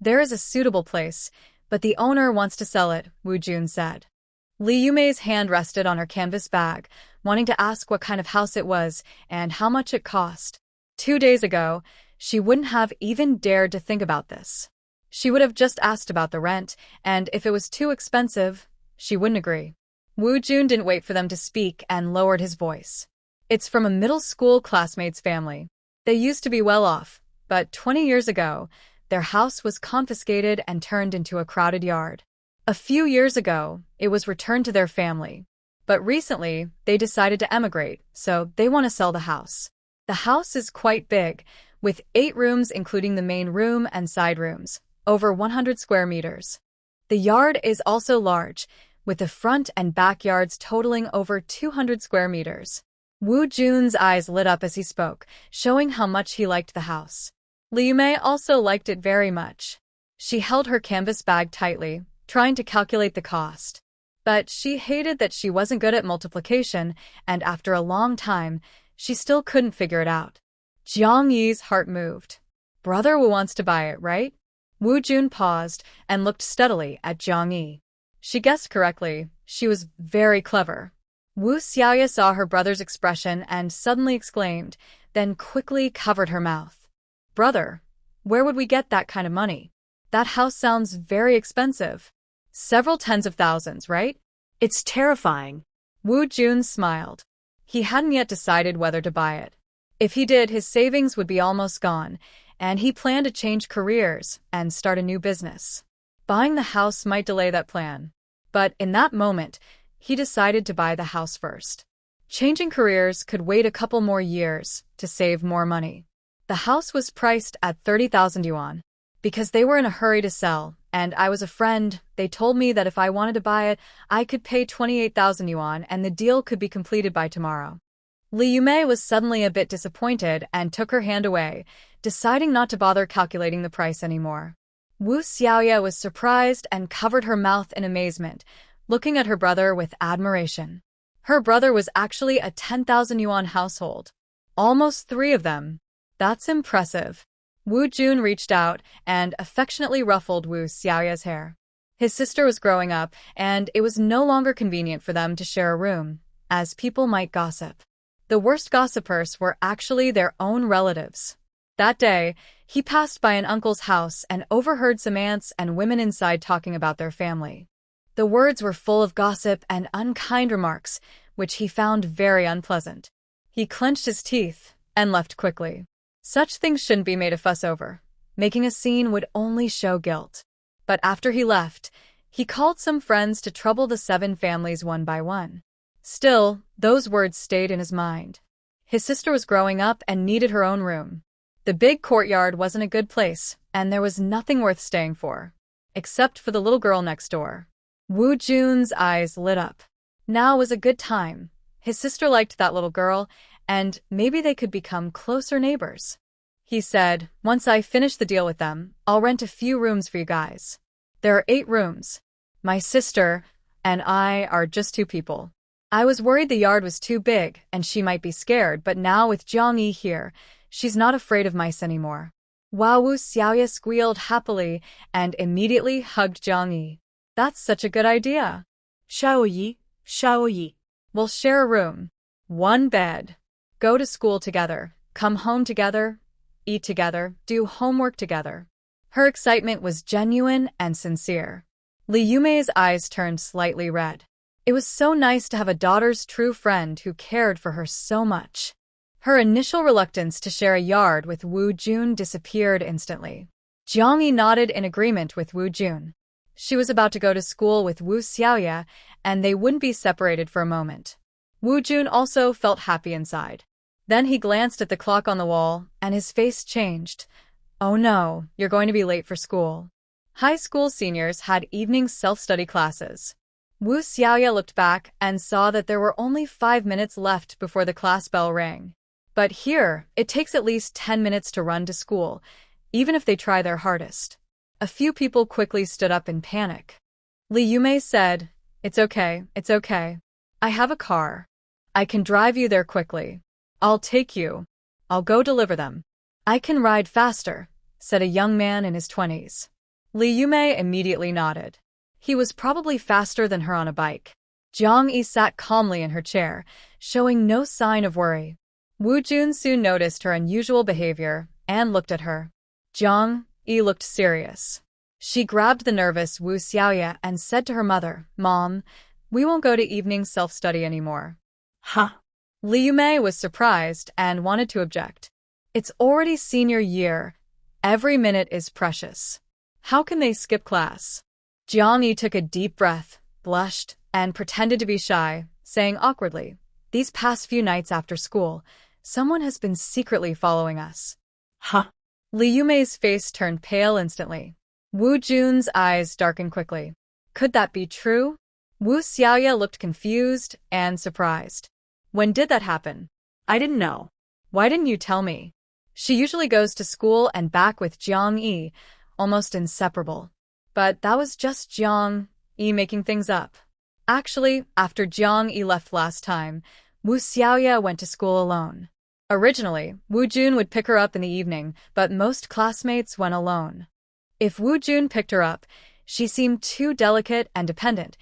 there is a suitable place, but the owner wants to sell it, Woo Jun said. Li Yumei's hand rested on her canvas bag, wanting to ask what kind of house it was and how much it cost. 2 days ago, she wouldn't have even dared to think about this. She would have just asked about the rent, and if it was too expensive, she wouldn't agree. Woo Jun didn't wait for them to speak and lowered his voice. It's from a middle school classmate's family. They used to be well off, but 20 years ago, their house was confiscated and turned into a crowded yard. A few years ago, it was returned to their family. But recently, they decided to emigrate, so they want to sell the house. The house is quite big, with 8 rooms including the main room and side rooms, over 100 square meters. The yard is also large, with the front and backyards totaling over 200 square meters. Woo Jun's eyes lit up as he spoke, showing how much he liked the house. Li Yumei also liked it very much. She held her canvas bag tightly, trying to calculate the cost. But she hated that she wasn't good at multiplication, and after a long time, she still couldn't figure it out. Jiang Yi's heart moved. Brother Wu wants to buy it, right? Woo Jun paused and looked steadily at Jiang Yi. She guessed correctly. She was very clever. Wu Xiaoya saw her brother's expression and suddenly exclaimed, then quickly covered her mouth. Brother, where would we get that kind of money? That house sounds very expensive. Several tens of thousands, right? It's terrifying. Woo Jun smiled. He hadn't yet decided whether to buy it. If he did, his savings would be almost gone, and he planned to change careers and start a new business. Buying the house might delay that plan. But in that moment, he decided to buy the house first. Changing careers could wait a couple more years to save more money. The house was priced at 30,000 yuan. Because they were in a hurry to sell, and I was a friend, they told me that if I wanted to buy it, I could pay 28,000 yuan and the deal could be completed by tomorrow. Li Yumei was suddenly a bit disappointed and took her hand away, deciding not to bother calculating the price anymore. Wu Xiaoya was surprised and covered her mouth in amazement, looking at her brother with admiration. Her brother was actually a 10,000 yuan household. Almost 3 of them. That's impressive. Woo Jun reached out and affectionately ruffled Wu Xiaoya's hair. His sister was growing up, and it was no longer convenient for them to share a room, as people might gossip. The worst gossipers were actually their own relatives. That day, he passed by an uncle's house and overheard some aunts and women inside talking about their family. The words were full of gossip and unkind remarks, which he found very unpleasant. He clenched his teeth and left quickly. Such things shouldn't be made a fuss over. Making a scene would only show guilt. But after he left, he called some friends to trouble the 7 families one by one. Still, those words stayed in his mind. His sister was growing up and needed her own room. The big courtyard wasn't a good place, and there was nothing worth staying for. Except for the little girl next door. Woo Jun's eyes lit up. Now was a good time. His sister liked that little girl, and maybe they could become closer neighbors. He said, once I finish the deal with them, I'll rent a few rooms for you guys. There are 8 rooms. My sister and I are just 2 people. I was worried the yard was too big and she might be scared, but now with Jiang Yi here, she's not afraid of mice anymore. Wow, Wu Xiaoya squealed happily and immediately hugged Jiang Yi. That's such a good idea. Xiaoyi, Xiaoyi. We'll share a room. One bed. Go to school together, come home together, eat together, do homework together. Her excitement was genuine and sincere. Li Yumei's eyes turned slightly red. It was so nice to have a daughter's true friend who cared for her so much. Her initial reluctance to share a yard with Wu Jun disappeared instantly. Jiang Yi nodded in agreement with Wu Jun. She was about to go to school with Wu Xiaoya, and they wouldn't be separated for a moment. Wu Jun also felt happy inside. Then he glanced at the clock on the wall, and his face changed. Oh no, you're going to be late for school. High school seniors had evening self-study classes. Wu Xiaoya looked back and saw that there were only 5 minutes left before the class bell rang. But here, it takes at least 10 minutes to run to school, even if they try their hardest. A few people quickly stood up in panic. Li Yumei said, It's okay. I have a car. I can drive you there quickly. I'll take you. I'll go deliver them. I can ride faster, said a young man in his 20s. Li Yumei immediately nodded. He was probably faster than her on a bike. Jiang Yi sat calmly in her chair, showing no sign of worry. Wu Jun soon noticed her unusual behavior and looked at her. Jiang Yi looked serious. She grabbed the nervous Wu Xiaoya and said to her mother, Mom, we won't go to evening self-study anymore. Huh? Li Yumei was surprised and wanted to object. It's already senior year. Every minute is precious. How can they skip class? Jiang Yi took a deep breath, blushed, and pretended to be shy, saying awkwardly, These past few nights after school, someone has been secretly following us. Huh? Li Yumei's face turned pale instantly. Wu Jun's eyes darkened quickly. Could that be true? Wu Xiaoya looked confused and surprised. When did that happen? I didn't know. Why didn't you tell me? She usually goes to school and back with Jiang Yi, almost inseparable. But that was just Jiang Yi making things up. Actually, after Jiang Yi left last time, Wu Xiaoya went to school alone. Originally, Wu Jun would pick her up in the evening, but most classmates went alone. If Wu Jun picked her up, she seemed too delicate and dependent,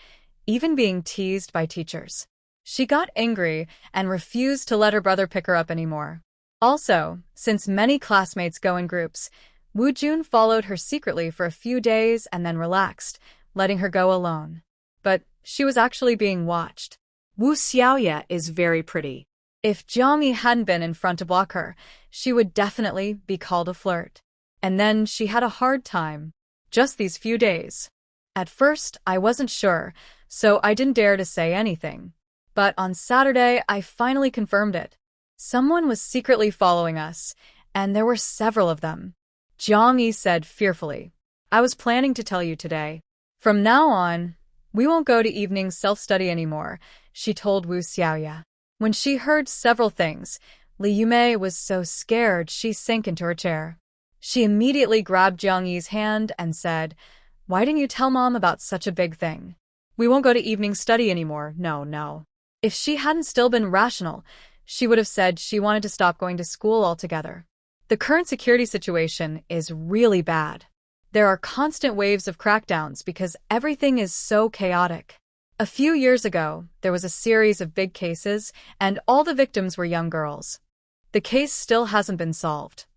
even being teased by teachers. She got angry and refused to let her brother pick her up anymore. Also, since many classmates go in groups, Wu Jun followed her secretly for a few days and then relaxed, letting her go alone. But she was actually being watched. Wu Xiaoya is very pretty. If Jiang Yi hadn't been in front to block her, she would definitely be called a flirt. And then she had a hard time. Just these few days. At first, I wasn't sure, so I didn't dare to say anything. But on Saturday, I finally confirmed it. Someone was secretly following us, and there were several of them. Jiang Yi said fearfully. I was planning to tell you today. From now on, we won't go to evening self-study anymore, she told Wu Xiaoya. When she heard several things, Li Yumei was so scared she sank into her chair. She immediately grabbed Jiang Yi's hand and said, Why didn't you tell Mom about such a big thing? We won't go to evening study anymore, no. If she hadn't still been rational, she would have said she wanted to stop going to school altogether. The current security situation is really bad. There are constant waves of crackdowns because everything is so chaotic. A few years ago, there was a series of big cases, and all the victims were young girls. The case still hasn't been solved.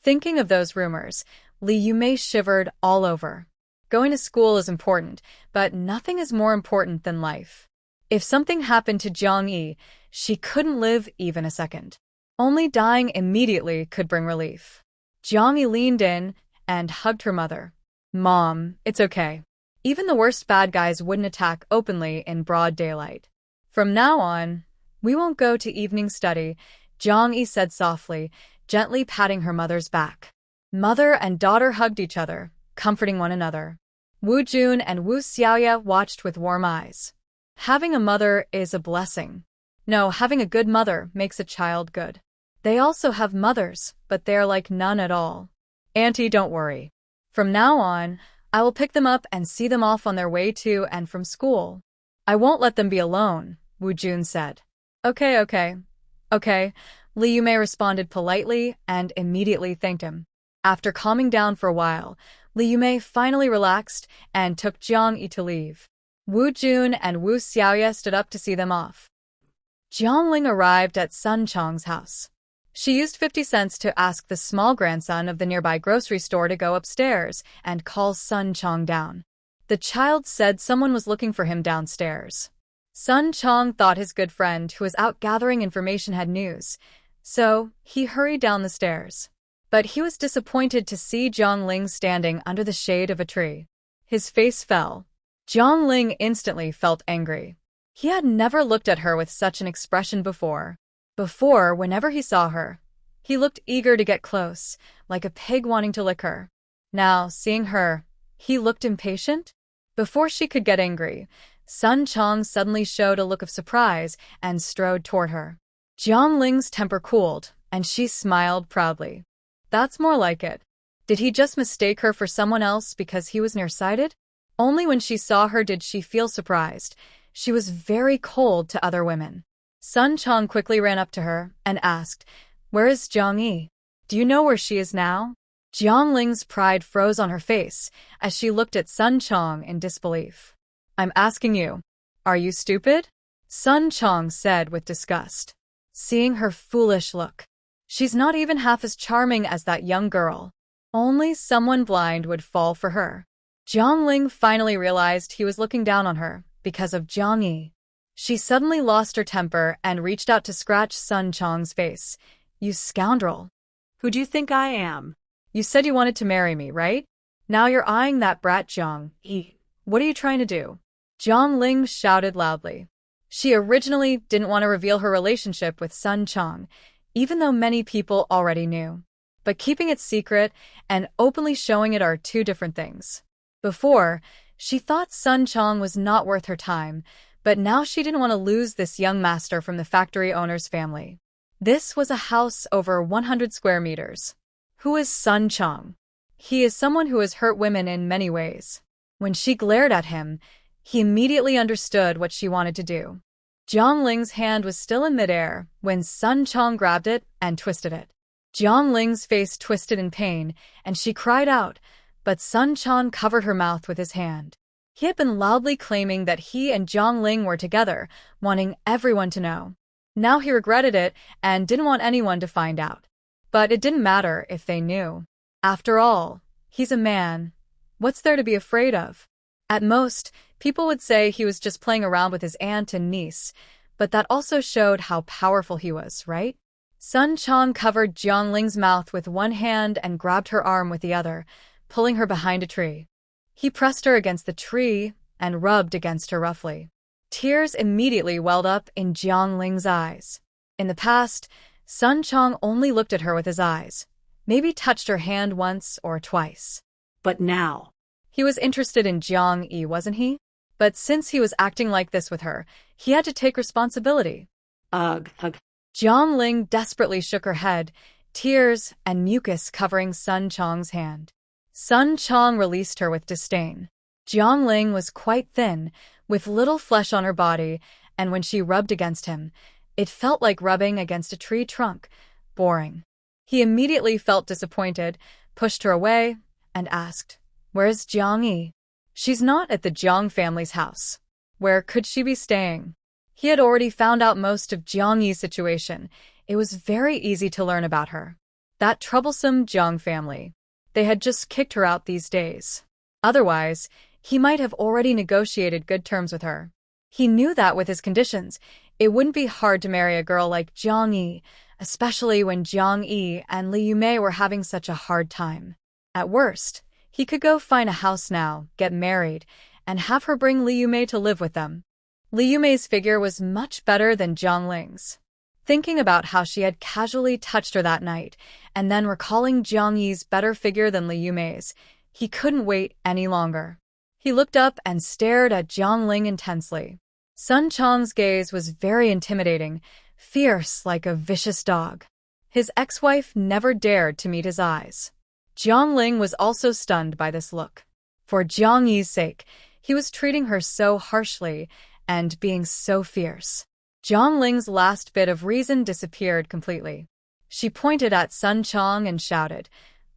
Thinking of those rumors, Li Yumei shivered all over. Going to school is important, but nothing is more important than life. If something happened to Jiang Yi, she couldn't live even a second. Only dying immediately could bring relief. Jiang Yi leaned in and hugged her mother. Mom, it's okay. Even the worst bad guys wouldn't attack openly in broad daylight. From now on, we won't go to evening study, Jiang Yi said softly, gently patting her mother's back. Mother and daughter hugged each other, comforting one another. Wu Jun and Wu Xiaoya watched with warm eyes. Having a mother is a blessing. No, having a good mother makes a child good. They also have mothers, but they're like none at all. Auntie, don't worry. From now on, I will pick them up and see them off on their way to and from school. I won't let them be alone, Wu Jun said. Okay. Li Yumei responded politely and immediately thanked him. After calming down for a while, Li Yumei finally relaxed and took Jiang Yi to leave. Wu Jun and Wu Xiaoye stood up to see them off. Jiang Ling arrived at Sun Chong's house. She used 50 cents to ask the small grandson of the nearby grocery store to go upstairs and call Sun Chong down. The child said someone was looking for him downstairs. Sun Chong thought his good friend who was out gathering information had news, so he hurried down the stairs. But he was disappointed to see Jiang Ling standing under the shade of a tree. His face fell. Jiang Ling instantly felt angry. He had never looked at her with such an expression before. Before, whenever he saw her, he looked eager to get close, like a pig wanting to lick her. Now, seeing her, he looked impatient. Before she could get angry, Sun Chong suddenly showed a look of surprise and strode toward her. Jiang Ling's temper cooled, and she smiled proudly. That's more like it. Did he just mistake her for someone else because he was nearsighted? Only when she saw her did she feel surprised. She was very cold to other women. Sun Chong quickly ran up to her and asked, "Where is Jiang Yi? Do you know where she is now?" Jiang Ling's pride froze on her face as she looked at Sun Chong in disbelief. "I'm asking you, are you stupid?" Sun Chong said with disgust. Seeing her foolish look. She's not even half as charming as that young girl. Only someone blind would fall for her. Jiang Ling finally realized he was looking down on her because of Jiang Yi. She suddenly lost her temper and reached out to scratch Sun Chong's face. "You scoundrel. Who do you think I am?" You said you wanted to marry me, right? Now you're eyeing that brat Jiang Yi. What are you trying to do?" Jiang Ling shouted loudly. She originally didn't want to reveal her relationship with Sun Chong, even though many people already knew. But keeping it secret and openly showing it are two different things. Before, she thought Sun Chong was not worth her time, but now she didn't want to lose this young master from the factory owner's family. This was a house over 100 square meters. Who is Sun Chong? He is someone who has hurt women in many ways. When she glared at him, he immediately understood what she wanted to do. Jiang Ling's hand was still in midair when Sun Chong grabbed it and twisted it. Jiang Ling's face twisted in pain, and she cried out, but Sun Chong covered her mouth with his hand. He had been loudly claiming that he and Jiang Ling were together, wanting everyone to know. Now he regretted it and didn't want anyone to find out. But it didn't matter if they knew. After all, he's a man. What's there to be afraid of? At most, people would say he was just playing around with his aunt and niece, but that also showed how powerful he was, right? Sun Chong covered Jiang Ling's mouth with one hand and grabbed her arm with the other, pulling her behind a tree. He pressed her against the tree and rubbed against her roughly. Tears immediately welled up in Jiang Ling's eyes. In the past, Sun Chong only looked at her with his eyes, maybe touched her hand once or twice. But now, he was interested in Jiang Yi, wasn't he? But since he was acting like this with her, he had to take responsibility. Ugh. Jiang Ling desperately shook her head, tears and mucus covering Sun Chong's hand. Sun Chong released her with disdain. Jiang Ling was quite thin, with little flesh on her body, and when she rubbed against him, it felt like rubbing against a tree trunk. Boring. He immediately felt disappointed, pushed her away, and asked, "Where's Jiang Yi?" "She's not at the Jiang family's house." Where could she be staying? He had already found out most of Jiang Yi's situation. It was very easy to learn about her. That troublesome Jiang family. They had just kicked her out these days. Otherwise, he might have already negotiated good terms with her. He knew that with his conditions, it wouldn't be hard to marry a girl like Jiang Yi, especially when Jiang Yi and Li Yumei were having such a hard time. At worst, he could go find a house now, get married, and have her bring Li Yumei to live with them. Li Yumei's figure was much better than Jiang Ling's. Thinking about how she had casually touched her that night, and then recalling Jiang Yi's better figure than Li Yumei's, he couldn't wait any longer. He looked up and stared at Jiang Ling intensely. Sun Chong's gaze was very intimidating, fierce like a vicious dog. His ex-wife never dared to meet his eyes. Jiang Ling was also stunned by this look. For Jiang Yi's sake, he was treating her so harshly and being so fierce. Jiang Ling's last bit of reason disappeared completely. She pointed at Sun Chong and shouted,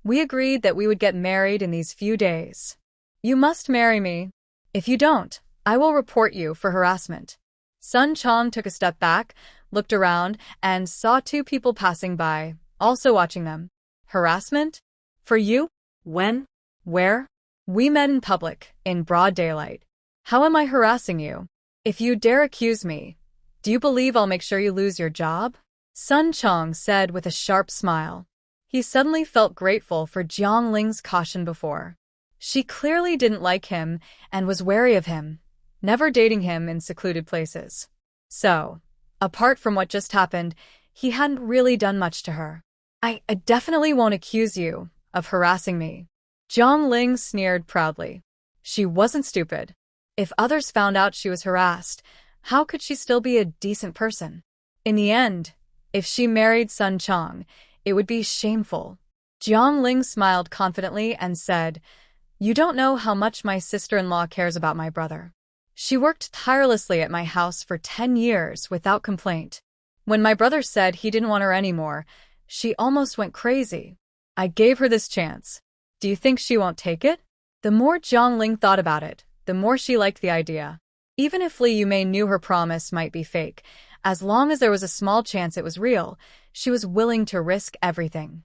"We agreed that we would get married in these few days. You must marry me. If you don't, I will report you for harassment." Sun Chong took a step back, looked around, and saw two people passing by, also watching them. "Harassment? For you? When? Where?" "We met in public, in broad daylight. How am I harassing you? If you dare accuse me, do you believe I'll make sure you lose your job?" Sun Chong said with a sharp smile. He suddenly felt grateful for Jiang Ling's caution before. She clearly didn't like him and was wary of him, never dating him in secluded places. So, apart from what just happened, he hadn't really done much to her. I definitely won't accuse you of harassing me." Jiang Ling sneered proudly. She wasn't stupid. If others found out she was harassed, how could she still be a decent person? In the end, if she married Sun Chong, it would be shameful. Jiang Ling smiled confidently and said, "You don't know how much my sister-in-law cares about my brother. She worked tirelessly at my house for 10 years without complaint. When my brother said he didn't want her anymore, she almost went crazy. I gave her this chance. Do you think she won't take it?" The more Jiang Ling thought about it, the more she liked the idea. Even if Li Yumei knew her promise might be fake, as long as there was a small chance it was real, she was willing to risk everything.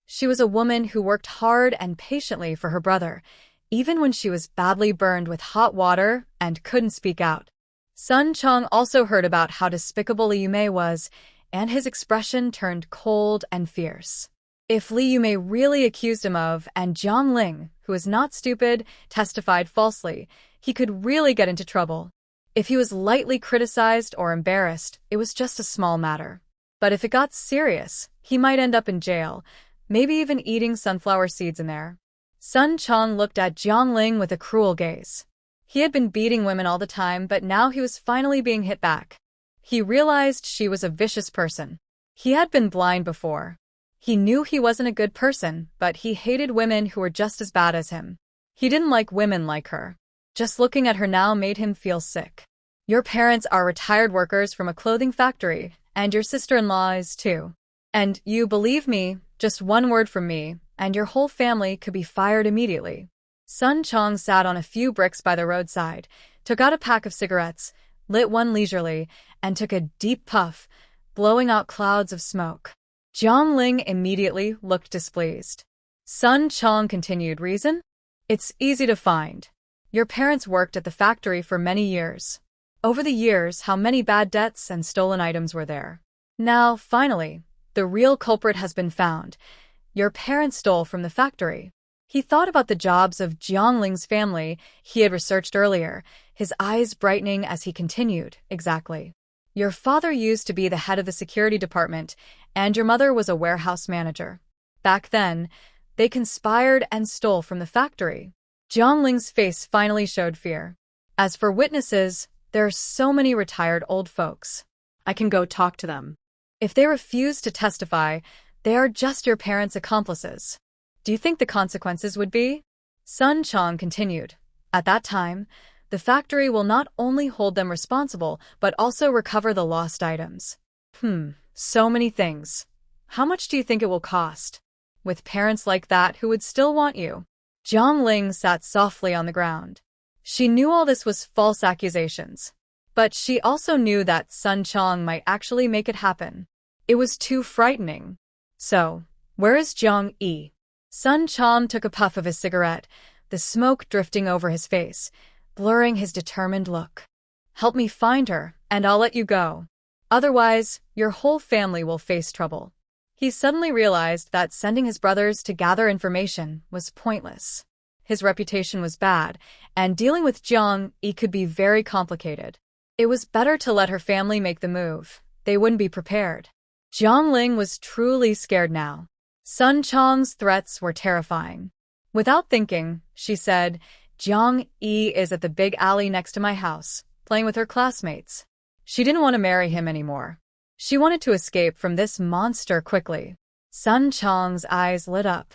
She was a woman who worked hard and patiently for her brother, even when she was badly burned with hot water and couldn't speak out. Sun Chong also heard about how despicable Li Yumei was, and his expression turned cold and fierce. If Li Yumei really accused him of, and Jiang Ling, who is not stupid, testified falsely, he could really get into trouble. If he was lightly criticized or embarrassed, it was just a small matter. But if it got serious, he might end up in jail, maybe even eating sunflower seeds in there. Sun Chong looked at Jiang Ling with a cruel gaze. He had been beating women all the time, but now he was finally being hit back. He realized she was a vicious person. He had been blind before. He knew he wasn't a good person, but he hated women who were just as bad as him. He didn't like women like her. Just looking at her now made him feel sick. "Your parents are retired workers from a clothing factory, and your sister-in-law is too. And you believe me, just one word from me, and your whole family could be fired immediately." Sun Chong sat on a few bricks by the roadside, took out a pack of cigarettes, lit one leisurely, and took a deep puff, blowing out clouds of smoke. Jiang Ling immediately looked displeased. Sun Chong continued, "Reason? It's easy to find. Your parents worked at the factory for many years. Over the years, how many bad debts and stolen items were there? Now, finally, the real culprit has been found. Your parents stole from the factory." He thought about the jobs of Jiang Ling's family he had researched earlier, his eyes brightening as he continued, "Exactly. Your father used to be the head of the security department, and your mother was a warehouse manager. Back then, they conspired and stole from the factory." Jiang Ling's face finally showed fear. "As for witnesses, there are so many retired old folks. I can go talk to them." If they refuse to testify, they are just your parents' accomplices. Do you think the consequences would be?" Sun Chong continued, "At that time, the factory will not only hold them responsible, but also recover the lost items." So many things. How much do you think it will cost? With parents like that who would still want you?" Jiang Ling sat softly on the ground. She knew all this was false accusations. But she also knew that Sun Chong might actually make it happen. It was too frightening. "So, where is Jiang Yi?" Sun Chong took a puff of his cigarette, the smoke drifting over his face, blurring his determined look. "Help me find her, and I'll let you go. Otherwise, your whole family will face trouble." He suddenly realized that sending his brothers to gather information was pointless. His reputation was bad, and dealing with Jiang Yi could be very complicated. It was better to let her family make the move. They wouldn't be prepared. Jiang Ling was truly scared now. Sun Chong's threats were terrifying. Without thinking, she said, "Jiang Yi is at the big alley next to my house, playing with her classmates." She didn't want to marry him anymore. She wanted to escape from this monster quickly. Sun Chong's eyes lit up.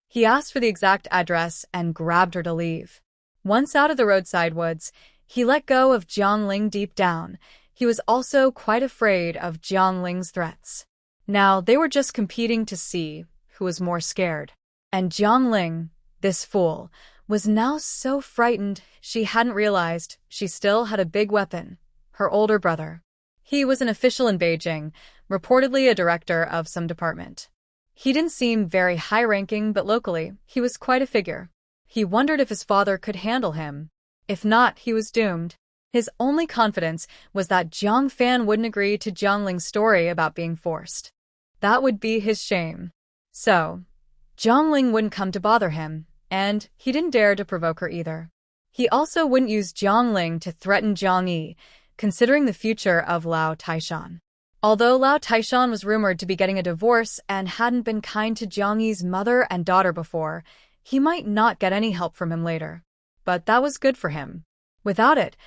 He asked for the exact address and grabbed her to leave. Once out of the roadside woods, he let go of Jiang Ling deep down, He was also quite afraid of Jiang Ling's threats. Now, they were just competing to see who was more scared. And Jiang Ling, this fool, was now so frightened she hadn't realized she still had a big weapon, her older brother. He was an official in Beijing, reportedly a director of some department. He didn't seem very high-ranking, but locally, he was quite a figure. He wondered if his father could handle him. If not, he was doomed. His only confidence was that Jiang Fan wouldn't agree to Jiang Ling's story about being forced. That would be his shame. So, Jiang Ling wouldn't come to bother him, and he didn't dare to provoke her either. He also wouldn't use Jiang Ling to threaten Jiang Yi, considering the future of Lao Taishan. Although Lao Taishan was rumored to be getting a divorce and hadn't been kind to Jiang Yi's mother and daughter before, he might not get any help from him later. But that was good for him. Without it,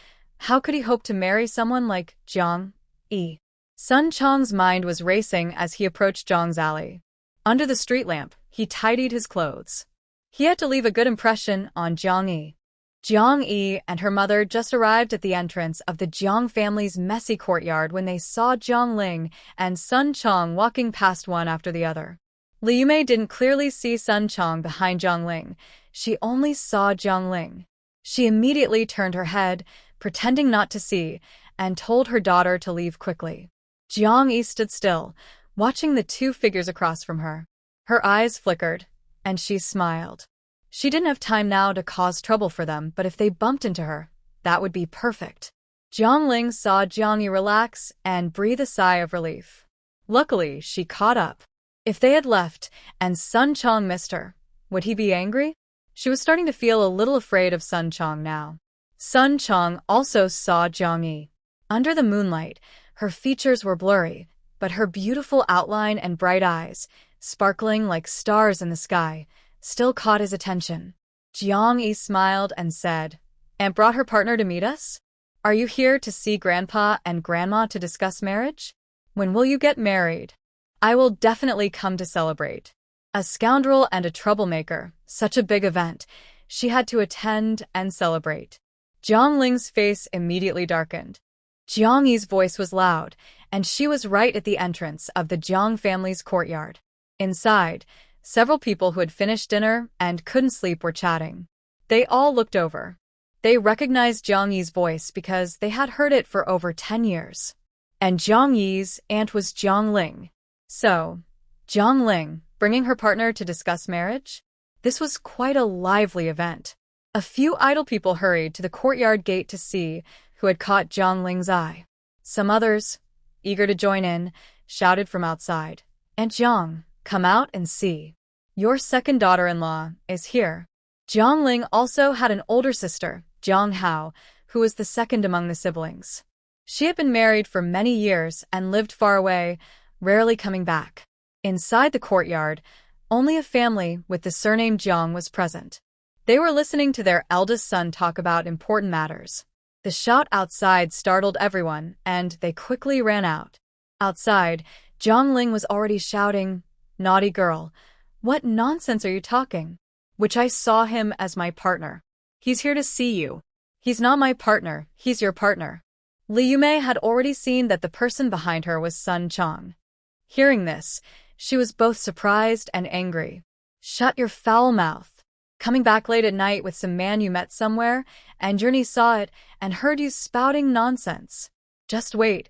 how could he hope to marry someone like Jiang Yi? Sun Chong's mind was racing as he approached Zhang's alley. Under the street lamp, he tidied his clothes. He had to leave a good impression on Jiang Yi. Jiang Yi and her mother just arrived at the entrance of the Jiang family's messy courtyard when they saw Jiang Ling and Sun Chong walking past one after the other. Li Yumei didn't clearly see Sun Chong behind Jiang Ling. She only saw Jiang Ling. She immediately turned her head, pretending not to see, and told her daughter to leave quickly. Jiang Yi stood still, watching the two figures across from her. Her eyes flickered, and she smiled. She didn't have time now to cause trouble for them, but if they bumped into her, that would be perfect. Jiang Ling saw Jiang Yi relax and breathe a sigh of relief. Luckily, she caught up. If they had left and Sun Chong missed her, would he be angry? She was starting to feel a little afraid of Sun Chong now. Sun Chong also saw Jiang Yi. Under the moonlight, her features were blurry, but her beautiful outline and bright eyes, sparkling like stars in the sky, still caught his attention. Jiang Yi smiled and said, "Aunt brought her partner to meet us? Are you here to see Grandpa and Grandma to discuss marriage? When will you get married? I will definitely come to celebrate." A scoundrel and a troublemaker, such a big event. She had to attend and celebrate. Jiang Ling's face immediately darkened. Jiang Yi's voice was loud, and she was right at the entrance of the Jiang family's courtyard. Inside, several people who had finished dinner and couldn't sleep were chatting. They all looked over. They recognized Jiang Yi's voice because they had heard it for over 10 years. And Jiang Yi's aunt was Jiang Ling. So, Jiang Ling, bringing her partner to discuss marriage? This was quite a lively event. A few idle people hurried to the courtyard gate to see who had caught Jiang Ling's eye. Some others, eager to join in, shouted from outside, "Aunt Jiang, come out and see. Your second daughter-in-law is here." Jiang Ling also had an older sister, Jiang Hao, who was the second among the siblings. She had been married for many years and lived far away, rarely coming back. Inside the courtyard, only a family with the surname Jiang was present. They were listening to their eldest son talk about important matters. The shout outside startled everyone, and they quickly ran out. Outside, Jiang Ling was already shouting, "Naughty girl, what nonsense are you talking? Which I saw him as my partner. He's here to see you." "He's not my partner, he's your partner." Li Yumei had already seen that the person behind her was Sun Chong. Hearing this, she was both surprised and angry. "Shut your foul mouth. Coming back late at night with some man you met somewhere, and Journey saw it and heard you spouting nonsense. Just wait.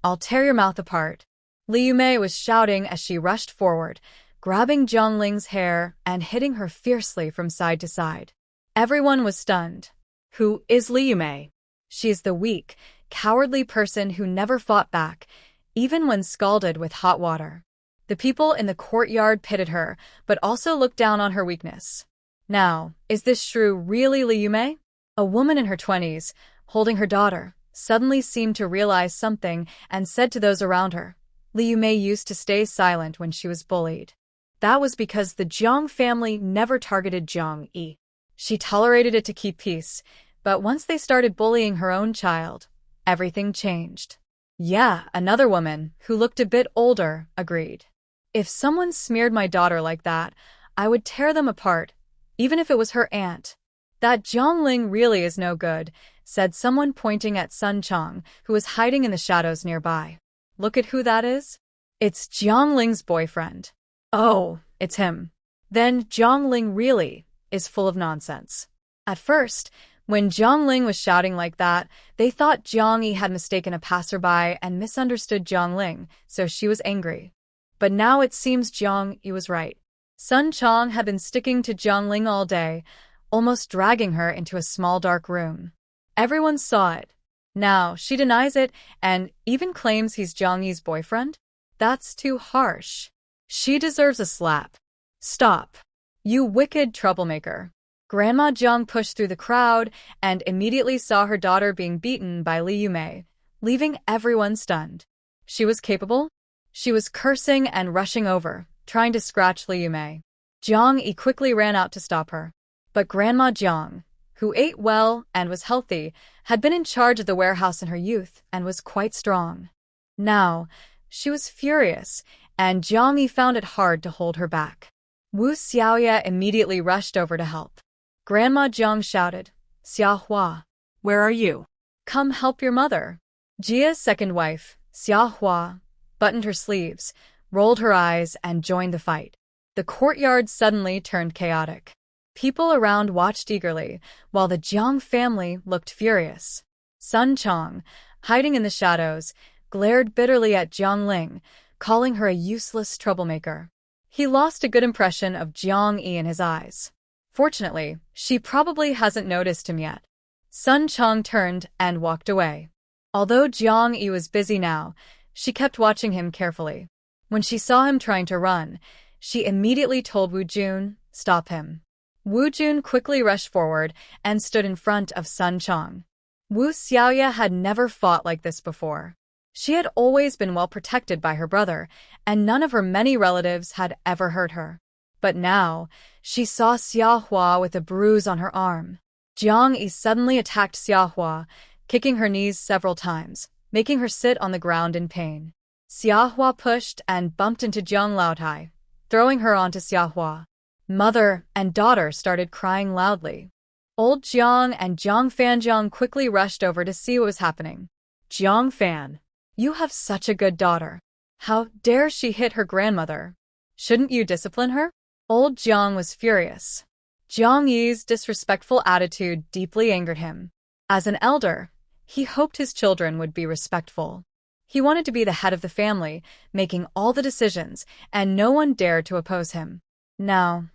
I'll tear your mouth apart." Li Yumei was shouting as she rushed forward, grabbing Jiang Ling's hair and hitting her fiercely from side to side. Everyone was stunned. Who is Li Yumei? She is the weak, cowardly person who never fought back, even when scalded with hot water. The people in the courtyard pitied her, but also looked down on her weakness. Now, is this shrew really Li Yumei? A woman in her 20s, holding her daughter, suddenly seemed to realize something and said to those around her, "Li Yumei used to stay silent when she was bullied. That was because the Jiang family never targeted Jiang Yi. She tolerated it to keep peace, but once they started bullying her own child, everything changed." "Yeah," another woman, who looked a bit older, agreed. "If someone smeared my daughter like that, I would tear them apart, even if it was her aunt. That Jiang Ling really is no good," said someone pointing at Sun Chong, who was hiding in the shadows nearby. Look at who that is. It's Jiang Ling's boyfriend. Oh, it's him. Then Jiang Ling really is full of nonsense. At first, when Jiang Ling was shouting like that, they thought Jiang Yi had mistaken a passerby and misunderstood Jiang Ling, so she was angry. But now it seems Jiang Yi was right. Sun Chong had been sticking to Jiang Ling all day, almost dragging her into a small dark room. Everyone saw it. Now she denies it and even claims he's Jiang Yi's boyfriend? That's too harsh. She deserves a slap. Stop. You wicked troublemaker. Grandma Jiang pushed through the crowd and immediately saw her daughter being beaten by Li Yumei, leaving everyone stunned. She was capable? She was cursing and rushing over, trying to scratch Li Yumei. Jiang Yi quickly ran out to stop her. But Grandma Jiang, who ate well and was healthy, had been in charge of the warehouse in her youth and was quite strong. Now, she was furious, and Jiang Yi found it hard to hold her back. Wu Xiaoya immediately rushed over to help. Grandma Jiang shouted, "Xiaohua, Where are you? come help your mother." Jia's second wife, Xiaohua, buttoned her sleeves, rolled her eyes, and joined the fight. The courtyard suddenly turned chaotic. People around watched eagerly, while the Jiang family looked furious. Sun Chong, hiding in the shadows, glared bitterly at Jiang Ling, calling her a useless troublemaker. He lost a good impression of Jiang Yi in his eyes. Fortunately, she probably hasn't noticed him yet. Sun Chong turned and walked away. Although Jiang Yi was busy now, she kept watching him carefully. When she saw him trying to run, she immediately told Wu Jun, "Stop him." Wu Jun quickly rushed forward and stood in front of Sun Chong. Wu Xiaoya had never fought like this before. She had always been well protected by her brother, and none of her many relatives had ever hurt her. But now, she saw Xiaohua with a bruise on her arm. Jiang Yi suddenly attacked Xiaohua, kicking her knees several times, making her sit on the ground in pain. Xiaohua pushed and bumped into Jiang Laotai, throwing her onto Xiaohua. Mother and daughter started crying loudly. Old Jiang and Jiang Fanjiang quickly rushed over to see what was happening. "Jiang Fan, you have such a good daughter. How dare she hit her grandmother? Shouldn't you discipline her?" Old Jiang was furious. Jiang Yi's disrespectful attitude deeply angered him. As an elder, he hoped his children would be respectful. He wanted to be the head of the family, making all the decisions, and no one dared to oppose him. Now,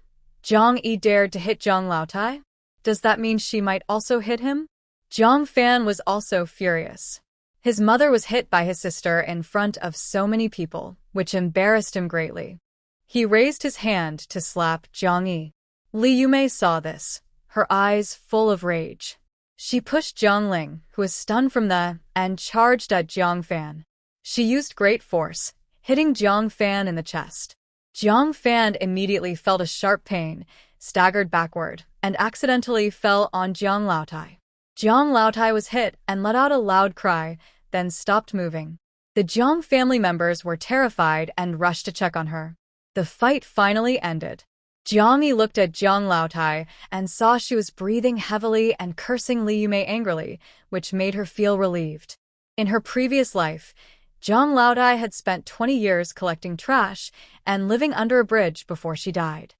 Jiang Yi dared to hit Jiang Laotai? Does that mean she might also hit him? Jiang Fan was also furious. His mother was hit by his sister in front of so many people, which embarrassed him greatly. He raised his hand to slap Jiang Yi. Li Yumei saw this, her eyes full of rage. She pushed Jiang Ling, who was stunned from and charged at Jiang Fan. She used great force, hitting Jiang Fan in the chest. Jiang Fan immediately felt a sharp pain, staggered backward, and accidentally fell on Jiang Laotai. Jiang Laotai was hit and let out a loud cry, then stopped moving. The Jiang family members were terrified and rushed to check on her. The fight finally ended. Jiang Yi looked at Jiang Laotai and saw she was breathing heavily and cursing Li Yumei angrily, which made her feel relieved. In her previous life, Jiang Laotai had spent 20 years collecting trash and living under a bridge before she died.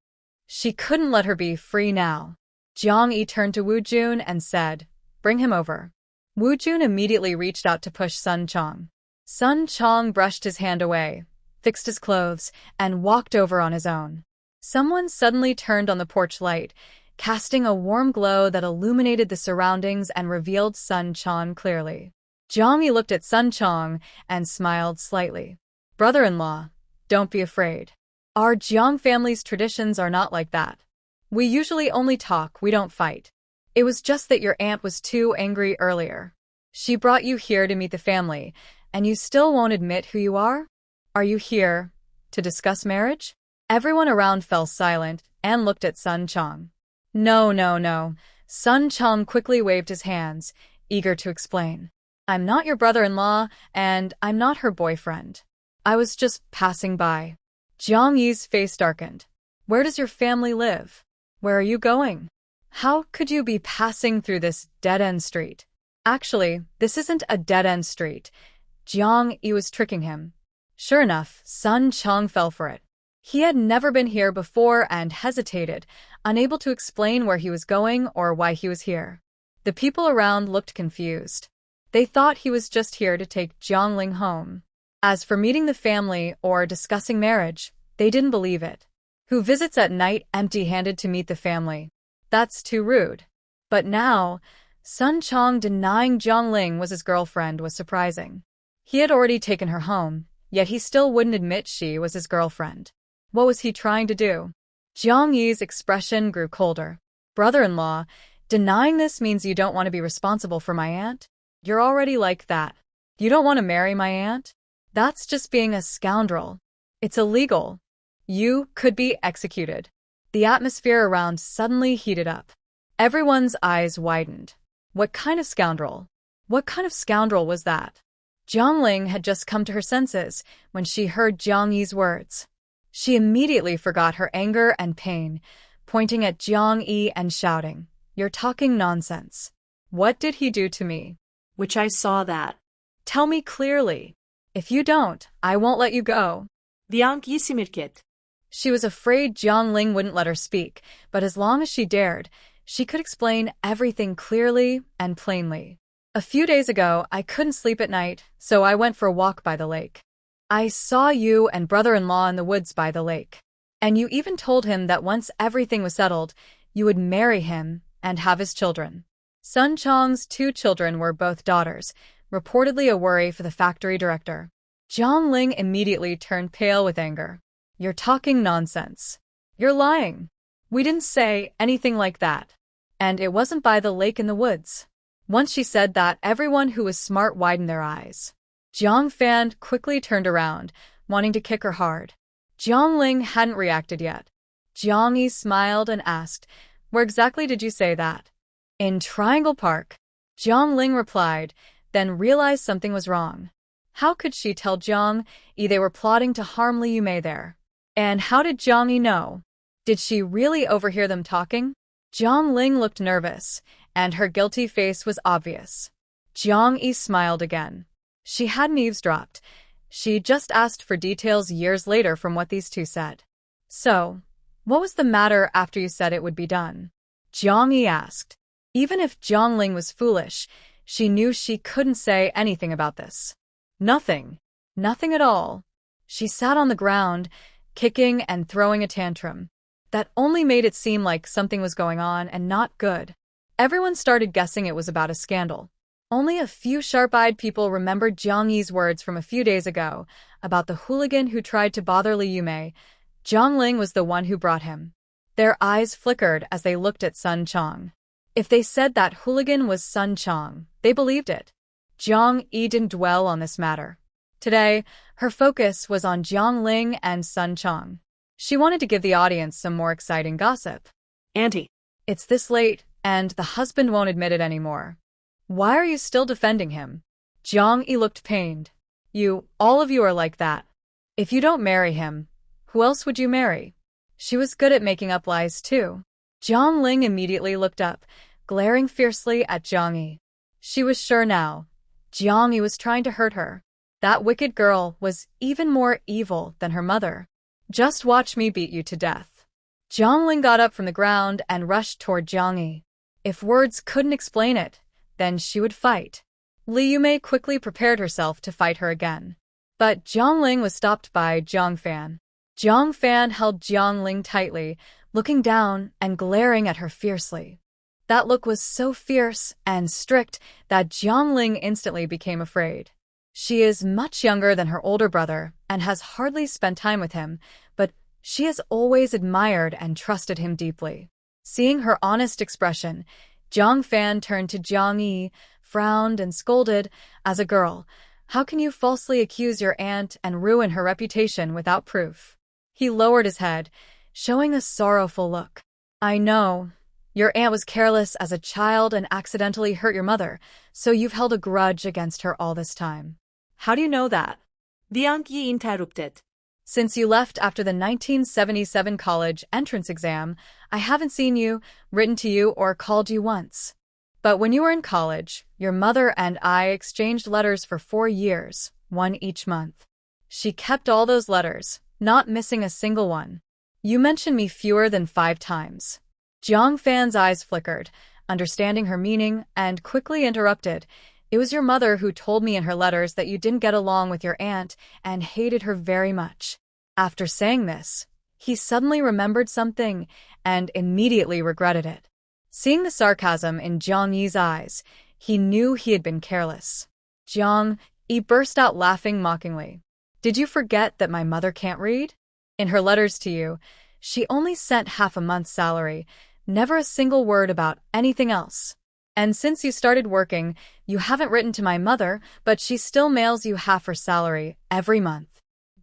She couldn't let her be free now. Jiang Yi turned to Wu Jun and said, "Bring him over." Wu Jun immediately reached out to push Sun Chong. Sun Chong brushed his hand away, fixed his clothes, and walked over on his own. Someone suddenly turned on the porch light, casting a warm glow that illuminated the surroundings and revealed Sun Chong clearly. Jiang Yi looked at Sun Chong and smiled slightly. "Brother-in-law, don't be afraid. Our Jiang family's traditions are not like that. We usually only talk, we don't fight. It was just that your aunt was too angry earlier. She brought you here to meet the family, and you still won't admit who you are? Are you here to discuss marriage?" Everyone around fell silent and looked at Sun Chong. No. Sun Chong quickly waved his hands, eager to explain. "I'm not your brother-in-law, and I'm not her boyfriend. I was just passing by." Jiang Yi's face darkened. "Where does your family live? Where are you going? How could you be passing through this dead-end street?" Actually, this isn't a dead-end street. Jiang Yi was tricking him. Sure enough, Sun Chong fell for it. He had never been here before and hesitated, unable to explain where he was going or why he was here. The people around looked confused. They thought he was just here to take Jiang Ling home. As for meeting the family or discussing marriage, they didn't believe it. Who visits at night empty-handed to meet the family? That's too rude. But now, Sun Chong denying Jiang Ling was his girlfriend was surprising. He had already taken her home, yet he still wouldn't admit she was his girlfriend. What was he trying to do? Jiang Yi's expression grew colder. Brother-in-law, denying this means you don't want to be responsible for my aunt? You're already like that. You don't want to marry my aunt? That's just being a scoundrel. It's illegal. You could be executed. The atmosphere around suddenly heated up. Everyone's eyes widened. What kind of scoundrel? What kind of scoundrel was that? Jiang Ling had just come to her senses when she heard Jiang Yi's words. She immediately forgot her anger and pain, pointing at Jiang Yi and shouting, "You're talking nonsense. What did he do to me?" Which I saw that. Tell me clearly. If you don't, I won't let you go. Jiang Yi simirket. She was afraid Jiang Ling wouldn't let her speak, but as long as she dared, she could explain everything clearly and plainly. A few days ago, I couldn't sleep at night, so I went for a walk by the lake. I saw you and brother-in-law in the woods by the lake. And you even told him that once everything was settled, you would marry him and have his children. Sun Chong's 2 children were both daughters, reportedly a worry for the factory director. Jiang Ling immediately turned pale with anger. You're talking nonsense. You're lying. We didn't say anything like that. And it wasn't by the lake in the woods. Once she said that, everyone who was smart widened their eyes. Jiang Fan quickly turned around, wanting to kick her hard. Jiang Ling hadn't reacted yet. Jiang Yi smiled and asked, "Where exactly did you say that?" "In Triangle Park." Jiang Ling replied, then realized something was wrong. How could she tell Jiang Yi they were plotting to harm Li Yumei there? And how did Jiang Yi know? Did she really overhear them talking? Jiang Ling looked nervous, and her guilty face was obvious. Jiang Yi smiled again. She hadn't eavesdropped. She just asked for details years later from what these two said. So, what was the matter after you said it would be done? Jiang Yi asked. Even if Jiang Ling was foolish, she knew she couldn't say anything about this. Nothing. Nothing at all. She sat on the ground, kicking and throwing a tantrum. That only made it seem like something was going on and not good. Everyone started guessing it was about a scandal. Only a few sharp-eyed people remembered Jiang Yi's words from a few days ago about the hooligan who tried to bother Li Yumei. Jiang Ling was the one who brought him. Their eyes flickered as they looked at Sun Chong. If they said that hooligan was Sun Chong, they believed it. Jiang Yi didn't dwell on this matter. Today, her focus was on Jiang Ling and Sun Chong. She wanted to give the audience some more exciting gossip. Auntie. It's this late, and the husband won't admit it anymore. Why are you still defending him? Jiang Yi looked pained. All of you are like that. If you don't marry him, who else would you marry? She was good at making up lies too. Jiang Ling immediately looked up, glaring fiercely at Jiang Yi. She was sure now. Jiang Yi was trying to hurt her. That wicked girl was even more evil than her mother. Just watch me beat you to death. Jiang Ling got up from the ground and rushed toward Jiang Yi. If words couldn't explain it, then she would fight. Li Yumei quickly prepared herself to fight her again. But Jiang Ling was stopped by Jiang Fan. Jiang Fan held Jiang Ling tightly, looking down and glaring at her fiercely. That look was so fierce and strict that Jiang Ling instantly became afraid. She is much younger than her older brother and has hardly spent time with him, but she has always admired and trusted him deeply. Seeing her honest expression, Jiang Fan turned to Jiang Yi, frowned and scolded, "As a girl, how can you falsely accuse your aunt and ruin her reputation without proof?" He lowered his head, showing a sorrowful look. "I know. Your aunt was careless as a child and accidentally hurt your mother, so you've held a grudge against her all this time. How do you know that?" Jiang Yi interrupted. "Since you left after the 1977 college entrance exam, I haven't seen you, written to you, or called you once." But when you were in college, your mother and I exchanged letters for 4 years, one each month. She kept all those letters, not missing a single one. You mentioned me fewer than 5 times. Jiang Fan's eyes flickered, understanding her meaning, and quickly interrupted. It was your mother who told me in her letters that you didn't get along with your aunt and hated her very much. After saying this, he suddenly remembered something and immediately regretted it. Seeing the sarcasm in Jiang Yi's eyes, he knew he had been careless. Jiang Yi burst out laughing mockingly. Did you forget that my mother can't read? In her letters to you, she only sent half a month's salary, never a single word about anything else. And since you started working, you haven't written to my mother, but she still mails you half her salary every month.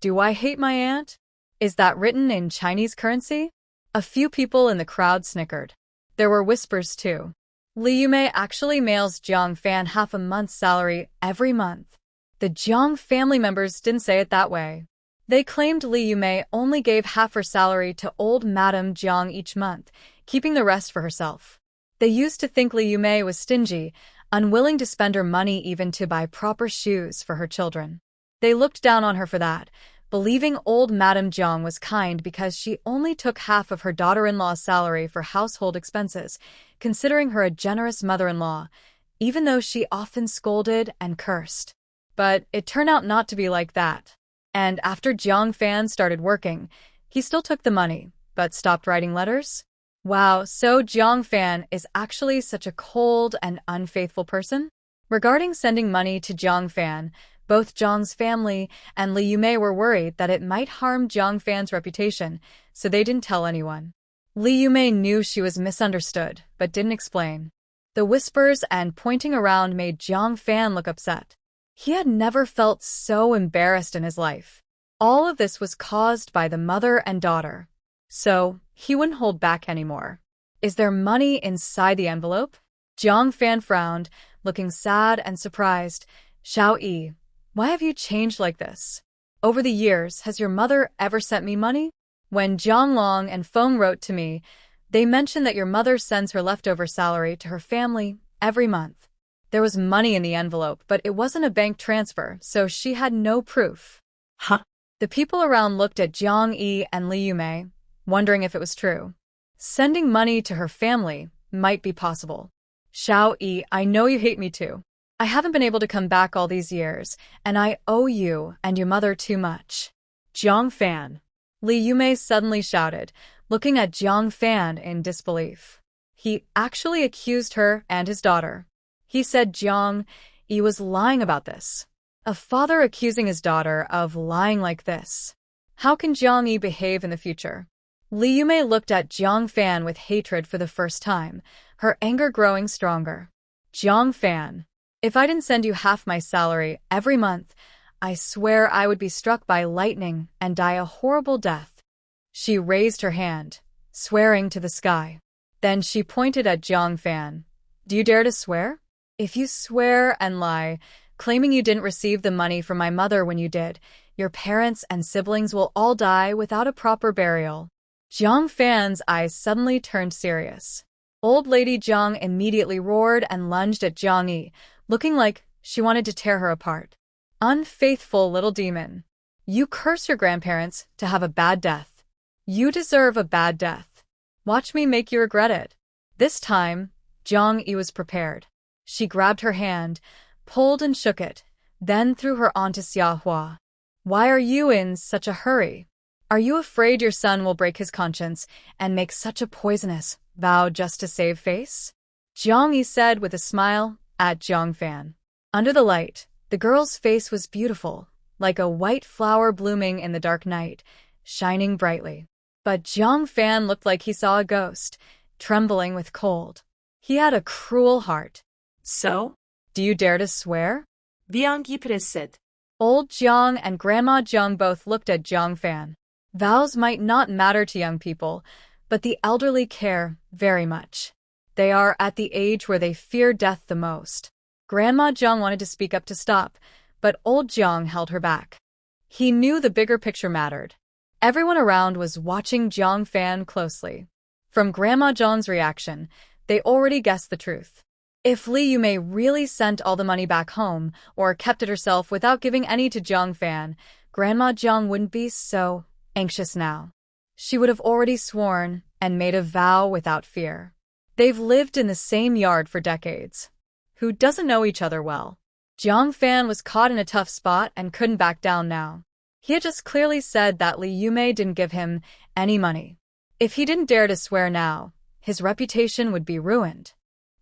Do I hate my aunt? Is that written in Chinese currency? A few people in the crowd snickered. There were whispers too. Li Yumei actually mails Jiang Fan half a month's salary every month. The Jiang family members didn't say it that way. They claimed Li Yumei only gave half her salary to old Madame Jiang each month, keeping the rest for herself. They used to think Li Yumei was stingy, unwilling to spend her money even to buy proper shoes for her children. They looked down on her for that, believing old Madame Jiang was kind because she only took half of her daughter-in-law's salary for household expenses, considering her a generous mother-in-law, even though she often scolded and cursed. But it turned out not to be like that. And after Jiang Fan started working, he still took the money, but stopped writing letters? Wow, so Jiang Fan is actually such a cold and unfaithful person? Regarding sending money to Jiang Fan, both Jiang's family and Li Yumei were worried that it might harm Jiang Fan's reputation, so they didn't tell anyone. Li Yumei knew she was misunderstood, but didn't explain. The whispers and pointing around made Jiang Fan look upset. He had never felt so embarrassed in his life. All of this was caused by the mother and daughter. So, he wouldn't hold back anymore. Is there money inside the envelope? Jiang Fan frowned, looking sad and surprised. Xiao Yi, why have you changed like this? Over the years, has your mother ever sent me money? When Jiang Long and Feng wrote to me, they mentioned that your mother sends her leftover salary to her family every month. There was money in the envelope, but it wasn't a bank transfer, so she had no proof. Huh? The people around looked at Jiang Yi and Li Yumei, wondering if it was true. Sending money to her family might be possible. Xiao Yi, I know you hate me too. I haven't been able to come back all these years, and I owe you and your mother too much. Jiang Fan. Li Yumei suddenly shouted, looking at Jiang Fan in disbelief. He actually accused her and his daughter. He said Jiang Yi was lying about this. A father accusing his daughter of lying like this. How can Jiang Yi behave in the future? Li Yumei looked at Jiang Fan with hatred for the first time, her anger growing stronger. Jiang Fan, if I didn't send you half my salary every month, I swear I would be struck by lightning and die a horrible death. She raised her hand, swearing to the sky. Then she pointed at Jiang Fan. Do you dare to swear? If you swear and lie, claiming you didn't receive the money from my mother when you did, your parents and siblings will all die without a proper burial. Jiang Fan's eyes suddenly turned serious. Old Lady Jiang immediately roared and lunged at Jiang Yi, looking like she wanted to tear her apart. Unfaithful little demon. You curse your grandparents to have a bad death. You deserve a bad death. Watch me make you regret it. This time, Jiang Yi was prepared. She grabbed her hand, pulled and shook it, then threw her onto Xiahua. Why are you in such a hurry? Are you afraid your son will break his conscience and make such a poisonous vow just to save face? Jiang Yi said with a smile at Jiang Fan. Under the light, the girl's face was beautiful, like a white flower blooming in the dark night, shining brightly. But Jiang Fan looked like he saw a ghost, trembling with cold. He had a cruel heart. So? Do you dare to swear? Jiang Yi pressed. Old Jiang and Grandma Jiang both looked at Jiang Fan. Vows might not matter to young people, but the elderly care very much. They are at the age where they fear death the most. Grandma Jiang wanted to speak up to stop, but old Jiang held her back. He knew the bigger picture mattered. Everyone around was watching Jiang Fan closely. From Grandma Jiang's reaction, they already guessed the truth. If Li Yumei really sent all the money back home or kept it herself without giving any to Jiang Fan, Grandma Jiang wouldn't be so anxious now. She would have already sworn and made a vow without fear. They've lived in the same yard for decades. Who doesn't know each other well? Jiang Fan was caught in a tough spot and couldn't back down now. He had just clearly said that Li Yumei didn't give him any money. If he didn't dare to swear now, his reputation would be ruined.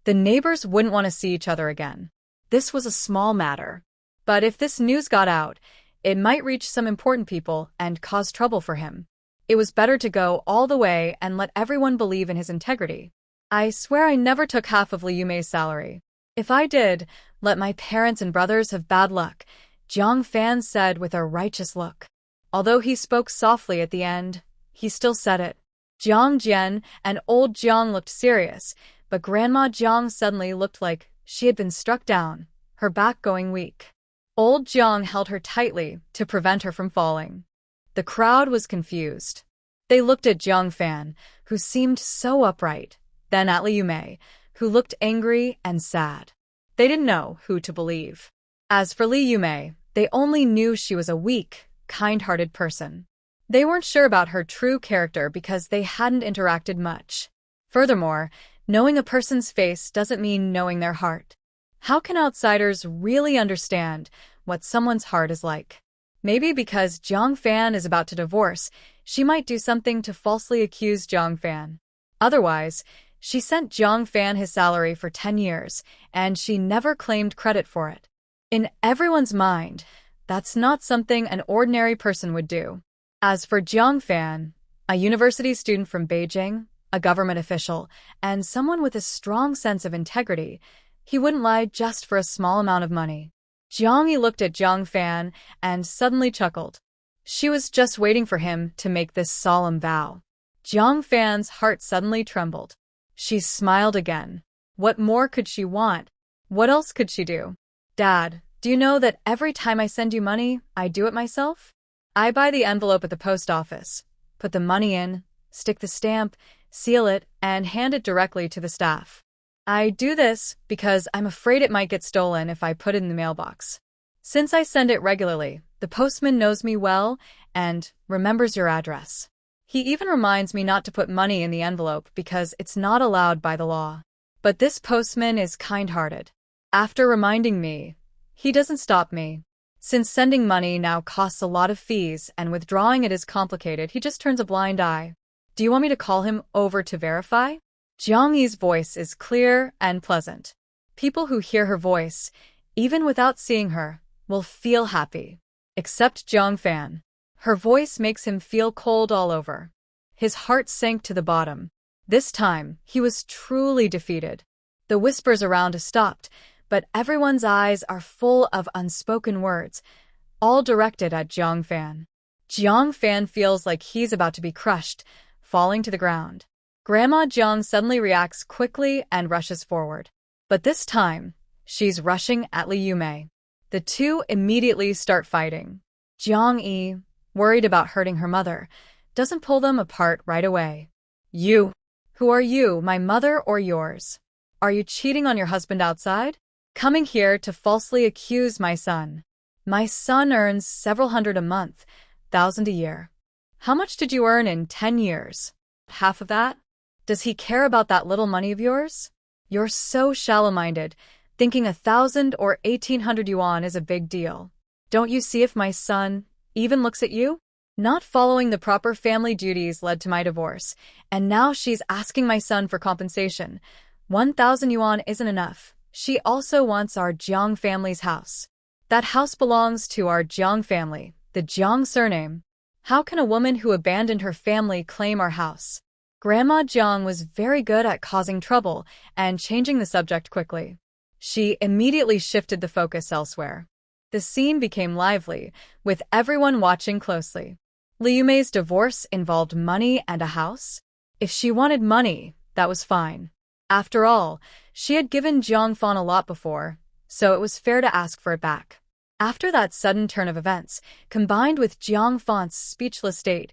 The neighbors wouldn't want to see each other again. This was a small matter. But if this news got out, it might reach some important people and cause trouble for him. It was better to go all the way and let everyone believe in his integrity. I swear I never took half of Li Yumei's salary. If I did, let my parents and brothers have bad luck, Jiang Fan said with a righteous look. Although he spoke softly at the end, he still said it. Jiang Jian and old Jiang looked serious, but Grandma Jiang suddenly looked like she had been struck down, her back going weak. Old Jiang held her tightly to prevent her from falling. The crowd was confused. They looked at Jiang Fan, who seemed so upright, then at Li Yumei, who looked angry and sad. They didn't know who to believe. As for Li Yumei, they only knew she was a weak, kind-hearted person. They weren't sure about her true character because they hadn't interacted much. Furthermore, knowing a person's face doesn't mean knowing their heart. How can outsiders really understand what someone's heart is like? Maybe because Jiang Fan is about to divorce, she might do something to falsely accuse Jiang Fan. Otherwise, she sent Jiang Fan his salary for 10 years, and she never claimed credit for it. In everyone's mind, that's not something an ordinary person would do. As for Jiang Fan, a university student from Beijing, a government official, and someone with a strong sense of integrity, he wouldn't lie just for a small amount of money. Jiang Yi looked at Jiang Fan and suddenly chuckled. She was just waiting for him to make this solemn vow. Jiang Fan's heart suddenly trembled. She smiled again. What more could she want? What else could she do? Dad, do you know that every time I send you money, I do it myself? I buy the envelope at the post office, put the money in, stick the stamp, seal it, and hand it directly to the staff. I do this because I'm afraid it might get stolen if I put it in the mailbox. Since I send it regularly, the postman knows me well and remembers your address. He even reminds me not to put money in the envelope because it's not allowed by the law. But this postman is kind-hearted. After reminding me, he doesn't stop me. Since sending money now costs a lot of fees and withdrawing it is complicated, he just turns a blind eye. Do you want me to call him over to verify? Jiang Yi's voice is clear and pleasant. People who hear her voice, even without seeing her, will feel happy. Except Jiang Fan. Her voice makes him feel cold all over. His heart sank to the bottom. This time, he was truly defeated. The whispers around us stopped, but everyone's eyes are full of unspoken words, all directed at Jiang Fan. Jiang Fan feels like he's about to be crushed, falling to the ground. Grandma Jiang suddenly reacts quickly and rushes forward. But this time, she's rushing at Li Yumei. The two immediately start fighting. Jiang Yi, worried about hurting her mother, doesn't pull them apart right away. You. Who are you, my mother or yours? Are you cheating on your husband outside? Coming here to falsely accuse my son. My son earns several hundred a month, 1,000 a year. How much did you earn in 10 years? Half of that? Does he care about that little money of yours? You're so shallow-minded, thinking 1,000 or 1,800 yuan is a big deal. Don't you see if my son even looks at you? Not following the proper family duties led to my divorce, and now she's asking my son for compensation. 1,000 yuan isn't enough. She also wants our Jiang family's house. That house belongs to our Jiang family, the Jiang surname. How can a woman who abandoned her family claim our house? Grandma Jiang was very good at causing trouble and changing the subject quickly. She immediately shifted the focus elsewhere. The scene became lively, with everyone watching closely. Li Yumei's divorce involved money and a house? If she wanted money, that was fine. After all, she had given Jiang Fan a lot before, so it was fair to ask for it back. After that sudden turn of events, combined with Jiang Fan's speechless state,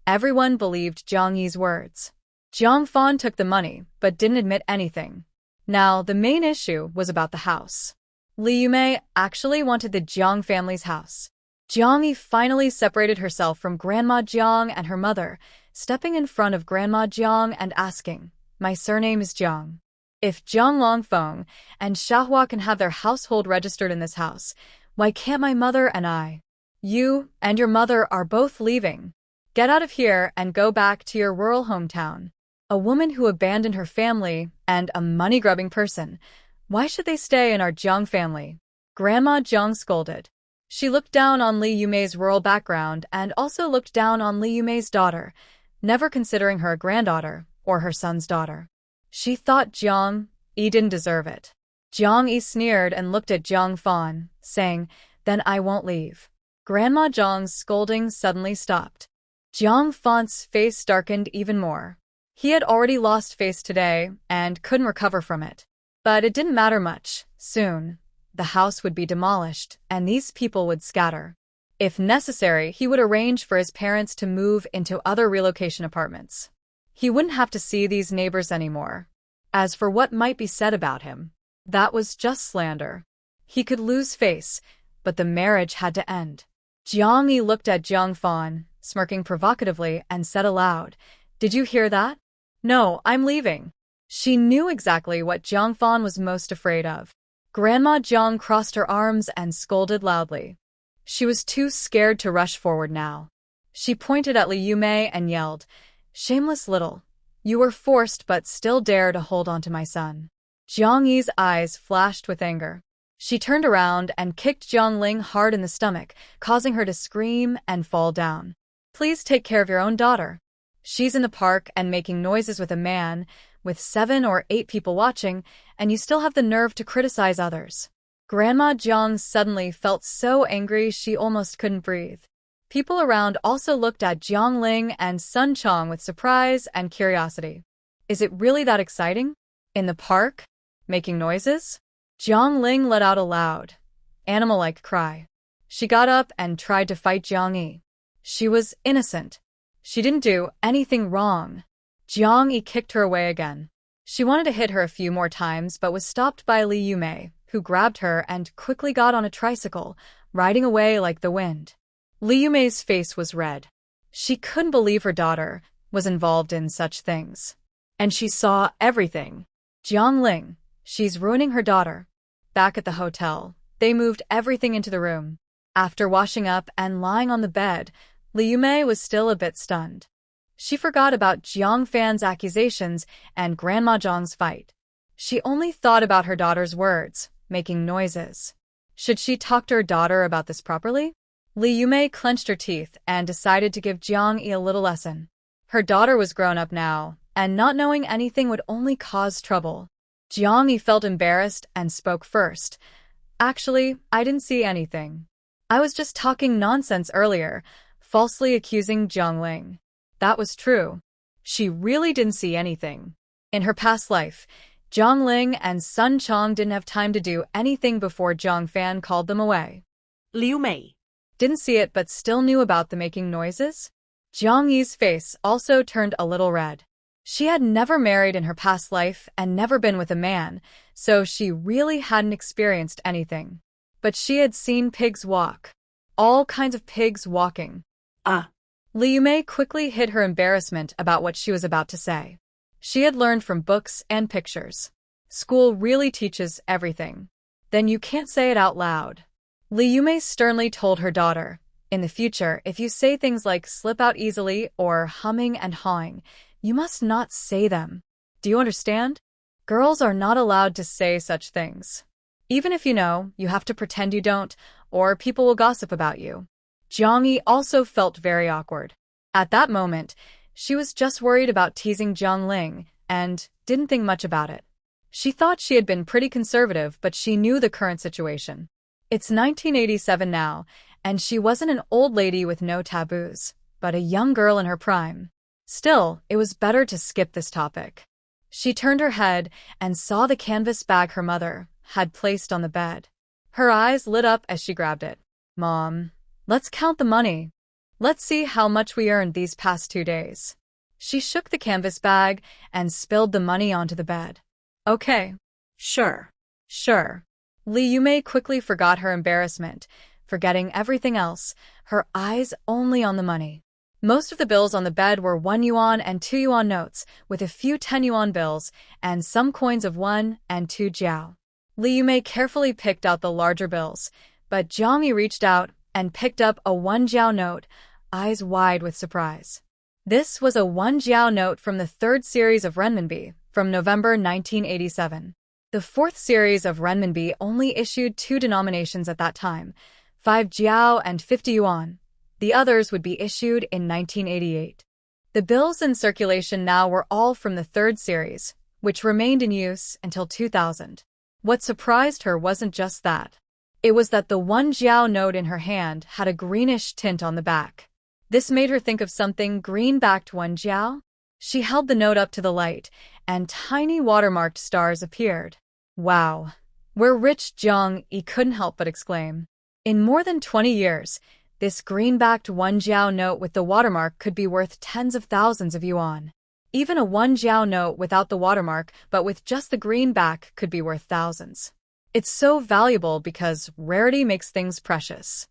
everyone believed Jiang Yi's words. Jiang Fan took the money, but didn't admit anything. Now, the main issue was about the house. Li Yumei actually wanted the Jiang family's house. Jiang Yi finally separated herself from Grandma Jiang and her mother, stepping in front of Grandma Jiang and asking, "My surname is Jiang. If Jiang Longfeng and Xiahua can have their household registered in this house, why can't my mother and I? You and your mother are both leaving. Get out of here and go back to your rural hometown." A woman who abandoned her family and a money-grubbing person. Why should they stay in our Jiang family? Grandma Jiang scolded. She looked down on Li Yumei's rural background and also looked down on Li Yumei's daughter, never considering her a granddaughter or her son's daughter. She thought Jiang Yi didn't deserve it. Jiang Yi sneered and looked at Jiang Fan, saying, "Then I won't leave." Grandma Jiang's scolding suddenly stopped. Jiang Fan's face darkened even more. He had already lost face today and couldn't recover from it. But it didn't matter much. Soon, the house would be demolished and these people would scatter. If necessary, he would arrange for his parents to move into other relocation apartments. He wouldn't have to see these neighbors anymore. As for what might be said about him, that was just slander. He could lose face, but the marriage had to end. Jiang Yi looked at Jiang Fan, smirking provocatively, and said aloud, "Did you hear that? No, I'm leaving." She knew exactly what Jiang Fan was most afraid of. Grandma Jiang crossed her arms and scolded loudly. She was too scared to rush forward now. She pointed at Li Yumei and yelled, "Shameless little. You were forced but still dare to hold on to my son." Jiang Yi's eyes flashed with anger. She turned around and kicked Jiang Ling hard in the stomach, causing her to scream and fall down. "Please take care of your own daughter. She's in the park and making noises with a man, with 7 or 8 people watching, and you still have the nerve to criticize others." Grandma Jiang suddenly felt so angry she almost couldn't breathe. People around also looked at Jiang Ling and Sun Chong with surprise and curiosity. Is it really that exciting? In the park? Making noises? Jiang Ling let out a loud, animal-like cry. She got up and tried to fight Jiang Yi. She was innocent. She didn't do anything wrong. Jiang Yi kicked her away again. She wanted to hit her a few more times but was stopped by Li Yumei, who grabbed her and quickly got on a tricycle, riding away like the wind. Li Yumei's face was red. She couldn't believe her daughter was involved in such things. And she saw everything. Jiang Ling, she's ruining her daughter. Back at the hotel, they moved everything into the room. After washing up and lying on the bed, Li Yumei was still a bit stunned. She forgot about Jiang Fan's accusations and Grandma Jiang's fight. She only thought about her daughter's words, making noises. Should she talk to her daughter about this properly? Li Yumei clenched her teeth and decided to give Jiang Yi a little lesson. Her daughter was grown up now, and not knowing anything would only cause trouble. Jiang Yi felt embarrassed and spoke first. "Actually, I didn't see anything. I was just talking nonsense earlier," falsely accusing Jiang Ling. That was true. She really didn't see anything. In her past life, Jiang Ling and Sun Chong didn't have time to do anything before Jiang Fan called them away. Liu Mei Didn't see it but still knew about the making noises? Jiang Yi's face also turned a little red. She had never married in her past life and never been with a man, so she really hadn't experienced anything. But she had seen pigs walk. All kinds of pigs walking. Li Yumei quickly hid her embarrassment about what she was about to say. She had learned from books and pictures. School really teaches everything. Then you can't say it out loud. Li Yumei sternly told her daughter, "In the future, if you say things like slip out easily or humming and hawing, you must not say them. Do you understand? Girls are not allowed to say such things. Even if you know, you have to pretend you don't, or people will gossip about you." Jiang Yi also felt very awkward. At that moment, she was just worried about teasing Jiang Ling and didn't think much about it. She thought she had been pretty conservative, but she knew the current situation. It's 1987 now, and she wasn't an old lady with no taboos, but a young girl in her prime. Still, it was better to skip this topic. She turned her head and saw the canvas bag her mother had placed on the bed. Her eyes lit up as she grabbed it. "Mom, let's count the money. Let's see how much we earned these past 2 days." She shook the canvas bag and spilled the money onto the bed. "Okay." Sure. Sure. Li Yumei quickly forgot her embarrassment, forgetting everything else, her eyes only on the money. Most of the bills on the bed were 1 yuan and 2 yuan notes, with a few 10 yuan bills, and some coins of 1 and 2 jiao. Li Yumei carefully picked out the larger bills, but Jiang Yi reached out and picked up a 1 jiao note, eyes wide with surprise. This was a 1 jiao note from the third series of renminbi, from November 1987. The fourth series of renminbi only issued 2 denominations at that time, 5 jiao and 50 yuan. The others would be issued in 1988. The bills in circulation now were all from the third series, which remained in use until 2000. What surprised her wasn't just that. It was that the 1 jiao note in her hand had a greenish tint on the back. This made her think of something green-backed 1 jiao. She held the note up to the light, and tiny watermarked stars appeared. Wow! We're rich, Jiang Yi couldn't help but exclaim. In more than 20 years, this green-backed 1 jiao note with the watermark could be worth tens of thousands of yuan. Even a 1 jiao note without the watermark but with just the green back could be worth thousands. It's so valuable because rarity makes things precious.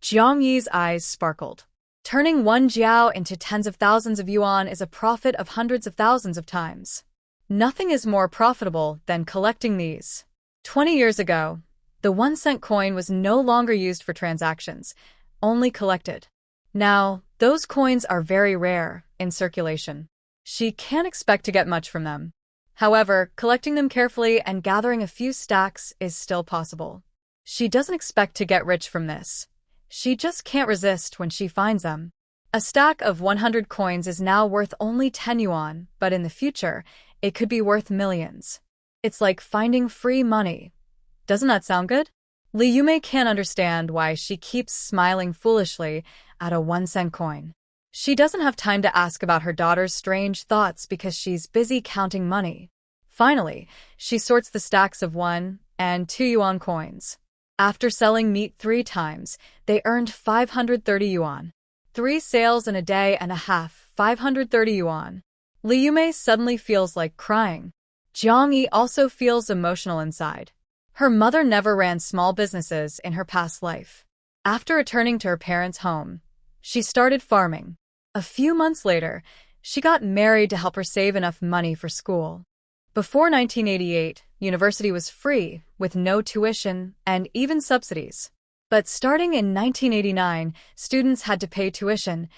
Jiang Yi's eyes sparkled. Turning 1 jiao into tens of thousands of yuan is a profit of hundreds of thousands of times. Nothing is more profitable than collecting these. 20 years ago, the 1-cent coin was no longer used for transactions, only collected. Now, those coins are very rare in circulation. She can't expect to get much from them. However, collecting them carefully and gathering a few stacks is still possible. She doesn't expect to get rich from this. She just can't resist when she finds them. A stack of 100 coins is now worth only 10 yuan, but in the future, it could be worth millions. It's like finding free money. Doesn't that sound good? Li Yumei can't understand why she keeps smiling foolishly at a 1-cent coin. She doesn't have time to ask about her daughter's strange thoughts because she's busy counting money. Finally, she sorts the stacks of 1 and 2 yuan coins. After selling meat 3 times, they earned 530 yuan. 3 sales in a day and a half, 530 yuan. Li Yumei suddenly feels like crying. Jiang Yi also feels emotional inside. Her mother never ran small businesses in her past life. After returning to her parents' home, she started farming. A few months later, she got married to help her save enough money for school. Before 1988, university was free, with no tuition and even subsidies. But starting in 1989, students had to pay tuition,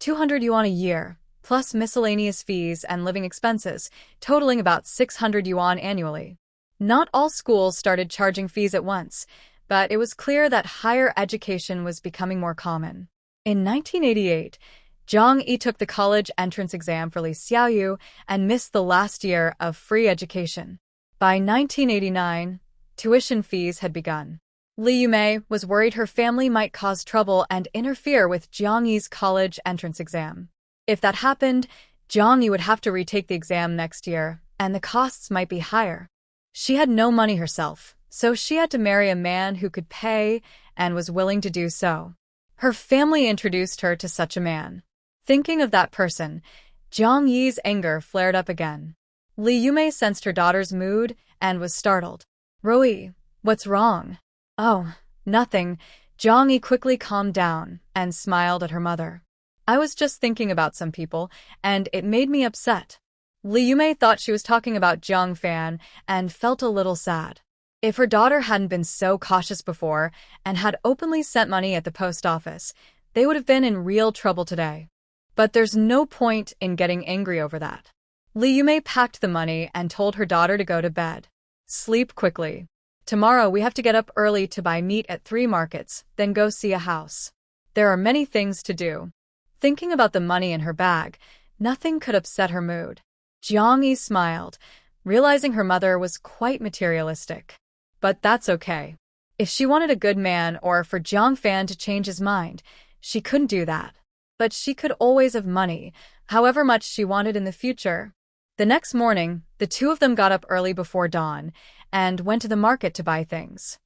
200 yuan a year, plus miscellaneous fees and living expenses, totaling about 600 yuan annually. Not all schools started charging fees at once, but it was clear that higher education was becoming more common. In 1988, Jiang Yi took the college entrance exam for Li Xiaoyu and missed the last year of free education. By 1989, tuition fees had begun. Li Yumei was worried her family might cause trouble and interfere with Jiang Yi's college entrance exam. If that happened, Jiang Yi would have to retake the exam next year, and the costs might be higher. She had no money herself, so she had to marry a man who could pay and was willing to do so. Her family introduced her to such a man. Thinking of that person, Jiang Yi's anger flared up again. Li Yumei sensed her daughter's mood and was startled. "Rui, what's wrong?" "Oh, nothing." Jiang Yi quickly calmed down and smiled at her mother. "I was just thinking about some people, and it made me upset." Li Yumei thought she was talking about Jiang Fan and felt a little sad. If her daughter hadn't been so cautious before and had openly sent money at the post office, they would have been in real trouble today. But there's no point in getting angry over that. Li Yumei packed the money and told her daughter to go to bed. "Sleep quickly. Tomorrow we have to get up early to buy meat at 3 markets, then go see a house. There are many things to do." Thinking about the money in her bag, nothing could upset her mood. Jiang Yi smiled, realizing her mother was quite materialistic. But that's okay. If she wanted a good man or for Jiang Fan to change his mind, she couldn't do that. But she could always have money, however much she wanted in the future. The next morning, the two of them got up early before dawn and went to the market to buy things.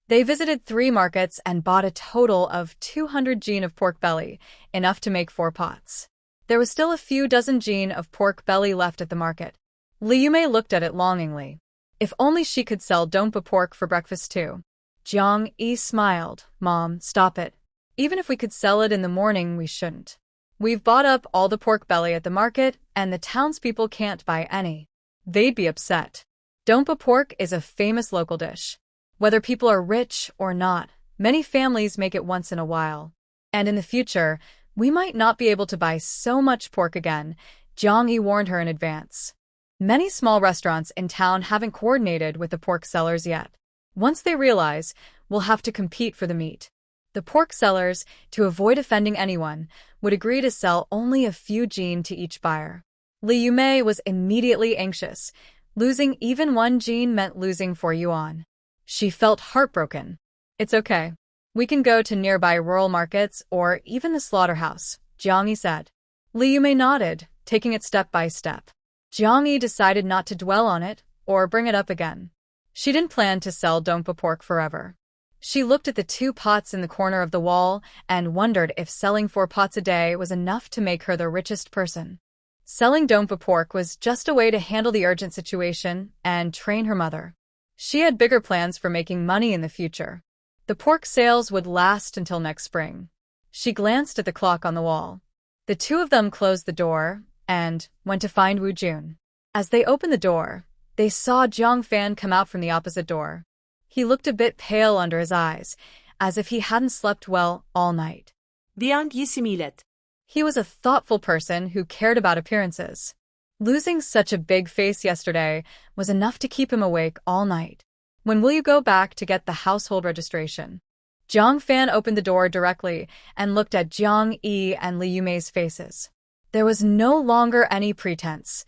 They visited 3 markets and bought a total of 200 jin of pork belly, enough to make 4 pots. There was still a few dozen jin of pork belly left at the market. Li Yumei looked at it longingly. If only she could sell dompa pork for breakfast too. Jiang Yi smiled. Mom, stop it. Even if we could sell it in the morning, we shouldn't. We've bought up all the pork belly at the market, and the townspeople can't buy any. They'd be upset. Dompa pork is a famous local dish. Whether people are rich or not, many families make it once in a while. And in the future, we might not be able to buy so much pork again, Jiang Yi warned her in advance. Many small restaurants in town haven't coordinated with the pork sellers yet. Once they realize, we'll have to compete for the meat. The pork sellers, to avoid offending anyone, would agree to sell only a few jin to each buyer. Li Yumei was immediately anxious. Losing even 1 jin meant losing 4 yuan. She felt heartbroken. It's okay. We can go to nearby rural markets or even the slaughterhouse, Jiang Yi said. Li Yumei nodded, taking it step by step. Jiang Yi decided not to dwell on it or bring it up again. She didn't plan to sell dompa pork forever. She looked at the 2 pots in the corner of the wall and wondered if selling 4 pots a day was enough to make her the richest person. Selling dompa pork was just a way to handle the urgent situation and train her mother. She had bigger plans for making money in the future. The pork sales would last until next spring. She glanced at the clock on the wall. The 2 of them closed the door and went to find Wu Jun. As they opened the door, they saw Jiang Fan come out from the opposite door. He looked a bit pale under his eyes, as if he hadn't slept well all night. Jiang Yi similed. He was a thoughtful person who cared about appearances. Losing such a big face yesterday was enough to keep him awake all night. When will you go back to get the household registration? Jiang Fan opened the door directly and looked at Jiang Yi and Li Yumei's faces. There was no longer any pretense,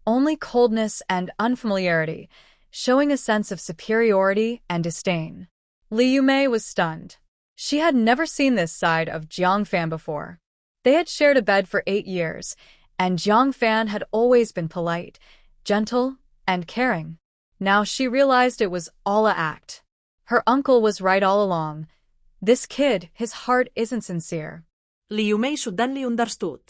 only coldness and unfamiliarity, showing a sense of superiority and disdain. Li Yumei was stunned. She had never seen this side of Jiang Fan before. They had shared a bed for 8 years, and Jiang Fan had always been polite, gentle, and caring. Now she realized it was all a act. Her uncle was right all along. This kid, his heart isn't sincere. Li Yumei suddenly understood.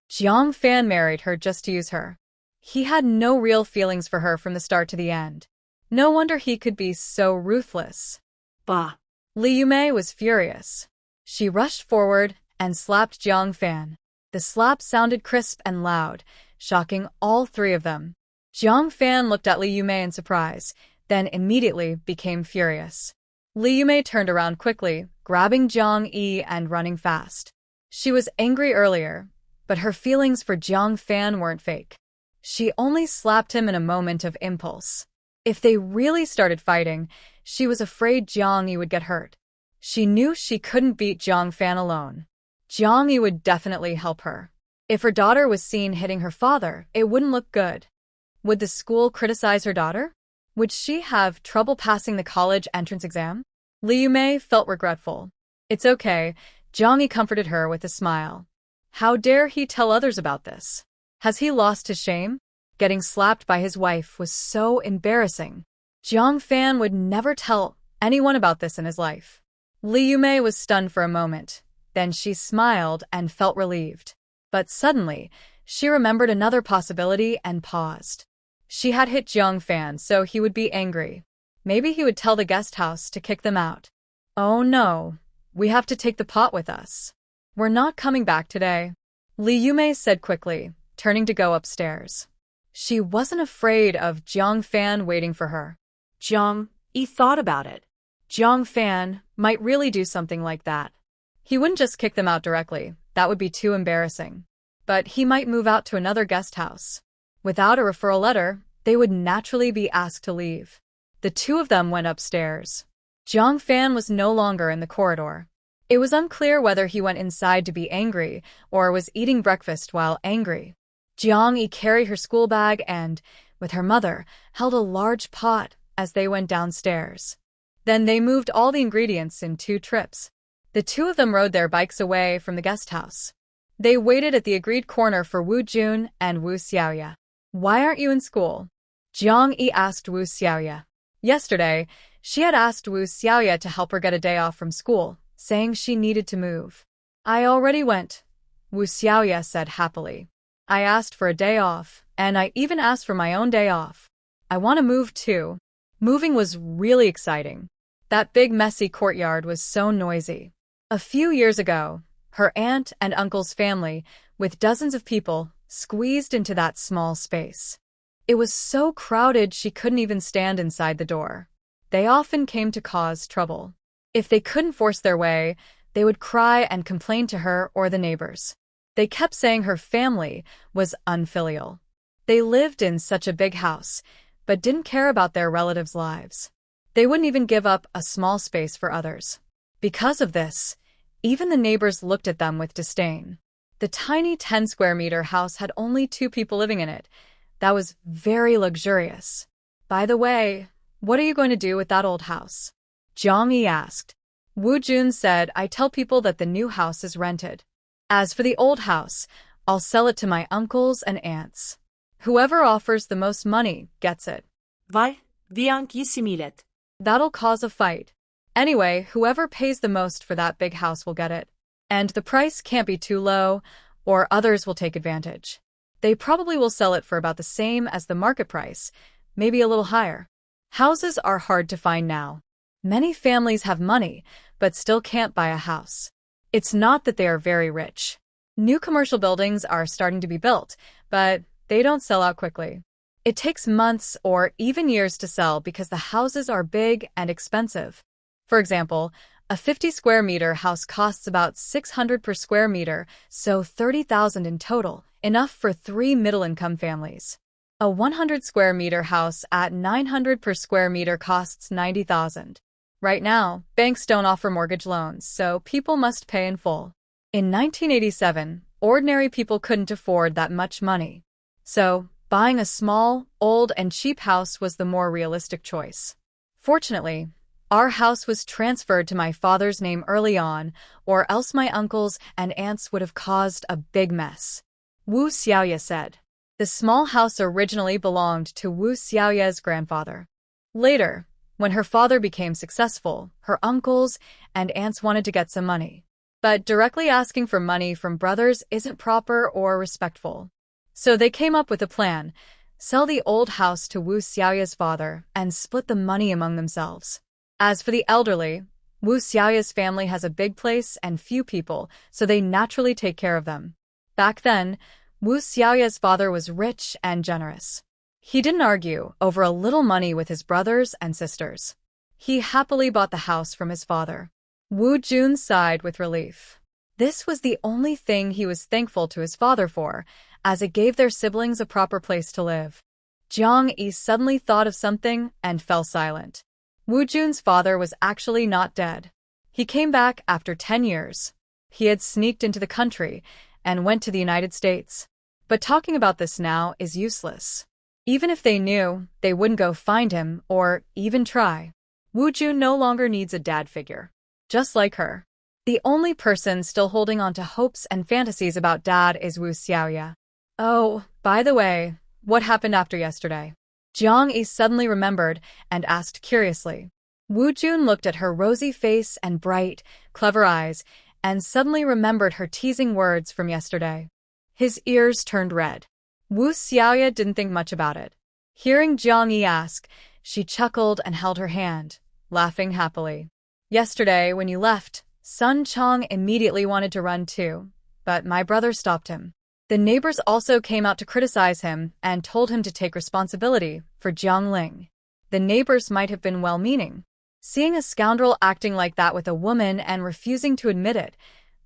Jiang Fan married her just to use her. He had no real feelings for her from the start to the end. No wonder he could be so ruthless. Bah! Li Yumei was furious. She rushed forward and slapped Jiang Fan. The slap sounded crisp and loud, shocking all 3 of them. Jiang Fan looked at Li Yumei in surprise, then immediately became furious. Li Yumei turned around quickly, grabbing Jiang Yi and running fast. She was angry earlier, but her feelings for Jiang Fan weren't fake. She only slapped him in a moment of impulse. If they really started fighting, she was afraid Jiang Yi would get hurt. She knew she couldn't beat Jiang Fan alone. Jiang Yi would definitely help her. If her daughter was seen hitting her father, it wouldn't look good. Would the school criticize her daughter? Would she have trouble passing the college entrance exam? Li Yumei felt regretful. It's okay, Jiang Yi comforted her with a smile. How dare he tell others about this? Has he lost his shame? Getting slapped by his wife was so embarrassing. Jiang Fan would never tell anyone about this in his life. Li Yumei was stunned for a moment. Then she smiled and felt relieved. But suddenly, she remembered another possibility and paused. She had hit Jiang Fan, so he would be angry. Maybe he would tell the guest house to kick them out. Oh no, we have to take the pot with us. We're not coming back today, Li Yumei said quickly, turning to go upstairs. She wasn't afraid of Jiang Fan waiting for her. Jiang Yi thought about it. Jiang Fan might really do something like that. He wouldn't just kick them out directly, that would be too embarrassing. But he might move out to another guest house. Without a referral letter, they would naturally be asked to leave. The 2 of them went upstairs. Jiang Fan was no longer in the corridor. It was unclear whether he went inside to be angry or was eating breakfast while angry. Jiang Yi carried her school bag and, with her mother, held a large pot as they went downstairs. Then they moved all the ingredients in 2 trips. The 2 of them rode their bikes away from the guest house. They waited at the agreed corner for Wu Jun and Wu Xiaoya. Why aren't you in school? Jiang Yi asked Wu Xiaoya. Yesterday, she had asked Wu Xiaoya to help her get a day off from school, saying she needed to move. I already went, Wu Xiaoya said happily. I asked for a day off, and I even asked for my own day off. I want to move too, Moving was really exciting. That big messy courtyard was so noisy. A few years ago, her aunt and uncle's family, with dozens of people, squeezed into that small space. It was so crowded she couldn't even stand inside the door. They often came to cause trouble. If they couldn't force their way, they would cry and complain to her or the neighbors. They kept saying her family was unfilial. They lived in such a big house, but didn't care about their relatives' lives. They wouldn't even give up a small space for others. Because of this, even the neighbors looked at them with disdain. The tiny 10-square-meter house had only 2 people living in it. That was very luxurious. By the way, what are you going to do with that old house? Jiang Yi asked. Wu Jun said, I tell people that the new house is rented. As for the old house, I'll sell it to my uncles and aunts. Whoever offers the most money gets it. Vay, Jiang Yi similet. That'll cause a fight. Anyway, whoever pays the most for that big house will get it. And the price can't be too low, or others will take advantage. They probably will sell it for about the same as the market price, maybe a little higher. Houses are hard to find now. Many families have money, but still can't buy a house. It's not that they are very rich. New commercial buildings are starting to be built, but they don't sell out quickly. It takes months or even years to sell because the houses are big and expensive. For example, a 50-square-meter house costs about $600 per square meter, so $30,000 in total, enough for 3 middle-income families. A 100-square-meter house at $900 per square meter costs $90,000. Right now, banks don't offer mortgage loans, so people must pay in full. In 1987, ordinary people couldn't afford that much money. So, buying a small, old, and cheap house was the more realistic choice. Fortunately, our house was transferred to my father's name early on, or else my uncles and aunts would have caused a big mess. Wu Xiaoye said. The small house originally belonged to Wu Xiaoye's grandfather. Later, when her father became successful, her uncles and aunts wanted to get some money. But directly asking for money from brothers isn't proper or respectful. So they came up with a plan: sell the old house to Wu Xiaoye's father and split the money among themselves. As for the elderly, Wu Xiaoye's family has a big place and few people, so they naturally take care of them. Back then, Wu Xiaoye's father was rich and generous. He didn't argue over a little money with his brothers and sisters. He happily bought the house from his father. Wu Jun sighed with relief. This was the only thing he was thankful to his father for, as it gave their siblings a proper place to live. Jiang Yi suddenly thought of something and fell silent. Wu Jun's father was actually not dead. He came back after 10 years. He had sneaked into the country and went to the United States. But talking about this now is useless. Even if they knew, they wouldn't go find him or even try. Wu Jun no longer needs a dad figure. Just like her. The only person still holding on to hopes and fantasies about dad is Wu Xiaoye. Oh, by the way, what happened after yesterday? Jiang Yi suddenly remembered and asked curiously. Wu Jun looked at her rosy face and bright, clever eyes, and suddenly remembered her teasing words from yesterday. His ears turned red. Wu Xiaoye didn't think much about it. Hearing Jiang Yi ask, she chuckled and held her hand, laughing happily. Yesterday, when you left, Sun Chong immediately wanted to run too, but my brother stopped him. The neighbors also came out to criticize him and told him to take responsibility for Jiang Ling. The neighbors might have been well-meaning. Seeing a scoundrel acting like that with a woman and refusing to admit it,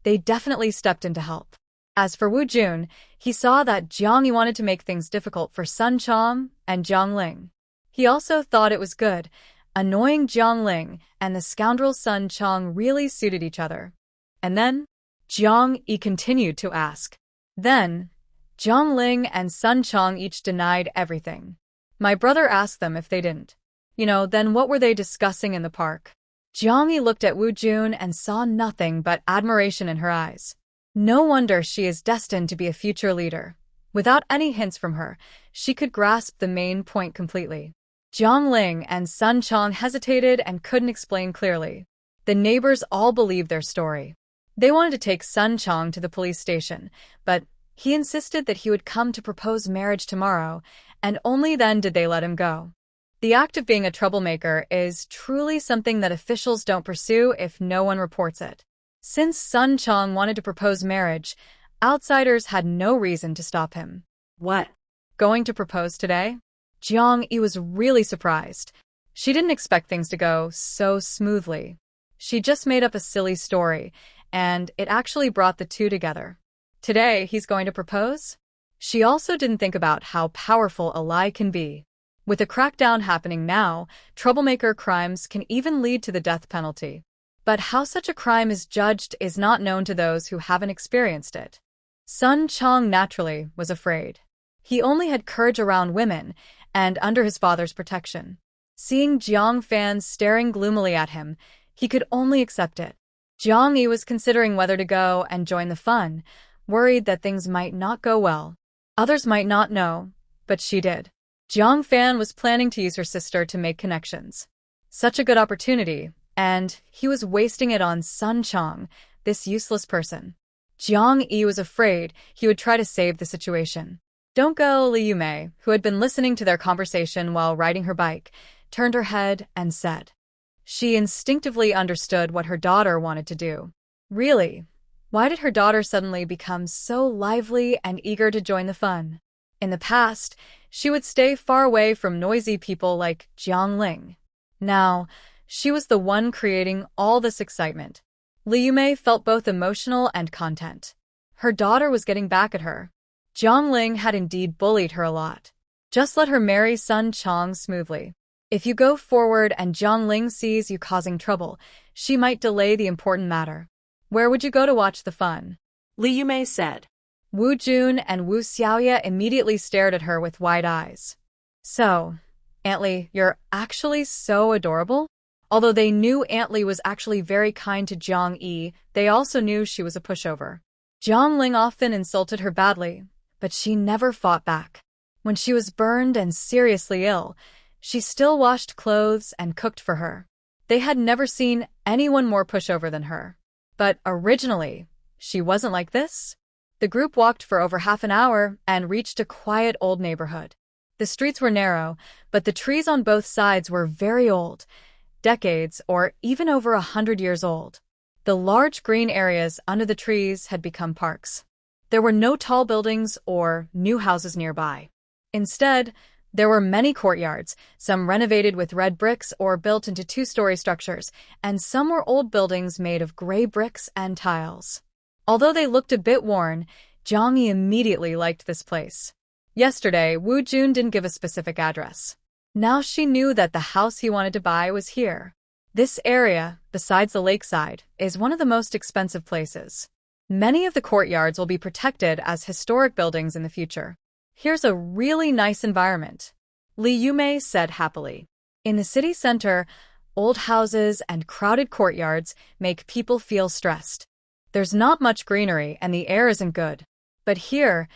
they definitely stepped in to help. As for Wu Jun, he saw that Jiang Yi wanted to make things difficult for Sun Chong and Jiang Ling. He also thought it was good. Annoying Jiang Ling and the scoundrel Sun Chong really suited each other. And then, Jiang Yi continued to ask. Then, Jiang Ling and Sun Chong each denied everything. My brother asked them if they didn't. Then what were they discussing in the park? Jiang Yi looked at Wu Jun and saw nothing but admiration in her eyes. No wonder she is destined to be a future leader. Without any hints from her, she could grasp the main point completely. Jiang Ling and Sun Chong hesitated and couldn't explain clearly. The neighbors all believed their story. They wanted to take Sun Chong to the police station, but he insisted that he would come to propose marriage tomorrow, and only then did they let him go. The act of being a troublemaker is truly something that officials don't pursue if no one reports it. Since Sun Chong wanted to propose marriage, outsiders had no reason to stop him. What? Going to propose today? Jiang Yi was really surprised. She didn't expect things to go so smoothly. She just made up a silly story, and it actually brought the two together. Today, he's going to propose? She also didn't think about how powerful a lie can be. With a crackdown happening now, troublemaker crimes can even lead to the death penalty. But how such a crime is judged is not known to those who haven't experienced it. Sun Chong naturally was afraid. He only had courage around women and under his father's protection. Seeing Jiang fans staring gloomily at him, he could only accept it. Jiang Yi was considering whether to go and join the fun, worried that things might not go well. Others might not know, but she did. Jiang Fan was planning to use her sister to make connections. Such a good opportunity, and he was wasting it on Sun Chong, this useless person. Jiang Yi was afraid he would try to save the situation. Don't go, Li Yumei, who had been listening to their conversation while riding her bike, turned her head and said. She instinctively understood what her daughter wanted to do. Really? Why did her daughter suddenly become so lively and eager to join the fun? In the past, she would stay far away from noisy people like Jiang Ling. Now, she was the one creating all this excitement. Li Yumei felt both emotional and content. Her daughter was getting back at her. Jiang Ling had indeed bullied her a lot. Just let her marry Sun Chong smoothly. If you go forward and Jiang Ling sees you causing trouble, she might delay the important matter. Where would you go to watch the fun? Li Yumei said. Wu Jun and Wu Xiaoya immediately stared at her with wide eyes. So, Aunt Li, you're actually so adorable? Although they knew Aunt Li was actually very kind to Jiang Yi, they also knew she was a pushover. Jiang Ling often insulted her badly, but she never fought back. When she was burned and seriously ill, she still washed clothes and cooked for her. They had never seen anyone more pushover than her. But originally, she wasn't like this. The group walked for over half an hour and reached a quiet old neighborhood. The streets were narrow, but the trees on both sides were very old, decades or even over 100 years old. The large green areas under the trees had become parks. There were no tall buildings or new houses nearby. Instead, there were many courtyards, some renovated with red bricks or built into two-story structures, and some were old buildings made of gray bricks and tiles. Although they looked a bit worn, Jiang Yi immediately liked this place. Yesterday, Wu Jun didn't give a specific address. Now she knew that the house he wanted to buy was here. This area, besides the lakeside, is one of the most expensive places. Many of the courtyards will be protected as historic buildings in the future. Here's a really nice environment, Li Yumei said happily. In the city center, old houses and crowded courtyards make people feel stressed. There's not much greenery and the air isn't good. But here,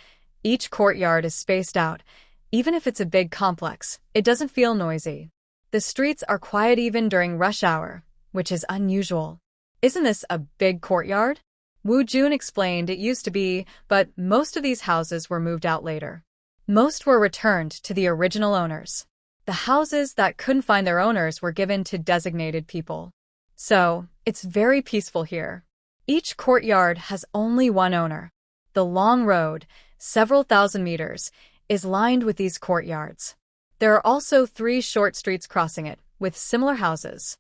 each courtyard is spaced out. Even if it's a big complex, it doesn't feel noisy. The streets are quiet even during rush hour, which is unusual. Isn't this a big courtyard? Wu Jun explained it used to be, but most of these houses were moved out later. Most were returned to the original owners. The houses that couldn't find their owners were given to designated people. So, it's very peaceful here. Each courtyard has only one owner. The long road, several thousand meters, is lined with these courtyards. There are also 3 short streets crossing it, with similar houses.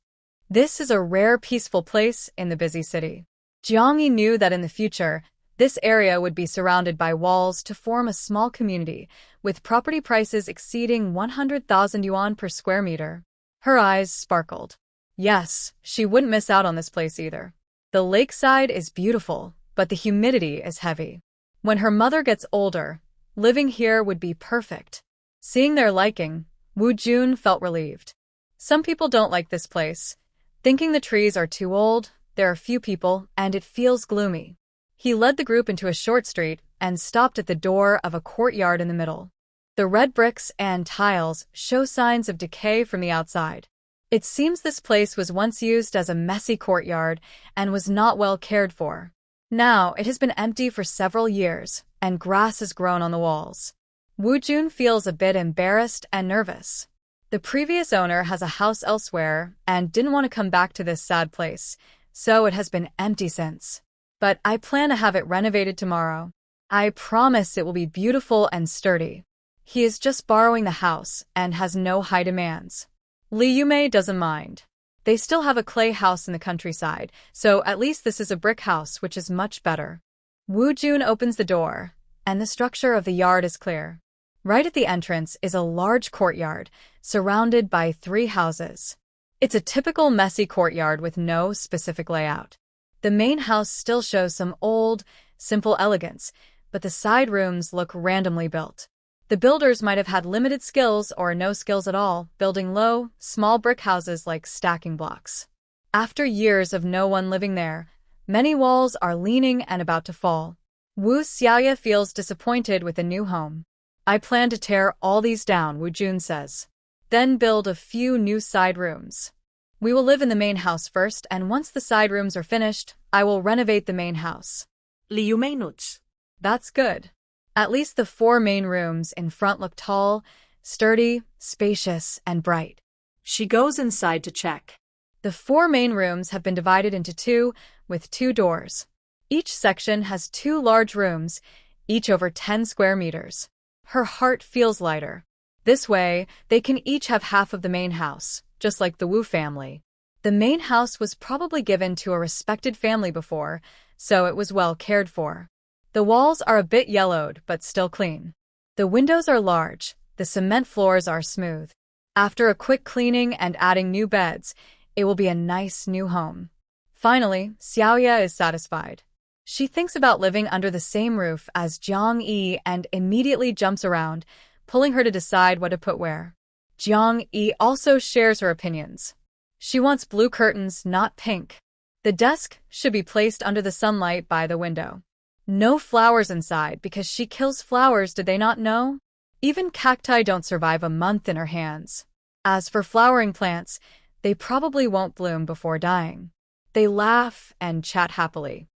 This is a rare peaceful place in the busy city. Jiang Yi knew that in the future, this area would be surrounded by walls to form a small community, with property prices exceeding 100,000 yuan per square meter. Her eyes sparkled. Yes, she wouldn't miss out on this place either. The lakeside is beautiful, but the humidity is heavy. When her mother gets older, living here would be perfect. Seeing their liking, Wu Jun felt relieved. Some people don't like this place, thinking the trees are too old, there are few people, and it feels gloomy. He led the group into a short street and stopped at the door of a courtyard in the middle. The red bricks and tiles show signs of decay from the outside. It seems this place was once used as a messy courtyard and was not well cared for. Now it has been empty for several years, and grass has grown on the walls. Wu Jun feels a bit embarrassed and nervous. The previous owner has a house elsewhere and didn't want to come back to this sad place, so it has been empty since. But I plan to have it renovated tomorrow. I promise it will be beautiful and sturdy. He is just borrowing the house and has no high demands. Li Yumei doesn't mind. They still have a clay house in the countryside, so at least this is a brick house, which is much better. Wu Jun opens the door, and the structure of the yard is clear. Right at the entrance is a large courtyard, surrounded by 3 houses. It's a typical messy courtyard with no specific layout. The main house still shows some old, simple elegance, but the side rooms look randomly built. The builders might have had limited skills or no skills at all, building low, small brick houses like stacking blocks. After years of no one living there, many walls are leaning and about to fall. Wu Xiaoya feels disappointed with the new home. I plan to tear all these down, Wu Jun says. Then build a few new side rooms. We will live in the main house first, and once the side rooms are finished, I will renovate the main house. Li Yumei nods. That's good. At least the 4 main rooms in front look tall, sturdy, spacious, and bright. She goes inside to check. The 4 main rooms have been divided into 2, with 2 doors. Each section has 2 large rooms, each over 10 square meters. Her heart feels lighter. This way, they can each have half of the main house, just like the Wu family. The main house was probably given to a respected family before, so it was well cared for. The walls are a bit yellowed, but still clean. The windows are large, the cement floors are smooth. After a quick cleaning and adding new beds, it will be a nice new home. Finally, Xiaoya is satisfied. She thinks about living under the same roof as Jiang Yi and immediately jumps around, pulling her to decide what to put where. Jiang Yi also shares her opinions. She wants blue curtains, not pink. The desk should be placed under the sunlight by the window. No flowers inside because she kills flowers, did they not know? Even cacti don't survive a month in her hands. As for flowering plants, they probably won't bloom before dying. They laugh and chat happily.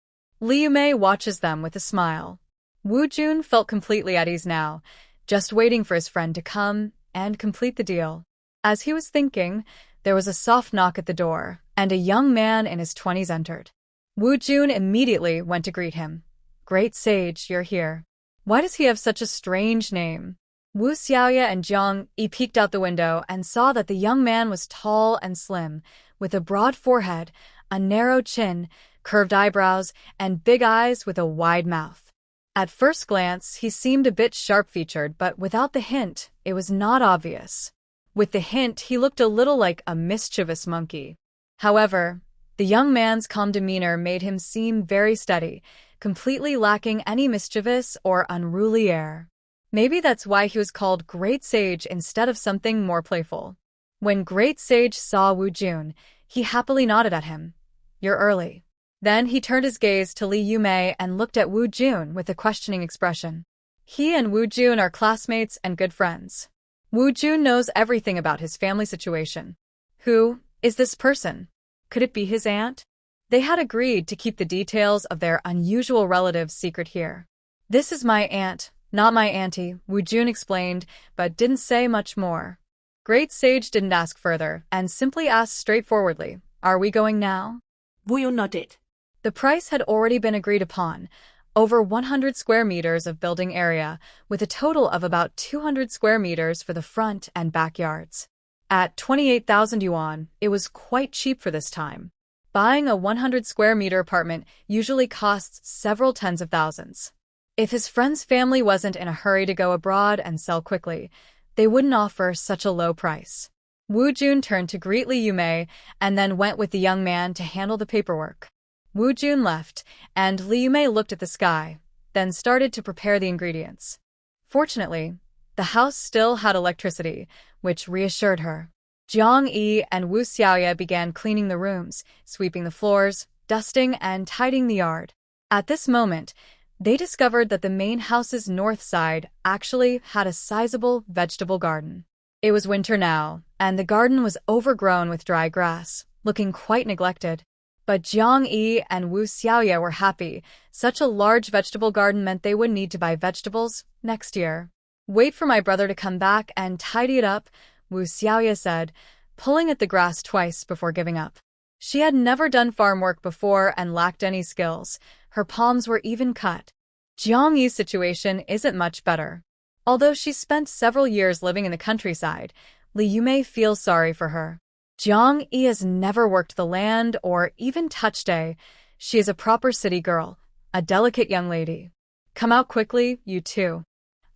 Li Yumei watches them with a smile. Wu Jun felt completely at ease now, just waiting for his friend to come and complete the deal. As he was thinking, there was a soft knock at the door, and a young man in his 20s entered. Wu Jun immediately went to greet him. Great sage, you're here. Why does he have such a strange name? Wu Xiaoya and Jiang Yi peeked out the window and saw that the young man was tall and slim, with a broad forehead, a narrow chin, curved eyebrows, and big eyes with a wide mouth. At first glance, he seemed a bit sharp-featured, but without the hint, it was not obvious. With the hint, he looked a little like a mischievous monkey. However, the young man's calm demeanor made him seem very steady, completely lacking any mischievous or unruly air. Maybe that's why he was called Great Sage instead of something more playful. When Great Sage saw Wu Jun, he happily nodded at him. You're early. Then he turned his gaze to Li Yumei and looked at Wu Jun with a questioning expression. He and Wu Jun are classmates and good friends. Wu Jun knows everything about his family situation. Who is this person? Could it be his aunt? They had agreed to keep the details of their unusual relatives secret here. This is my aunt, not my auntie, Wu Jun explained, but didn't say much more. Great Sage didn't ask further, and simply asked straightforwardly, Are we going now? Wu Yun nodded. The price had already been agreed upon, over 100 square meters of building area, with a total of about 200 square meters for the front and backyards. At 28,000 yuan, it was quite cheap for this time. Buying a 100 square meter apartment usually costs several tens of thousands. If his friend's family wasn't in a hurry to go abroad and sell quickly, they wouldn't offer such a low price. Wu Jun turned to greet Li Yumei and then went with the young man to handle the paperwork. Wu Jun left, and Li Yumei looked at the sky, then started to prepare the ingredients. Fortunately, the house still had electricity, which reassured her. Jiang Yi and Wu Xiaoya began cleaning the rooms, sweeping the floors, dusting and tidying the yard. At this moment, they discovered that the main house's north side actually had a sizable vegetable garden. It was winter now, and the garden was overgrown with dry grass, looking quite neglected. But Jiang Yi and Wu Xiaoya were happy. Such a large vegetable garden meant they wouldn't need to buy vegetables next year. Wait for my brother to come back and tidy it up, Wu Xiaoya said, pulling at the grass twice before giving up. She had never done farm work before and lacked any skills. Her palms were even cut. Jiang Yi's situation isn't much better. Although she spent several years living in the countryside, Li Yumei feels sorry for her. Jiang Yi has never worked the land or even touched a. She is a proper city girl, a delicate young lady. Come out quickly, you two.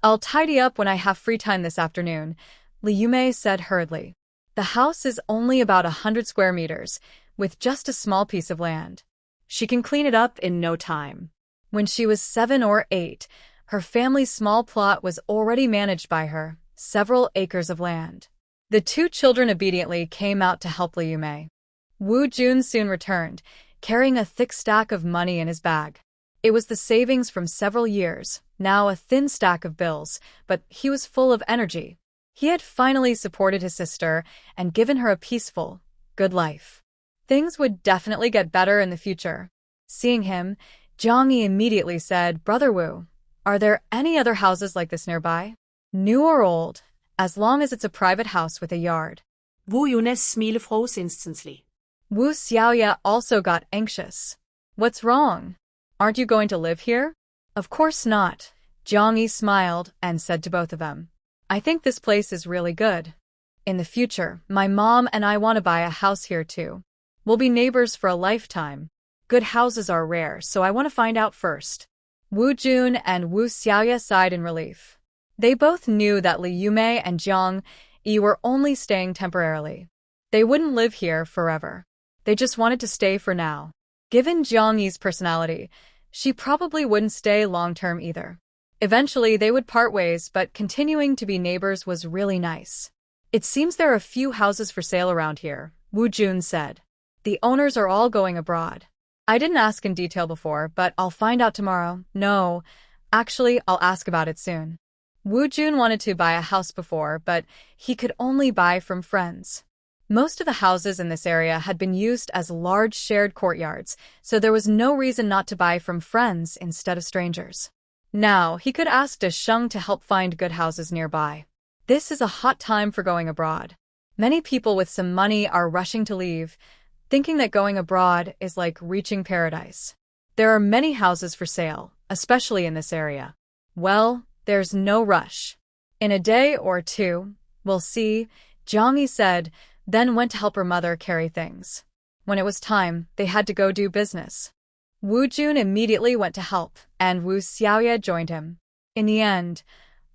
I'll tidy up when I have free time this afternoon, Li Yumei said hurriedly. The house is only about 100 square meters, with just a small piece of land. She can clean it up in no time. When she was 7 or 8, her family's small plot was already managed by her, several acres of land. The two children obediently came out to help Li Yumei. Wu Jun soon returned, carrying a thick stack of money in his bag. It was the savings from several years, now a thin stack of bills, but he was full of energy. He had finally supported his sister and given her a peaceful, good life. Things would definitely get better in the future. Seeing him, Jiang Yi immediately said, Brother Wu, are there any other houses like this nearby? New or old, as long as it's a private house with a yard. Wu Yun's smile froze instantly. Wu Xiaoya also got anxious. What's wrong? Aren't you going to live here? Of course not. Jiang Yi smiled and said to both of them, I think this place is really good. In the future, my mom and I want to buy a house here too. We'll be neighbors for a lifetime. Good houses are rare, so I want to find out first. Wu Jun and Wu Xiaoya sighed in relief. They both knew that Li Yumei and Jiang Yi were only staying temporarily. They wouldn't live here forever. They just wanted to stay for now. Given Jiang Yi's personality, she probably wouldn't stay long-term either. Eventually, they would part ways, but continuing to be neighbors was really nice. It seems there are a few houses for sale around here, Wu Jun said. The owners are all going abroad. I didn't ask in detail before, but I'll find out tomorrow. No, actually, I'll ask about it soon. Wu Jun wanted to buy a house before, but he could only buy from friends. Most of the houses in this area had been used as large shared courtyards, so there was no reason not to buy from friends instead of strangers. Now, he could ask De Sheng to help find good houses nearby. This is a hot time for going abroad. Many people with some money are rushing to leave, thinking that going abroad is like reaching paradise. There are many houses for sale, especially in this area. Well, there's no rush. In a day or two, we'll see, Jiang Yi said, then went to help her mother carry things. When it was time, they had to go do business. Wu Jun immediately went to help, and Wu Xiaoya joined him. In the end,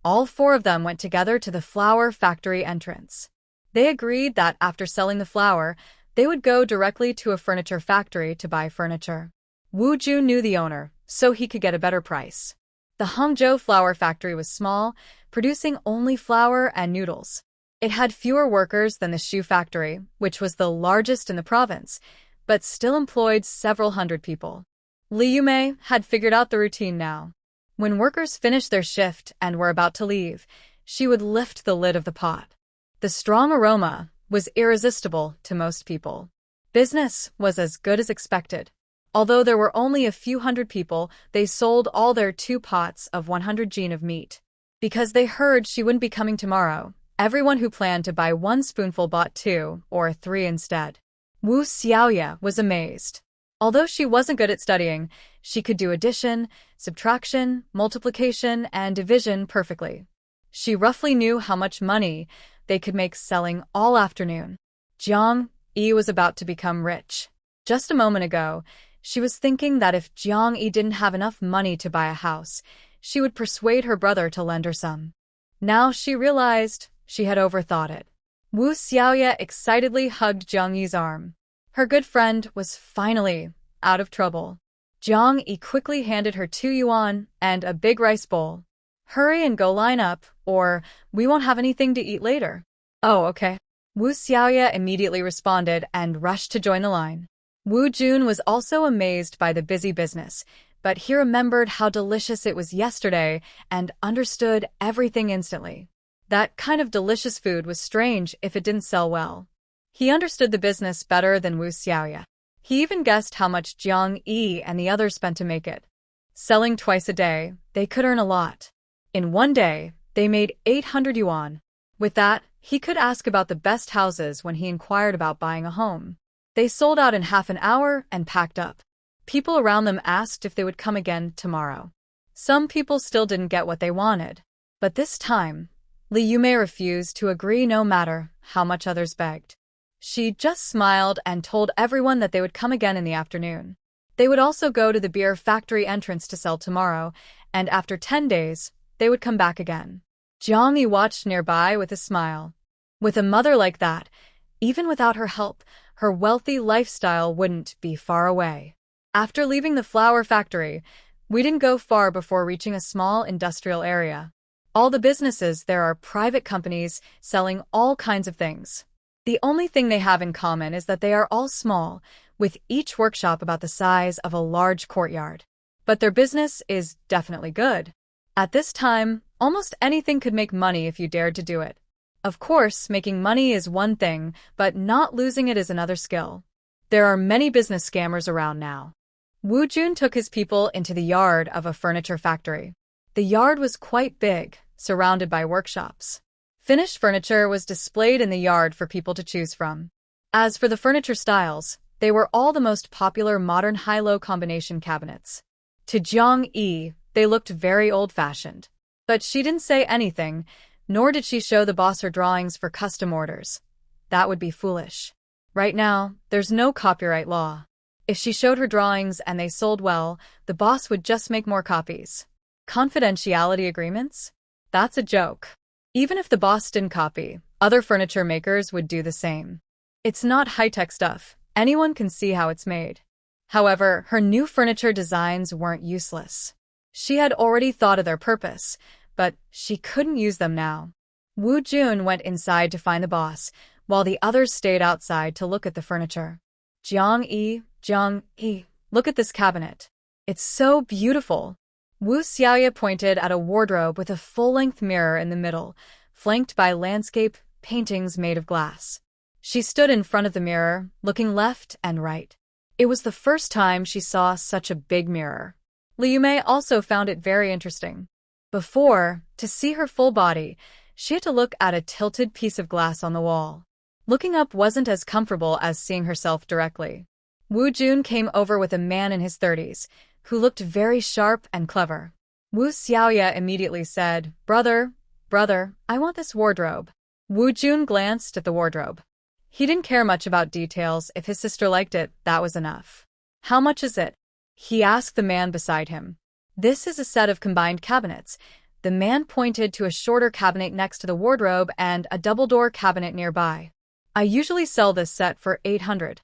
all four of them went together to the flower factory entrance. They agreed that after selling the flour, they would go directly to a furniture factory to buy furniture. Wu Jun knew the owner, so he could get a better price. The Hangzhou flour factory was small, producing only flour and noodles. It had fewer workers than the shoe factory, which was the largest in the province, but still employed several hundred people. Li Yumei had figured out the routine now. When workers finished their shift and were about to leave, she would lift the lid of the pot. The strong aroma was irresistible to most people. Business was as good as expected. Although there were only a few hundred people, they sold all their 2 pots of 100 jin of meat. Because they heard she wouldn't be coming tomorrow, everyone who planned to buy 1 spoonful bought 2 or 3 instead. Wu Xiaoya was amazed. Although she wasn't good at studying, she could do addition, subtraction, multiplication, and division perfectly. She roughly knew how much money they could make selling all afternoon. Jiang Yi was about to become rich. Just a moment ago, she was thinking that if Jiang Yi didn't have enough money to buy a house, she would persuade her brother to lend her some. Now she realized she had overthought it. Wu Xiaoya excitedly hugged Jiang Yi's arm. Her good friend was finally out of trouble. Jiang Yi quickly handed her 2 yuan and a big rice bowl. Hurry and go line up, or we won't have anything to eat later. Oh, okay. Wu Xiaoya immediately responded and rushed to join the line. Wu Jun was also amazed by the busy business, but he remembered how delicious it was yesterday and understood everything instantly. That kind of delicious food was strange if it didn't sell well. He understood the business better than Wu Xiaoya. He even guessed how much Jiang Yi and the others spent to make it. Selling twice a day, they could earn a lot. In one day, they made 800 yuan. With that, He could ask about the best houses when he inquired about buying a home. They sold out in half an hour and packed up. People around them asked if they would come again tomorrow. Some people still didn't get what they wanted. But this time, Li Yume refused to agree no matter how much others begged. She just smiled and told everyone that they would come again in the afternoon. They would also go to the beer factory entrance to sell tomorrow, and after 10 days, they would come back again. Jiang Yi watched nearby with a smile. With a mother like that, even without her help, her wealthy lifestyle wouldn't be far away. After leaving the flour factory, we didn't go far before reaching a small industrial area. All the businesses there are private companies selling all kinds of things. The only thing they have in common is that they are all small, with each workshop about the size of a large courtyard. But their business is definitely good. At this time, almost anything could make money if you dared to do it. Of course, making money is one thing, but not losing it is another skill. There are many business scammers around now. Wu Jun took his people into the yard of a furniture factory. The yard was quite big, surrounded by workshops. Finished furniture was displayed in the yard for people to choose from. As for the furniture styles, they were all the most popular modern high-low combination cabinets. To Jiang Yi, they looked very old-fashioned. But she didn't say anything, nor did she show the boss her drawings for custom orders. That would be foolish. Right now, there's no copyright law. If she showed her drawings and they sold well, the boss would just make more copies. Confidentiality agreements? That's a joke. Even if the boss didn't copy, other furniture makers would do the same. It's not high-tech stuff. Anyone can see how it's made. However, her new furniture designs weren't useless. She had already thought of their purpose, but she couldn't use them now. Wu Jun went inside to find the boss, while the others stayed outside to look at the furniture. Jiang Yi, look at this cabinet. It's so beautiful. Wu Xiaoya pointed at a wardrobe with a full-length mirror in the middle, flanked by landscape paintings made of glass. She stood in front of the mirror, looking left and right. It was the first time she saw such a big mirror. Li Yume also found it very interesting. Before, to see her full body, she had to look at a tilted piece of glass on the wall. Looking up wasn't as comfortable as seeing herself directly. Wu Jun came over with a man in his 30s, who looked very sharp and clever. Wu Xiaoya immediately said, Brother, I want this wardrobe. Wu Jun glanced at the wardrobe. He didn't care much about details. If his sister liked it, that was enough. How much is it? He asked the man beside him. This is a set of combined cabinets. The man pointed to a shorter cabinet next to the wardrobe and a double-door cabinet nearby. I usually sell this set for 800.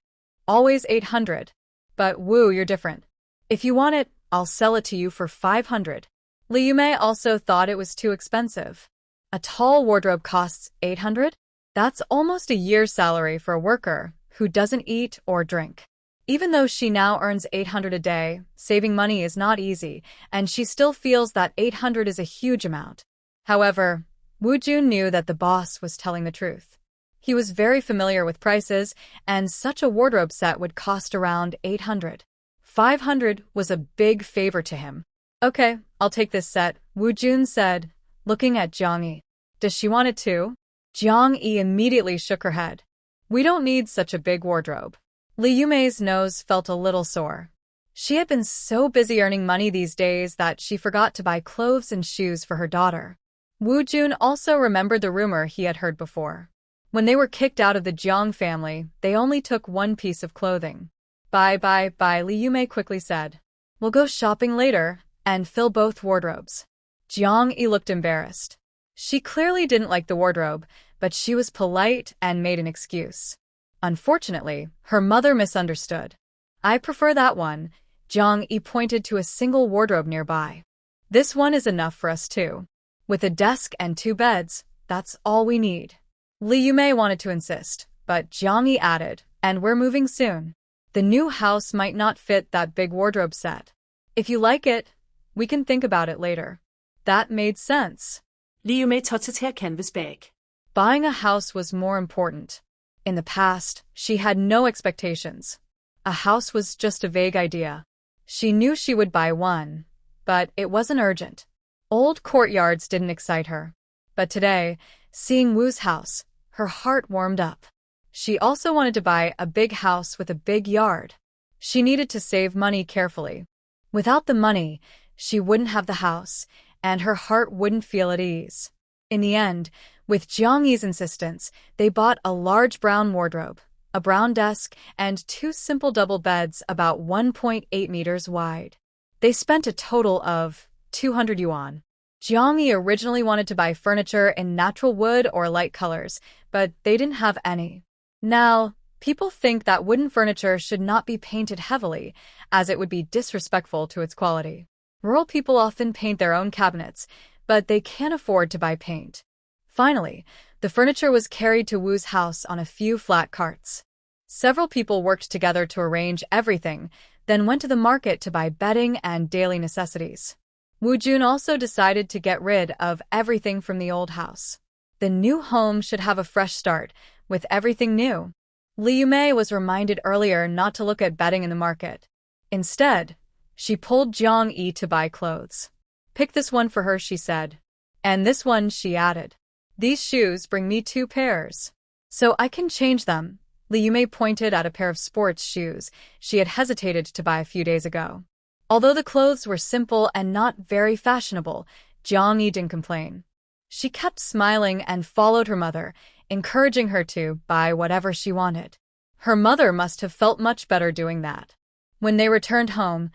Always 800. But Wu, you're different. If you want it, I'll sell it to you for 500. Li Yume also thought it was too expensive. A tall wardrobe costs 800? That's almost a year's salary for a worker who doesn't eat or drink. Even though she now earns 800 a day, saving money is not easy, and she still feels that 800 is a huge amount. However, Wu Jun knew that the boss was telling the truth. He was very familiar with prices, and such a wardrobe set would cost around 800. 500 was a big favor to him. Okay, I'll take this set, Wu Jun said, looking at Jiang Yi. Does she want it too? Jiang Yi immediately shook her head. We don't need such a big wardrobe. Li Yume's nose felt a little sore. She had been so busy earning money these days that she forgot to buy clothes and shoes for her daughter. Wu Jun also remembered the rumor he had heard before. When they were kicked out of the Jiang family, they only took one piece of clothing. Bye, Li Yume quickly said. We'll go shopping later and fill both wardrobes. Jiang Yi looked embarrassed. She clearly didn't like the wardrobe, but she was polite and made an excuse. Unfortunately, her mother misunderstood. I prefer that one. Jiang Yi pointed to a single wardrobe nearby. This one is enough for us too. With a desk and 2 beds, that's all we need. Li Yume wanted to insist, but Jiang Yi added, and we're moving soon. The new house might not fit that big wardrobe set. If you like it, we can think about it later. That made sense. Li Yume touched her canvas bag. Buying a house was more important. In the past, she had no expectations. A house was just a vague idea. She knew she would buy one, but it wasn't urgent. Old courtyards didn't excite her. But today, seeing Wu's house, her heart warmed up. She also wanted to buy a big house with a big yard. She needed to save money carefully. Without the money, she wouldn't have the house, and her heart wouldn't feel at ease. In the end, with Jiang Yi's insistence, they bought a large brown wardrobe, a brown desk, and 2 simple double beds about 1.8 meters wide. They spent a total of 200 yuan. Jiang Yi originally wanted to buy furniture in natural wood or light colors, but they didn't have any. Now, people think that wooden furniture should not be painted heavily, as it would be disrespectful to its quality. Rural people often paint their own cabinets, but they can't afford to buy paint. Finally, the furniture was carried to Wu's house on a few flat carts. Several people worked together to arrange everything, then went to the market to buy bedding and daily necessities. Wu Jun also decided to get rid of everything from the old house. The new home should have a fresh start, with everything new. Li Yumei was reminded earlier not to look at bedding in the market. Instead, she pulled Jiang Yi to buy clothes. "Pick this one for her," she said. "And this one," she added. "These shoes bring me 2 pairs. So I can change them." Li Yumei pointed at a pair of sports shoes she had hesitated to buy a few days ago. Although the clothes were simple and not very fashionable, Jiang Yi didn't complain. She kept smiling and followed her mother, encouraging her to buy whatever she wanted. Her mother must have felt much better doing that. When they returned home,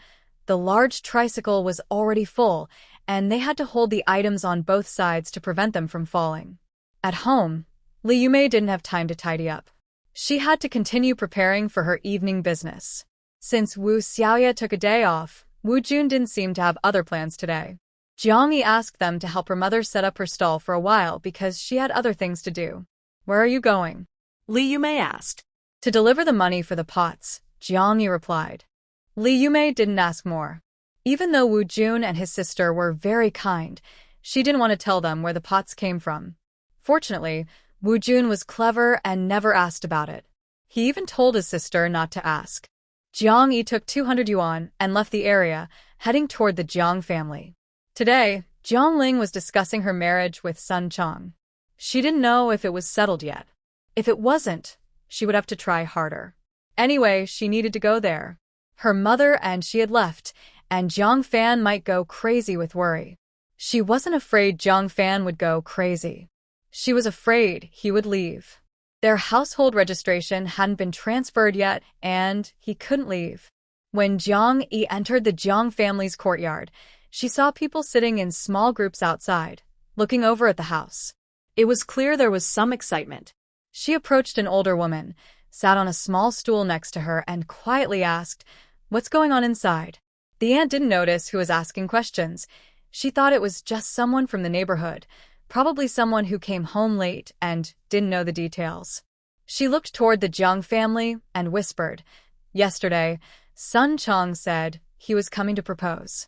the large tricycle was already full, and they had to hold the items on both sides to prevent them from falling. At home, Li Yumei didn't have time to tidy up. She had to continue preparing for her evening business. Since Wu Xiaoya took a day off, Wu Jun didn't seem to have other plans today. Jiang Yi asked them to help her mother set up her stall for a while because she had other things to do. "Where are you going?" Li Yumei asked. "To deliver the money for the pots," Jiang Yi replied. Li Yumei didn't ask more. Even though Wu Jun and his sister were very kind, she didn't want to tell them where the pots came from. Fortunately, Wu Jun was clever and never asked about it. He even told his sister not to ask. Jiang Yi took 200 yuan and left the area, heading toward the Jiang family. Today, Jiang Ling was discussing her marriage with Sun Chong. She didn't know if it was settled yet. If it wasn't, she would have to try harder. Anyway, she needed to go there. Her mother and she had left, and Jiang Fan might go crazy with worry. She wasn't afraid Jiang Fan would go crazy. She was afraid he would leave. Their household registration hadn't been transferred yet, and he couldn't leave. When Jiang Yi entered the Jiang family's courtyard, she saw people sitting in small groups outside, looking over at the house. It was clear there was some excitement. She approached an older woman, sat on a small stool next to her, and quietly asked, "What's going on inside?" The aunt didn't notice who was asking questions. She thought it was just someone from the neighborhood, probably someone who came home late and didn't know the details. She looked toward the Jiang family and whispered, "Yesterday, Sun Chong said he was coming to propose.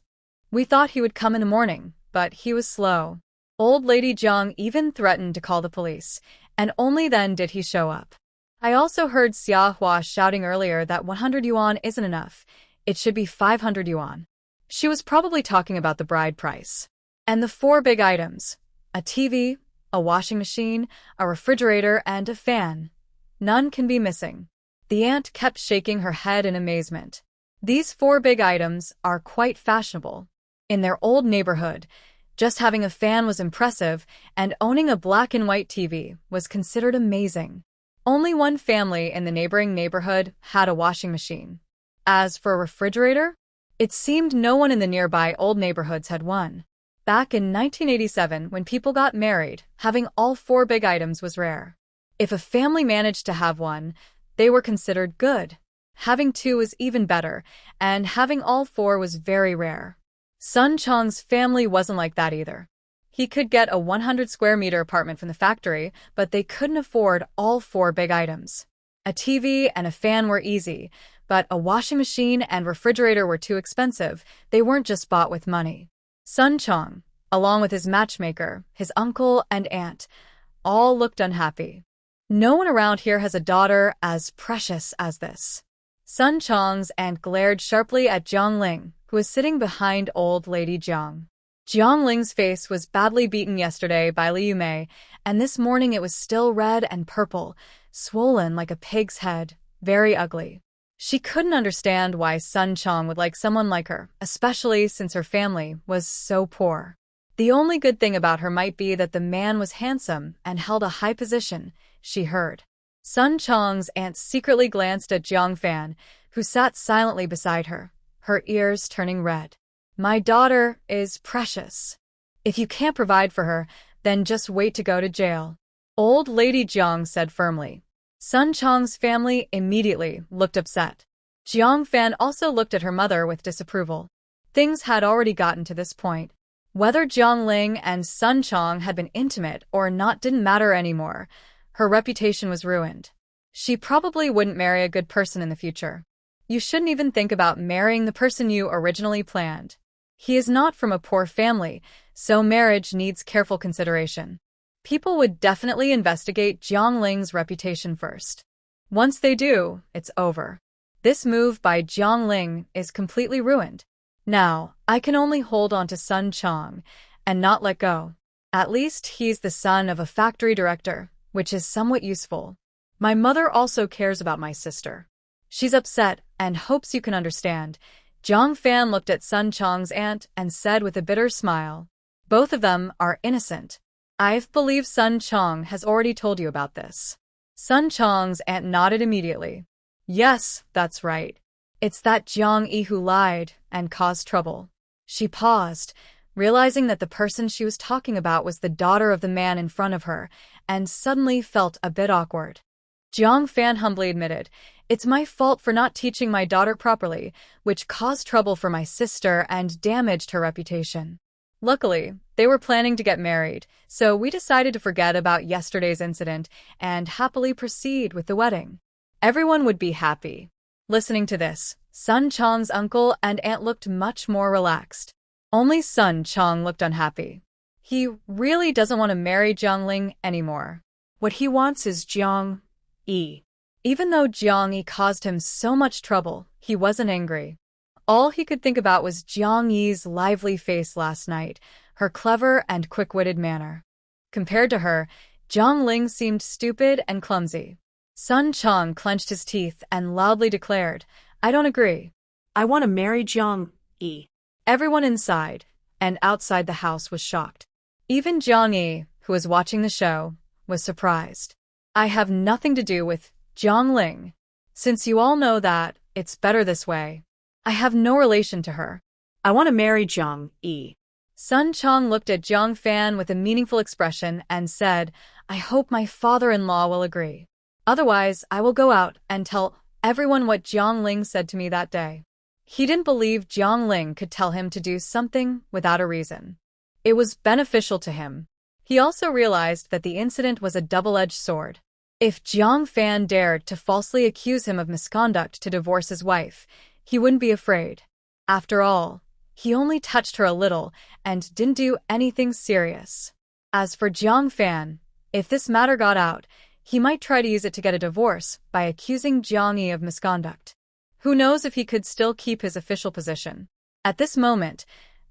We thought he would come in the morning, but he was slow." Old Lady Jiang even threatened to call the police, and only then did he show up. "I also heard Xia Hua shouting earlier that 100 yuan isn't enough. It should be 500 yuan. She was probably talking about the bride price. And the 4 big items: a TV, a washing machine, a refrigerator, and a fan. None can be missing." The aunt kept shaking her head in amazement. These 4 big items are quite fashionable. In their old neighborhood, just having a fan was impressive, and owning a black and white TV was considered amazing. Only one family in the neighboring neighborhood had a washing machine. As for a refrigerator, it seemed no one in the nearby old neighborhoods had one. Back in 1987, when people got married, having all 4 big items was rare. If a family managed to have one, they were considered good. Having 2 was even better, and having all 4 was very rare. Sun Chong's family wasn't like that either. He could get a 100 square meter apartment from the factory, but they couldn't afford all 4 big items. A TV and a fan were easy, but a washing machine and refrigerator were too expensive. They weren't just bought with money. Sun Chong, along with his matchmaker, his uncle and aunt, all looked unhappy. No one around here has a daughter as precious as this. Sun Chong's aunt glared sharply at Jiang Ling, who was sitting behind old Lady Jiang. Jiang Ling's face was badly beaten yesterday by Liu Mei, and this morning it was still red and purple, swollen like a pig's head, very ugly. She couldn't understand why Sun Chong would like someone like her, especially since her family was so poor. The only good thing about her might be that the man was handsome and held a high position, she heard. Sun Chong's aunt secretly glanced at Jiang Fan, who sat silently beside her, her ears turning red. My daughter is precious. If you can't provide for her, then just wait to go to jail. Old Lady Jiang said firmly. Sun Chong's family immediately looked upset. Jiang Fan also looked at her mother with disapproval. Things had already gotten to this point. Whether Jiang Ling and Sun Chong had been intimate or not didn't matter anymore. Her reputation was ruined. She probably wouldn't marry a good person in the future. You shouldn't even think about marrying the person you originally planned. He is not from a poor family, so marriage needs careful consideration. People would definitely investigate Jiang Ling's reputation first. Once they do, it's over. This move by Jiang Ling is completely ruined. Now, I can only hold on to Sun Chong and not let go. At least he's the son of a factory director, which is somewhat useful. My mother also cares about my sister. She's upset and hopes you can understand. Jiang Fan looked at Sun Chong's aunt and said with a bitter smile, both of them are innocent. I believe Sun Chong has already told you about this. Sun Chong's aunt nodded immediately. Yes, that's right. It's that Jiang Yi who lied and caused trouble. She paused, realizing that the person she was talking about was the daughter of the man in front of her, and suddenly felt a bit awkward. Jiang Fan humbly admitted, it's my fault for not teaching my daughter properly, which caused trouble for my sister and damaged her reputation. Luckily, they were planning to get married, so we decided to forget about yesterday's incident and happily proceed with the wedding. Everyone would be happy. Listening to this, Sun Chong's uncle and aunt looked much more relaxed. Only Sun Chong looked unhappy. He really doesn't want to marry Jiang Ling anymore. What he wants is Jiang Yi. Even though Jiang Yi caused him so much trouble, he wasn't angry. All he could think about was Jiang Yi's lively face last night, her clever and quick-witted manner. Compared to her, Jiang Ling seemed stupid and clumsy. Sun Chong clenched his teeth and loudly declared, I don't agree. I want to marry Jiang Yi. Everyone inside and outside the house was shocked. Even Jiang Yi, who was watching the show, was surprised. I have nothing to do with Jiang Ling. Since you all know that, it's better this way. I have no relation to her. I want to marry Jiang Yi. Sun Chong looked at Jiang Fan with a meaningful expression and said, I hope my father-in-law will agree. Otherwise, I will go out and tell everyone what Jiang Ling said to me that day. He didn't believe Jiang Ling could tell him to do something without a reason. It was beneficial to him. He also realized that the incident was a double-edged sword. If Jiang Fan dared to falsely accuse him of misconduct to divorce his wife, he wouldn't be afraid. After all, he only touched her a little and didn't do anything serious. As for Jiang Fan, if this matter got out, he might try to use it to get a divorce by accusing Jiang Yi of misconduct. Who knows if he could still keep his official position? At this moment,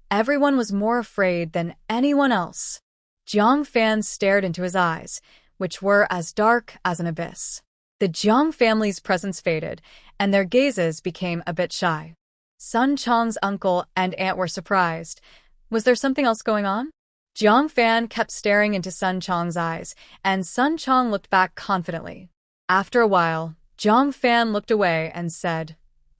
everyone was more afraid than anyone else. Jiang Fan stared into his eyes, which were as dark as an abyss. The Jiang family's presence faded, and their gazes became a bit shy. Sun Chong's uncle and aunt were surprised. Was there something else going on? Jiang Fan kept staring into Sun Chong's eyes, and Sun Chong looked back confidently. After a while, Jiang Fan looked away and said,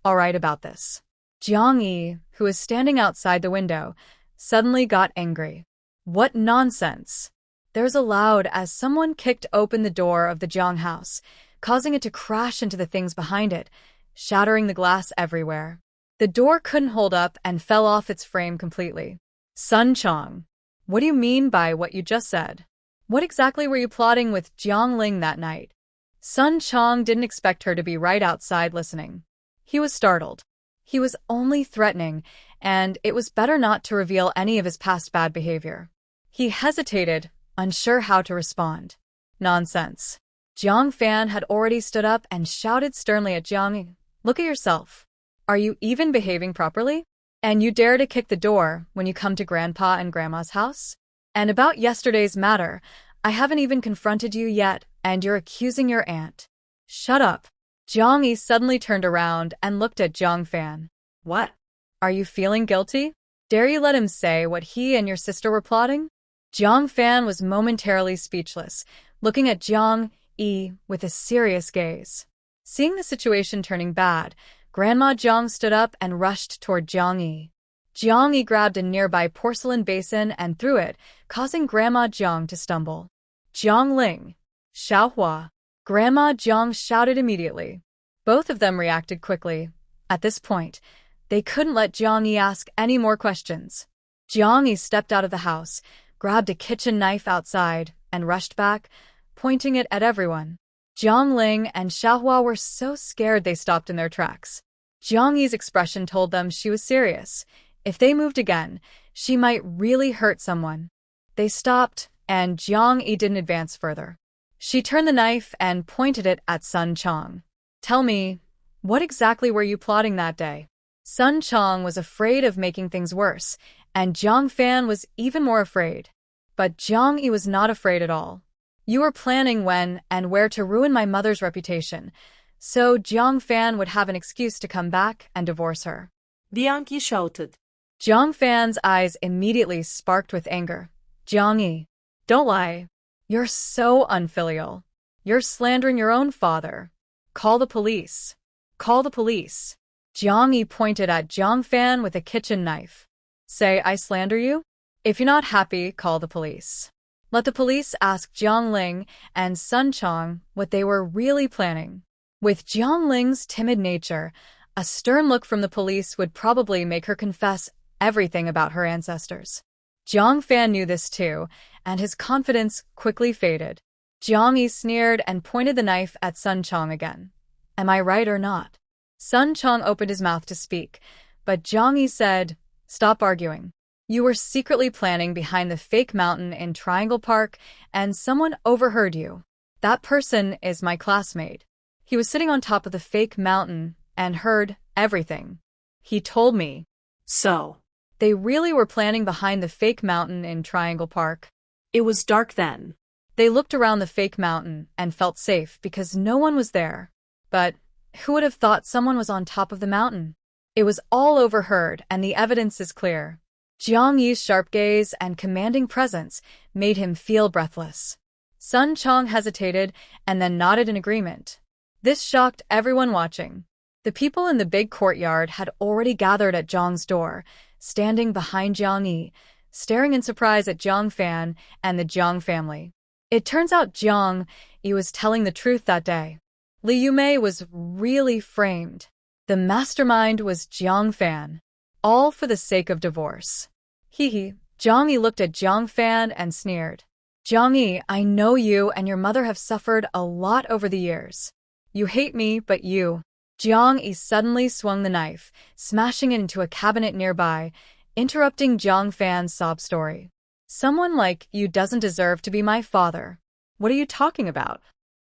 All right about this. Jiang Yi, who was standing outside the window, suddenly got angry. What nonsense! There's a loud as someone kicked open the door of the Jiang house, causing it to crash into the things behind it, shattering the glass everywhere. The door couldn't hold up and fell off its frame completely. Sun Chong, what do you mean by what you just said? What exactly were you plotting with Jiang Ling that night? Sun Chong didn't expect her to be right outside listening. He was startled. He was only threatening, and it was better not to reveal any of his past bad behavior. He hesitated, unsure how to respond. Nonsense. Jiang Fan had already stood up and shouted sternly at Jiang Yi, Look at yourself. Are you even behaving properly? And you dare to kick the door when you come to Grandpa and Grandma's house? And about yesterday's matter, I haven't even confronted you yet, and you're accusing your aunt. Shut up. Jiang Yi suddenly turned around and looked at Jiang Fan. What? Are you feeling guilty? Dare you let him say what he and your sister were plotting? Jiang Fan was momentarily speechless, looking at Jiang Yi with a serious gaze. Seeing the situation turning bad, Grandma Jiang stood up and rushed toward Jiang Yi. Jiang Yi grabbed a nearby porcelain basin and threw it, causing Grandma Jiang to stumble. Jiang Ling, Xiaohua. Grandma Jiang shouted immediately. Both of them reacted quickly. At this point, they couldn't let Jiang Yi ask any more questions. Jiang Yi stepped out of the house, grabbed a kitchen knife outside, and rushed back, pointing it at everyone. Jiang Ling and Xiaohua were so scared they stopped in their tracks. Jiang Yi's expression told them she was serious. If they moved again, she might really hurt someone. They stopped, and Jiang Yi didn't advance further. She turned the knife and pointed it at Sun Chong. Tell me, what exactly were you plotting that day? Sun Chong was afraid of making things worse, and Jiang Fan was even more afraid. But Jiang Yi was not afraid at all. You were planning when and where to ruin my mother's reputation, so Jiang Fan would have an excuse to come back and divorce her. Jiang Yi shouted. Jiang Fan's eyes immediately sparked with anger. Jiang Yi, don't lie. You're so unfilial. You're slandering your own father. Call the police. Call the police. Jiang Yi pointed at Jiang Fan with a kitchen knife. Say I slander you? If you're not happy, call the police. Let the police ask Jiang Ling and Sun Chong what they were really planning. With Jiang Ling's timid nature, a stern look from the police would probably make her confess everything about her ancestors. Jiang Fan knew this too, and his confidence quickly faded. Jiang Yi sneered and pointed the knife at Sun Chong again. Am I right or not? Sun Chong opened his mouth to speak, but Jiang Yi said, Stop arguing. You were secretly planning behind the fake mountain in Triangle Park, and someone overheard you. That person is my classmate. He was sitting on top of the fake mountain and heard everything. He told me. So, they really were planning behind the fake mountain in Triangle Park. It was dark then. They looked around the fake mountain and felt safe because no one was there. But who would have thought someone was on top of the mountain? It was all overheard, and the evidence is clear. Jiang Yi's sharp gaze and commanding presence made him feel breathless. Sun Chong hesitated and then nodded in agreement. This shocked everyone watching. The people in the big courtyard had already gathered at Jiang's door, standing behind Jiang Yi, staring in surprise at Jiang Fan and the Jiang family. It turns out Jiang Yi was telling the truth that day. Li Yumei was really framed. The mastermind was Jiang Fan. All for the sake of divorce. Hee. Jiang Yi looked at Jiang Fan and sneered. Jiang Yi, I know you and your mother have suffered a lot over the years. You hate me, but you. Jiang Yi suddenly swung the knife, smashing it into a cabinet nearby, interrupting Jiang Fan's sob story. Someone like you doesn't deserve to be my father. What are you talking about?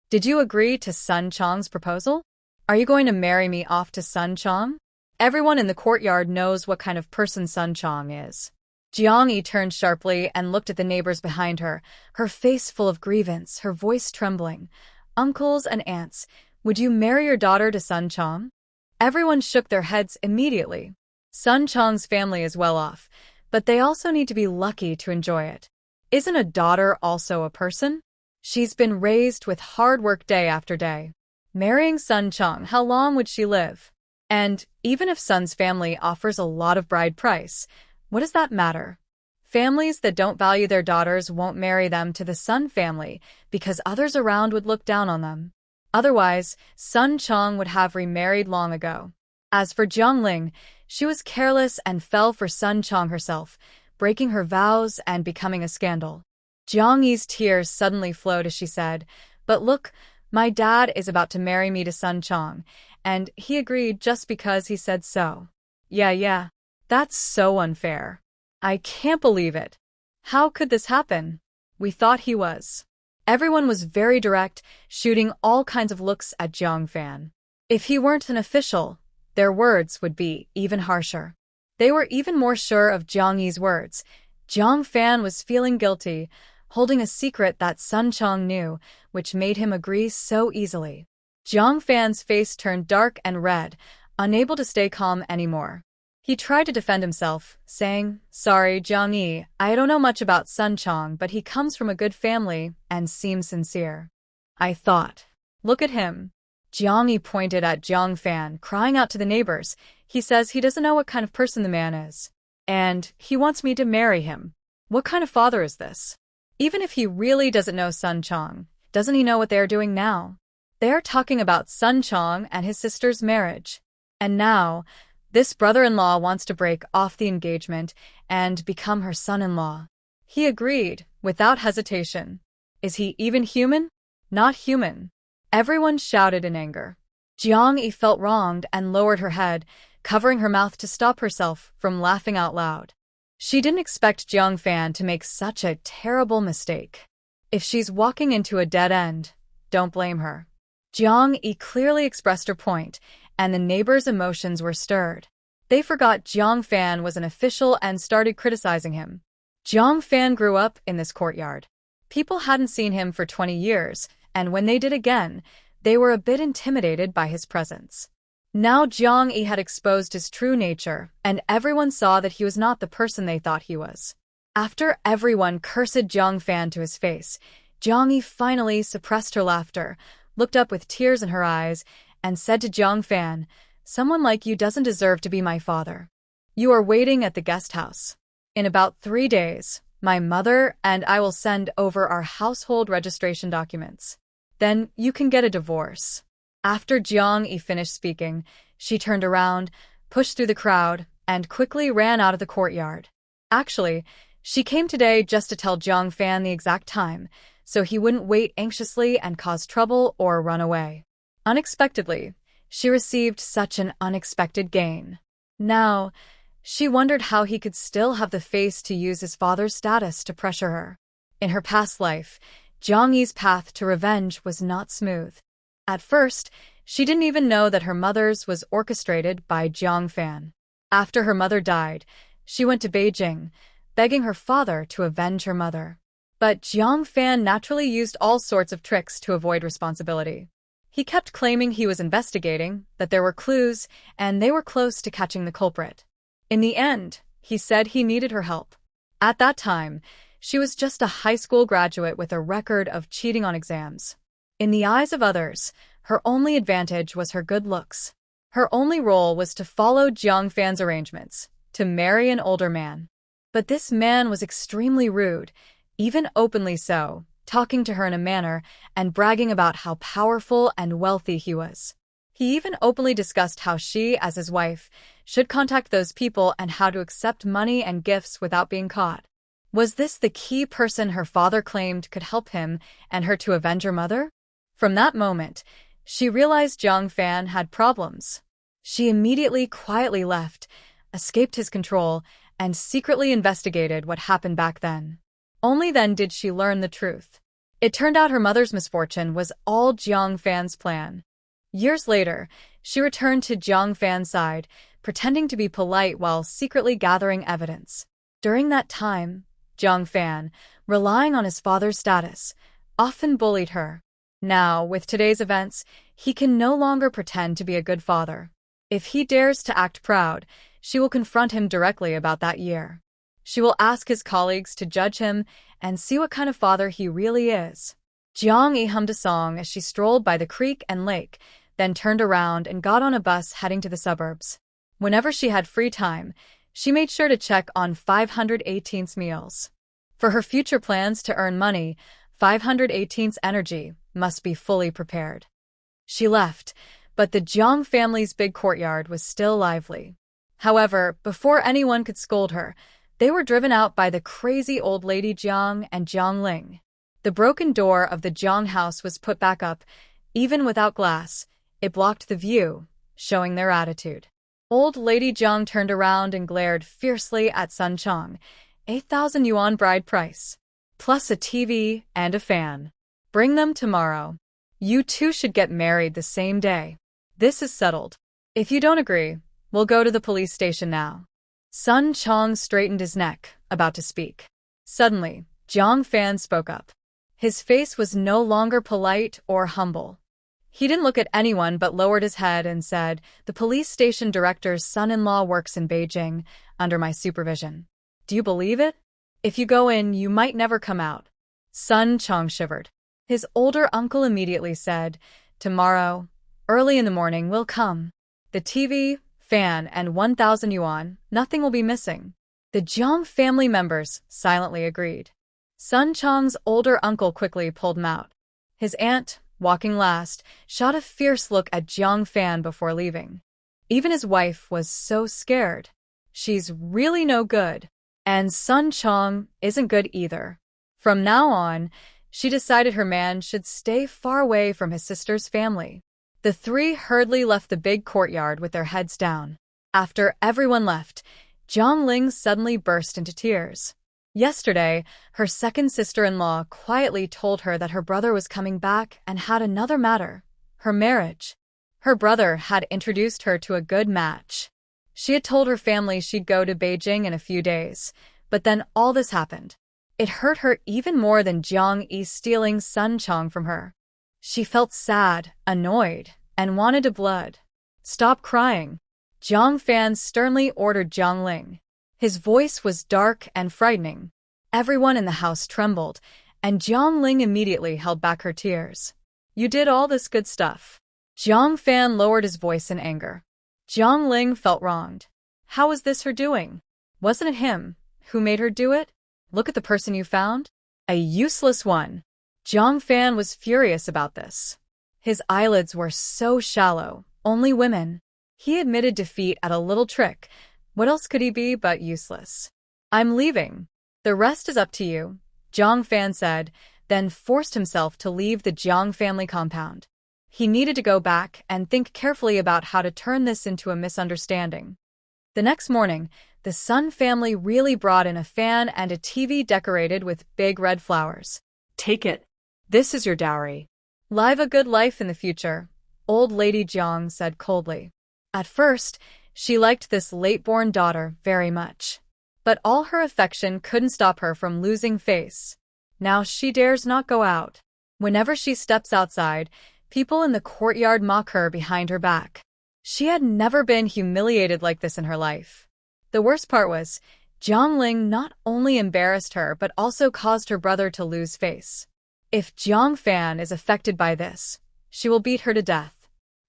Did you agree to Sun Chong's proposal? Are you going to marry me off to Sun Chong? Everyone in the courtyard knows what kind of person Sun Chong is. Jiang Yi turned sharply and looked at the neighbors behind her, her face full of grievance, her voice trembling. Uncles and aunts, would you marry your daughter to Sun Chong? Everyone shook their heads immediately. Sun Chong's family is well off, but they also need to be lucky to enjoy it. Isn't a daughter also a person? She's been raised with hard work day after day. Marrying Sun Chong, how long would she live? And even if Sun's family offers a lot of bride price, what does that matter? Families that don't value their daughters won't marry them to the Sun family because others around would look down on them. Otherwise, Sun Chong would have remarried long ago. As for Jiang Ling, she was careless and fell for Sun Chong herself, breaking her vows and becoming a scandal. Jiang Yi's tears suddenly flowed as she said, But look, my dad is about to marry me to Sun Chong, and he agreed just because he said so. Yeah, that's so unfair. I can't believe it. How could this happen? We thought he was. Everyone was very direct, shooting all kinds of looks at Jiang Fan. If he weren't an official, their words would be even harsher. They were even more sure of Jiang Yi's words. Jiang Fan was feeling guilty, holding a secret that Sun Chong knew, which made him agree so easily. Jiang Fan's face turned dark and red, unable to stay calm anymore. He tried to defend himself, saying, "Sorry, Jiang Yi, I don't know much about Sun Chong, but he comes from a good family and seems sincere." "I thought. Look at him." Jiang Yi pointed at Jiang Fan, crying out to the neighbors. "He says he doesn't know what kind of person the man is. And he wants me to marry him. What kind of father is this? Even if he really doesn't know Sun Chong, doesn't he know what they are doing now? They are talking about Sun Chong and his sister's marriage. And now, this brother-in-law wants to break off the engagement and become her son-in-law." He agreed, without hesitation. Is he even human? Not human. Everyone shouted in anger. Jiang Yi felt wronged and lowered her head, covering her mouth to stop herself from laughing out loud. She didn't expect Jiang Fan to make such a terrible mistake. If she's walking into a dead end, don't blame her. Jiang Yi clearly expressed her point, and the neighbors' emotions were stirred. They forgot Jiang Fan was an official and started criticizing him. Jiang Fan grew up in this courtyard. People hadn't seen him for 20 years, and when they did again, they were a bit intimidated by his presence. Now Jiang Yi had exposed his true nature, and everyone saw that he was not the person they thought he was. After everyone cursed Jiang Fan to his face, Jiang Yi finally suppressed her laughter, looked up with tears in her eyes, and said to Jiang Fan, "Someone like you doesn't deserve to be my father. You are waiting at the guest house. In about 3 days, my mother and I will send over our household registration documents. Then you can get a divorce." After Jiang Yi finished speaking, she turned around, pushed through the crowd, and quickly ran out of the courtyard. Actually, she came today just to tell Jiang Fan the exact time, so he wouldn't wait anxiously and cause trouble or run away. Unexpectedly, she received such an unexpected gain. Now, she wondered how he could still have the face to use his father's status to pressure her. In her past life, Jiang Yi's path to revenge was not smooth. At first, she didn't even know that her mother's was orchestrated by Jiang Fan. After her mother died, she went to Beijing, begging her father to avenge her mother. But Jiang Fan naturally used all sorts of tricks to avoid responsibility. He kept claiming he was investigating, that there were clues, and they were close to catching the culprit. In the end, he said he needed her help. At that time, she was just a high school graduate with a record of cheating on exams. In the eyes of others, her only advantage was her good looks. Her only role was to follow Jiang Fan's arrangements, to marry an older man. But this man was extremely rude, even openly so, talking to her in a manner and bragging about how powerful and wealthy he was. He even openly discussed how she, as his wife, should contact those people and how to accept money and gifts without being caught. Was this the key person her father claimed could help him and her to avenge her mother? From that moment, she realized Jiang Fan had problems. She immediately quietly left, escaped his control, and secretly investigated what happened back then. Only then did she learn the truth. It turned out her mother's misfortune was all Jiang Fan's plan. Years later, she returned to Jiang Fan's side, pretending to be polite while secretly gathering evidence. During that time, Jiang Fan, relying on his father's status, often bullied her. Now, with today's events, he can no longer pretend to be a good father. If he dares to act proud, she will confront him directly about that year. She will ask his colleagues to judge him and see what kind of father he really is. Jiang Yi hummed a song as she strolled by the creek and lake, then turned around and got on a bus heading to the suburbs. Whenever she had free time, she made sure to check on 518's meals. For her future plans to earn money, 518's energy must be fully prepared. She left, but the Jiang family's big courtyard was still lively. However, before anyone could scold her, they were driven out by the crazy old lady Jiang and Jiang Ling. The broken door of the Jiang house was put back up. Even without glass, it blocked the view, showing their attitude. Old lady Jiang turned around and glared fiercely at Sun Chong. 8,000 yuan bride price, plus a TV and a fan. Bring them tomorrow. You two should get married the same day. This is settled. If you don't agree, we'll go to the police station now. Sun Chong straightened his neck, about to speak. Suddenly, Jiang Fan spoke up. His face was no longer polite or humble. He didn't look at anyone but lowered his head and said, "The police station director's son-in-law works in Beijing, under my supervision. Do you believe it? If you go in, you might never come out." Sun Chong shivered. His older uncle immediately said, "Tomorrow, early in the morning, we'll come. The TV, fan, and 1,000 yuan, nothing will be missing." The Jiang family members silently agreed. Sun Chong's older uncle quickly pulled him out. His aunt, walking last, shot a fierce look at Jiang Fan before leaving. Even his wife was so scared. She's really no good. And Sun Chong isn't good either. From now on, she decided her man should stay far away from his sister's family. The three hurriedly left the big courtyard with their heads down. After everyone left, Ling suddenly burst into tears. Yesterday, her second sister-in-law quietly told her that her brother was coming back and had another matter, her marriage. Her brother had introduced her to a good match. She had told her family she'd go to Beijing in a few days, but then all this happened. It hurt her even more than Jiang Yi stealing Sun Chong from her. She felt sad, annoyed, and wanted to blood. "Stop crying," Jiang Fan sternly ordered Ling. His voice was dark and frightening. Everyone in the house trembled, and Ling immediately held back her tears. "You did all this good stuff." Jiang Fan lowered his voice in anger. Ling felt wronged. How was this her doing? Wasn't it him who made her do it? Look at the person you found. A useless one. Jiang Fan was furious about this. His eyelids were so shallow, only women. He admitted defeat at a little trick. What else could he be but useless? "I'm leaving. The rest is up to you," Jiang Fan said, then forced himself to leave the Jiang family compound. He needed to go back and think carefully about how to turn this into a misunderstanding. The next morning, the Sun family really brought in a fan and a TV decorated with big red flowers. Take it. This is your dowry. "Live a good life in the future," old lady Jiang said coldly. At first, she liked this late-born daughter very much. But all her affection couldn't stop her from losing face. Now she dares not go out. Whenever she steps outside, people in the courtyard mock her behind her back. She had never been humiliated like this in her life. The worst part was, Ling not only embarrassed her but also caused her brother to lose face. If Jiang Fan is affected by this, she will beat her to death.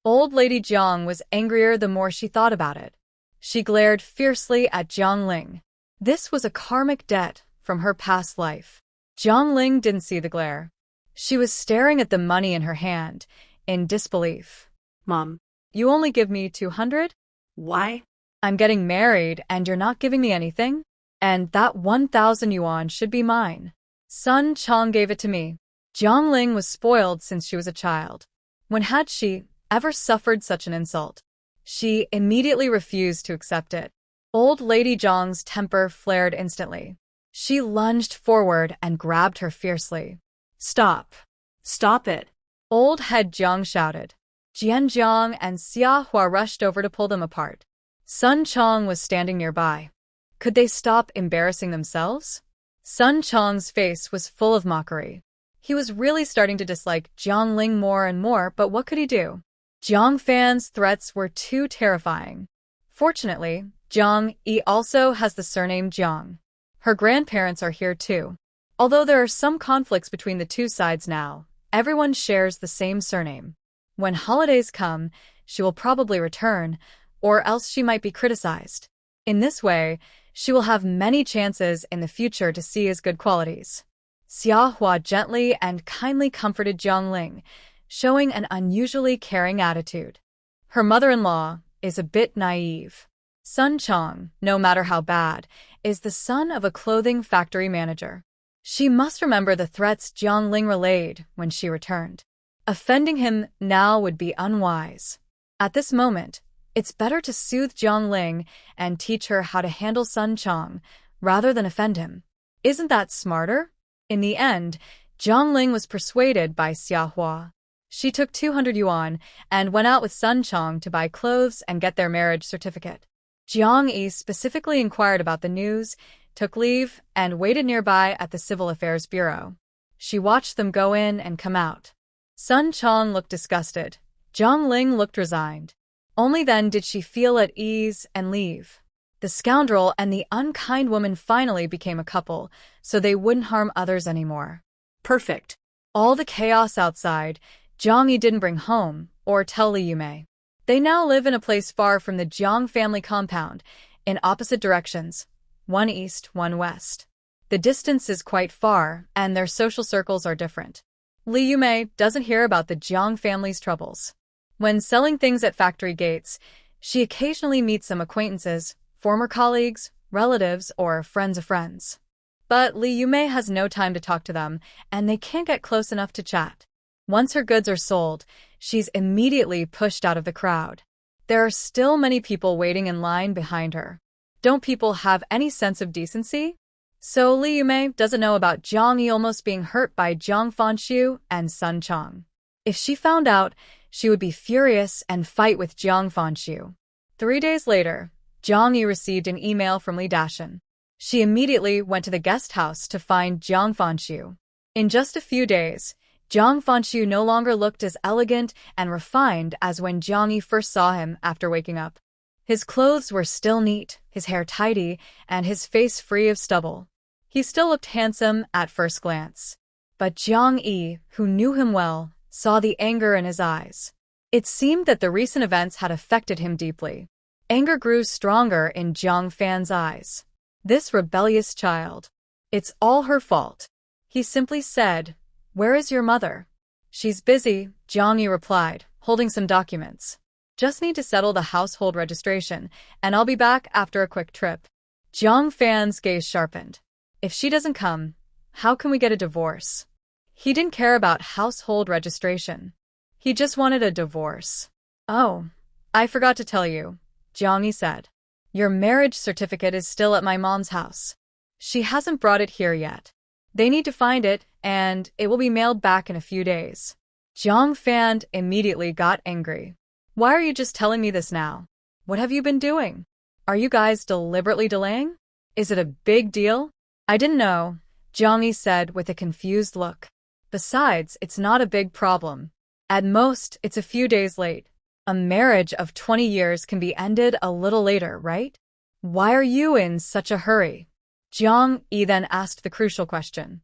Old Lady Jiang was angrier the more she thought about it. She glared fiercely at Ling. This was a karmic debt from her past life. Ling didn't see the glare. She was staring at the money in her hand, in disbelief. "Mom, "You only give me 200? why?" "I'm getting married and you're not giving me anything? And that 1,000 yuan should be mine. Sun Chong gave it to me." Ling was spoiled since she was a child. When had she ever suffered such an insult? She immediately refused to accept it. Old Lady Jiang's temper flared instantly. She lunged forward and grabbed her fiercely. "Stop. Stop it." Old Head Jiang shouted. Jiang and Xia Hua rushed over to pull them apart. Sun Chong was standing nearby. Could they stop embarrassing themselves? Sun Chong's face was full of mockery. He was really starting to dislike Ling more and more, but what could he do? Jiang Fan's threats were too terrifying. Fortunately, Jiang Yi also has the surname Jiang. Her grandparents are here too. Although there are some conflicts between the two sides now, everyone shares the same surname. When holidays come, she will probably return, or else she might be criticized. In this way, she will have many chances in the future to see his good qualities. Xia Hua gently and kindly comforted Ling, showing an unusually caring attitude. Her mother-in-law is a bit naive. Sun Chong, no matter how bad, is the son of a clothing factory manager. She must remember the threats Ling relayed when she returned. Offending him now would be unwise. At this moment, it's better to soothe Ling and teach her how to handle Sun Chong, rather than offend him. Isn't that smarter? In the end, Ling was persuaded by Xia Hua. She took 200 yuan and went out with Sun Chong to buy clothes and get their marriage certificate. Jiang Yi specifically inquired about the news, took leave, and waited nearby at the Civil Affairs Bureau. She watched them go in and come out. Sun Chong looked disgusted. Zhang Ling looked resigned. Only then did she feel at ease and leave. The scoundrel and the unkind woman finally became a couple, so they wouldn't harm others anymore. Perfect. All the chaos outside, Jiang Yi didn't bring home, or tell Li Yume. They now live in a place far from the Jiang family compound, in opposite directions, one east, one west. The distance is quite far, and their social circles are different. Li Yume doesn't hear about the Jiang family's troubles. When selling things at factory gates, she occasionally meets some acquaintances, former colleagues, relatives, or friends of friends. But Li Yume has no time to talk to them, and they can't get close enough to chat. Once her goods are sold, she's immediately pushed out of the crowd. There are still many people waiting in line behind her. Don't people have any sense of decency? So Li Yume doesn't know about Jiang Yi almost being hurt by Jiang Fanxiu and Sun Chong. If she found out, she would be furious and fight with Jiang Fanxiu. 3 days later, Jiang Yi received an email from Li Dashan. She immediately went to the guest house to find Jiang Fanxiu. In just a few days, Jiang Fanxiu no longer looked as elegant and refined as when Jiang Yi first saw him after waking up. His clothes were still neat, his hair tidy, and his face free of stubble. He still looked handsome at first glance. But Jiang Yi, who knew him well, saw the anger in his eyes. It seemed that the recent events had affected him deeply. Anger grew stronger in Jiang Fan's eyes. This rebellious child. It's all her fault. He simply said, "Where is your mother?" "She's busy," Jiang Yi replied, holding some documents. "Just need to settle the household registration, and I'll be back after a quick trip." Jiang Fan's gaze sharpened. If she doesn't come, how can we get a divorce? He didn't care about household registration. He just wanted a divorce. "Oh, I forgot to tell you," Jiang Yi said. "Your marriage certificate is still at my mom's house. She hasn't brought it here yet. They need to find it, and it will be mailed back in a few days." Jiang Fan immediately got angry. "Why are you just telling me this now? What have you been doing? Are you guys deliberately delaying? Is it a big deal?" "I didn't know," Jiang Yi said with a confused look. "Besides, it's not a big problem. At most, it's a few days late. A marriage of 20 years can be ended a little later, right? Why are you in such a hurry?" Jiang Yi then asked the crucial question.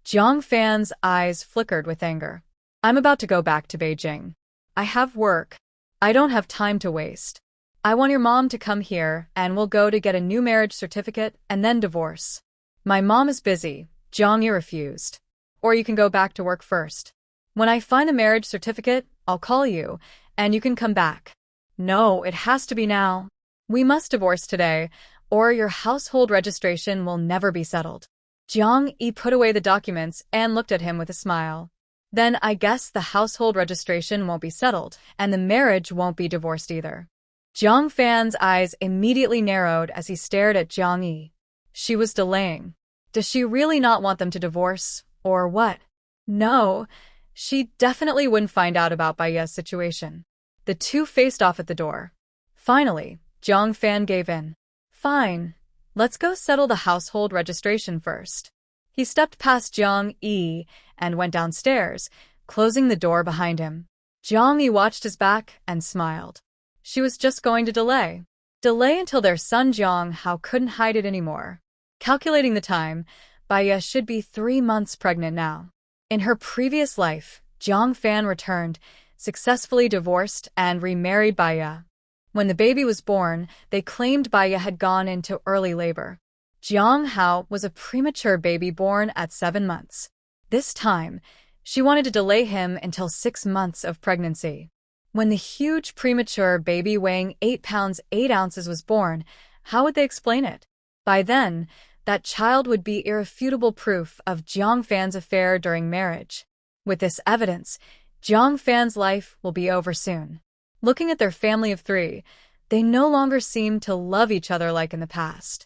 Jiang Fan's eyes flickered with anger. "I'm about to go back to Beijing. I have work. I don't have time to waste. I want your mom to come here and we'll go to get a new marriage certificate and then divorce." "My mom is busy," Jiang Yi refused. "Or you can go back to work first. When I find the marriage certificate, I'll call you, and you can come back." "No, it has to be now. We must divorce today, or your household registration will never be settled." Jiang Yi put away the documents and looked at him with a smile. "Then I guess the household registration won't be settled, and the marriage won't be divorced either." Jiang Fan's eyes immediately narrowed as he stared at Jiang Yi. She was delaying. Does she really not want them to divorce, or what? No, she definitely wouldn't find out about Baiya's situation. The two faced off at the door. Finally, Jiang Fan gave in. "Fine. Let's go settle the household registration first." He stepped past Jiang Yi and went downstairs, closing the door behind him. Jiang Yi watched his back and smiled. She was just going to delay. Delay until their son Jiang Hao couldn't hide it anymore. Calculating the time, Baiya should be 3 months pregnant now. In her previous life, Jiang Fan returned, successfully divorced and remarried Baiya. When the baby was born, they claimed Baiya had gone into early labor. Jiang Hao was a premature baby born at 7 months. This time, she wanted to delay him until 6 months of pregnancy. When the huge premature baby weighing 8 pounds 8 ounces was born, how would they explain it? By then, that child would be irrefutable proof of Jiang Fan's affair during marriage. With this evidence, Jiang Fan's life will be over soon. Looking at their family of 3, they no longer seemed to love each other like in the past.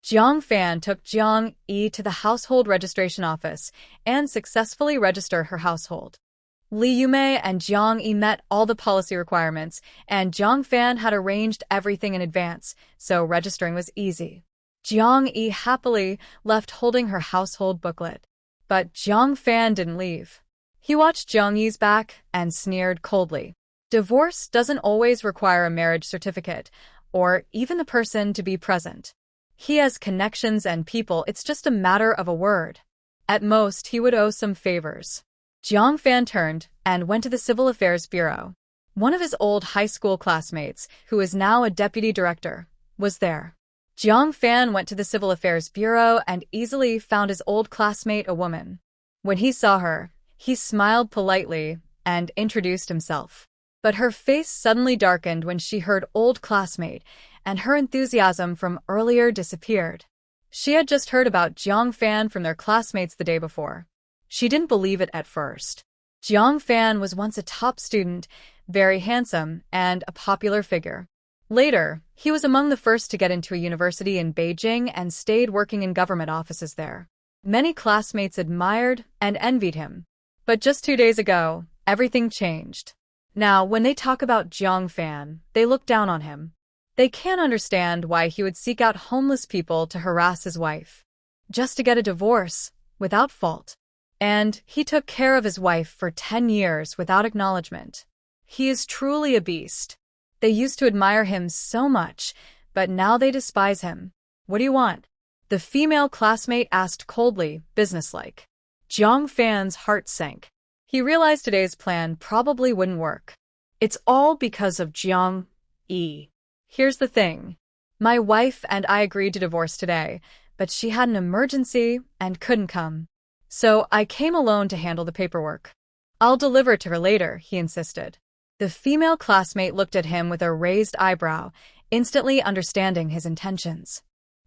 Jiang Fan took Jiang Yi to the household registration office and successfully registered her household. Li Yumei and Jiang Yi met all the policy requirements, and Jiang Fan had arranged everything in advance, so registering was easy. Jiang Yi happily left holding her household booklet. But Jiang Fan didn't leave. He watched Jiang Yi's back and sneered coldly. Divorce doesn't always require a marriage certificate, or even the person to be present. He has connections and people, it's just a matter of a word. At most, he would owe some favors. Jiang Fan turned and went to the Civil Affairs Bureau. One of his old high school classmates, who is now a deputy director, was there. Jiang Fan went to the Civil Affairs Bureau and easily found his old classmate, a woman. When he saw her, he smiled politely and introduced himself. But her face suddenly darkened when she heard old classmate, and her enthusiasm from earlier disappeared. She had just heard about Jiang Fan from their classmates the day before. She didn't believe it at first. Jiang Fan was once a top student, very handsome, and a popular figure. Later, he was among the first to get into a university in Beijing and stayed working in government offices there. Many classmates admired and envied him. But just 2 days ago, everything changed. Now, when they talk about Jiang Fan, they look down on him. They can't understand why he would seek out homeless people to harass his wife, just to get a divorce, without fault. And he took care of his wife for 10 years without acknowledgement. He is truly a beast. They used to admire him so much, but now they despise him. What do you want? The female classmate asked coldly, businesslike. Jiang Fan's heart sank. He realized today's plan probably wouldn't work. It's all because of Jiang Yi. Here's the thing. My wife and I agreed to divorce today, but she had an emergency and couldn't come. So I came alone to handle the paperwork. I'll deliver it to her later, he insisted. The female classmate looked at him with a raised eyebrow, instantly understanding his intentions.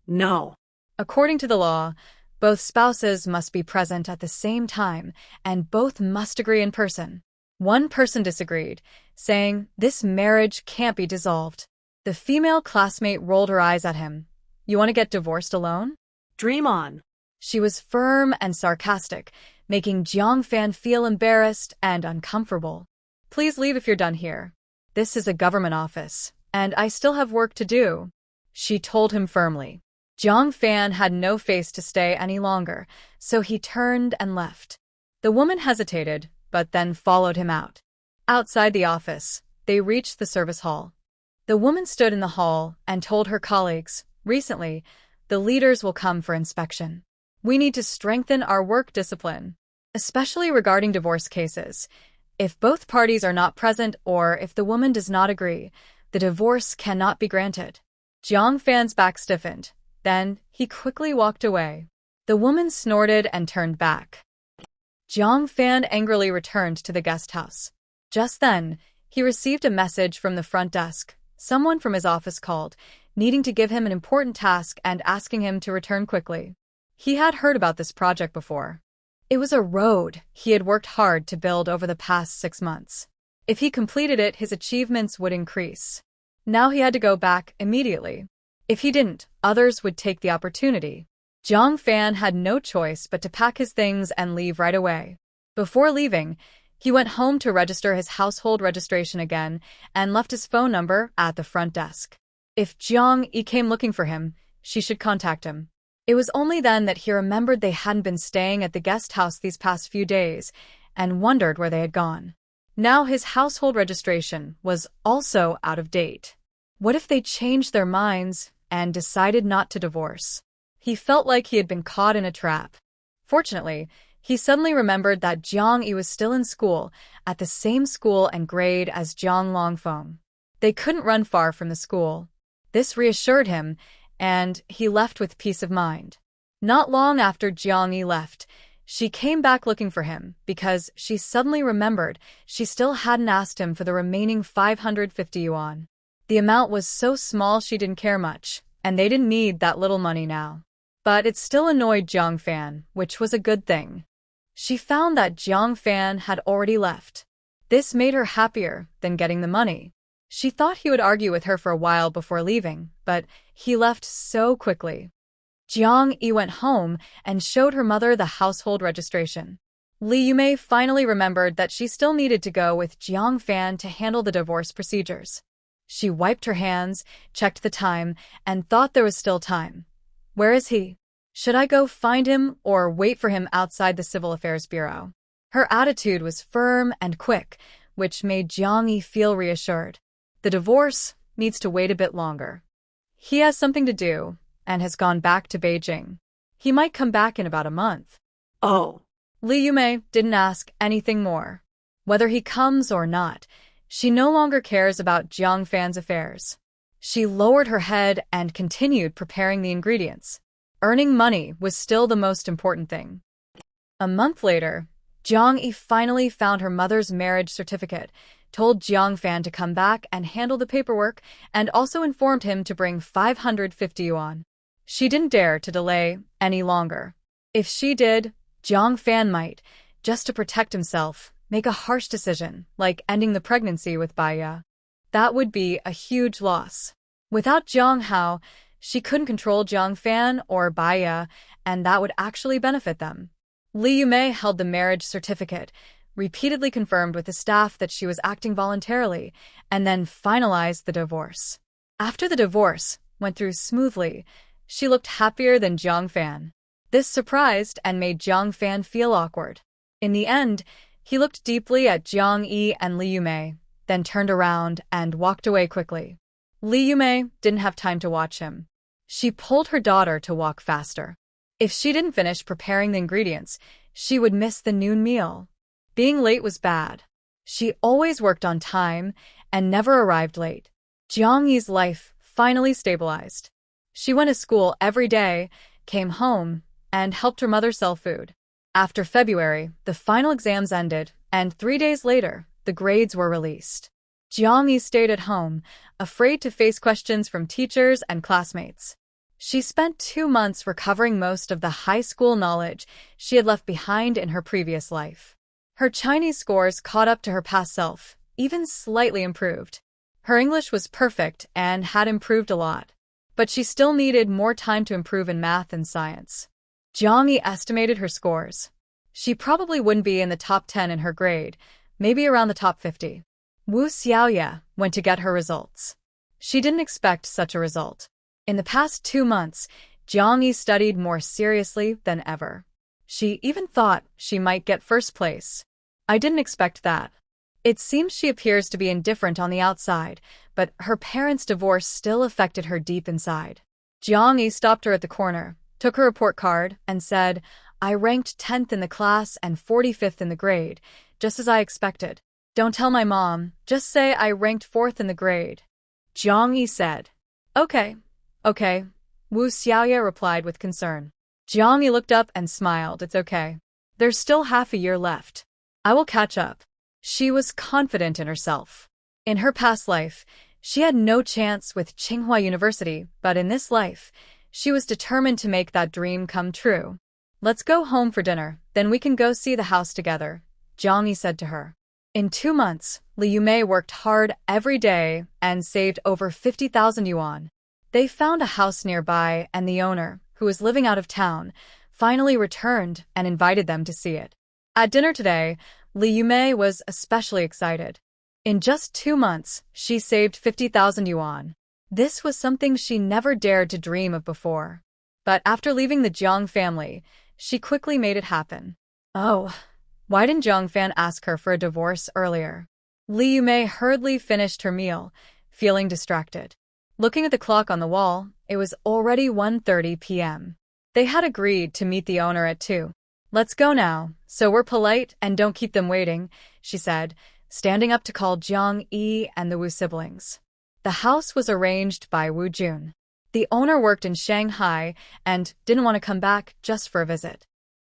No. According to the law, both spouses must be present at the same time, and both must agree in person. One person disagreed, saying, "This marriage can't be dissolved." The female classmate rolled her eyes at him. "You want to get divorced alone?" Dream on. She was firm and sarcastic, making Jiang Fan feel embarrassed and uncomfortable. "Please leave if you're done here. This is a government office, and I still have work to do," she told him firmly. Jiang Fan had no face to stay any longer, so he turned and left. The woman hesitated, but then followed him out. Outside the office, they reached the service hall. The woman stood in the hall and told her colleagues, "Recently, the leaders will come for inspection. We need to strengthen our work discipline, especially regarding divorce cases. If both parties are not present or if the woman does not agree, the divorce cannot be granted." Jiang Fan's back stiffened. Then, he quickly walked away. The woman snorted and turned back. Jiang Fan angrily returned to the guest house. Just then, he received a message from the front desk. Someone from his office called, needing to give him an important task and asking him to return quickly. He had heard about this project before. It was a road he had worked hard to build over the past 6 months. If he completed it, his achievements would increase. Now he had to go back immediately. If he didn't, others would take the opportunity. Jiang Fan had no choice but to pack his things and leave right away. Before leaving, he went home to register his household registration again and left his phone number at the front desk. If Jiang Yi came looking for him, she should contact him. It was only then that he remembered they hadn't been staying at the guest house these past few days and wondered where they had gone. Now his household registration was also out of date. What if they changed their minds and decided not to divorce? He felt like he had been caught in a trap. Fortunately, he suddenly remembered that Jiang Yi was still in school, at the same school and grade as Jiang Longfeng. They couldn't run far from the school. This reassured him, and he left with peace of mind. Not long after Jiang Yi left, she came back looking for him because she suddenly remembered she still hadn't asked him for the remaining 550 yuan. The amount was so small she didn't care much, and they didn't need that little money now. But it still annoyed Jiang Fan, which was a good thing. She found that Jiang Fan had already left. This made her happier than getting the money. She thought he would argue with her for a while before leaving, but he left so quickly. Jiang Yi went home and showed her mother the household registration. Li Yumei finally remembered that she still needed to go with Jiang Fan to handle the divorce procedures. She wiped her hands, checked the time, and thought there was still time. Where is he? Should I go find him or wait for him outside the Civil Affairs Bureau? Her attitude was firm and quick, which made Jiang Yi feel reassured. The divorce needs to wait a bit longer. He has something to do and has gone back to Beijing. He might come back in about a month. Oh. Li Yumei didn't ask anything more. Whether he comes or not, she no longer cares about Jiang Fan's affairs. She lowered her head and continued preparing the ingredients. Earning money was still the most important thing. A month later, Jiang Yi finally found her mother's marriage certificate, told Jiang Fan to come back and handle the paperwork, and also informed him to bring 550 yuan. She didn't dare to delay any longer. If she did, Jiang Fan might, just to protect himself, make a harsh decision, like ending the pregnancy with Baya. That would be a huge loss. Without Jiang Hao, she couldn't control Jiang Fan or Baya, and that would actually benefit them. Li Yumei held the marriage certificate, repeatedly confirmed with the staff that she was acting voluntarily, and then finalized the divorce. After the divorce went through smoothly, she looked happier than Jiang Fan. This surprised and made Jiang Fan feel awkward. In the end, he looked deeply at Jiang Yi and Li Yumei, then turned around and walked away quickly. Li Yumei didn't have time to watch him. She pulled her daughter to walk faster. If she didn't finish preparing the ingredients, she would miss the noon meal. Being late was bad. She always worked on time and never arrived late. Jiang Yi's life finally stabilized. She went to school every day, came home, and helped her mother sell food. After February, the final exams ended, and 3 days later, the grades were released. Jiang Yi stayed at home, afraid to face questions from teachers and classmates. She spent 2 months recovering most of the high school knowledge she had left behind in her previous life. Her Chinese scores caught up to her past self, even slightly improved. Her English was perfect and had improved a lot. But she still needed more time to improve in math and science. Jiang Yi estimated her scores. She probably wouldn't be in the top 10 in her grade, maybe around the top 50. Wu Xiaoye went to get her results. She didn't expect such a result. In the past 2 months, Jiang Yi studied more seriously than ever. She even thought she might get first place. I didn't expect that. It seems she appears to be indifferent on the outside, but her parents' divorce still affected her deep inside. Jiang Yi stopped her at the corner, took her report card, and said, "I ranked 10th in the class and 45th in the grade, just as I expected. Don't tell my mom, just say I ranked 4th in the grade." Jiang Yi said, Okay. Wu Xiaoye replied with concern. Jiang Yi looked up and smiled. It's okay. There's still half a year left. I will catch up. She was confident in herself. In her past life, she had no chance with Tsinghua University, but in this life, she was determined to make that dream come true. Let's go home for dinner, then we can go see the house together, Jiang Yi said to her. In 2 months, Li Yumei worked hard every day and saved over 50,000 yuan. They found a house nearby, and the owner, who was living out of town, finally returned and invited them to see it. At dinner today, Li Yumei was especially excited. In just 2 months, she saved 50,000 yuan. This was something she never dared to dream of before. But after leaving the Jiang family, she quickly made it happen. Oh, why didn't Jiang Fan ask her for a divorce earlier? Li Yumei hurriedly finished her meal, feeling distracted. Looking at the clock on the wall, it was already 1:30 p.m. They had agreed to meet the owner at 2. Let's go now, so we're polite and don't keep them waiting, she said, standing up to call Jiang Yi and the Wu siblings. The house was arranged by Wu Jun. The owner worked in Shanghai and didn't want to come back just for a visit.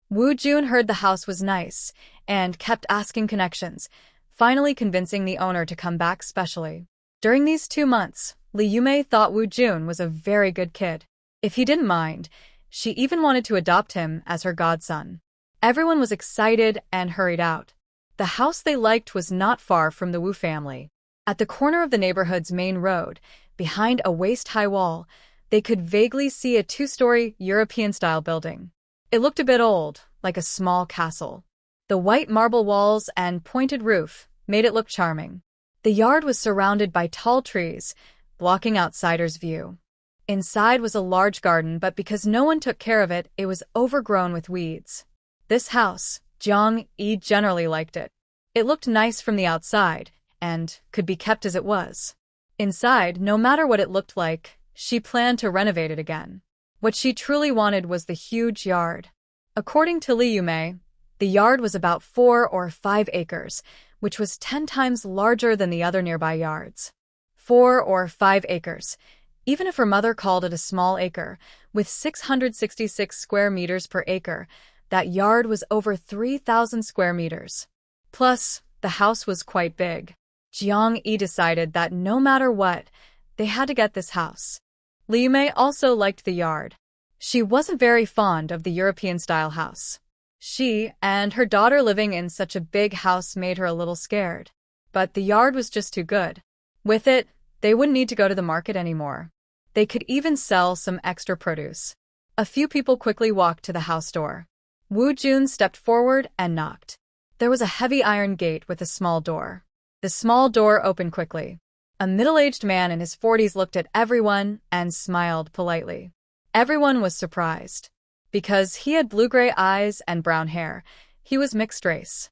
Wu Jun heard the house was nice and kept asking connections, finally convincing the owner to come back specially. During these 2 months, Li Yumei thought Wu Jun was a very good kid. If he didn't mind, she even wanted to adopt him as her godson. Everyone was excited and hurried out. The house they liked was not far from the Wu family. At the corner of the neighborhood's main road, behind a waist-high wall, they could vaguely see a 2-story European-style building. It looked a bit old, like a small castle. The white marble walls and pointed roof made it look charming. The yard was surrounded by tall trees, blocking outsiders' view. Inside was a large garden, but because no one took care of it, it was overgrown with weeds. This house, Jiang Yi generally liked it. It looked nice from the outside, and could be kept as it was. Inside, no matter what it looked like, she planned to renovate it again. What she truly wanted was the huge yard. According to Li Yume, the yard was about 4 or 5 acres, which was 10 times larger than the other nearby yards. 4 or 5 acres. Even if her mother called it a small acre, with 666 square meters per acre, that yard was over 3,000 square meters. Plus, the house was quite big. Jiang Yi decided that no matter what, they had to get this house. Li Yume also liked the yard. She wasn't very fond of the European-style house. She and her daughter living in such a big house made her a little scared. But the yard was just too good. With it, they wouldn't need to go to the market anymore. They could even sell some extra produce. A few people quickly walked to the house door. Wu Jun stepped forward and knocked. There was a heavy iron gate with a small door. The small door opened quickly. A middle-aged man in his 40s looked at everyone and smiled politely. Everyone was surprised. Because he had blue-gray eyes and brown hair, he was mixed race.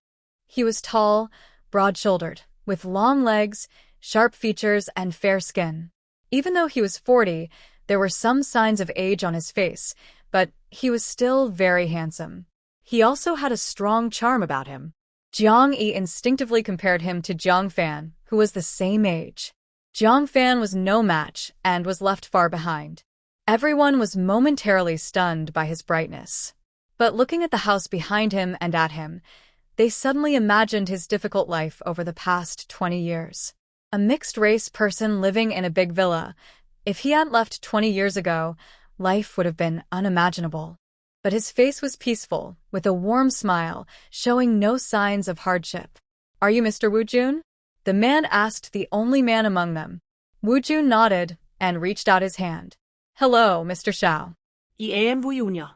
He was tall, broad-shouldered, with long legs, sharp features, and fair skin. Even though he was 40, there were some signs of age on his face, but he was still very handsome. He also had a strong charm about him. Jiang Yi instinctively compared him to Jiang Fan, who was the same age. Jiang Fan was no match and was left far behind. Everyone was momentarily stunned by his brightness. But looking at the house behind him and at him, they suddenly imagined his difficult life over the past 20 years. A mixed-race person living in a big villa. If he hadn't left 20 years ago, life would have been unimaginable. But his face was peaceful, with a warm smile, showing no signs of hardship. "Are you Mr. Wu Jun?" the man asked the only man among them. Wu Jun nodded and reached out his hand. "Hello, Mr. Xiao. I am Wu Yunya.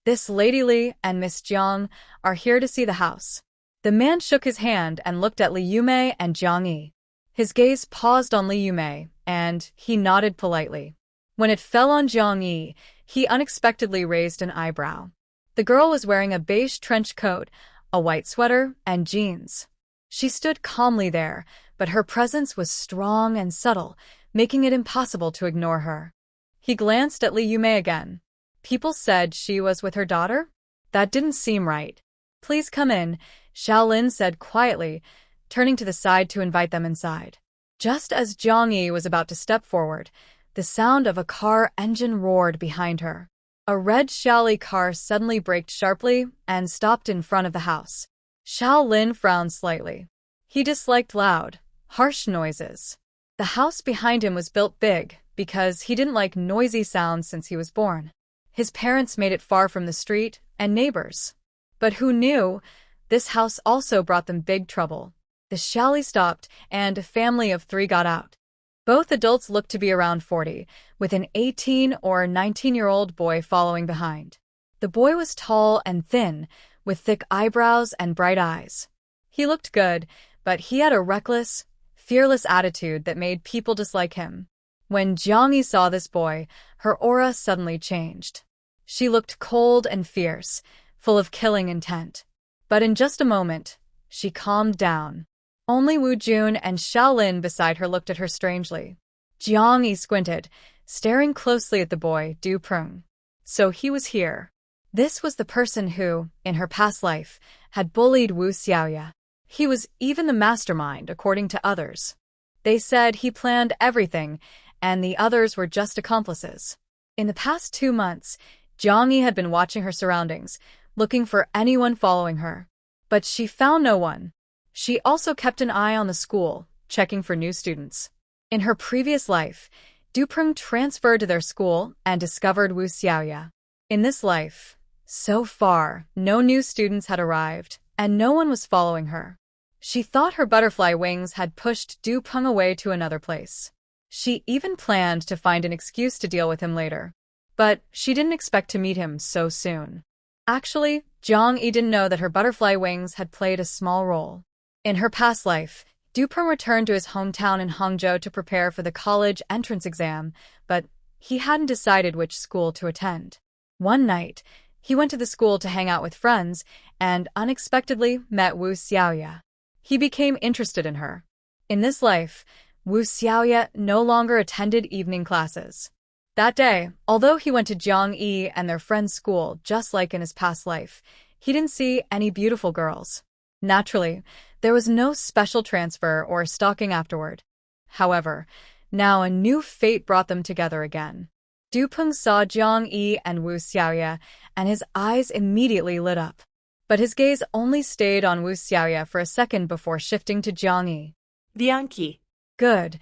This Lady Li and Miss Jiang are here to see the house." The man shook his hand and looked at Li Yume and Jiang Yi. His gaze paused on Li Yume, and he nodded politely. When it fell on Jiang Yi, he unexpectedly raised an eyebrow. The girl was wearing a beige trench coat, a white sweater, and jeans. She stood calmly there, but her presence was strong and subtle, making it impossible to ignore her. He glanced at Li Yume again. People said she was with her daughter? That didn't seem right. "Please come in," Shaolin said quietly, turning to the side to invite them inside. Just as Jiang Yi was about to step forward, the sound of a car engine roared behind her. A red Xiaoli car suddenly braked sharply and stopped in front of the house. Shaolin frowned slightly. He disliked loud, harsh noises. The house behind him was built big because he didn't like noisy sounds since he was born. His parents made it far from the street and neighbors. But who knew, this house also brought them big trouble. The Xiaoli stopped, and a family of 3 got out. Both adults looked to be around 40, with an 18 or 19-year-old boy following behind. The boy was tall and thin, with thick eyebrows and bright eyes. He looked good, but he had a reckless, fearless attitude that made people dislike him. When Jiang Yi saw this boy, her aura suddenly changed. She looked cold and fierce, full of killing intent. But in just a moment, she calmed down. Only Wu Jun and Shaolin beside her looked at her strangely. Jiang Yi squinted, staring closely at the boy, Du Prung. So he was here. This was the person who, in her past life, had bullied Wu Xiaoya. He was even the mastermind, according to others. They said he planned everything, and the others were just accomplices. In the past 2 months, Jiang Yi had been watching her surroundings, looking for anyone following her. But she found no one. She also kept an eye on the school, checking for new students. In her previous life, Du Prung transferred to their school and discovered Wu Xiaoya. In this life, so far, no new students had arrived, and no one was following her. She thought her butterfly wings had pushed Du Prung away to another place. She even planned to find an excuse to deal with him later. But she didn't expect to meet him so soon. Actually, Jiang Yi didn't know that her butterfly wings had played a small role. In her past life, Dupeng returned to his hometown in Hangzhou to prepare for the college entrance exam, but he hadn't decided which school to attend. One night, he went to the school to hang out with friends and unexpectedly met Wu Xiaoya. He became interested in her. In this life, Wu Xiaoya no longer attended evening classes. That day, although he went to Jiang Yi and their friend's school just like in his past life, he didn't see any beautiful girls. Naturally, there was no special transfer or stalking afterward. However, now a new fate brought them together again. Dupeng saw Jiang Yi and Wu Xiaoya, and his eyes immediately lit up. But his gaze only stayed on Wu Xiaoya for a second before shifting to Jiang Yi. Jiang Yi. Good.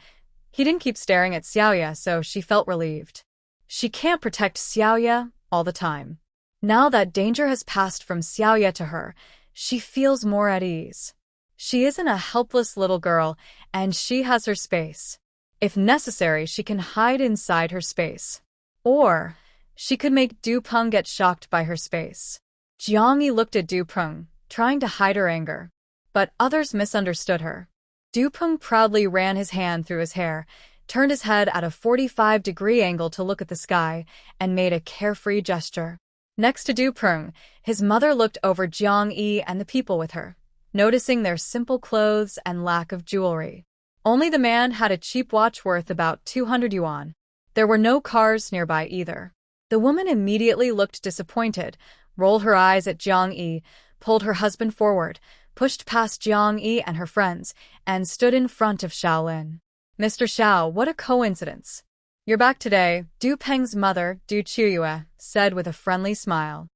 He didn't keep staring at Xiaoya, so she felt relieved. She can't protect Xiaoya all the time. Now that danger has passed from Xiaoya to her, she feels more at ease. She isn't a helpless little girl, and she has her space. If necessary, she can hide inside her space. Or she could make Dupeng get shocked by her space. Jiang Yi looked at Dupeng, trying to hide her anger. But others misunderstood her. Dupeng proudly ran his hand through his hair, turned his head at a 45-degree angle to look at the sky, and made a carefree gesture. Next to Dupeng, his mother looked over Jiang Yi and the people with her, noticing their simple clothes and lack of jewelry. Only the man had a cheap watch worth about 200 yuan. There were no cars nearby either. The woman immediately looked disappointed, rolled her eyes at Jiang Yi, pulled her husband forward, pushed past Jiang Yi and her friends, and stood in front of Shaolin. Mr. Xiao, what a coincidence. You're back today, Dupeng's mother, Du Qiuyue, said with a friendly smile.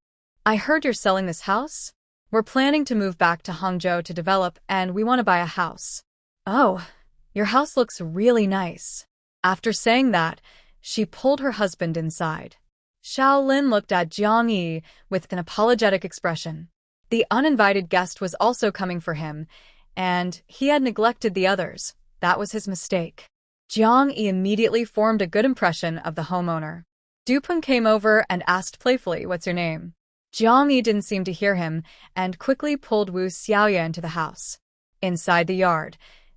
I heard you're selling this house? We're planning to move back to Hangzhou to develop, and we want to buy a house. Oh, your house looks really nice. After saying that, she pulled her husband inside. Shaolin looked at Jiang Yi with an apologetic expression. The uninvited guest was also coming for him, and he had neglected the others. That was his mistake. Jiang Yi immediately formed a good impression of the homeowner. Dupeng came over and asked playfully, "What's your name?" Jiang Yi didn't seem to hear him and quickly pulled Wu Xiaoya into the house. Inside the yard,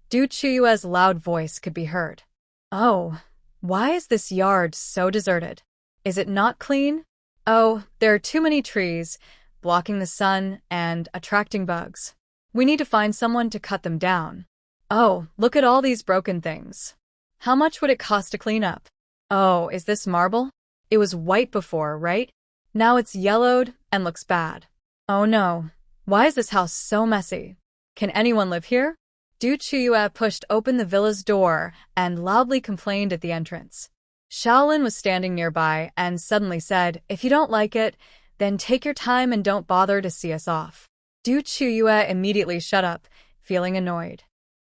Du Qiuyue's loud voice could be heard. Oh, why is this yard so deserted? Is it not clean? Oh, there are too many trees, blocking the sun and attracting bugs. We need to find someone to cut them down. Oh, look at all these broken things. How much would it cost to clean up? Oh, is this marble? It was white before, right? Now it's yellowed and looks bad. Oh no, why is this house so messy? Can anyone live here? Du Qiuyue pushed open the villa's door and loudly complained at the entrance. Shaolin was standing nearby and suddenly said, "If you don't like it, then take your time and don't bother to see us off." Du Qiuyue immediately shut up, feeling annoyed.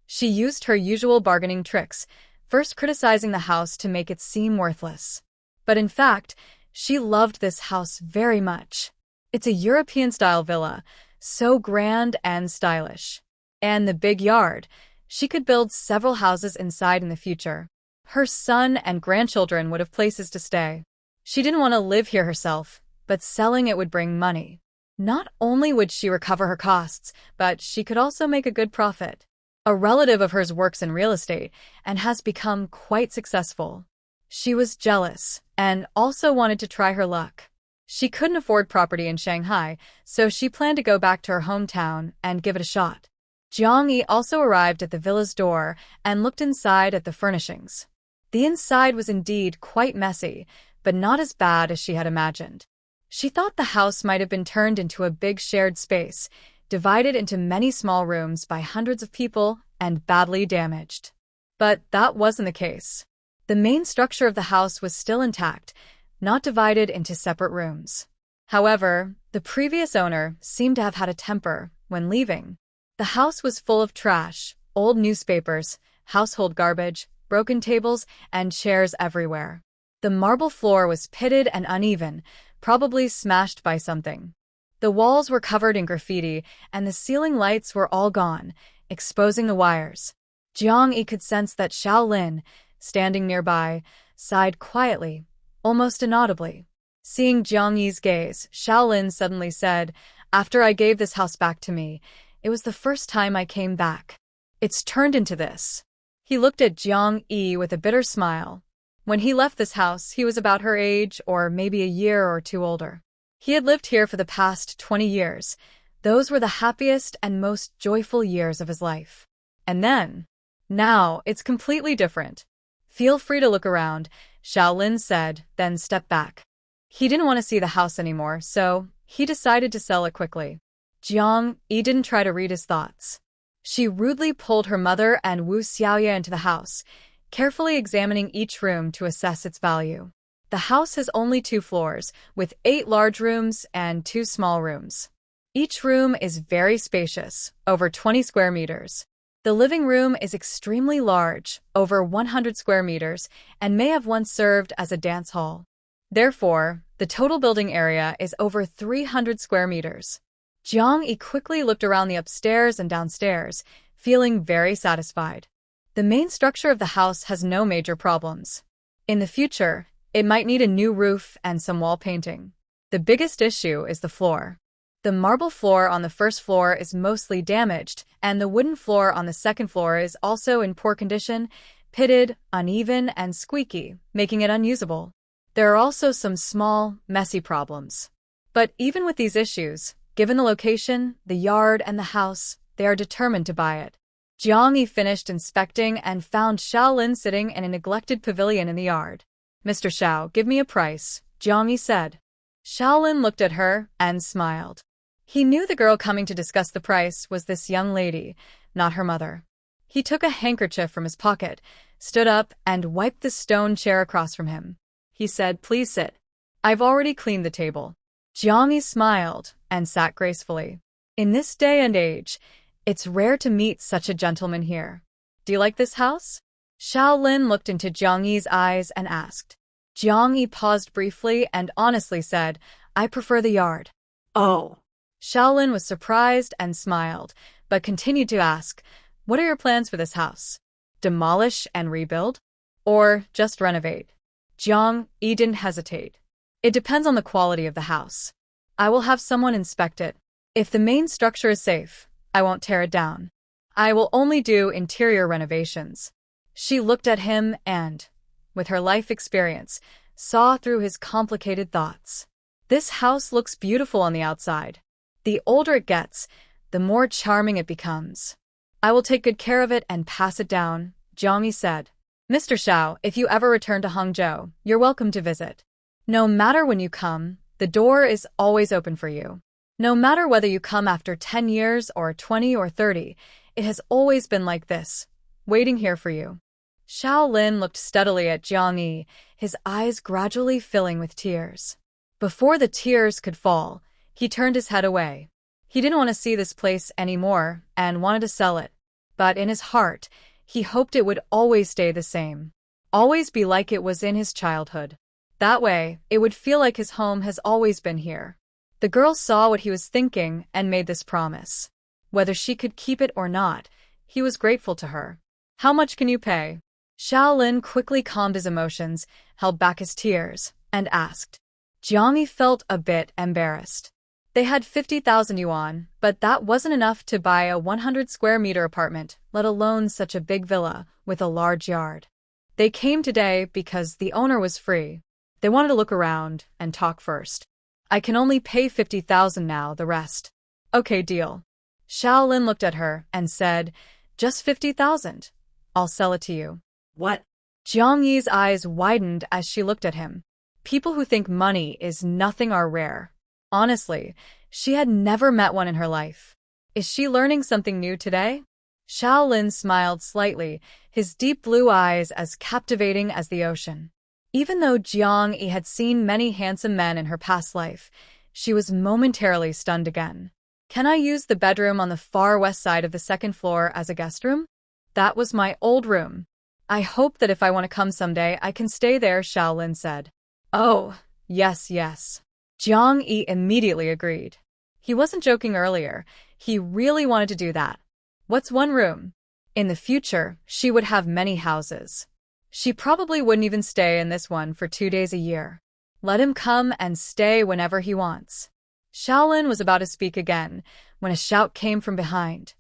She used her usual bargaining tricks, first criticizing the house to make it seem worthless. But in fact, she loved this house very much. It's a European-style villa, so grand and stylish. And the big yard. She could build several houses inside in the future. Her son and grandchildren would have places to stay. She didn't want to live here herself, but selling it would bring money. Not only would she recover her costs, but she could also make a good profit. A relative of hers works in real estate and has become quite successful. She was jealous and also wanted to try her luck. She couldn't afford property in Shanghai, so she planned to go back to her hometown and give it a shot. Jiang Yi also arrived at the villa's door and looked inside at the furnishings. The inside was indeed quite messy, but not as bad as she had imagined. She thought the house might have been turned into a big shared space, divided into many small rooms by hundreds of people and badly damaged. But that wasn't the case. The main structure of the house was still intact, not divided into separate rooms. However, the previous owner seemed to have had a temper when leaving. The house was full of trash, old newspapers, household garbage, broken tables, and chairs everywhere. The marble floor was pitted and uneven, probably smashed by something. The walls were covered in graffiti, and the ceiling lights were all gone, exposing the wires. Jiang Yi could sense that Shaolin, standing nearby, sighed quietly, almost inaudibly. Seeing Jiang Yi's gaze, Shaolin suddenly said, "After I gave this house back to me, it was the first time I came back. It's turned into this." He looked at Jiang Yi with a bitter smile. When he left this house, he was about her age or maybe a year or two older. He had lived here for the past 20 years. Those were the happiest and most joyful years of his life. And then, now, it's completely different. "Feel free to look around," Shaolin said, then stepped back. He didn't want to see the house anymore, so he decided to sell it quickly. Jiang Yi didn't try to read his thoughts. She rudely pulled her mother and Wu Xiaoye into the house, carefully examining each room to assess its value. The house has only 2 floors, with 8 large rooms and 2 small rooms. Each room is very spacious, over 20 square meters. The living room is extremely large, over 100 square meters, and may have once served as a dance hall. Therefore, the total building area is over 300 square meters. Jiang Yi quickly looked around the upstairs and downstairs, feeling very satisfied. The main structure of the house has no major problems. In the future, it might need a new roof and some wall painting. The biggest issue is the floor. The marble floor on the first floor is mostly damaged, and the wooden floor on the second floor is also in poor condition, pitted, uneven, and squeaky, making it unusable. There are also some small, messy problems. But even with these issues, given the location, the yard, and the house, they are determined to buy it. Jiang Yi finished inspecting and found Shaolin sitting in a neglected pavilion in the yard. "Mr. Xiao, give me a price," Jiang Yi said. Shaolin looked at her and smiled. He knew the girl coming to discuss the price was this young lady, not her mother. He took a handkerchief from his pocket, stood up, and wiped the stone chair across from him. He said, "Please sit. I've already cleaned the table." Jiang Yi smiled and sat gracefully. In this day and age, it's rare to meet such a gentleman here. "Do you like this house?" Shaolin looked into Jiang Yi's eyes and asked. Jiang Yi paused briefly and honestly said, "I prefer the yard." Oh. Shaolin was surprised and smiled, but continued to ask, "What are your plans for this house? Demolish and rebuild? Or just renovate?" Jiang Yi didn't hesitate. "It depends on the quality of the house. I will have someone inspect it. If the main structure is safe, I won't tear it down. I will only do interior renovations." She looked at him and, with her life experience, saw through his complicated thoughts. This house looks beautiful on the outside. The older it gets, the more charming it becomes. "I will take good care of it and pass it down," Jiang Yi said. "Mr. Xiao, if you ever return to Hangzhou, you're welcome to visit. No matter when you come, the door is always open for you. No matter whether you come after 10 years or 20 or 30, it has always been like this, waiting here for you." Shaolin looked steadily at Jiang Yi, his eyes gradually filling with tears. Before the tears could fall, he turned his head away. He didn't want to see this place anymore and wanted to sell it. But in his heart, he hoped it would always stay the same. Always be like it was in his childhood. That way, it would feel like his home has always been here. The girl saw what he was thinking and made this promise. Whether she could keep it or not, he was grateful to her. "How much can you pay?" Shaolin quickly calmed his emotions, held back his tears, and asked. Jiang Yi felt a bit embarrassed. They had 50,000 yuan, but that wasn't enough to buy a 100 square meter apartment, let alone such a big villa with a large yard. They came today because the owner was free. They wanted to look around and talk first. "I can only pay 50,000 now, the rest." "Okay, deal." Shaolin looked at her and said, "Just 50,000. I'll sell it to you." What? Jiang Yi's eyes widened as she looked at him. People who think money is nothing are rare. Honestly, she had never met one in her life. Is she learning something new today? Shaolin smiled slightly, his deep blue eyes as captivating as the ocean. Even though Jiang Yi had seen many handsome men in her past life, she was momentarily stunned again. "Can I use the bedroom on the far west side of the second floor as a guest room? That was my old room. I hope that if I want to come someday, I can stay there," Shaolin said. "Oh, yes, yes." Jiang Yi immediately agreed. He wasn't joking earlier. He really wanted to do that. What's one room? In the future, she would have many houses. She probably wouldn't even stay in this one for 2 days a year. Let him come and stay whenever he wants. Shaolin was about to speak again when a shout came from behind.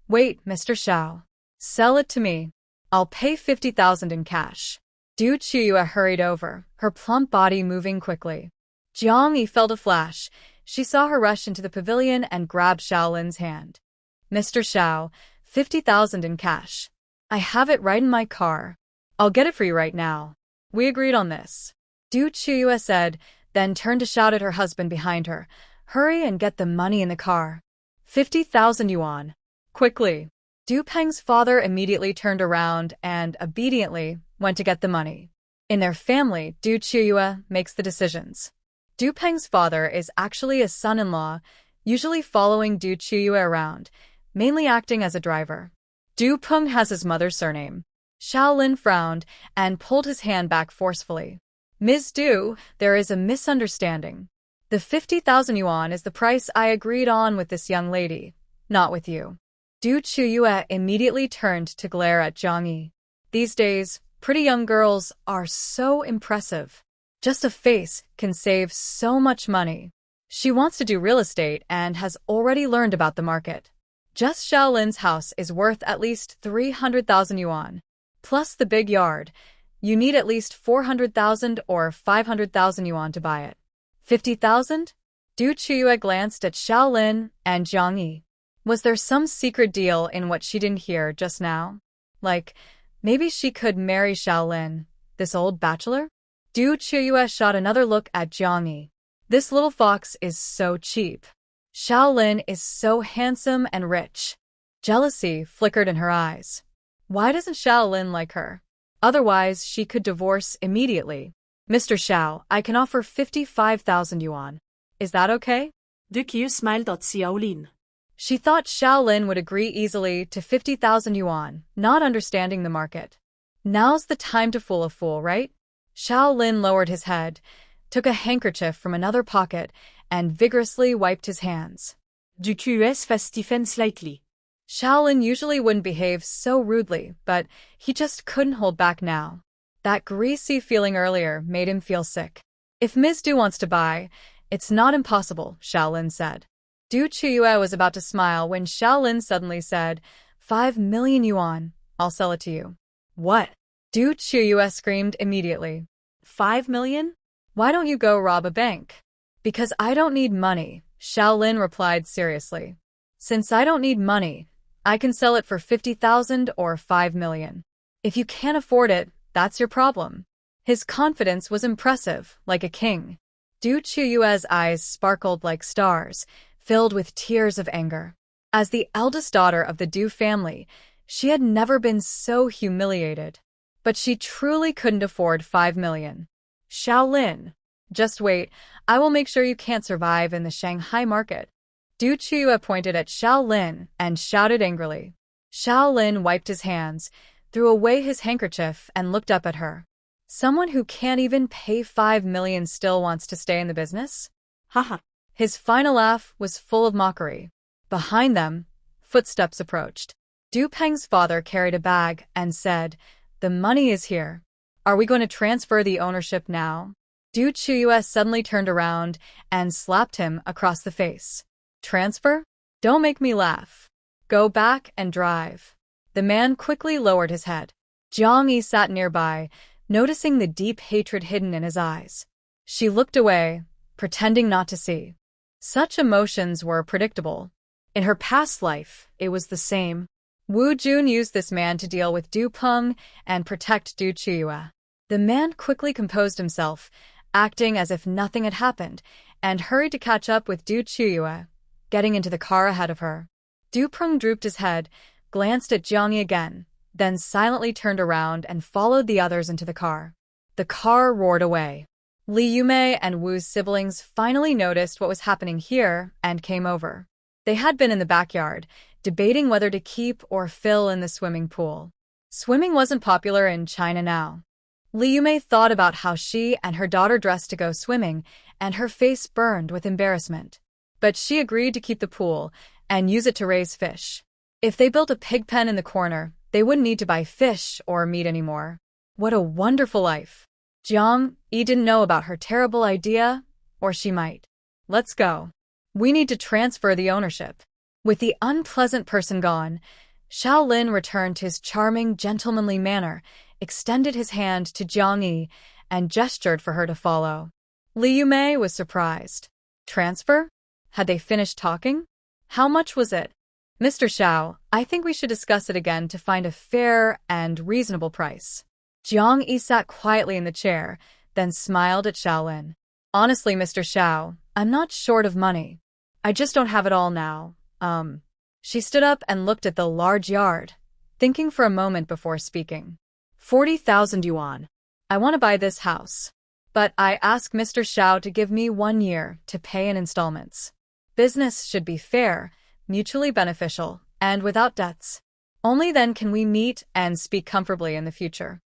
Wait, Mr. Xiao. Sell it to me. I'll pay 50,000 in cash. Du Chiyue hurried over, her plump body moving quickly. Jiang Yi felt a flash. She saw her rush into the pavilion and grab Shaolin's hand. Mr. Xiao, 50,000 in cash. I have it right in my car. I'll get it for you right now. We agreed on this. Du Chiyue said, then turned to shout at her husband behind her. Hurry and get the money in the car. 50,000 yuan. Quickly. Du Peng's father immediately turned around and, obediently, went to get the money. In their family, Du Chiyue makes the decisions. Du Peng's father is actually a son-in-law, usually following Du Chiyue around, mainly acting as a driver. Du Peng has his mother's surname. Shaolin frowned and pulled his hand back forcefully. Ms. Du, there is a misunderstanding. The 50,000 yuan is the price I agreed on with this young lady, not with you. Du Chiyue immediately turned to glare at Jiang Yi. These days, pretty young girls are so impressive. Just a face can save so much money. She wants to do real estate and has already learned about the market. Just Shaolin's house is worth at least 300,000 yuan. Plus the big yard. You need at least 400,000 or 500,000 yuan to buy it. 50,000? Du Chiyue glanced at Shaolin and Jiang Yi. Was there some secret deal in what she didn't hear just now? Like, maybe she could marry Shaolin, this old bachelor? Du Chiyue shot another look at Jiang Yi. This little fox is so cheap. Shaolin is so handsome and rich. Jealousy flickered in her eyes. Why doesn't Shaolin like her? Otherwise, she could divorce immediately. Mr. Xiao, I can offer 55,000 yuan. Is that okay? Du Qiu smiled at Xiaolin. She thought Shaolin would agree easily to 50,000 yuan, not understanding the market. Now's the time to fool a fool, right? Shaolin lowered his head, took a handkerchief from another pocket, and vigorously wiped his hands. Du Qiu's face stiffened slightly. Shaolin usually wouldn't behave so rudely, but he just couldn't hold back now. That greasy feeling earlier made him feel sick. If Ms. Du wants to buy, it's not impossible, Shaolin said. Du Chiyue was about to smile when Shaolin suddenly said, 5 million yuan, I'll sell it to you. What? Du Chiyue screamed immediately. 5 million? Why don't you go rob a bank? Because I don't need money, Shaolin replied seriously. Since I don't need money, I can sell it for 50,000 or 5 million. If you can't afford it, that's your problem. His confidence was impressive, like a king. Du Chiyue's eyes sparkled like stars, filled with tears of anger. As the eldest daughter of the Du family, she had never been so humiliated. But she truly couldn't afford 5 million. Shaolin, just wait, I will make sure you can't survive in the Shanghai market. Du Chiyue pointed at Shaolin and shouted angrily. Shaolin wiped his hands, threw away his handkerchief, and looked up at her. Someone who can't even pay 5 million still wants to stay in the business? Haha. His final laugh was full of mockery. Behind them, footsteps approached. Du Peng's father carried a bag and said, the money is here. Are we going to transfer the ownership now? Du Chiyue suddenly turned around and slapped him across the face. Transfer? Don't make me laugh. Go back and drive. The man quickly lowered his head. Jiang Yi sat nearby, noticing the deep hatred hidden in his eyes. She looked away, pretending not to see. Such emotions were predictable. In her past life, it was the same. Wu Jun used this man to deal with Du Peng and protect Du Chiyue. The man quickly composed himself, acting as if nothing had happened, and hurried to catch up with Du Chiyue, getting into the car ahead of her. Du Peng drooped his head, glanced at Jiang Yi again, then silently turned around and followed the others into the car. The car roared away. Li Yumei and Wu's siblings finally noticed what was happening here and came over. They had been in the backyard, debating whether to keep or fill in the swimming pool. Swimming wasn't popular in China now. Li Yumei thought about how she and her daughter dressed to go swimming, and her face burned with embarrassment. But she agreed to keep the pool and use it to raise fish. If they built a pig pen in the corner, they wouldn't need to buy fish or meat anymore. What a wonderful life! Jiang Yi didn't know about her terrible idea, or she might. Let's go. We need to transfer the ownership. With the unpleasant person gone, Shaolin returned to his charming, gentlemanly manner, extended his hand to Jiang Yi, and gestured for her to follow. Li Yumei was surprised. Transfer? Had they finished talking? How much was it? Mr. Xiao, I think we should discuss it again to find a fair and reasonable price. Jiang Yi sat quietly in the chair, then smiled at Shaolin. Honestly, Mr. Xiao, I'm not short of money. I just don't have it all now. She stood up and looked at the large yard, thinking for a moment before speaking. 40,000 yuan. I want to buy this house. But I ask Mr. Xiao to give me 1 year to pay in installments. Business should be fair, mutually beneficial, and without debts. Only then can we meet and speak comfortably in the future.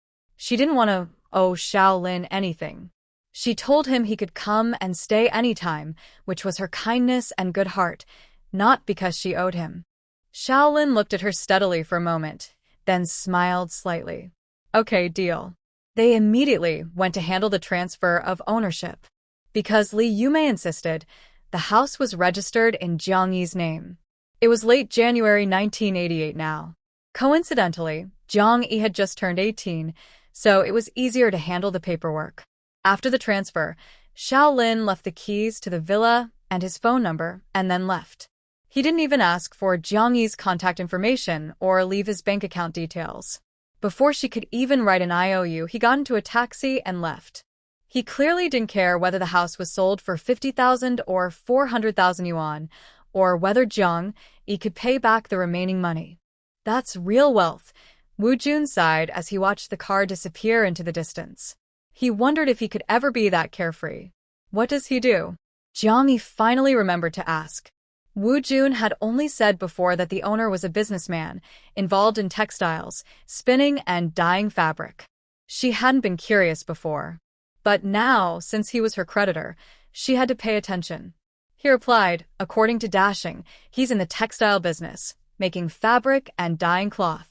She didn't want to owe Shaolin anything. She told him he could come and stay anytime, which was her kindness and good heart, not because she owed him. Shaolin looked at her steadily for a moment, then smiled slightly. Okay, deal. They immediately went to handle the transfer of ownership. Because Li Yumei insisted, the house was registered in Jiang Yi's name. It was late January 1988 now. Coincidentally, Jiang Yi had just turned 18, so it was easier to handle the paperwork. After the transfer, Shaolin left the keys to the villa and his phone number and then left. He didn't even ask for Jiang Yi's contact information or leave his bank account details. Before she could even write an IOU, he got into a taxi and left. He clearly didn't care whether the house was sold for 50,000 or 400,000 yuan, or whether Jiang Yi could pay back the remaining money. That's real wealth, Wu Jun sighed as he watched the car disappear into the distance. He wondered if he could ever be that carefree. What does he do? Jiang Yi finally remembered to ask. Wu Jun had only said before that the owner was a businessman, involved in textiles, spinning and dyeing fabric. She hadn't been curious before. But now, since he was her creditor, she had to pay attention. He replied, according to Dashing, he's in the textile business, making fabric and dyeing cloth.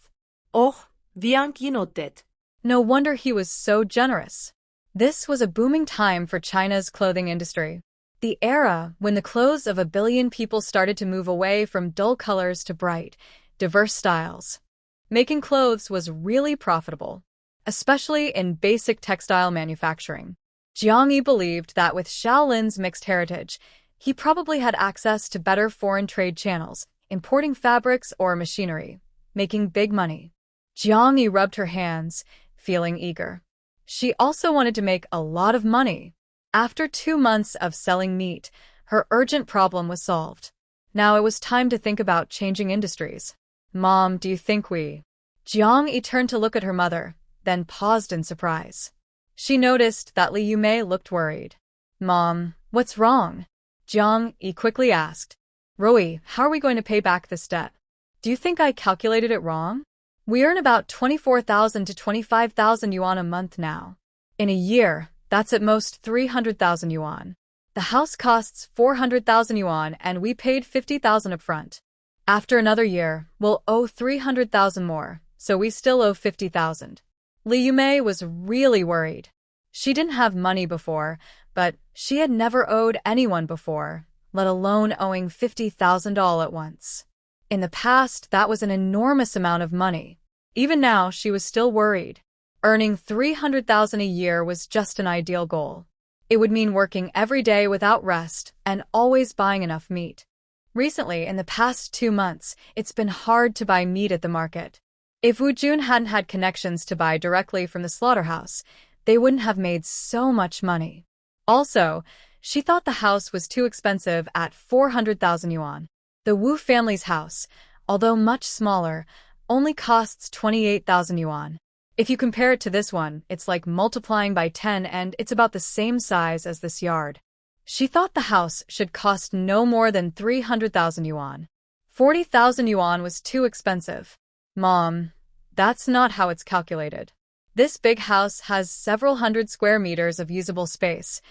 Oh, Jiang Yi nodded. No wonder he was so generous. This was a booming time for China's clothing industry. The era when the clothes of 1 billion people started to move away from dull colors to bright, diverse styles. Making clothes was really profitable, especially in basic textile manufacturing. Jiang Yi believed that with Shaolin's mixed heritage, he probably had access to better foreign trade channels, importing fabrics or machinery, making big money. Jiang Yi rubbed her hands, feeling eager. She also wanted to make a lot of money. After 2 months of selling meat, her urgent problem was solved. Now it was time to think about changing industries. Mom, do you think we... Jiang Yi turned to look at her mother, then paused in surprise. She noticed that Li Yumei looked worried. Mom, what's wrong? Jiang Yi quickly asked. Rui, how are we going to pay back this debt? Do you think I calculated it wrong? We earn about 24,000 to 25,000 yuan a month now. In a year, that's at most 300,000 yuan. The house costs 400,000 yuan and we paid 50,000 upfront. After another year, we'll owe 300,000 more, so we still owe 50,000. Li Yumei was really worried. She didn't have money before, but she had never owed anyone before, let alone owing 50,000 all at once. In the past, that was an enormous amount of money. Even now, she was still worried. Earning 300,000 a year was just an ideal goal. It would mean working every day without rest and always buying enough meat. Recently, in the past 2 months, it's been hard to buy meat at the market. If Wu Jun hadn't had connections to buy directly from the slaughterhouse, they wouldn't have made so much money. Also, she thought the house was too expensive at 400,000 yuan. The Wu family's house, although much smaller, only costs 28,000 yuan. If you compare it to this one, it's like multiplying by 10 and it's about the same size as this yard. She thought the house should cost no more than 300,000 yuan. 40,000 yuan was too expensive. Mom, that's not how it's calculated. This big house has several hundred square meters of usable space,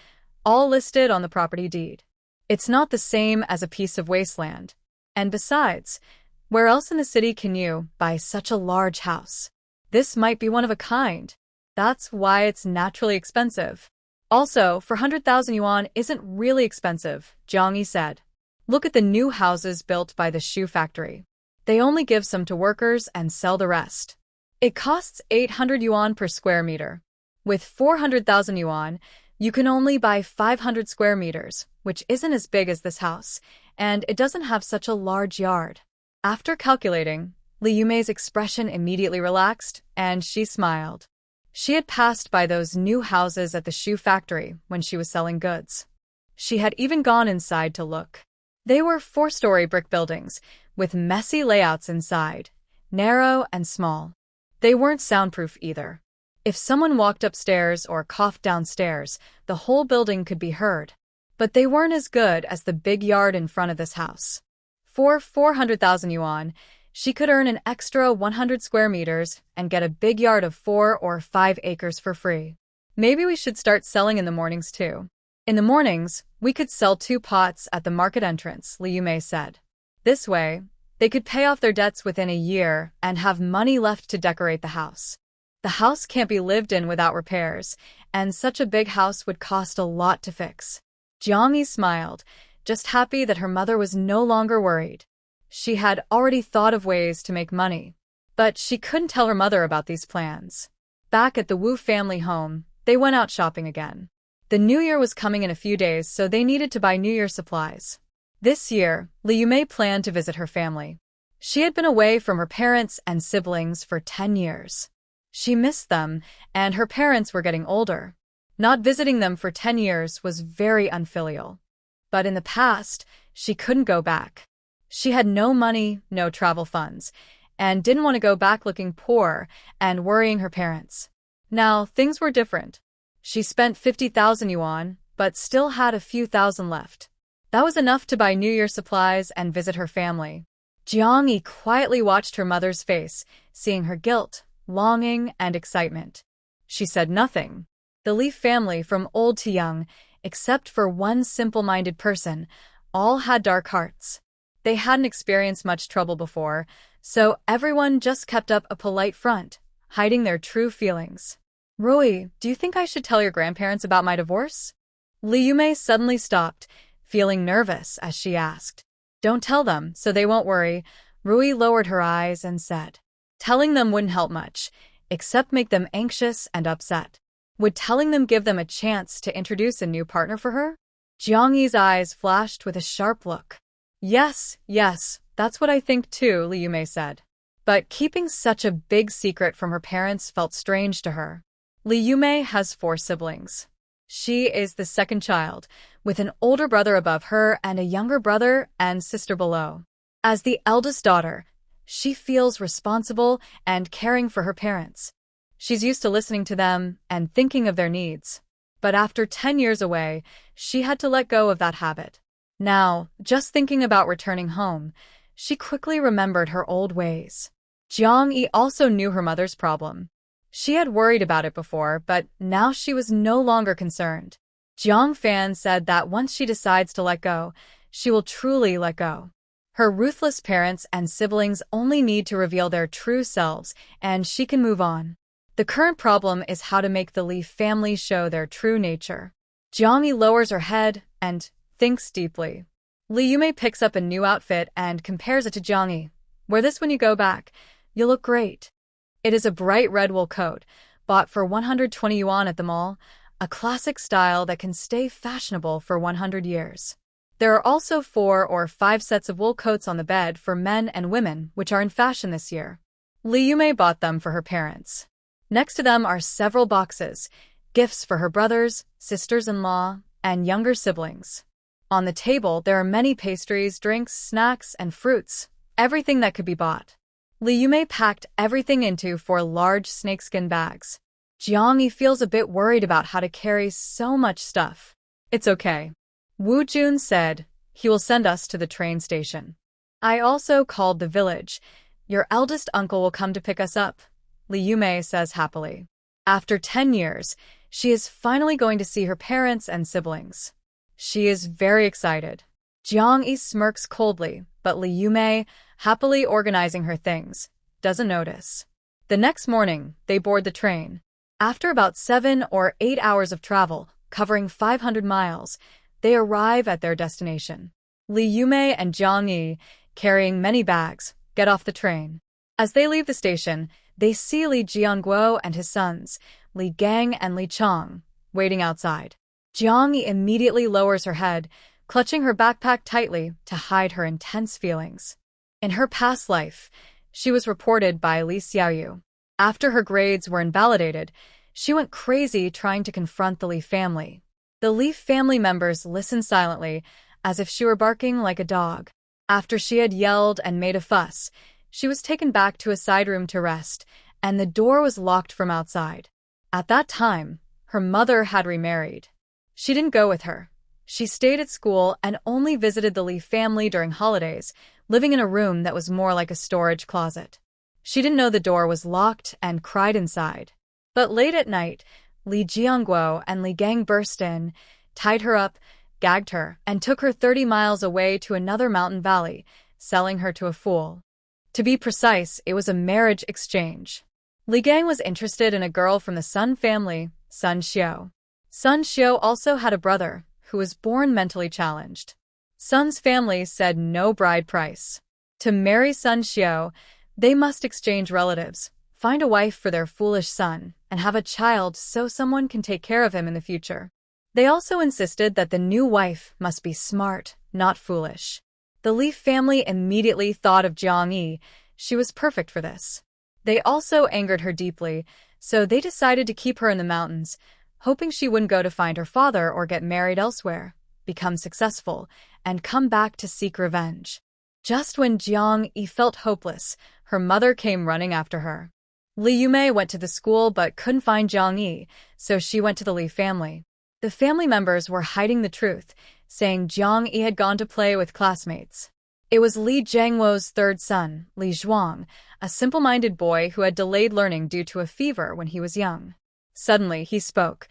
all listed on the property deed. It's not the same as a piece of wasteland. And besides, where else in the city can you buy such a large house? This might be one of a kind. That's why it's naturally expensive. Also, 400,000 yuan isn't really expensive, Jiang Yi said. Look at the new houses built by the shoe factory. They only give some to workers and sell the rest. It costs 800 yuan per square meter. With 400,000 yuan, you can only buy 500 square meters, which isn't as big as this house, and it doesn't have such a large yard. After calculating, Li Yumei's expression immediately relaxed, and she smiled. She had passed by those new houses at the shoe factory when she was selling goods. She had even gone inside to look. They were 4-story brick buildings, with messy layouts inside, narrow and small. They weren't soundproof either. If someone walked upstairs or coughed downstairs, the whole building could be heard. But they weren't as good as the big yard in front of this house. For 400,000 yuan, she could earn an extra 100 square meters and get a big yard of 4 or 5 acres for free. Maybe we should start selling in the mornings too. In the mornings, we could sell 2 pots at the market entrance, Li Yumei said. This way, they could pay off their debts within a year and have money left to decorate the house. The house can't be lived in without repairs, and such a big house would cost a lot to fix. Jiang Yi smiled, just happy that her mother was no longer worried. She had already thought of ways to make money, but she couldn't tell her mother about these plans. Back at the Wu family home, they went out shopping again. The New Year was coming in a few days, so they needed to buy New Year supplies. This year, Li Yumei planned to visit her family. She had been away from her parents and siblings for 10 years. She missed them, and her parents were getting older. Not visiting them for 10 years was very unfilial. But in the past, she couldn't go back. She had no money, no travel funds, and didn't want to go back looking poor and worrying her parents. Now, things were different. She spent 50,000 yuan, but still had a few thousand left. That was enough to buy New Year supplies and visit her family. Jiang Yi quietly watched her mother's face, seeing her guilt, longing, and excitement. She said nothing. The Li family, from old to young, except for one simple-minded person, all had dark hearts. They hadn't experienced much trouble before, so everyone just kept up a polite front, hiding their true feelings. Rui, do you think I should tell your grandparents about my divorce? Li Yumei suddenly stopped, feeling nervous as she asked. Don't tell them, so they won't worry. Rui lowered her eyes and said. Telling them wouldn't help much, except make them anxious and upset. Would telling them give them a chance to introduce a new partner for her? Jiang Yi's eyes flashed with a sharp look. Yes, that's what I think too, Li Yumei said. But keeping such a big secret from her parents felt strange to her. Li Yumei has 4 siblings. She is the second child, with an older brother above her and a younger brother and sister below. As the eldest daughter, she feels responsible and caring for her parents. She's used to listening to them and thinking of their needs. But after 10 years away, she had to let go of that habit. Now, just thinking about returning home, she quickly remembered her old ways. Jiang Yi also knew her mother's problem. She had worried about it before, but now she was no longer concerned. Jiang Fan said that once she decides to let go, she will truly let go. Her ruthless parents and siblings only need to reveal their true selves, and she can move on. The current problem is how to make the Li family show their true nature. Jiang Yi lowers her head and thinks deeply. Li Yumei picks up a new outfit and compares it to Jiang Yi. Wear this when you go back. You'll look great. It is a bright red wool coat, bought for 120 yuan at the mall, a classic style that can stay fashionable for 100 years. There are also 4 or 5 sets of wool coats on the bed for men and women, which are in fashion this year. Li Yumei bought them for her parents. Next to them are several boxes, gifts for her brothers, sisters-in-law, and younger siblings. On the table, there are many pastries, drinks, snacks, and fruits, everything that could be bought. Li Yumei packed everything into 4 large snakeskin bags. Jiang Yi feels a bit worried about how to carry so much stuff. It's okay. Wu Jun said, he will send us to the train station. I also called the village. Your eldest uncle will come to pick us up, Li Yumei says happily. After 10 years, she is finally going to see her parents and siblings. She is very excited. Jiang Yi smirks coldly, but Li Yumei, happily organizing her things, doesn't notice. The next morning, they board the train. After about 7 or 8 hours of travel, covering 500 miles, they arrive at their destination. Li Yume and Jiang Yi, carrying many bags, get off the train. As they leave the station, they see Li Jiangguo and his sons, Li Gang and Li Chong, waiting outside. Jiang Yi immediately lowers her head, clutching her backpack tightly to hide her intense feelings. In her past life, she was reported by Li Xiaoyu. After her grades were invalidated, she went crazy trying to confront the Li family. The Li family members listened silently, as if she were barking like a dog. After she had yelled and made a fuss, she was taken back to a side room to rest, and the door was locked from outside. At that time, her mother had remarried. She didn't go with her. She stayed at school and only visited the Li family during holidays, living in a room that was more like a storage closet. She didn't know the door was locked and cried inside. But late at night, Li Jiangguo and Li Gang burst in, tied her up, gagged her, and took her 30 miles away to another mountain valley, selling her to a fool. To be precise, it was a marriage exchange. Li Gang was interested in a girl from the Sun family, Sun Xiao. Sun Xiao also had a brother, who was born mentally challenged. Sun's family said no bride price. To marry Sun Xiao, they must exchange relatives, find a wife for their foolish son, and have a child so someone can take care of him in the future. They also insisted that the new wife must be smart, not foolish. The Li family immediately thought of Jiang Yi. She was perfect for this. They also angered her deeply, so they decided to keep her in the mountains, hoping she wouldn't go to find her father or get married elsewhere, become successful, and come back to seek revenge. Just when Jiang Yi felt hopeless, her mother came running after her. Li Yume went to the school but couldn't find Jiang Yi, so she went to the Li family. The family members were hiding the truth, saying Jiang Yi had gone to play with classmates. It was Li Jiangguo's third son, Li Zhuang, a simple-minded boy who had delayed learning due to a fever when he was young. Suddenly, he spoke.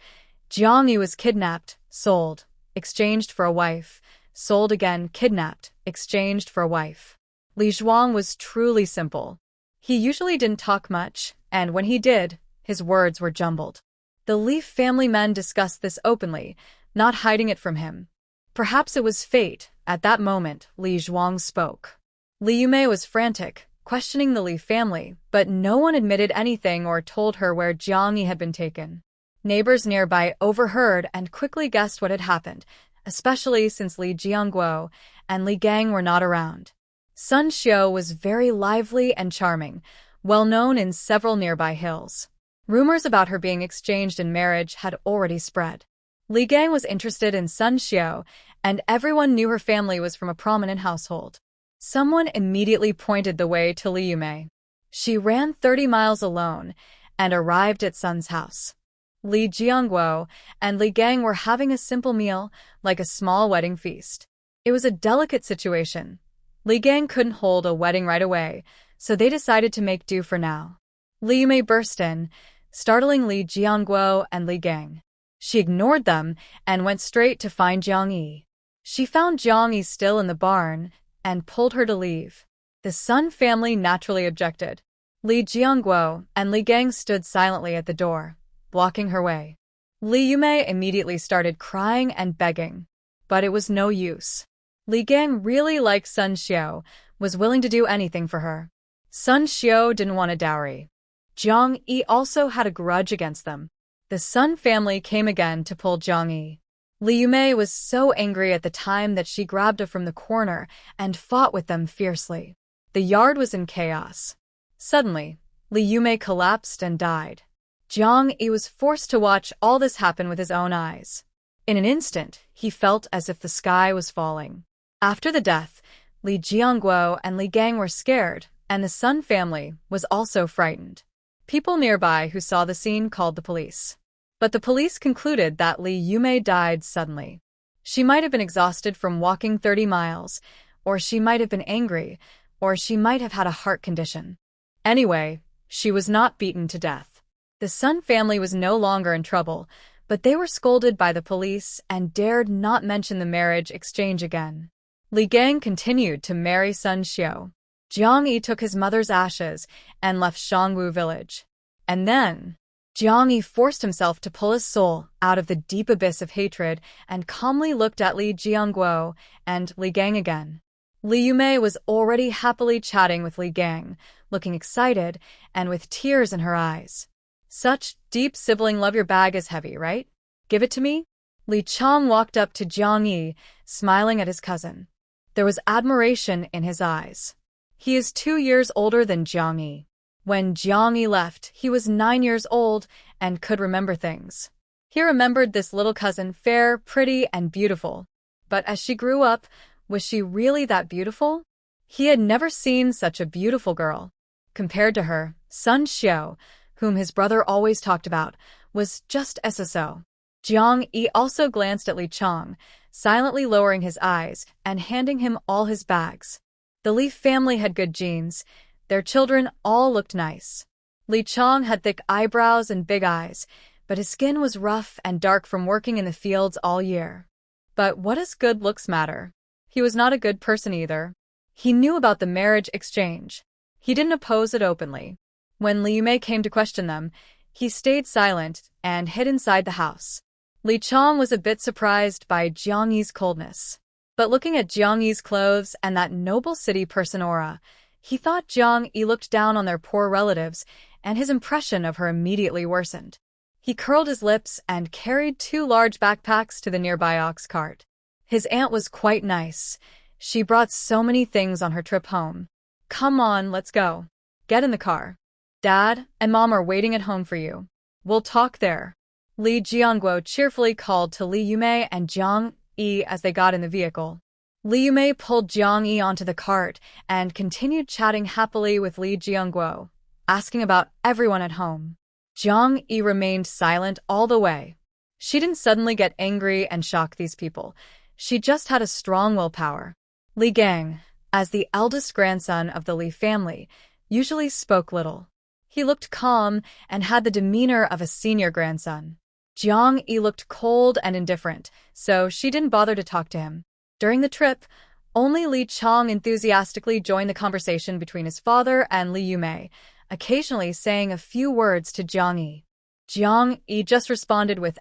Jiang Yi was kidnapped, sold, exchanged for a wife, sold again, kidnapped, exchanged for a wife. Li Zhuang was truly simple. He usually didn't talk much, and when he did, his words were jumbled. The Li family men discussed this openly, not hiding it from him. Perhaps it was fate. At that moment, Li Zhuang spoke. Li Yume was frantic, questioning the Li family, but no one admitted anything or told her where Jiang Yi had been taken. Neighbors nearby overheard and quickly guessed what had happened, especially since Li Jiangguo and Li Gang were not around. Sun Xiao was very lively and charming, well known in several nearby hills. Rumors about her being exchanged in marriage had already spread. Li Gang was interested in Sun Xiao, and everyone knew her family was from a prominent household. Someone immediately pointed the way to Li Yume. She ran 30 miles alone and arrived at Sun's house. Li Jiangguo and Li Gang were having a simple meal, like a small wedding feast. It was a delicate situation. Li Gang couldn't hold a wedding right away, so they decided to make do for now. Li Yume burst in, startling Li Jiangguo and Li Gang. She ignored them and went straight to find Jiang Yi. She found Jiang Yi still in the barn and pulled her to leave. The Sun family naturally objected. Li Jiangguo and Li Gang stood silently at the door, blocking her way. Li Yume immediately started crying and begging, but it was no use. Li Gang really liked Sun Xiao, was willing to do anything for her. Sun Xiao didn't want a dowry. Jiang Yi also had a grudge against them. The Sun family came again to pull Jiang Yi. Li Yume was so angry at the time that she grabbed her from the corner and fought with them fiercely. The yard was in chaos. Suddenly, Li Yume collapsed and died. Jiang Yi was forced to watch all this happen with his own eyes. In an instant, he felt as if the sky was falling. After the death, Li Jiangguo and Li Gang were scared, and the Sun family was also frightened. People nearby who saw the scene called the police. But the police concluded that Li Yume died suddenly. She might have been exhausted from walking 30 miles, or she might have been angry, or she might have had a heart condition. Anyway, she was not beaten to death. The Sun family was no longer in trouble, but they were scolded by the police and dared not mention the marriage exchange again. Li Gang continued to marry Sun Xiao. Jiang Yi took his mother's ashes and left Shangwu village. And then, Jiang Yi forced himself to pull his soul out of the deep abyss of hatred and calmly looked at Li Jiangguo and Li Gang again. Li Yumei was already happily chatting with Li Gang, looking excited and with tears in her eyes. Such deep sibling love. Your bag is heavy, right? Give it to me? Li Chang walked up to Jiang Yi, smiling at his cousin. There was admiration in his eyes. He is 2 years older than Jiang Yi. When Jiang Yi left, he was 9 years old and could remember things. He remembered this little cousin, fair, pretty, and beautiful. But as she grew up, was she really that beautiful? He had never seen such a beautiful girl. Compared to her, Sun Xiao, whom his brother always talked about, was just SSO. Jiang Yi also glanced at Li Chang, silently lowering his eyes and handing him all his bags. The Li family had good genes. Their children all looked nice. Li Chang had thick eyebrows and big eyes, but his skin was rough and dark from working in the fields all year. But what does good looks matter? He was not a good person either. He knew about the marriage exchange. He didn't oppose it openly. When Li Yumei came to question them, he stayed silent and hid inside the house. Li Chang was a bit surprised by Jiang Yi's coldness. But looking at Jiang Yi's clothes and that noble city person aura, he thought Jiang Yi looked down on their poor relatives, and his impression of her immediately worsened. He curled his lips and carried 2 large backpacks to the nearby ox cart. His aunt was quite nice. She brought so many things on her trip home. Come on, let's go. Get in the car. Dad and Mom are waiting at home for you. We'll talk there. Li Jiangguo cheerfully called to Li Yumei and Jiang Yi as they got in the vehicle. Li Yumei pulled Jiang Yi onto the cart and continued chatting happily with Li Jiangguo, asking about everyone at home. Jiang Yi remained silent all the way. She didn't suddenly get angry and shock these people. She just had a strong willpower. Li Gang, as the eldest grandson of the Li family, usually spoke little. He looked calm and had the demeanor of a senior grandson. Jiang Yi looked cold and indifferent, so she didn't bother to talk to him. During the trip, only Li Chang enthusiastically joined the conversation between his father and Li Yumei, occasionally saying a few words to Jiang Yi. Jiang Yi just responded with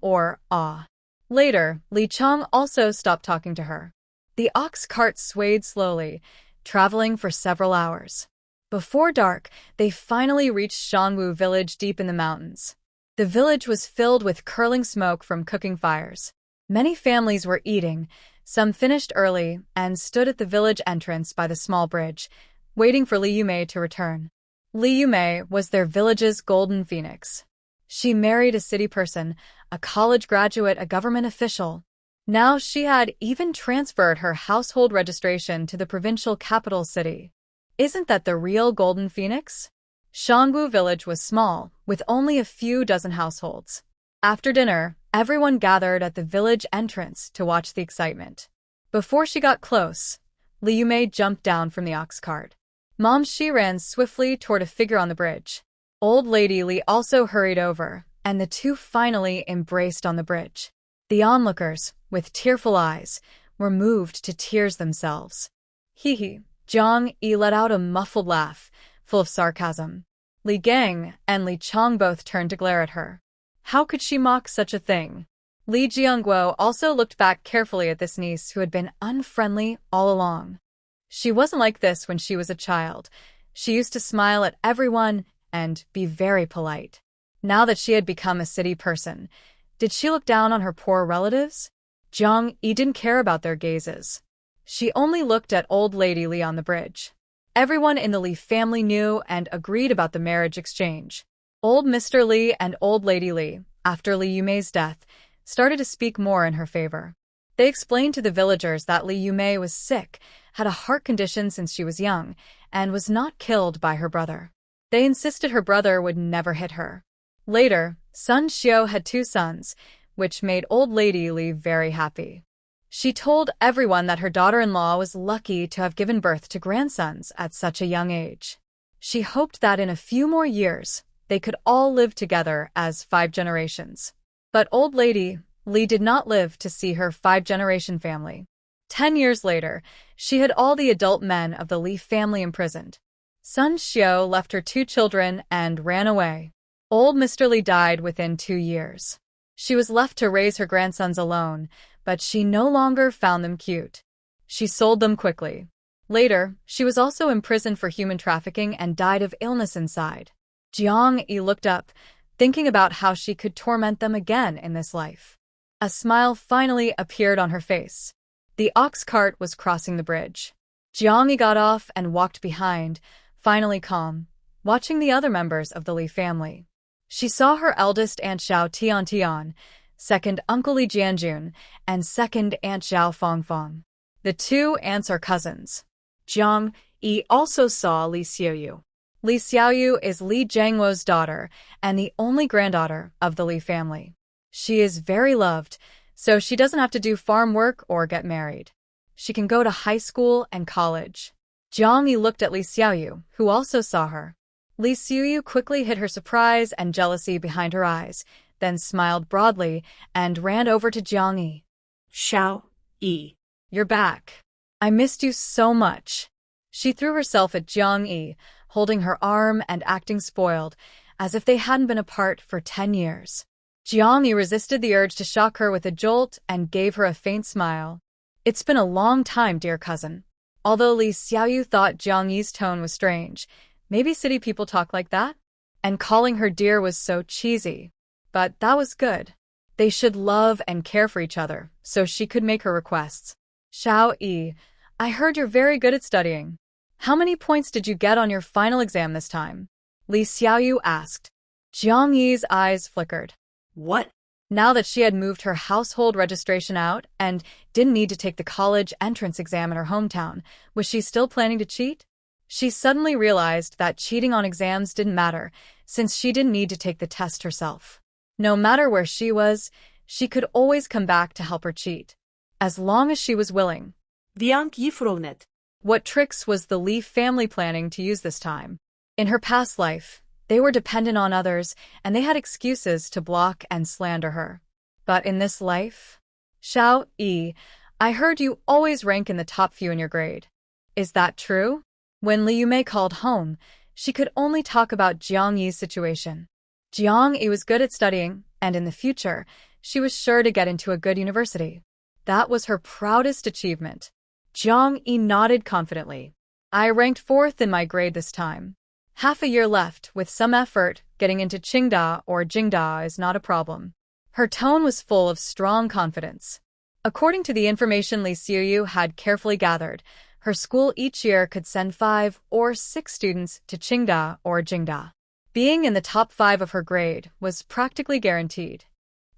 or ah. Later, Li Chang also stopped talking to her. The ox cart swayed slowly, traveling for several hours. Before dark, they finally reached Shangwu village deep in the mountains. The village was filled with curling smoke from cooking fires. Many families were eating. Some finished early and stood at the village entrance by the small bridge, waiting for Li Yumei to return. Li Yumei was their village's golden phoenix. She married a city person, a college graduate, a government official. Now she had even transferred her household registration to the provincial capital city. Isn't that the real golden phoenix? Shangwu village was small, with only a few dozen households. After dinner, everyone gathered at the village entrance to watch the excitement. Before she got close, Li Yumei jumped down from the ox cart. Mom Shi ran swiftly toward a figure on the bridge. Old Lady Li also hurried over, and the two finally embraced on the bridge. The onlookers, with tearful eyes, were moved to tears themselves. Hee. Jiang Yi let out a muffled laugh, full of sarcasm. Li Gang and Li Chang both turned to glare at her. How could she mock such a thing? Li Jiangguo also looked back carefully at this niece who had been unfriendly all along. She wasn't like this when she was a child. She used to smile at everyone and be very polite. Now that she had become a city person, did she look down on her poor relatives? Jiang Yi didn't care about their gazes. She only looked at old Lady Li on the bridge. Everyone in the Li family knew and agreed about the marriage exchange. Old Mr. Li and old Lady Li, after Li Yumei's death, started to speak more in her favor. They explained to the villagers that Li Yumei was sick, had a heart condition since she was young, and was not killed by her brother. They insisted her brother would never hit her. Later, Sun Xiao had 2 sons, which made old Lady Li very happy. She told everyone that her daughter-in-law was lucky to have given birth to grandsons at such a young age. She hoped that in a few more years, they could all live together as 5 generations. But old Lady Li did not live to see her 5-generation family. 10 years later, she had all the adult men of the Li family imprisoned. Sun Xiao left her 2 children and ran away. Old Mr. Li died within 2 years. She was left to raise her grandsons alone, but she no longer found them cute. She sold them quickly. Later, she was also imprisoned for human trafficking and died of illness inside. Jiang Yi looked up, thinking about how she could torment them again in this life. A smile finally appeared on her face. The ox cart was crossing the bridge. Jiang Yi got off and walked behind, finally calm, watching the other members of the Li family. She saw her eldest aunt Xiao Tian, second uncle Li Jianjun, and second aunt Xiao Fangfang. The two aunts are cousins. Jiang Yi also saw Li Xiaoyu. Li Xiaoyu is Li Jiangwo's daughter and the only granddaughter of the Li family. She is very loved, so she doesn't have to do farm work or get married. She can go to high school and college. Jiang Yi looked at Li Xiaoyu, who also saw her. Li Xiaoyu quickly hid her surprise and jealousy behind her eyes, then smiled broadly and ran over to Jiang Yi. Xiao Yi. You're back. I missed you so much. She threw herself at Jiang Yi, holding her arm and acting spoiled, as if they hadn't been apart for 10 years. Jiang Yi resisted the urge to shock her with a jolt and gave her a faint smile. It's been a long time, dear cousin. Although Li Xiaoyu thought Jiang Yi's tone was strange, maybe city people talk like that? And calling her dear was so cheesy. But that was good. They should love and care for each other, so she could make her requests. Xiao Yi, I heard you're very good at studying. How many points did you get on your final exam this time? Li Xiaoyu asked. Jiang Yi's eyes flickered. What? Now that she had moved her household registration out and didn't need to take the college entrance exam in her hometown, was she still planning to cheat? She suddenly realized that cheating on exams didn't matter, since she didn't need to take the test herself. No matter where she was, she could always come back to help her cheat. As long as she was willing. Jiang Yi frowned. What tricks was the Li family planning to use this time? In her past life, they were dependent on others, and they had excuses to block and slander her. But in this life? Xiao Yi, I heard you always rank in the top few in your grade. Is that true? When Li Yumei called home, she could only talk about Jiang Yi's situation. Jiang Yi was good at studying, and in the future, she was sure to get into a good university. That was her proudest achievement. Jiang Yi nodded confidently. I ranked 4th in my grade this time. Half a year left, with some effort, getting into Qingda or Jingda is not a problem. Her tone was full of strong confidence. According to the information Li Xiaoyu had carefully gathered, her school each year could send 5 or 6 students to Qingda or Jingda. Being in the top 5 of her grade was practically guaranteed.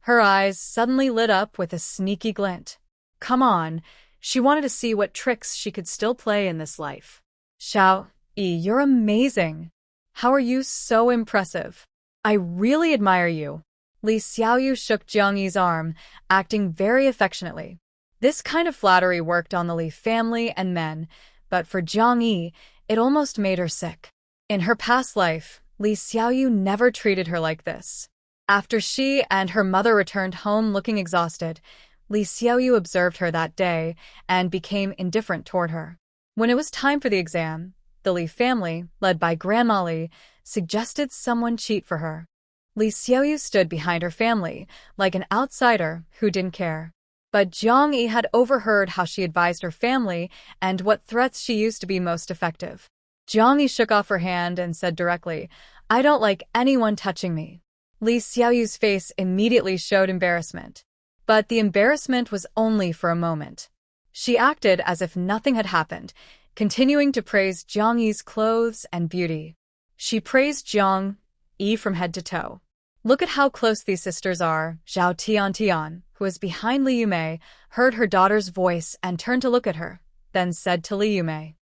Her eyes suddenly lit up with a sneaky glint. Come on, she wanted to see what tricks she could still play in this life. Xiao Yi, you're amazing. How are you so impressive? I really admire you. Li Xiaoyu shook Jiang Yi's arm, acting very affectionately. This kind of flattery worked on the Li family and men, but for Jiang Yi, it almost made her sick. In her past life, Li Xiaoyu never treated her like this. After she and her mother returned home looking exhausted, Li Xiaoyu observed her that day and became indifferent toward her. When it was time for the exam, the Li family, led by Grandma Li, suggested someone cheat for her. Li Xiaoyu stood behind her family, like an outsider who didn't care. But Jiang Yi had overheard how she advised her family and what threats she used to be most effective. Jiang Yi shook off her hand and said directly, I don't like anyone touching me. Li Xiaoyu's face immediately showed embarrassment. But the embarrassment was only for a moment. She acted as if nothing had happened, continuing to praise Jiang Yi's clothes and beauty. She praised Jiang Yi from head to toe. Look at how close these sisters are. Xiao Tian, who was behind Li Yumei, heard her daughter's voice and turned to look at her, then said to Li Yumei.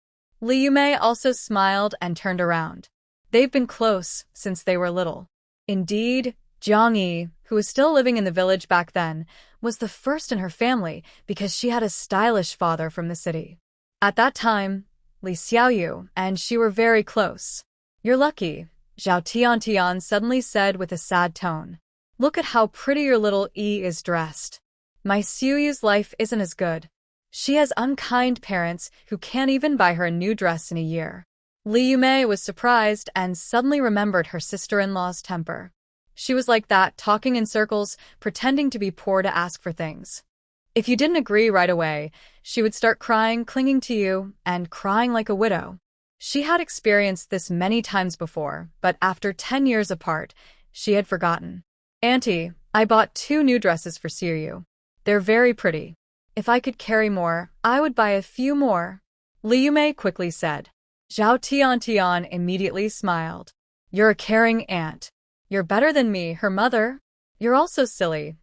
Li Yumei also smiled and turned around. They've been close since they were little. Indeed, Jiang Yi, who was still living in the village back then, was the first in her family because she had a stylish father from the city. At that time, Li Xiaoyu and she were very close. You're lucky, Xiao Tian suddenly said with a sad tone. Look at how pretty your little Yi is dressed. My Xiaoyu's life isn't as good. She has unkind parents who can't even buy her a new dress in a year. Li Yumei was surprised and suddenly remembered her sister-in-law's temper. She was like that, talking in circles, pretending to be poor to ask for things. If you didn't agree right away, she would start crying, clinging to you, and crying like a widow. She had experienced this many times before, but after 10 years apart, she had forgotten. Auntie, I bought 2 new dresses for Siryu. They're very pretty. If I could carry more, I would buy a few more. Li Yume quickly said. Zhao Tian immediately smiled. You're a caring aunt. You're better than me, her mother. You're also silly.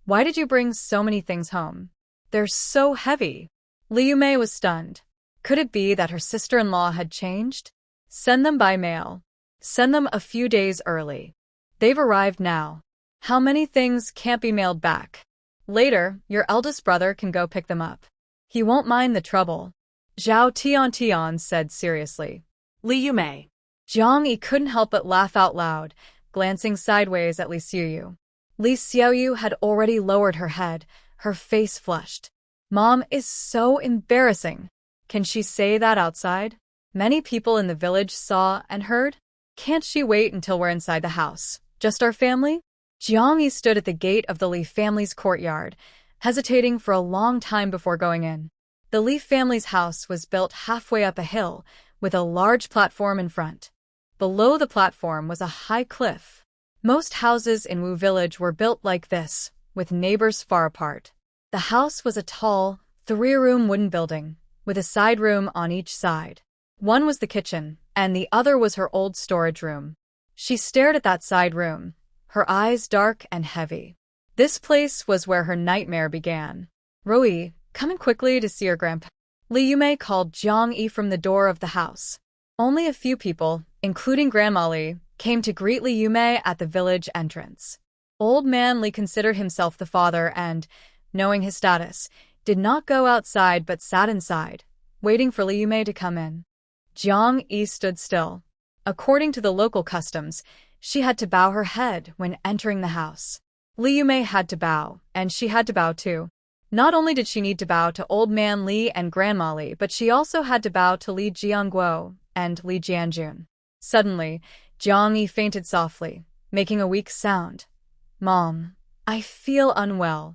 Why did you bring so many things home? They're so heavy. Li Yume was stunned. Could it be that her sister-in-law had changed? Send them by mail. Send them a few days early. They've arrived now. How many things can't be mailed back? Later, your eldest brother can go pick them up. He won't mind the trouble. Zhao Tian said seriously. Li Yume. Jiang Yi couldn't help but laugh out loud, glancing sideways at Li Xiaoyu. Li Xiaoyu had already lowered her head, her face flushed. Mom is so embarrassing. Can she say that outside? Many people in the village saw and heard. Can't she wait until we're inside the house? Just our family? Jiang Yi stood at the gate of the Li family's courtyard, hesitating for a long time before going in. The Li family's house was built halfway up a hill, with a large platform in front. Below the platform was a high cliff. Most houses in Wu village were built like this, with neighbors far apart. The house was a tall, 3-room wooden building, with a side room on each side. One was the kitchen, and the other was her old storage room. She stared at that side room, her eyes dark and heavy. This place was where her nightmare began. Rui, come in quickly to see your grandpa. Li Yume called Jiang Yi from the door of the house. Only a few people, including Grandma Li, came to greet Li Yume at the village entrance. Old man Li considered himself the father and, knowing his status, did not go outside but sat inside, waiting for Li Yume to come in. Jiang Yi stood still. According to the local customs, she had to bow her head when entering the house. Li Yume had to bow, and she had to bow too. Not only did she need to bow to Old Man Li and Grandma Li, but she also had to bow to Li Jiangguo and Li Jianjun. Suddenly, Jiang Yi fainted softly, making a weak sound. Mom, I feel unwell.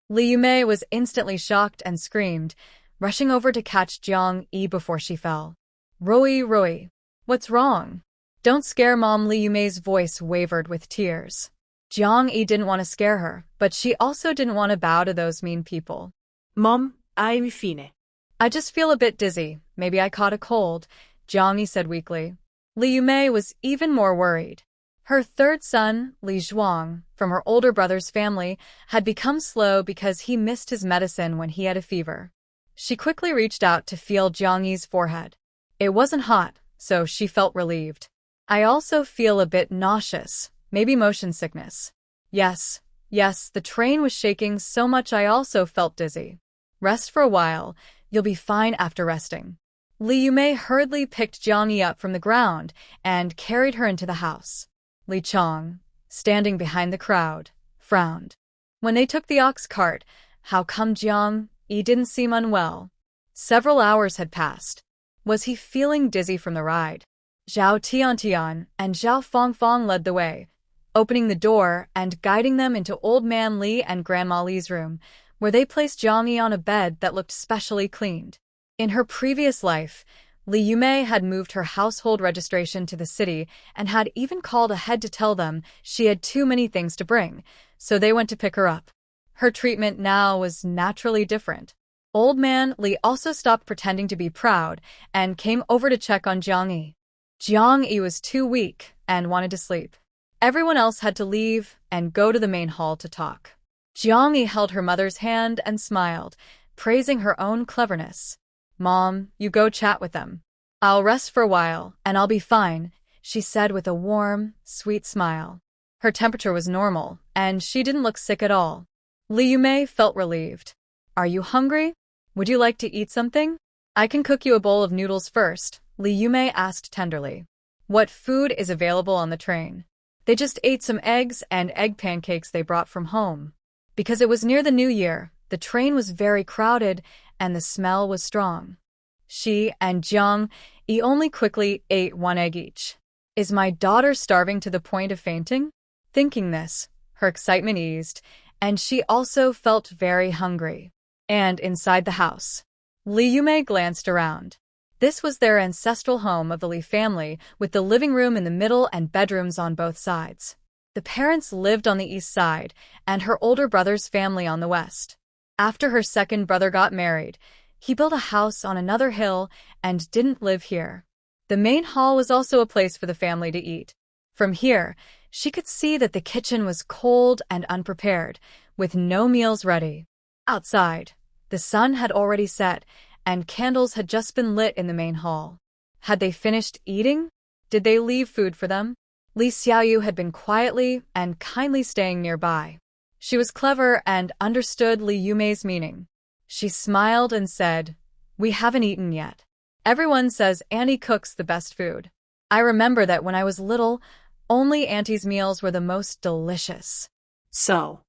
Li Yume was instantly shocked and screamed, rushing over to catch Jiang Yi before she fell. Rui, what's wrong? Don't scare Mom. Li Yume's voice wavered with tears. Jiang Yi didn't want to scare her, but she also didn't want to bow to those mean people. Mom, I'm fine. I just feel a bit dizzy. Maybe I caught a cold, Jiang Yi said weakly. Li Yume was even more worried. Her third son, Li Zhuang, from her older brother's family, had become slow because he missed his medicine when he had a fever. She quickly reached out to feel Jiang Yi's forehead. It wasn't hot, so she felt relieved. I also feel a bit nauseous, maybe motion sickness. Yes, the train was shaking so much I also felt dizzy. Rest for a while, you'll be fine after resting. Li Yume hurriedly picked Jiang Yi up from the ground and carried her into the house. Li Chong, standing behind the crowd, frowned. When they took the ox cart, how come Jiang Yi didn't seem unwell? Several hours had passed. Was he feeling dizzy from the ride? Zhao Tian and Zhao Fongfong led the way, opening the door and guiding them into Old Man Li and Grandma Li's room, where they placed Jiang Yi on a bed that looked specially cleaned. In her previous life, Li Yume had moved her household registration to the city and had even called ahead to tell them she had too many things to bring, so they went to pick her up. Her treatment now was naturally different. Old Man Li also stopped pretending to be proud and came over to check on Jiang Yi. Jiang Yi was too weak and wanted to sleep. Everyone else had to leave and go to the main hall to talk. Jiang Yi held her mother's hand and smiled, praising her own cleverness. Mom, you go chat with them. I'll rest for a while, and I'll be fine, she said with a warm, sweet smile. Her temperature was normal, and she didn't look sick at all. Li Yume felt relieved. Are you hungry? Would you like to eat something? I can cook you a bowl of noodles first, Li Yume asked tenderly. What food is available on the train? They just ate some eggs and egg pancakes they brought from home. Because it was near the new year, the train was very crowded and the smell was strong. She and Jiang Yi only quickly ate 1 egg each. Is my daughter starving to the point of fainting? Thinking this, her excitement eased, and she also felt very hungry. And inside the house, Li Yumei glanced around. This was their ancestral home of the Li family, with the living room in the middle and bedrooms on both sides. The parents lived on the east side, and her older brother's family on the west. After her second brother got married, he built a house on another hill and didn't live here. The main hall was also a place for the family to eat. From here, she could see that the kitchen was cold and unprepared, with no meals ready. Outside, the sun had already set, and candles had just been lit in the main hall. Had they finished eating? Did they leave food for them? Li Xiaoyu had been quietly and kindly staying nearby. She was clever and understood Li Yumei's meaning. She smiled and said, "We haven't eaten yet. Everyone says Auntie cooks the best food. I remember that when I was little, only Auntie's meals were the most delicious." So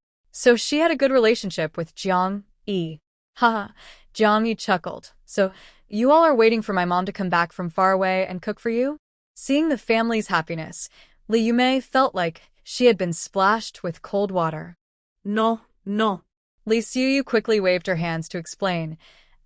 she had a good relationship with Jiang Yi. Haha, Jiang Yi chuckled. "So, you all are waiting for my mom to come back from far away and cook for you?" Seeing the family's happiness, Li Yumei felt like she had been splashed with cold water. No. Li Xiaoyu quickly waved her hands to explain.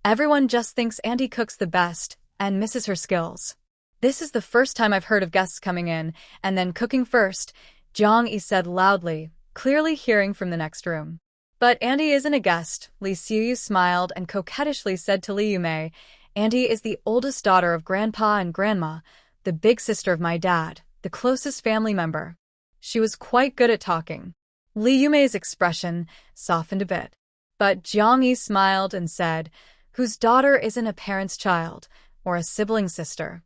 "Everyone just thinks Auntie cooks the best and misses her skills. This is the first time I've heard of guests coming in and then cooking first," Jiang Yi said loudly, clearly hearing from the next room. "But Auntie isn't a guest," Li Xiaoyu smiled and coquettishly said to Li Yumei. "Auntie is the oldest daughter of Grandpa and Grandma, the big sister of my dad, the closest family member." She was quite good at talking. Li Yumei's expression softened a bit. But Jiang Yi smiled and said, "Whose daughter isn't a parent's child, or a sibling sister?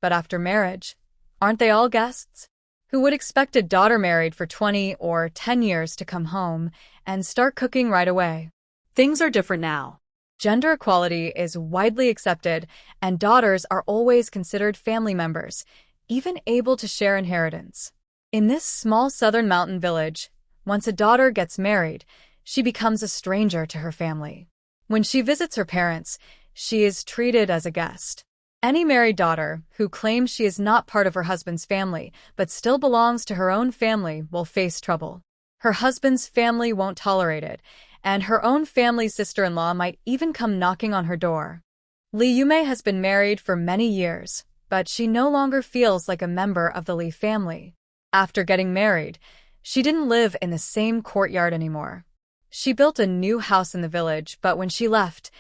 But after marriage, aren't they all guests? Who would expect a daughter married for 20 or 10 years to come home and start cooking right away?" Things are different now. Gender equality is widely accepted, and daughters are always considered family members, even able to share inheritance. In this small southern mountain village, once a daughter gets married, she becomes a stranger to her family. When she visits her parents, she is treated as a guest. Any married daughter who claims she is not part of her husband's family but still belongs to her own family will face trouble. Her husband's family won't tolerate it, and her own family's sister-in-law might even come knocking on her door. Li Yumei has been married for many years, but she no longer feels like a member of the Li family. After getting married, she didn't live in the same courtyard anymore. She built a new house in the village, but when she left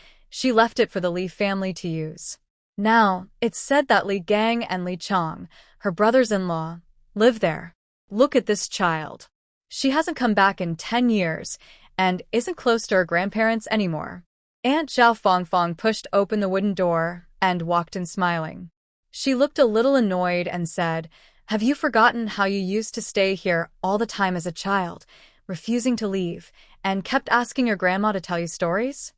it for the Li family to use. Now, it's said that Li Gang and Li Chong, her brothers-in-law, live there. Look at this child. She hasn't come back in 10 years and isn't close to her grandparents anymore. Aunt Zhao Fongfong pushed open the wooden door and walked in smiling. She looked a little annoyed and said, "Have you forgotten how you used to stay here all the time as a child, refusing to leave, and kept asking your grandma to tell you stories?"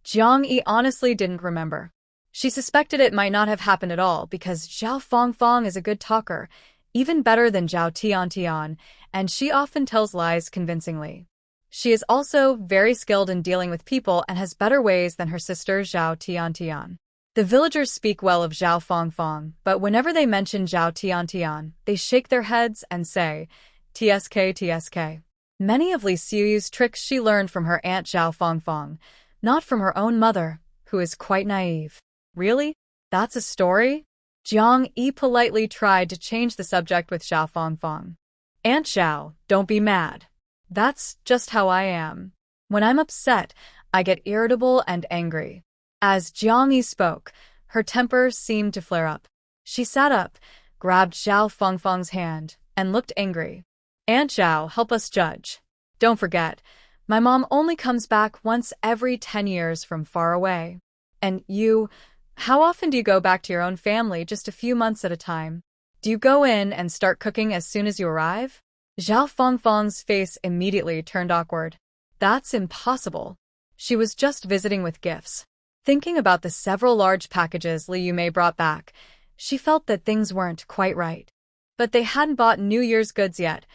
Jiang Yi honestly didn't remember. She suspected it might not have happened at all because Zhao Fongfong is a good talker, even better than Zhao Tiantian, and she often tells lies convincingly. She is also very skilled in dealing with people and has better ways than her sister Zhao Tiantian. The villagers speak well of Zhao Fongfong, but whenever they mention Zhao Tiantian, they shake their heads and say, "TSK, TSK." Many of Li Xiaoyu's tricks she learned from her aunt Zhao Fongfong, not from her own mother, who is quite naive. "Really? That's a story?" Jiang Yi politely tried to change the subject with Zhao Fongfong. "Aunt Zhao, don't be mad. That's just how I am. When I'm upset, I get irritable and angry." As Jiang Yi spoke, her temper seemed to flare up. She sat up, grabbed Zhao Fongfong's hand, and looked angry. "Aunt Zhao, help us judge. Don't forget, my mom only comes back once every 10 years from far away. And you, how often do you go back to your own family just a few months at a time? Do you go in and start cooking as soon as you arrive?" Zhao Fongfong's face immediately turned awkward. That's impossible. She was just visiting with gifts. Thinking about the several large packages Li Yumei brought back, she felt that things weren't quite right. But they hadn't bought New Year's goods yet,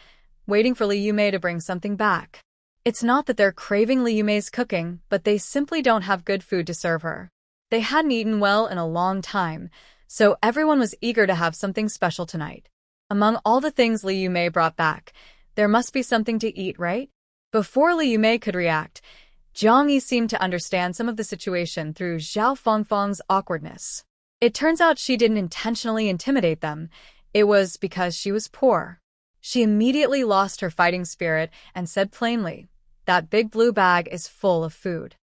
waiting for Li Yumei to bring something back. It's not that they're craving Li Yumei's cooking, but they simply don't have good food to serve her. They hadn't eaten well in a long time, so everyone was eager to have something special tonight. Among all the things Li Yumei brought back, There must be something to eat, right? Before Li Yumei could react, Jiang Yi seemed to understand some of the situation through Zhao Fangfang's awkwardness. It turns out she didn't intentionally intimidate them. It was because she was poor. She immediately lost her fighting spirit and said plainly, "That big blue bag is full of food.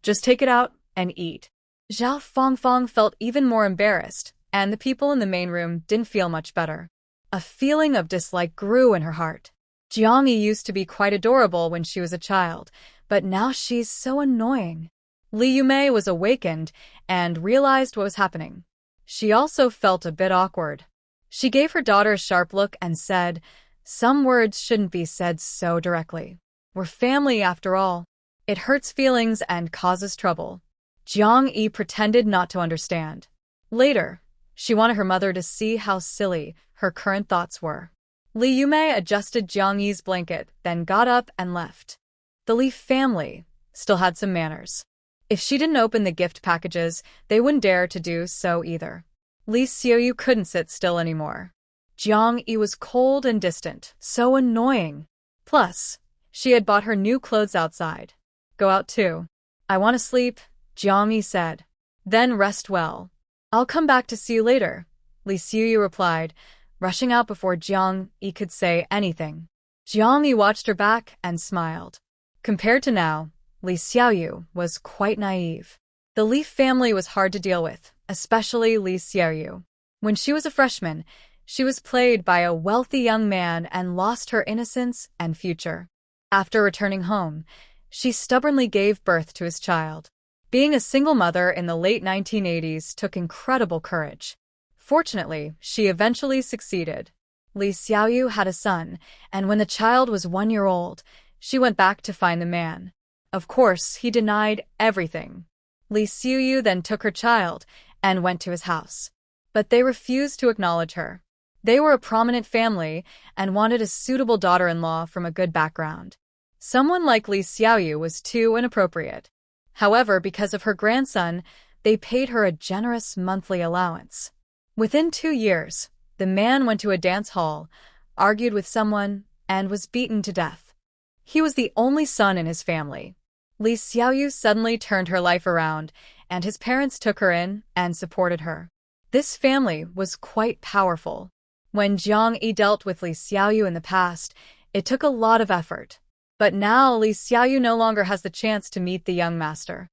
Just take it out and eat." Zhao Fangfang felt even more embarrassed, and the people in the main room didn't feel much better. A feeling of dislike grew in her heart. Jiang Yi used to be quite adorable when she was a child, but now she's so annoying. Li Yumei was awakened and realized what was happening. She also felt a bit awkward. She gave her daughter a sharp look and said, "Some words shouldn't be said so directly. We're family after all. It hurts feelings and causes trouble." Jiang Yi pretended not to understand. Later, she wanted her mother to see how silly her current thoughts were. Li Yumei adjusted Jiang Yi's blanket, then got up and left. The Li family still had some manners. If she didn't open the gift packages, they wouldn't dare to do so either. Li Xiaoyu couldn't sit still anymore. Jiang Yi was cold and distant, so annoying. Plus, she had bought her new clothes outside. "Go out too." "I want to sleep," Jiang Yi said. "Then rest well. I'll come back to see you later," Li Xiaoyu replied, rushing out before Jiang Yi could say anything. Jiang Yi watched her back and smiled. Compared to now, Li Xiaoyu was quite naive. The Li family was hard to deal with, especially Li Xiaoyu. When she was a freshman, she was played by a wealthy young man and lost her innocence and future. After returning home, she stubbornly gave birth to his child. Being a single mother in the late 1980s took incredible courage. Fortunately, she eventually succeeded. Li Xiaoyu had a son, and when the child was 1 year old, she went back to find the man. Of course, he denied everything. Li Xiaoyu then took her child and went to his house. But they refused to acknowledge her. They were a prominent family and wanted a suitable daughter-in-law from a good background. Someone like Li Xiaoyu was too inappropriate. However, because of her grandson, they paid her a generous monthly allowance. Within 2 years, the man went to a dance hall, argued with someone, and was beaten to death. He was the only son in his family. Li Xiaoyu suddenly turned her life around, and his parents took her in and supported her. This family was quite powerful. When Jiang Yi dealt with Li Xiaoyu in the past, it took a lot of effort. But now Li Xiaoyu no longer has the chance to meet the young master.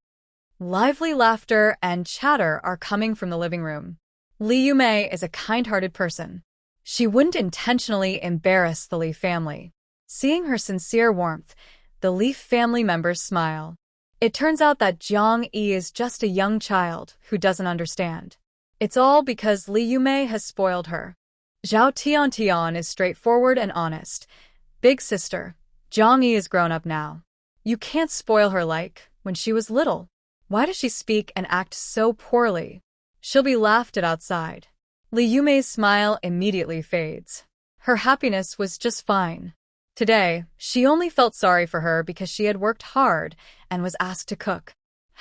Lively laughter and chatter are coming from the living room. Li Yumei is a kind-hearted person. She wouldn't intentionally embarrass the Li family. Seeing her sincere warmth, the Li family members smile. It turns out that Jiang Yi is just a young child who doesn't understand. It's all because Li Yumei has spoiled her. Zhao Tiantian is straightforward and honest. "Big sister, Jiang Yi is grown up now. You can't spoil her like when she was little. Why does she speak and act so poorly? She'll be laughed at outside." Li Yumei's smile immediately fades. Her happiness was just fine. Today, she only felt sorry for her because she had worked hard and was asked to cook.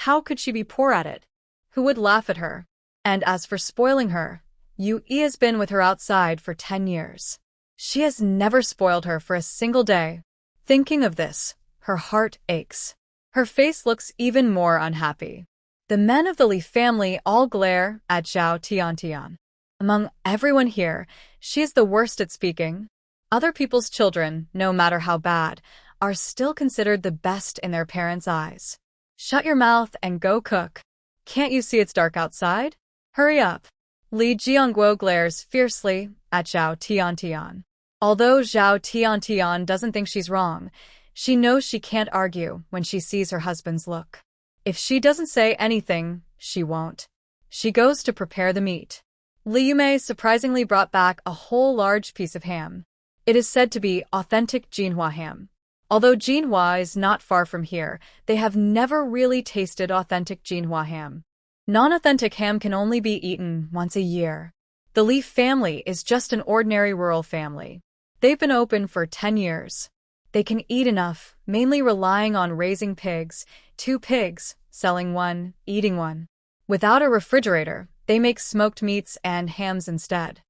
How could she be poor at it? Who would laugh at her? And as for spoiling her, Yu Yi has been with her outside for 10 years. She has never spoiled her for a single day. Thinking of this, her heart aches. Her face looks even more unhappy. The men of the Li family all glare at Zhao Tiantian. Among everyone here, she is the worst at speaking. Other people's children, no matter how bad, are still considered the best in their parents' eyes. Shut your mouth and go cook. Can't you see it's dark outside? Hurry up. Li Jiangguo glares fiercely at Zhao Tiantian. Although Zhao Tiantian doesn't think she's wrong, she knows she can't argue when she sees her husband's look. If she doesn't say anything, she won't. She goes to prepare the meat. Li Yumei surprisingly brought back a whole large piece of ham. It is said to be authentic Jinhua ham. Although Jinhua is not far from here, they have never really tasted authentic Jinhua ham. Non-authentic ham can only be eaten once a year. The Li family is just an ordinary rural family. They've been open for 10 years. They can eat enough, mainly relying on raising pigs, 2 pigs, selling 1, eating 1. Without a refrigerator, they make smoked meats and hams instead.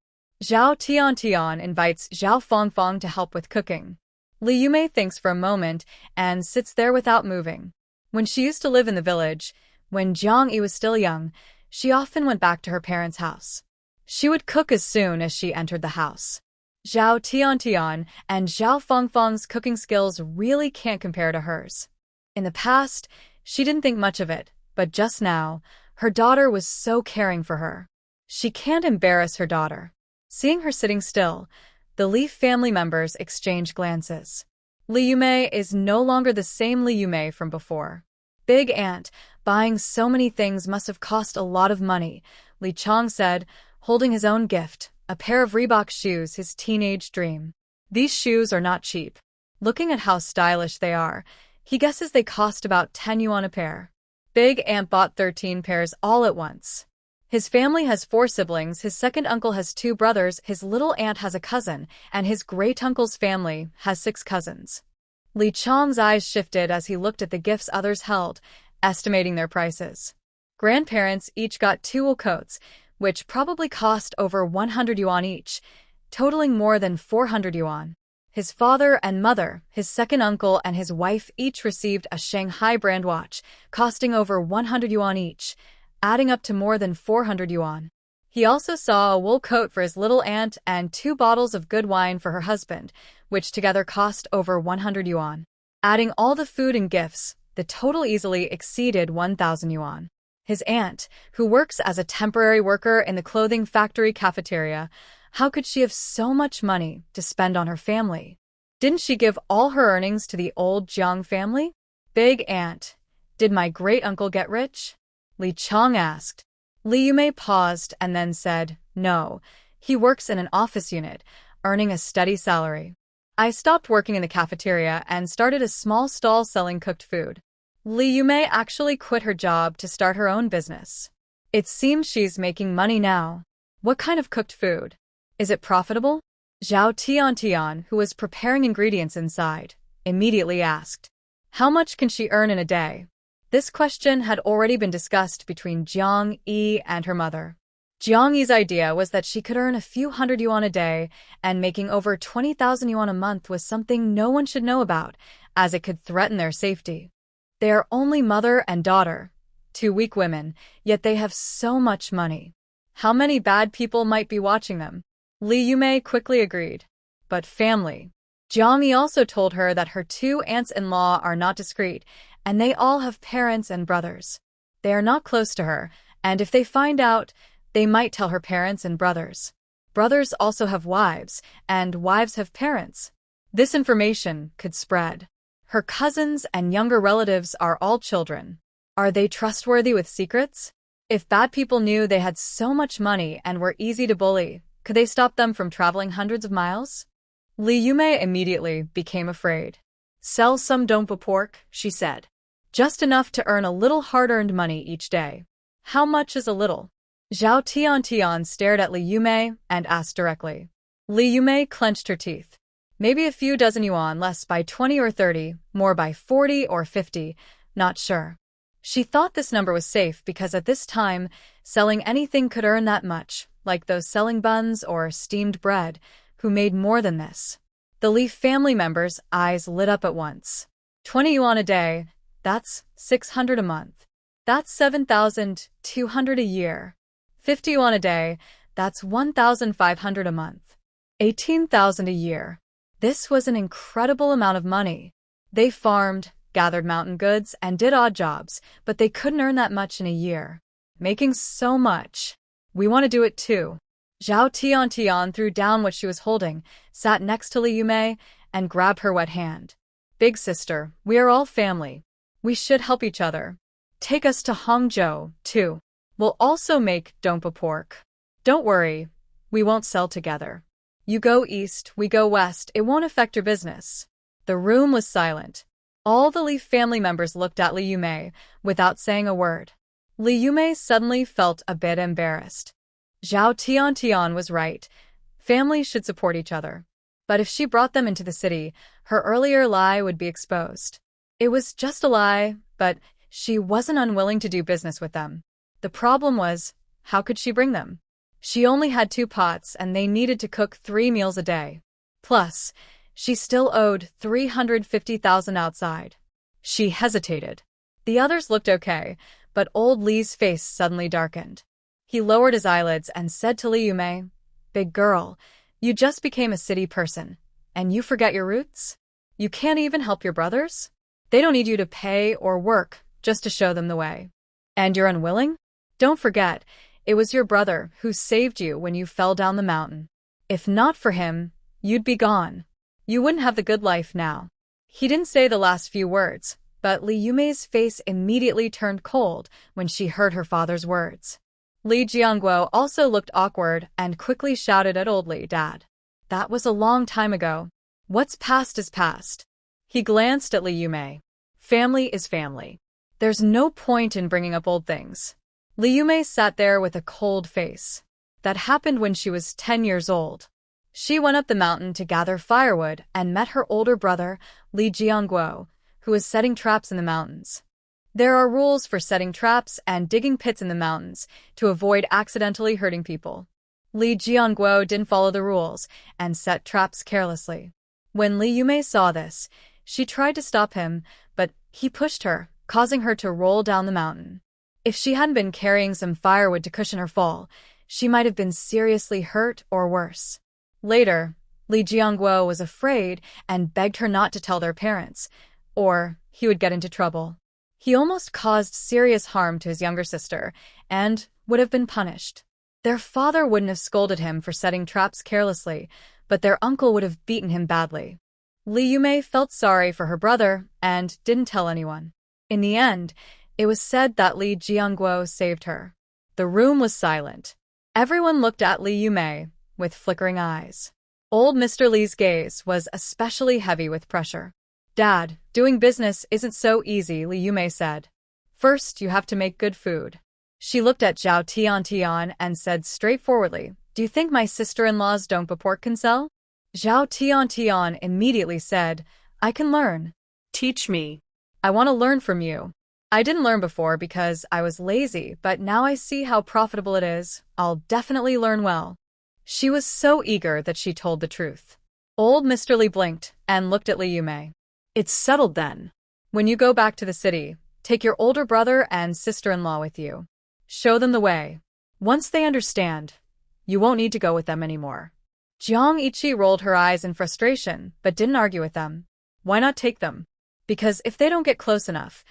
Zhao Tiantian invites Zhao Fangfang to help with cooking. Li Yumei thinks for a moment and sits there without moving. When she used to live in the village, when Jiang Yi was still young, she often went back to her parents' house. She would cook as soon as she entered the house. Zhao Tiantian and Zhao Fangfang's cooking skills really can't compare to hers. In the past, she didn't think much of it, but just now, her daughter was so caring for her. She can't embarrass her daughter. Seeing her sitting still, the Li family members exchange glances. Li Yumei is no longer the same Li Yumei from before. Big aunt, buying so many things must have cost a lot of money, Li Chong said, holding his own gift, a pair of Reebok shoes, his teenage dream. These shoes are not cheap. Looking at how stylish they are, he guesses they cost about 10 yuan a pair. Big aunt bought 13 pairs all at once. His family has 4 siblings, his second uncle has 2 brothers, his little aunt has a cousin, and his great-uncle's family has 6 cousins. Li Chong's eyes shifted as he looked at the gifts others held, estimating their prices. Grandparents each got 2 wool coats, which probably cost over 100 yuan each, totaling more than 400 yuan. His father and mother, his second uncle and his wife each received a Shanghai brand watch, costing over 100 yuan each, adding up to more than 400 yuan. He also saw a wool coat for his little aunt and 2 bottles of good wine for her husband, which together cost over 100 yuan. Adding all the food and gifts, the total easily exceeded 1,000 yuan. His aunt, who works as a temporary worker in the clothing factory cafeteria, how could she have so much money to spend on her family? Didn't she give all her earnings to the old Jiang family? Big aunt, did my great-uncle get rich? Li Chong asked. Li Yumei paused and then said, no, he works in an office unit, earning a steady salary. I stopped working in the cafeteria and started a small stall selling cooked food. Li Yumei actually quit her job to start her own business. It seems she's making money now. What kind of cooked food? Is it profitable? Zhao Tiantian, who was preparing ingredients inside, immediately asked. How much can she earn in a day? This question had already been discussed between Jiang Yi and her mother. Jiang Yi's idea was that she could earn a few hundred yuan a day, and making over 20,000 yuan a month was something no one should know about, as it could threaten their safety. They are only mother and daughter, 2 weak women, yet they have so much money. How many bad people might be watching them? Li Yumei quickly agreed. But family. Jiang Yi also told her that her 2 aunts-in-law are not discreet, and they all have parents and brothers. They are not close to her, and if they find out, they might tell her parents and brothers. Brothers also have wives, and wives have parents. This information could spread. Her cousins and younger relatives are all children. Are they trustworthy with secrets? If bad people knew they had so much money and were easy to bully, could they stop them from traveling hundreds of miles? Li Yumei immediately became afraid. Sell some dompa pork, she said. Just enough to earn a little hard-earned money each day. How much is a little? Zhao Tiantian stared at Li Yumei and asked directly. Li Yumei clenched her teeth. Maybe a few dozen yuan less by 20 or 30, more by 40 or 50, not sure. She thought this number was safe because at this time, selling anything could earn that much, like those selling buns or steamed bread, who made more than this. The Li family members' eyes lit up at once. 20 yuan a day, that's 600 a month. That's 7,200 a year. 50 yuan a day, that's 1,500 a month. 18,000 a year. This was an incredible amount of money. They farmed, gathered mountain goods, and did odd jobs, but they couldn't earn that much in a year. Making so much. We want to do it too. Zhao Tiantian threw down what she was holding, sat next to Li Yumei, and grabbed her wet hand. Big sister, we are all family. We should help each other. Take us to Hangzhou, too. We'll also make dompa pork. Don't worry, we won't sell together. You go east, we go west, it won't affect your business. The room was silent. All the Li family members looked at Li Yumei without saying a word. Li Yumei suddenly felt a bit embarrassed. Zhao Tiantian was right. Families should support each other. But if she brought them into the city, her earlier lie would be exposed. It was just a lie, but she wasn't unwilling to do business with them. The problem was, how could she bring them? She only had 2 pots and they needed to cook 3 meals a day. Plus, She still owed 350,000 outside. She hesitated. The others looked okay, but old Li's face suddenly darkened. He lowered his eyelids and said to Li Yumei, "Big girl, you just became a city person, and you forget your roots? You can't even help your brothers? They don't need you to pay or work just to show them the way. And you're unwilling? Don't forget, it was your brother who saved you when you fell down the mountain. If not for him, you'd be gone. You wouldn't have the good life now." He didn't say the last few words, but Li Yumei's face immediately turned cold when she heard her father's words. Li Jiangguo also looked awkward and quickly shouted at old Li, "Dad, that was a long time ago. What's past is past." He glanced at Li Yumei. Family is family. There's no point in bringing up old things. Li Yumei sat there with a cold face. That happened when she was 10 years old. She went up the mountain to gather firewood and met her older brother, Li Jiangguo, who was setting traps in the mountains. There are rules for setting traps and digging pits in the mountains to avoid accidentally hurting people. Li Jiangguo didn't follow the rules and set traps carelessly. When Li Yumei saw this, she tried to stop him, but he pushed her, causing her to roll down the mountain. If she hadn't been carrying some firewood to cushion her fall, she might have been seriously hurt or worse. Later, Li Jiangguo was afraid and begged her not to tell their parents, or he would get into trouble. He almost caused serious harm to his younger sister and would have been punished. Their father wouldn't have scolded him for setting traps carelessly, but their uncle would have beaten him badly. Li Yumei felt sorry for her brother and didn't tell anyone. In the end, it was said that Li Jiangguo saved her. The room was silent. Everyone looked at Li Yumei with flickering eyes. Old Mr. Li's gaze was especially heavy with pressure. "Dad, doing business isn't so easy," Li Yumei said. "First, you have to make good food." She looked at Zhao Tiantian and said straightforwardly, "Do you think my sister-in-law's Dongpa pork can sell?" Zhao Tiantian immediately said, "I can learn." Teach me. "I want to learn from you. I didn't learn before because I was lazy, but now I see how profitable it is. I'll definitely learn well." She was so eager that she told the truth. Old Mr. Li blinked and looked at Li Yumei. "It's settled then. When you go back to the city, take your older brother and sister-in-law with you. Show them the way. Once they understand, you won't need to go with them anymore." Jiang Yi rolled her eyes in frustration, but didn't argue with them. Why not take them? Because if they don't get close enough,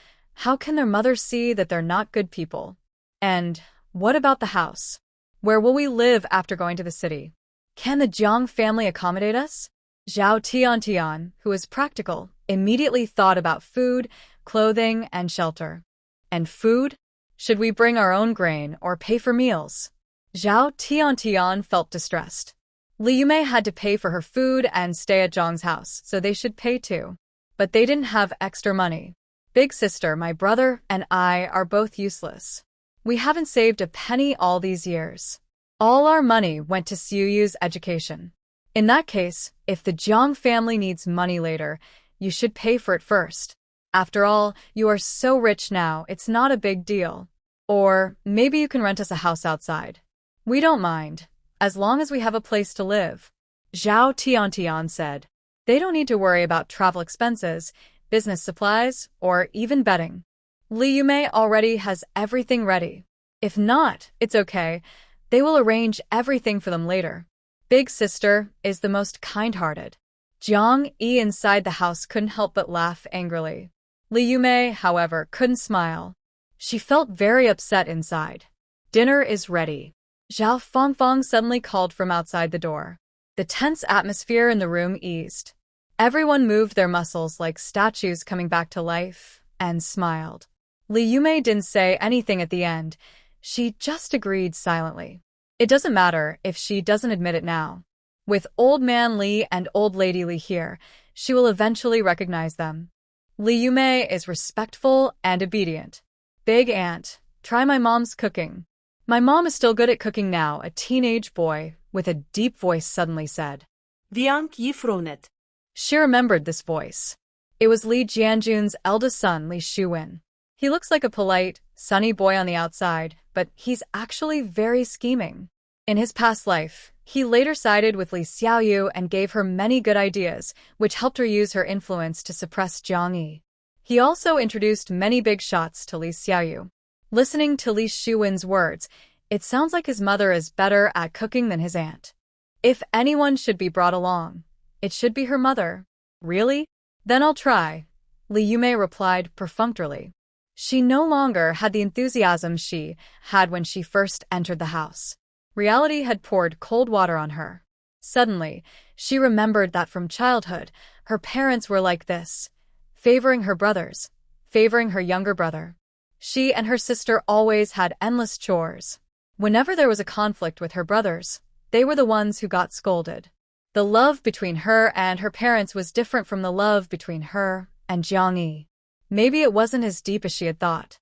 how can their mother see that they're not good people? And what about the house? Where will we live after going to the city? Can the Jiang family accommodate us? Zhao Tiantian, who was practical, immediately thought about food, clothing, and shelter. And food? Should we bring our own grain or pay for meals? Zhao Tiantian felt distressed. Li Yumei had to pay for her food and stay at Zhang's house, so they should pay too. But they didn't have extra money. "Big sister, my brother, and I are both useless. We haven't saved a penny all these years. All our money went to Suyu's education. In that case, if the Jiang family needs money later, you should pay for it first. After all, you are so rich now, it's not a big deal. Or maybe you can rent us a house outside. We don't mind, as long as we have a place to live." Zhao Tiantian said. They don't need to worry about travel expenses, business supplies, or even bedding. Li Yumei already has everything ready. If not, it's okay. They will arrange everything for them later. Big sister is the most kind-hearted. Jiang Yi inside the house couldn't help but laugh angrily. Li Yumei, however, couldn't smile. She felt very upset inside. "Dinner is ready." Zhao Fangfang suddenly called from outside the door. The tense atmosphere in the room eased. Everyone moved their muscles like statues coming back to life, and smiled. Li Yumei didn't say anything at the end. She just agreed silently. It doesn't matter if she doesn't admit it now. With Old Man Li and Old Lady Li here, she will eventually recognize them. Li Yumei is respectful and obedient. "Big aunt, try my mom's cooking." "My mom is still good at cooking now," a teenage boy with a deep voice suddenly said. Jiang Yi frowned. She remembered this voice. It was Li Jianjun's eldest son, Li Shuwen. He looks like a polite, sunny boy on the outside, but he's actually very scheming. In his past life, He later sided with Li Xiaoyu and gave her many good ideas, which helped her use her influence to suppress Jiang Yi. He also introduced many big shots to Li Xiaoyu. Listening to Li Shuwen's words, it sounds like his mother is better at cooking than his aunt. If anyone should be brought along, it should be her mother. Really? Then I'll try, Li Yume replied perfunctorily. She no longer had the enthusiasm she had when she first entered the house. Reality had poured cold water on her. Suddenly, she remembered that from childhood, her parents were like this, favoring her brothers, favoring her younger brother. She and her sister always had endless chores. Whenever there was a conflict with her brothers, they were the ones who got scolded. The love between her and her parents was different from the love between her and Jiang Yi. Maybe it wasn't as deep as she had thought.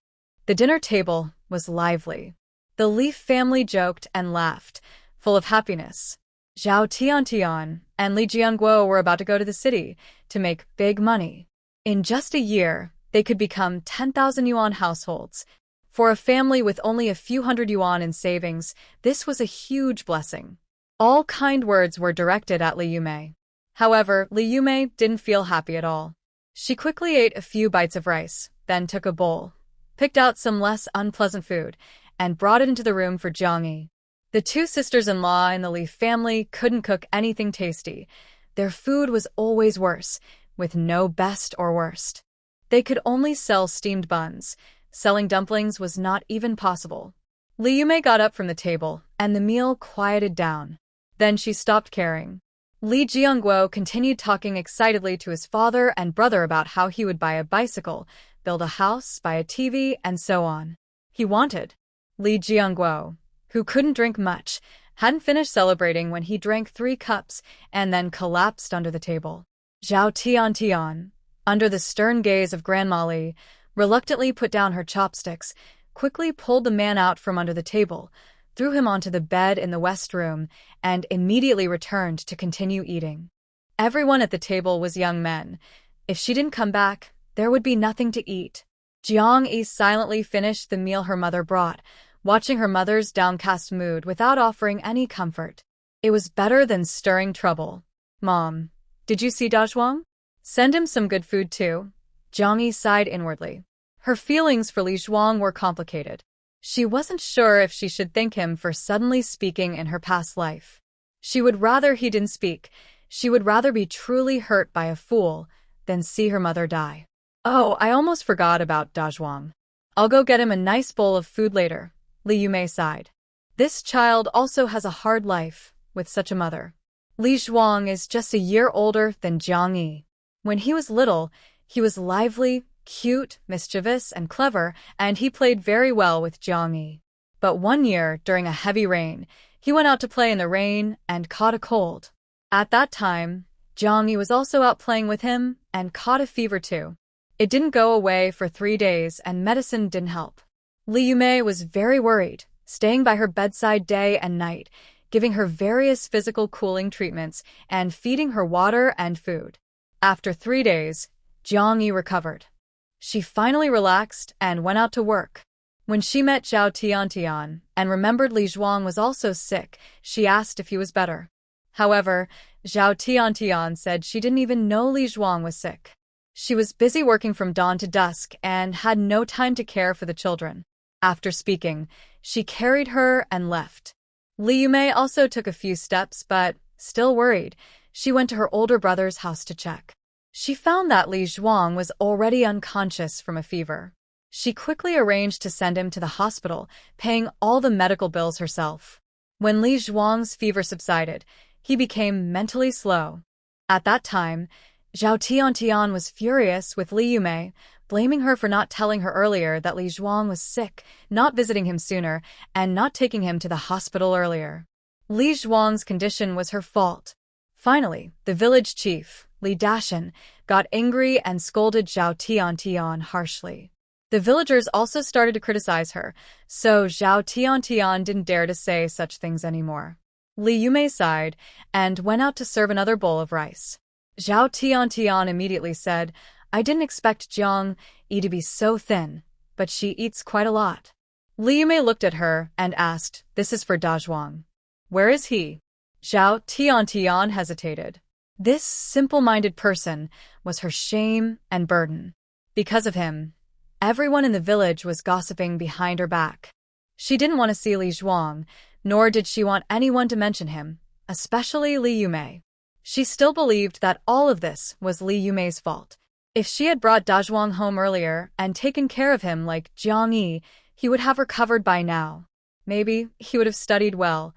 The dinner table was lively. The Leaf family joked and laughed, full of happiness. Zhao Tiantian and Li Jiangguo were about to go to the city to make big money. In just a year, they could become 10,000 yuan households. For a family with only a few hundred yuan in savings, this was a huge blessing. All kind words were directed at Li Yume. However, Li Yume didn't feel happy at all. She quickly ate a few bites of rice, then took a bowl, picked out some less unpleasant food, and brought it into the room for Jiang Yi. The two sisters-in-law in the Li family couldn't cook anything tasty. Their food was always worse, with no best or worst. They could only sell steamed buns. Selling dumplings was not even possible. Li Yume got up from the table, and the meal quieted down. Then she stopped caring. Li Jiangguo continued talking excitedly to his father and brother about how he would buy a bicycle, build a house, buy a TV, and so on. He wanted. Li Jiangguo, who couldn't drink much, hadn't finished celebrating when he drank 3 cups and then collapsed under the table. Zhao Tiantian, under the stern gaze of Grandma Li, reluctantly put down her chopsticks, quickly pulled the man out from under the table, threw him onto the bed in the west room, and immediately returned to continue eating. Everyone at the table was young men. If she didn't come back, there would be nothing to eat. Jiang Yi silently finished the meal her mother brought, watching her mother's downcast mood without offering any comfort. It was better than stirring trouble. Mom, did you see Dazhuang? Send him some good food too. Jiang Yi sighed inwardly. Her feelings for Li Zhuang were complicated. She wasn't sure if she should thank him for suddenly speaking in her past life. She would rather he didn't speak. She would rather be truly hurt by a fool than see her mother die. Oh, I almost forgot about Dazhuang. I'll go get him a nice bowl of food later, Li Yume sighed. This child also has a hard life, with such a mother. Li Zhuang is just a year older than Jiang Yi. When he was little, he was lively, cute, mischievous, and clever, and he played very well with Jiang Yi. But one year, during a heavy rain, he went out to play in the rain and caught a cold. At that time, Jiang Yi was also out playing with him and caught a fever too. It didn't go away for 3 days and medicine didn't help. Li Yume was very worried, staying by her bedside day and night, giving her various physical cooling treatments and feeding her water and food. After 3 days, Jiang Yi recovered. She finally relaxed and went out to work. When she met Zhao Tiantian and remembered Li Zhuang was also sick, she asked if he was better. However, Zhao Tiantian said she didn't even know Li Zhuang was sick. She was busy working from dawn to dusk and had no time to care for the children. After speaking, she carried her and left. Li Yume also took a few steps, but, still worried, she went to her older brother's house to check. She found that Li Zhuang was already unconscious from a fever. She quickly arranged to send him to the hospital, paying all the medical bills herself. When Li Zhuang's fever subsided, he became mentally slow. At that time, Zhao Tiantian was furious with Li Yume, blaming her for not telling her earlier that Li Zhuang was sick, not visiting him sooner, and not taking him to the hospital earlier. Li Zhuang's condition was her fault. Finally, the village chief, Li Dashan, got angry and scolded Zhao Tiantian harshly. The villagers also started to criticize her, so Zhao Tiantian didn't dare to say such things anymore. Li Yume sighed and went out to serve another bowl of rice. Zhao Tiantian immediately said, I didn't expect Jiang Yi to be so thin, but she eats quite a lot. Li Yume looked at her and asked, This is for Dazhuang. Where is he? Zhao Tian hesitated. This simple-minded person was her shame and burden. Because of him, everyone in the village was gossiping behind her back. She didn't want to see Li Zhuang, nor did she want anyone to mention him, especially Li Yumei. She still believed that all of this was Li Yumei's fault. If she had brought Dazhuang home earlier and taken care of him like Jiang Yi, he would have recovered by now. Maybe he would have studied well,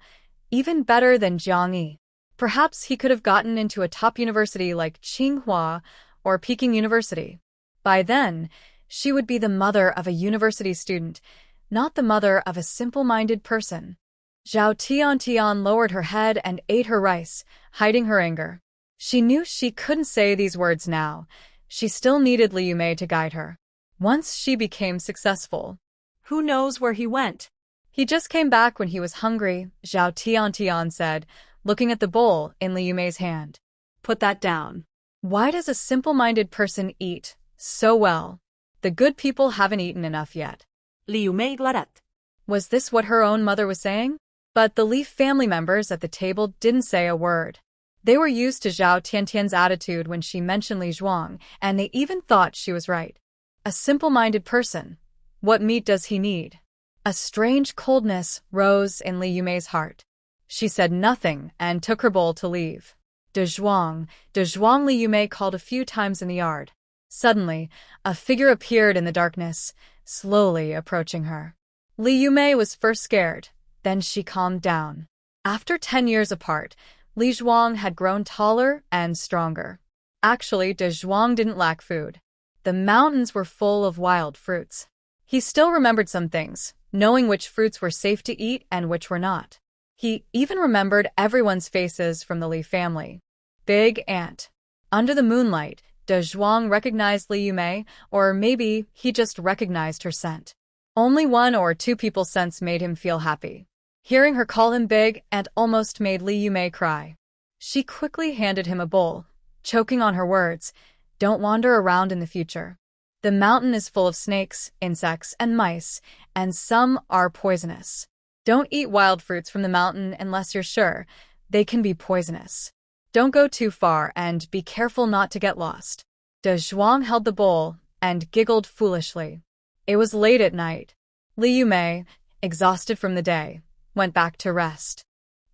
even better than Jiang Yi. Perhaps he could have gotten into a top university like Tsinghua or Peking University. By then, she would be the mother of a university student, not the mother of a simple-minded person. Zhao Tian lowered her head and ate her rice, hiding her anger. She knew she couldn't say these words now. She still needed Li Yumei to guide her. Once she became successful. Who knows where he went? He just came back when he was hungry, Zhao Tian said, looking at the bowl in Li Yumei's hand. Put that down. Why does a simple-minded person eat so well? The good people haven't eaten enough yet. Li Yumei glarat. Was this what her own mother was saying? But the Li family members at the table didn't say a word. They were used to Zhao Tian's attitude when she mentioned Li Zhuang, and they even thought she was right. A simple-minded person. What meat does he need? A strange coldness rose in Li Yumei's heart. She said nothing and took her bowl to leave. Dazhuang, Li Yumei called a few times in the yard. Suddenly, a figure appeared in the darkness, slowly approaching her. Li Yumei was first scared, then she calmed down. After 10 years apart, Li Zhuang had grown taller and stronger. Actually, Dazhuang didn't lack food. The mountains were full of wild fruits. He still remembered some things, knowing which fruits were safe to eat and which were not. He even remembered everyone's faces from the Li family. Big Ant. Under the moonlight, Dazhuang recognized Li Yumei, or maybe he just recognized her scent. Only 1 or 2 people's scents made him feel happy. Hearing her call him Big Ant almost made Li Yumei cry. She quickly handed him a bowl, choking on her words, "Don't wander around in the future. The mountain is full of snakes, insects, and mice, and some are poisonous. Don't eat wild fruits from the mountain unless you're sure. They can be poisonous. Don't go too far and be careful not to get lost." Dazhuang held the bowl and giggled foolishly. It was late at night. Li Yumei, exhausted from the day, went back to rest.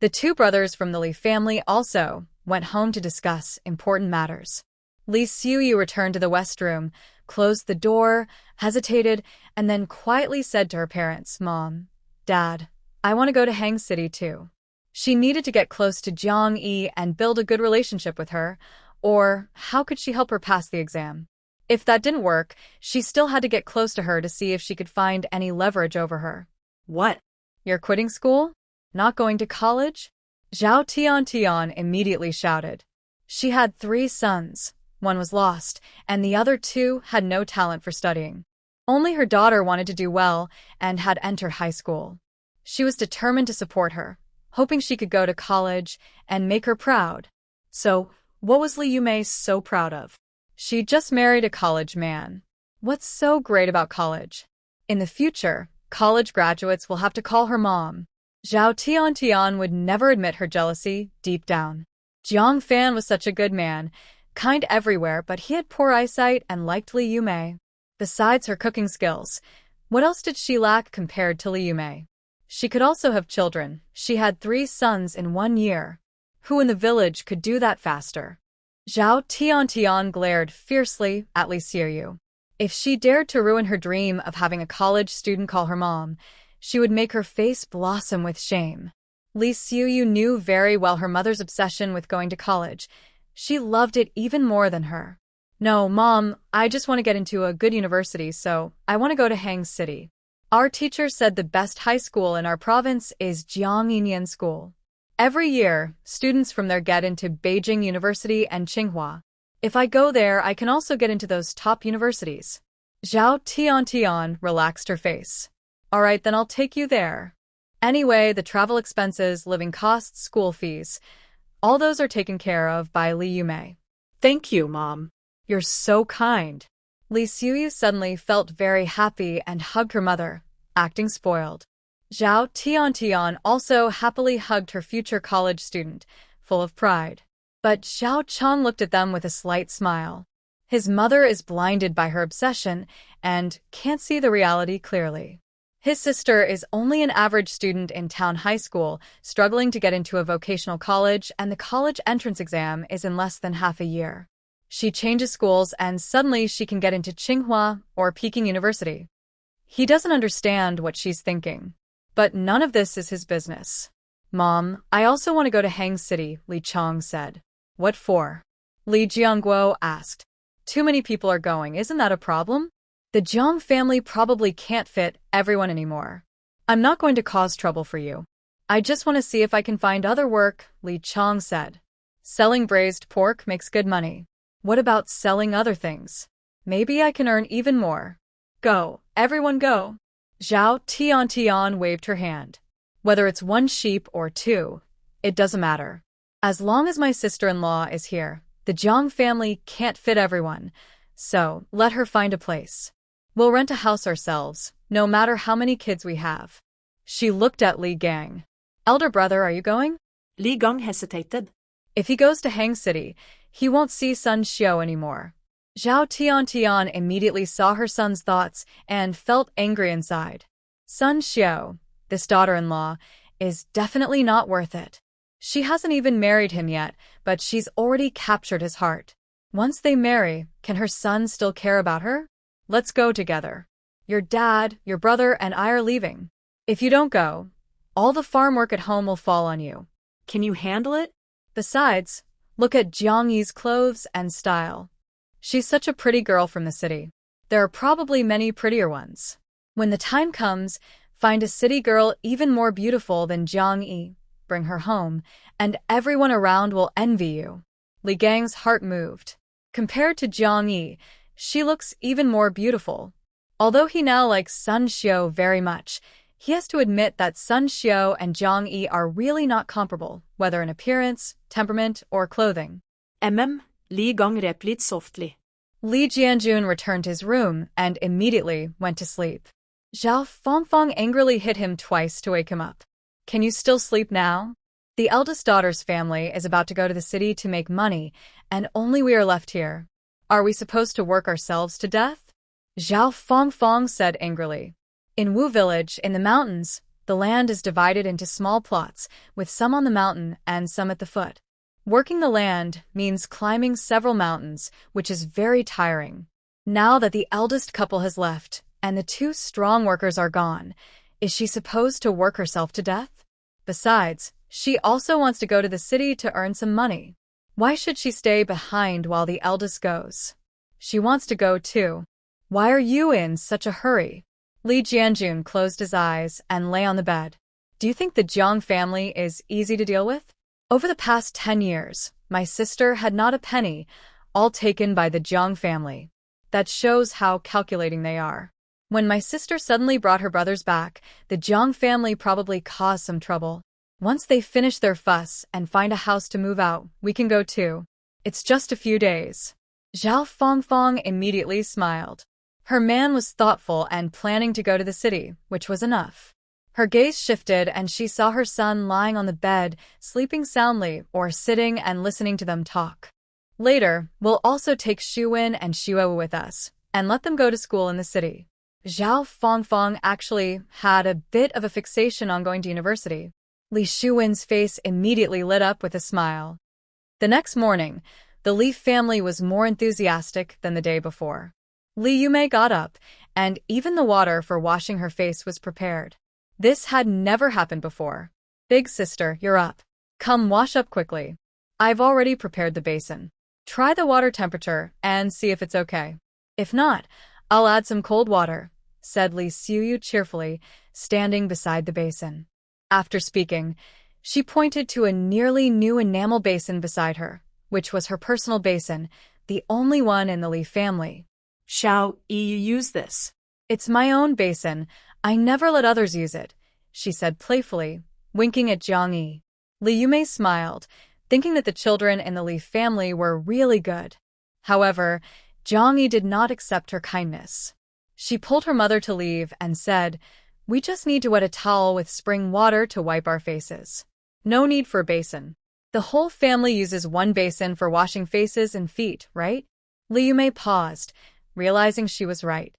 The 2 brothers from the Li family also went home to discuss important matters. Li Xiuyu returned to the west room, closed the door, hesitated, and then quietly said to her parents, "Mom, Dad, I want to go to Hang City too." She needed to get close to Jiang Yi and build a good relationship with her, or how could she help her pass the exam? If that didn't work, she still had to get close to her to see if she could find any leverage over her. What? "You're quitting school? Not going to college?" Zhao Tian immediately shouted. She had 3 sons. 1 was lost, and the other 2 had no talent for studying. Only her daughter wanted to do well and had entered high school. She was determined to support her, hoping she could go to college and make her proud. So, what was Li Yumei so proud of? She just married a college man. What's so great about college? In the future, college graduates will have to call her mom. Zhao Tian would never admit her jealousy deep down. Jiang Fan was such a good man, kind everywhere, but he had poor eyesight and liked Li Yumei. Besides her cooking skills, what else did she lack compared to Li Yumei? She could also have children. She had 3 sons in 1 year. Who in the village could do that faster? Zhao Tian glared fiercely at Li Xiuyu. If she dared to ruin her dream of having a college student call her mom, she would make her face blossom with shame. Li Xiuyu knew very well her mother's obsession with going to college. She loved it even more than her. "No, Mom, I just want to get into a good university, so I want to go to Hang City. Our teacher said the best high school in our province is Jiang Yi School. Every year, students from there get into Beijing University and Tsinghua. If I go there, I can also get into those top universities." Zhao Tian relaxed her face. "All right, then I'll take you there. Anyway, the travel expenses, living costs, school fees, all those are taken care of by Li Yumei." Thank you, Mom. "You're so kind." Li Xiuyu suddenly felt very happy and hugged her mother, acting spoiled. Zhao Tian also happily hugged her future college student, full of pride. But Xiao Chong looked at them with a slight smile. His mother is blinded by her obsession and can't see the reality clearly. His sister is only an average student in town high school, struggling to get into a vocational college, and the college entrance exam is in less than half a year. She changes schools and suddenly she can get into Tsinghua or Peking University. He doesn't understand what she's thinking. But none of this is his business. "Mom, I also want to go to Hang City," Li Chong said. "What for?" Li Jiangguo asked. "Too many people are going, isn't that a problem? The Jiang family probably can't fit everyone anymore. I'm not going to cause trouble for you. I just want to see if I can find other work," Li Chong said. "Selling braised pork makes good money. What about selling other things? Maybe I can earn even more. Go, everyone go." Zhao Tian waved her hand. "Whether it's one sheep or two, it doesn't matter. As long as my sister-in-law is here, the Jiang family can't fit everyone, so let her find a place. We'll rent a house ourselves, no matter how many kids we have." She looked at Li Gang. "Elder brother, are you going?" Li Gang hesitated. "If he goes to Hang City, he won't see Sun Xiao anymore." Zhao Tian immediately saw her son's thoughts and felt angry inside. Sun Xiao, this daughter-in-law, is definitely not worth it. She hasn't even married him yet, but she's already captured his heart. Once they marry, can her son still care about her? "Let's go together. Your dad, your brother, and I are leaving. If you don't go, all the farm work at home will fall on you. Can you handle it? Besides, look at Jiang Yi's clothes and style. She's such a pretty girl from the city. There are probably many prettier ones. When the time comes, find a city girl even more beautiful than Jiang Yi, bring her home, and everyone around will envy you." Li Gang's heart moved. Compared to Jiang Yi, she looks even more beautiful. Although he now likes Sun Xiao very much, he has to admit that Sun Xiao and Jiang Yi are really not comparable, whether in appearance, temperament, or clothing. Li Gang replied softly. Li Jianjun returned to his room and immediately went to sleep. Zhao Fangfang angrily hit him twice to wake him up. "Can you still sleep now? The eldest daughter's family is about to go to the city to make money, and only we are left here. Are we supposed to work ourselves to death?" Zhao Fangfang said angrily. "In Wu Village, in the mountains, the land is divided into small plots, with some on the mountain and some at the foot. Working the land means climbing several mountains, which is very tiring. Now that the eldest couple has left, and the two strong workers are gone, is she supposed to work herself to death? Besides, she also wants to go to the city to earn some money. Why should she stay behind while the eldest goes? She wants to go too. Why are you in such a hurry?" Li Jianjun closed his eyes and lay on the bed. "Do you think the Jiang family is easy to deal with? Over the past 10 years, my sister had not a penny, all taken by the Jiang family. That shows how calculating they are. When my sister suddenly brought her brothers back, the Jiang family probably caused some trouble. Once they finish their fuss and find a house to move out, we can go too. It's just a few days." Zhao Fangfang immediately smiled. Her man was thoughtful and planning to go to the city, which was enough. Her gaze shifted and she saw her son lying on the bed, sleeping soundly or sitting and listening to them talk. "Later, we'll also take Shuwen and Shuo with us, and let them go to school in the city." Zhao Fangfang actually had a bit of a fixation on going to university. Li Shuwen's face immediately lit up with a smile. The next morning, the Li family was more enthusiastic than the day before. Li Yume got up, and even the water for washing her face was prepared. This had never happened before. "Big sister, you're up. Come wash up quickly. I've already prepared the basin. Try the water temperature and see if it's okay. If not, I'll add some cold water," said Li Xiuyu cheerfully, standing beside the basin. After speaking, she pointed to a nearly new enamel basin beside her, which was her personal basin, the only one in the Li family. "Shall you use this?" "It's my own basin. I never let others use it," she said playfully, winking at Jiang Yi. Li Yume smiled, thinking that the children in the Li family were really good. However, Jiang Yi did not accept her kindness. She pulled her mother to leave and said, We just need to wet a towel with spring water to wipe our faces. No need for a basin. The whole family uses one basin for washing faces and feet, right? Li Yumei paused, realizing she was right.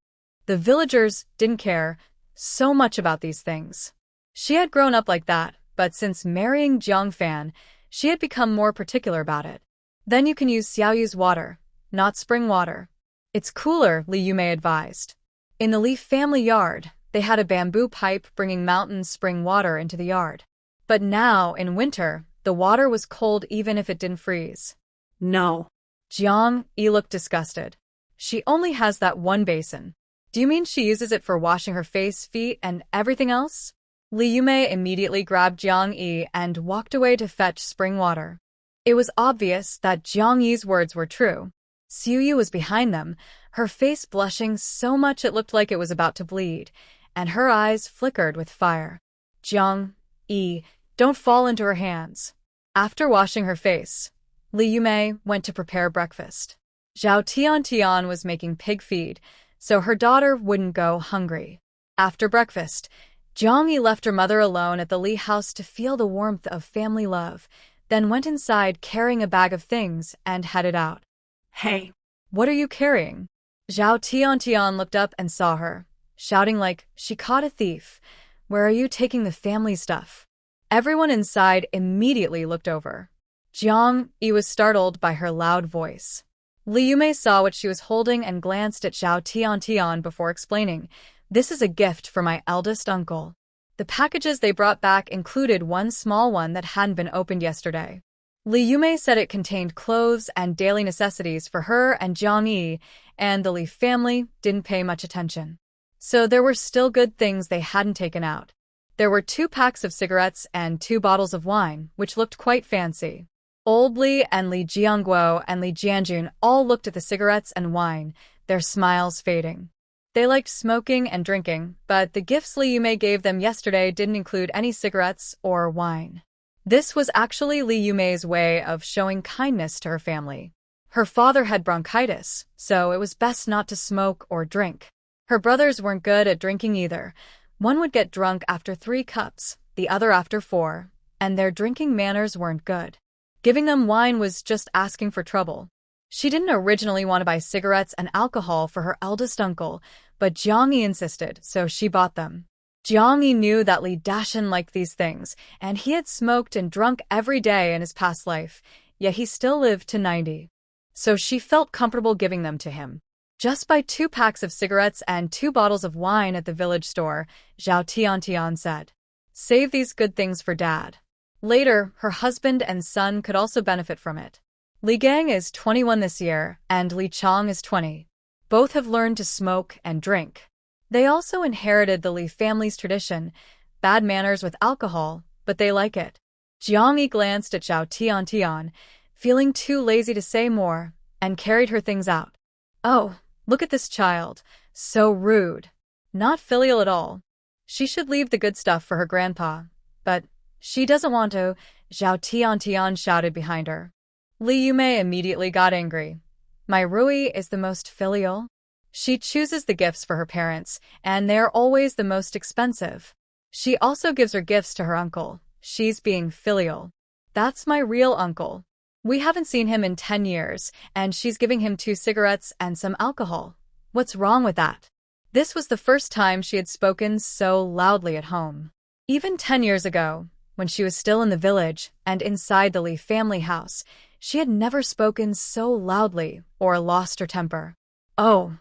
The villagers didn't care so much about these things. She had grown up like that, but since marrying Jiang Fan, she had become more particular about it. Then you can use Xiaoyu's water, not spring water. It's cooler, Li Yumei advised. In the Li family yard, they had a bamboo pipe bringing mountain spring water into the yard. But now, in winter, the water was cold even if it didn't freeze. No. Jiang Yi looked disgusted. She only has that one basin. Do you mean she uses it for washing her face, feet, and everything else? Li Yumei immediately grabbed Jiang Yi and walked away to fetch spring water. It was obvious that Jiang Yi's words were true. Xiuyu was behind them, her face blushing so much it looked like it was about to bleed, and her eyes flickered with fire. Jiang Yi, don't fall into her hands. After washing her face, Li Yumei went to prepare breakfast. Zhao Tian was making pig feed, so her daughter wouldn't go hungry. After breakfast, Jiang Yi left her mother alone at the Li house to feel the warmth of family love, then went inside carrying a bag of things and headed out. Hey. What are you carrying? Zhao Tian looked up and saw her, shouting like she caught a thief. Where are you taking the family stuff? Everyone inside immediately looked over. Jiang Yi was startled by her loud voice. Li Yumei saw what she was holding and glanced at Zhao Tian before explaining, "This is a gift for my eldest uncle." The packages they brought back included one small one that hadn't been opened yesterday. Li Yumei said it contained clothes and daily necessities for her and Jiang Yi, and the Li family didn't pay much attention. So there were still good things they hadn't taken out. There were 2 packs of cigarettes and 2 bottles of wine, which looked quite fancy. Old Li and Li Jiangguo and Li Jianjun all looked at the cigarettes and wine, their smiles fading. They liked smoking and drinking, but the gifts Li Yumei gave them yesterday didn't include any cigarettes or wine. This was actually Li Yumei's way of showing kindness to her family. Her father had bronchitis, so it was best not to smoke or drink. Her brothers weren't good at drinking either. One would get drunk after 3 cups, the other after 4, and their drinking manners weren't good. Giving them wine was just asking for trouble. She didn't originally want to buy cigarettes and alcohol for her eldest uncle, but Jiang Yi insisted, so she bought them. Jiang Yi knew that Li Dashan liked these things, and he had smoked and drunk every day in his past life, yet he still lived to 90. So she felt comfortable giving them to him. Just buy 2 packs of cigarettes and 2 bottles of wine at the village store, Zhao Tian said. Save these good things for Dad. Later, her husband and son could also benefit from it. Li Gang is 21 this year, and Li Chang is 20. Both have learned to smoke and drink. They also inherited the Li family's tradition, bad manners with alcohol, but they like it. Jiang Yi glanced at Zhao Tian, feeling too lazy to say more, and carried her things out. Oh, look at this child. So rude. Not filial at all. She should leave the good stuff for her grandpa. But she doesn't want to, Zhao Tian shouted behind her. Li Yumei immediately got angry. My Rui is the most filial. She chooses the gifts for her parents, and they're always the most expensive. She also gives her gifts to her uncle. She's being filial. That's my real uncle. We haven't seen him in 10 years, and she's giving him 2 cigarettes and some alcohol. What's wrong with that? This was the first time she had spoken so loudly at home. Even 10 years ago, when she was still in the village and inside the Li family house, she had never spoken so loudly or lost her temper. Oh,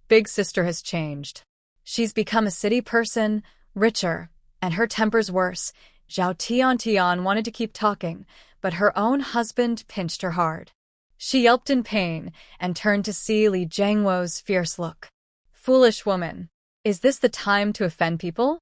Big Sister has changed. She's become a city person, richer, and her temper's worse. Zhao Tian wanted to keep talking, but her own husband pinched her hard. She yelped in pain and turned to see Li Jiangguo's fierce look. Foolish woman. Is this the time to offend people?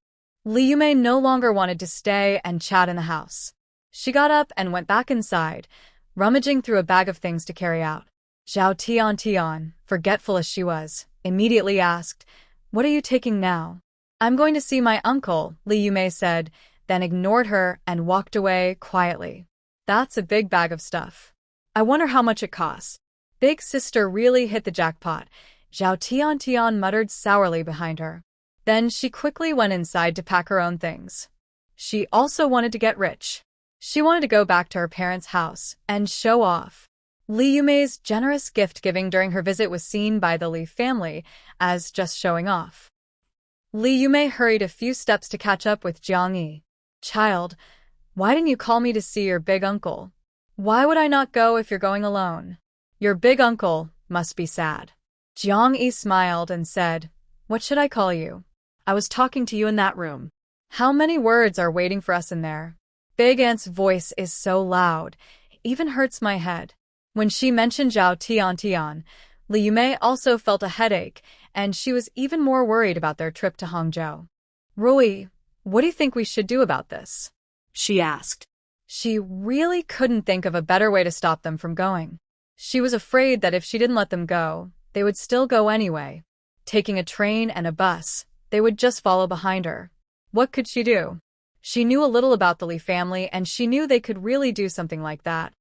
Li Yumei no longer wanted to stay and chat in the house. She got up and went back inside, rummaging through a bag of things to carry out. Zhao Tian, forgetful as she was, immediately asked, What are you taking now? I'm going to see my uncle, Li Yumei said, then ignored her and walked away quietly. That's a big bag of stuff. I wonder how much it costs. Big Sister really hit the jackpot, Zhao Tian muttered sourly behind her. Then she quickly went inside to pack her own things. She also wanted to get rich. She wanted to go back to her parents' house and show off. Li Yumei's generous gift-giving during her visit was seen by the Li family as just showing off. Li Yumei hurried a few steps to catch up with Jiang Yi. "Child, why didn't you call me to see your big uncle? Why would I not go if you're going alone? Your big uncle must be sad." Jiang Yi smiled and said, "What should I call you? I was talking to you in that room. How many words are waiting for us in there?" Big Aunt's voice is so loud, it even hurts my head. When she mentioned Zhao Tian, Li Yumei also felt a headache, and she was even more worried about their trip to Hangzhou. "Rui, what do you think we should do about this?" she asked. She really couldn't think of a better way to stop them from going. She was afraid that if she didn't let them go, they would still go anyway. Taking a train and a bus, they would just follow behind her. What could she do? She knew a little about the Li family, and she knew they could really do something like that.